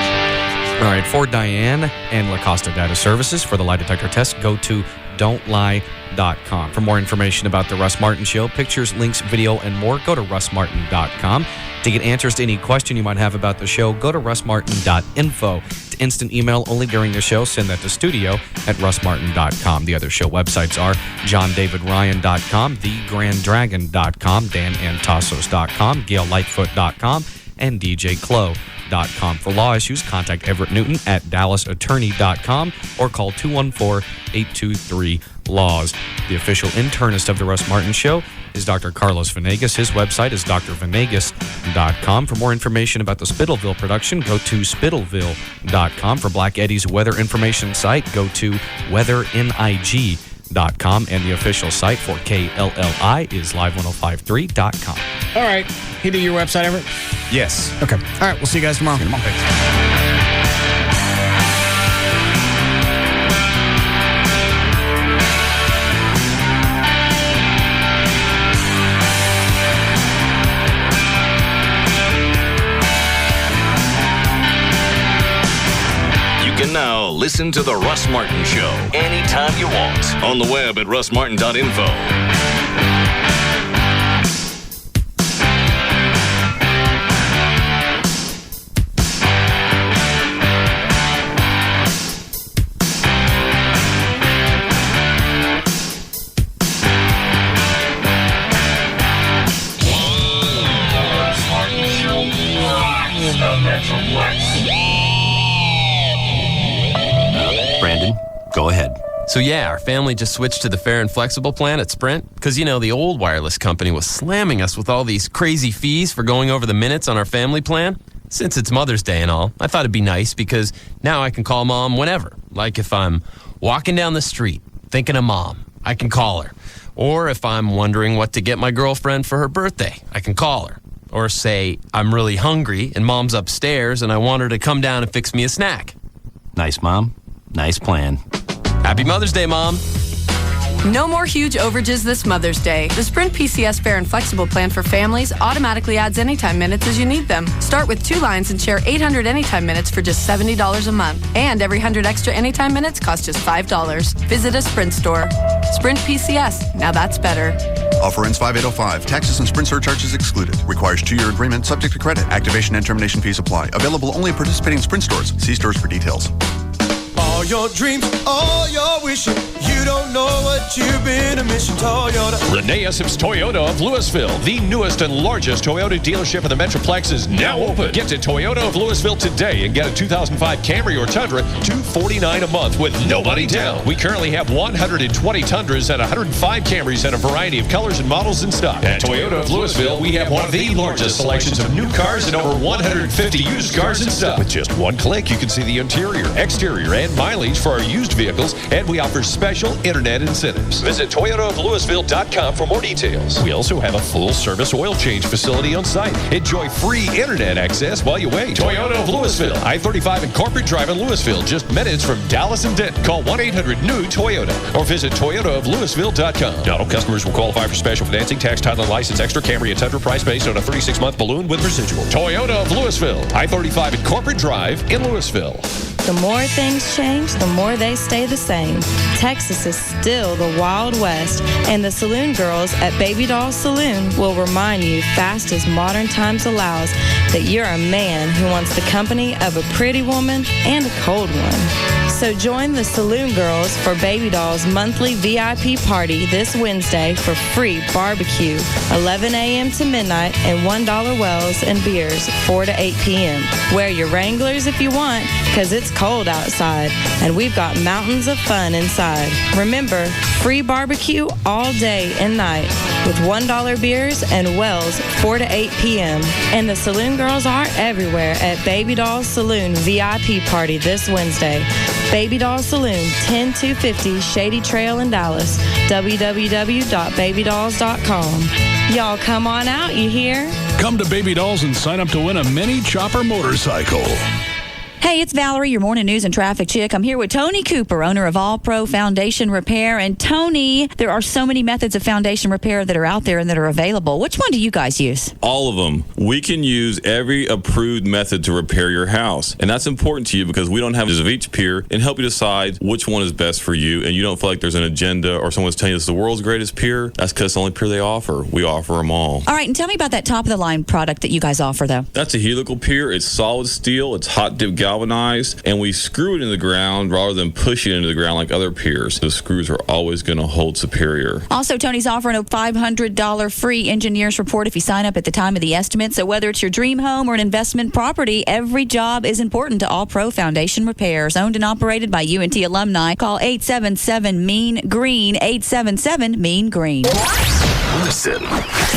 All right, for Diane and La Costa Data Services for the lie detector test, go to don'tlie.com. For more information about the Russ Martin Show, pictures, links, video, and more, go to russmartin.com. To get answers to any question you might have about the show, go to russmartin.info. To instant email only during the show, send that to studio at russmartin.com. The other show websites are johndavidryan.com, thegranddragon.com, danantassos.com, gaillightfoot.com, and djclo.com. For law issues, contact Everett Newton at dallasattorney.com or call 214-823-LAWS. The official internist of the Russ Martin Show is Dr. Carlos Venegas. His website is drvenegas.com. For more information about the Spittleville production, go to spittleville.com. For Black Eddie's weather information site, go to weathering.com. And the official site for KLLI is live1053.com. All right. He did your website, Everett? Yes. Okay. All right. We'll see you guys tomorrow. And now, listen to The Russ Martin Show anytime you want on the web at russmartin.info. Brandon, go ahead. So yeah, our family just switched to the fair and flexible plan at Sprint because, the old wireless company was slamming us with all these crazy fees for going over the minutes on our family plan. Since it's Mother's Day and all, I thought it'd be nice because now I can call Mom whenever. Like if I'm walking down the street thinking of Mom, I can call her. Or if I'm wondering what to get my girlfriend for her birthday, I can call her. Or say I'm really hungry and Mom's upstairs and I want her to come down and fix me a snack. Nice, Mom. Nice plan. Happy Mother's Day, Mom. No more huge overages this Mother's Day. The Sprint PCS Fair and Flexible plan for families automatically adds anytime minutes as you need them. Start with 2 lines and share 800 anytime minutes for just $70 a month. And every 100 extra anytime minutes costs just $5. Visit a Sprint store. Sprint PCS. Now that's better. Offer ends 5805. Taxes and Sprint surcharges excluded. Requires 2-year agreement subject to credit. Activation and termination fees apply. Available only at participating Sprint stores. See stores for details. All your dreams, all your wishing. You don't know what you've been missing, Toyota. Renee Essop's Toyota of Louisville, the newest and largest Toyota dealership in the Metroplex, is now open. Get to Toyota of Louisville today and get a 2005 Camry or Tundra, $249 a month with no money down. We currently have 120 Tundras and 105 Camrys and a variety of colors and models in stock. At Toyota of Louisville, we have one of the largest selections of new cars and over 150 used cars in stock. With just one click, you can see the interior, exterior, and mileage for our used vehicles, and we offer special internet incentives. Visit ToyotaofLouisville.com for more details. We also have a full-service oil change facility on site. Enjoy free internet access while you wait. Toyota of Louisville, I-35 and Corporate Drive in Louisville, just minutes from Dallas and Denton. Call 1-800-NEW-TOYOTA or visit ToyotaofLouisville.com. Not all customers will qualify for special financing, tax, title, and license, extra Camry and Tundra price based on a 36-month balloon with residual. Toyota of Louisville, I-35 and Corporate Drive in Louisville. The more things change, the more they stay the same. Texas is still the Wild West, and the Saloon Girls at Baby Doll Saloon will remind you, fast as modern times allows, that you're a man who wants the company of a pretty woman and a cold one. So join the Saloon Girls for Baby Doll's monthly VIP party this Wednesday for free barbecue, 11 a.m. to midnight, and $1 wells and beers, 4 to 8 p.m. Wear your Wranglers if you want, because it's cold outside, and we've got mountains of fun inside. Remember, free barbecue all day and night with $1 beers and wells, 4 to 8 p.m. And the Saloon Girls are everywhere at Baby Doll Saloon VIP party this Wednesday. Baby Doll Saloon, 10250 Shady Trail in Dallas. www.babydolls.com. Y'all come on out, you hear? Come to Baby Dolls and sign up to win a mini chopper motorcycle. Hey, it's Valerie, your morning news and traffic chick. I'm here with Tony Cooper, owner of All Pro Foundation Repair. And Tony, there are so many methods of foundation repair that are out there and that are available. Which one do you guys use? All of them. We can use every approved method to repair your house. And that's important to you because we don't have of each peer and help you decide which one is best for you. And you don't feel like there's an agenda or someone's telling you it's the world's greatest peer. That's because it's the only peer they offer. We offer them all. All right, and tell me about that top-of-the-line product that you guys offer, though. That's a helical pier. It's solid steel. It's hot dip galvanized, and we screw it in the ground rather than push it into the ground like other piers. The screws are always going to hold superior. Also, Tony's offering a $500 free engineer's report if you sign up at the time of the estimate. So whether it's your dream home or an investment property, every job is important to All Pro Foundation Repairs. Owned and operated by UNT alumni. Call 877-MEAN-GREEN, 877-MEAN-GREEN. Listen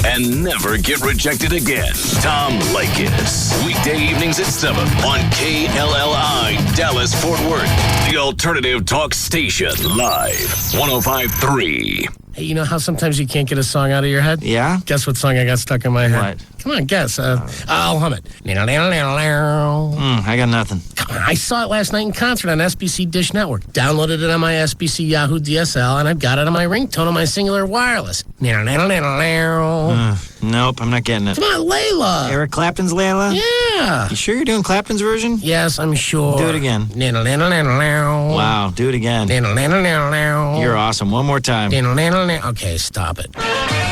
and never get rejected again. Tom Leykis. Weekday evenings at 7 on KLLI, Dallas, Fort Worth. The alternative talk station. Live. 105.3. Hey, you know how sometimes you can't get a song out of your head? Yeah? Guess what song I got stuck in my head? What? Come on, guess. I'll hum it. I got nothing. Come on, I saw it last night in concert on SBC Dish Network. Downloaded it on my SBC Yahoo DSL, and I've got it on my ringtone on my Singular Wireless. Nope, I'm not getting it. Come on, Layla. Eric Clapton's Layla? Yeah. You sure you're doing Clapton's version? Yes, I'm sure. Do it again. Wow, do it again. You're awesome. One more time. Okay, stop it.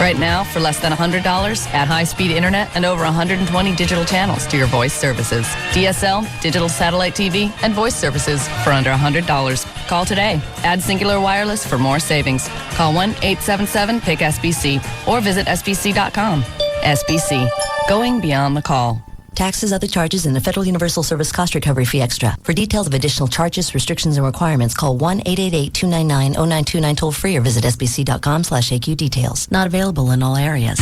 Right now, for less than $100, add high-speed internet and over 120 digital channels to your voice services. DSL, digital satellite TV, and voice services for under $100. Call today. Add Singular Wireless for more savings. Call 1-877-PIC-SBC or visit SBC.com. SBC, going beyond the call. Taxes, other charges, and the Federal Universal Service Cost Recovery Fee Extra. For details of additional charges, restrictions, and requirements, call 1-888-299-0929 toll-free or visit sbc.com/AQ details. Not available in all areas.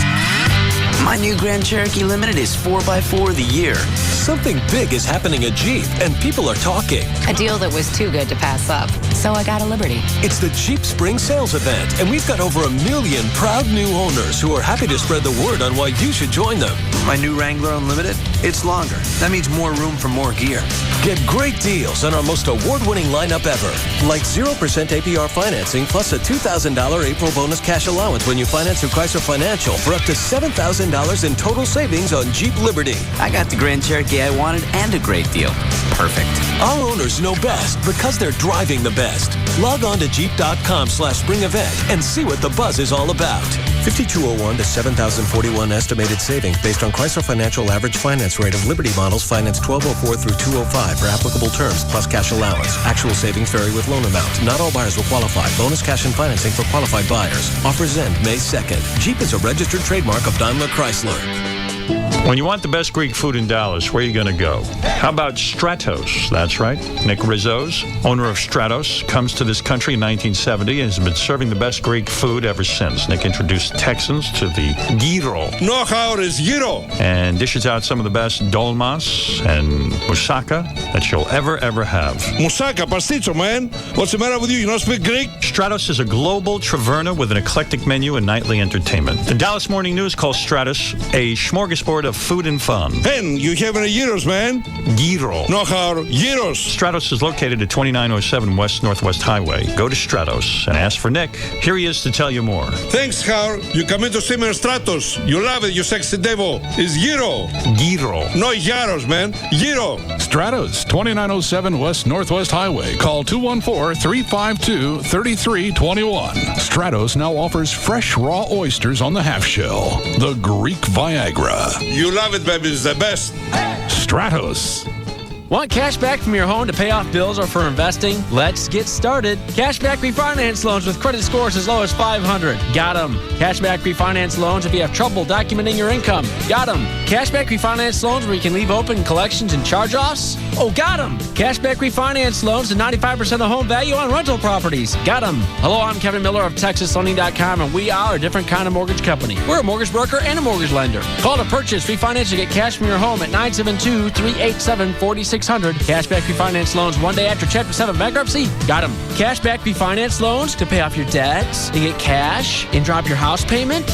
My new Grand Cherokee Limited is 4x4 of the year. Something big is happening at Jeep, and people are talking. A deal that was too good to pass up. So I got a Liberty. It's the Jeep Spring Sales Event, and we've got over 1 million proud new owners who are happy to spread the word on why you should join them. My new Wrangler Unlimited, it's longer. That means more room for more gear. Get great deals on our most award-winning lineup ever, like 0% APR financing plus a $2,000 April bonus cash allowance when you finance through Chrysler Financial for up to $7,000 in total savings on Jeep Liberty. I got the Grand Cherokee I wanted and a great deal. Perfect. Our owners know best because they're driving the best. Log on to Jeep.com/spring event and see what the buzz is all about. 5201 to 7,041 estimated savings based on Chrysler Financial average finance rate of Liberty models financed 1204 through 205 for applicable terms plus cash allowance. Actual savings vary with loan amount. Not all buyers will qualify. Bonus cash and financing for qualified buyers. Offers end May 2nd. Jeep is a registered trademark of Daimler Chrysler. When you want the best Greek food in Dallas, where are you going to go? How about Stratos? That's right. Nick Rizos, owner of Stratos, comes to this country in 1970 and has been serving the best Greek food ever since. Nick introduced Texans to the gyro. No, how is gyro? And dishes out some of the best dolmas and moussaka that you'll ever have. Moussaka, pasticho, man. What's the matter with you? You don't speak Greek? Stratos is a global taverna with an eclectic menu and nightly entertainment. The Dallas Morning News calls Stratos a smorgasbord of food and fun. And you have any gyros, man? Gyro. No, how gyros? Stratos is located at 2907 West Northwest Highway. Go to Stratos and ask for Nick. Here he is to tell you more. Thanks, Har. You come in to see me in Stratos. You love it, you sexy devil. It's gyro. Gyro. No gyros, man. Gyro. Stratos, 2907 West Northwest Highway. Call 214-352-3321. Stratos now offers fresh raw oysters on the half shell. The Greek Viagra. You love it, baby. It's the best. Stratos. Want cash back from your home to pay off bills or for investing? Let's get started. Cashback refinance loans with credit scores as low as 500. Got them. Cashback refinance loans if you have trouble documenting your income. Got them. Cashback refinance loans where you can leave open collections and charge-offs. Oh, got them. Cashback refinance loans to 95% of home value on rental properties. Got them. Hello, I'm Kevin Miller of TexasLending.com, and we are a different kind of mortgage company. We're a mortgage broker and a mortgage lender. Call to purchase, refinance, or get cash from your home at 972-387-4600. Cashback refinance loans one day after Chapter 7 bankruptcy? Got them. Cashback refinance loans to pay off your debts and get cash and drop your house payment?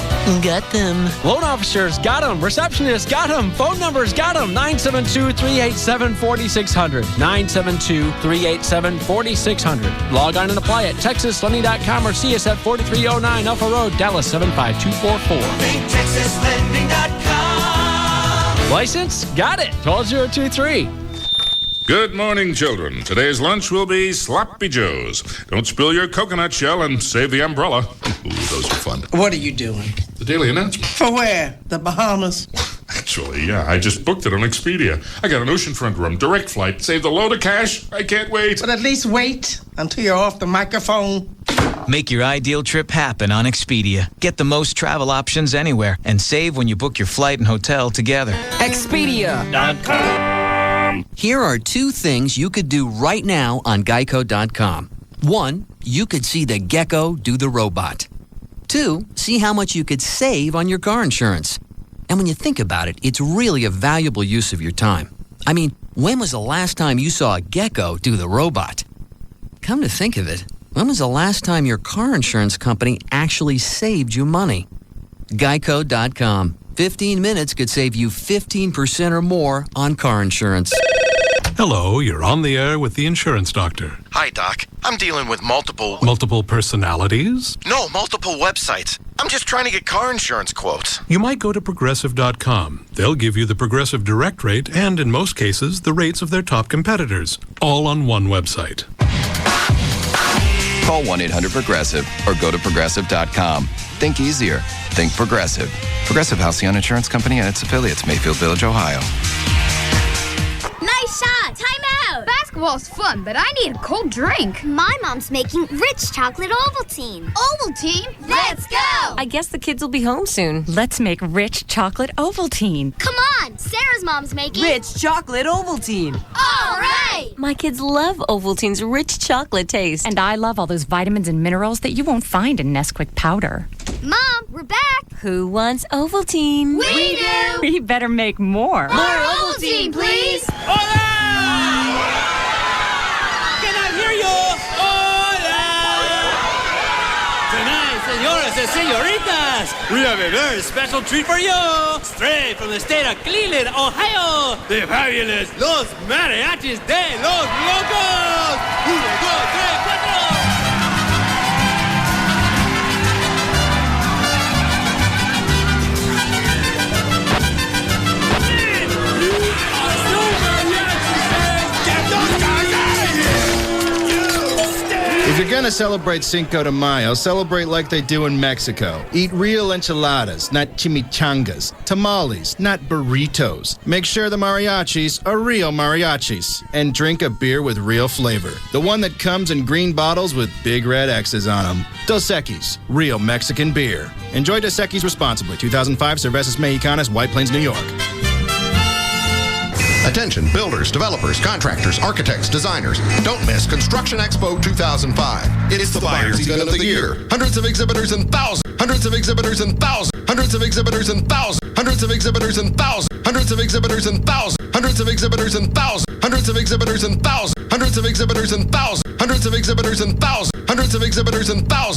Got them. Loan officers? Got them. Receptionists? Got them. Phone numbers? Got them. 972-387-4600. 972-387-4600. Log on and apply at TexasLending.com or see us at 4309 Alpha Road, Dallas 75244. TexasLending.com. License? Got it. 12023. Good morning, children. Today's lunch will be Sloppy Joes. Don't spill your coconut shell and save the umbrella. Ooh, those are fun. What are you doing? The daily announcement. For where? The Bahamas? Actually, yeah, I just booked it on Expedia. I got an oceanfront room, direct flight, saved a load of cash. I can't wait. But at least wait until you're off the microphone. Make your ideal trip happen on Expedia. Get the most travel options anywhere and save when you book your flight and hotel together. Expedia.com. Here are two things you could do right now on Geico.com. One, you could see the gecko do the robot. Two, see how much you could save on your car insurance. And when you think about it, it's really a valuable use of your time. I mean, when was the last time you saw a gecko do the robot? Come to think of it, when was the last time your car insurance company actually saved you money? Geico.com. 15 minutes could save you 15% or more on car insurance. Hello, you're on the air with the insurance doctor. Hi, Doc. I'm dealing with multiple... Multiple personalities? No, multiple websites. I'm just trying to get car insurance quotes. You might go to Progressive.com. They'll give you the Progressive direct rate and, in most cases, the rates of their top competitors, all on one website. Call 1-800-PROGRESSIVE or go to Progressive.com. Think easier. Think Progressive. Progressive Halcyon Insurance Company and its affiliates, Mayfield Village, Ohio. Nice shot! Time out! Basketball's fun, but I need a cold drink. My mom's making rich chocolate Ovaltine. Ovaltine? Let's go! I guess the kids will be home soon. Let's make rich chocolate Ovaltine. Come on! Sarah's mom's making... Rich chocolate Ovaltine. All right! My kids love Ovaltine's rich chocolate taste. And I love all those vitamins and minerals that you won't find in Nesquik powder. Mom, we're back! Who wants Ovaltine? We do! We better make more. More Ovaltine, please! Hola! Can I hear you? Hola! Tonight, señoras and señoritas, we have a very special treat for you. Straight from the state of Cleveland, Ohio, the fabulous Los Mariachis de los Locos. 1, 2, 3, 4. If you're gonna celebrate Cinco de Mayo, celebrate like they do in Mexico. Eat real enchiladas, not chimichangas. Tamales, not burritos. Make sure the mariachis are real mariachis. And drink a beer with real flavor. The one that comes in green bottles with big red X's on them. Dos Equis, real Mexican beer. Enjoy Dos Equis responsibly. 2005, Cervezas Mexicanas, White Plains, New York. Attention builders, developers, contractors, architects, designers. Don't miss Construction Expo 2005. It's the buyer's event of the year. Hundreds of exhibitors and thousands. Hundreds of exhibitors and thousands. Hundreds of exhibitors and thousands. Hundreds of exhibitors and thousands. Hundreds of exhibitors and thousands. Hundreds of exhibitors and thousands. Hundreds of exhibitors and thousands. Hundreds of exhibitors and thousands. Hundreds of exhibitors and thousands. Hundreds of exhibitors and thousands.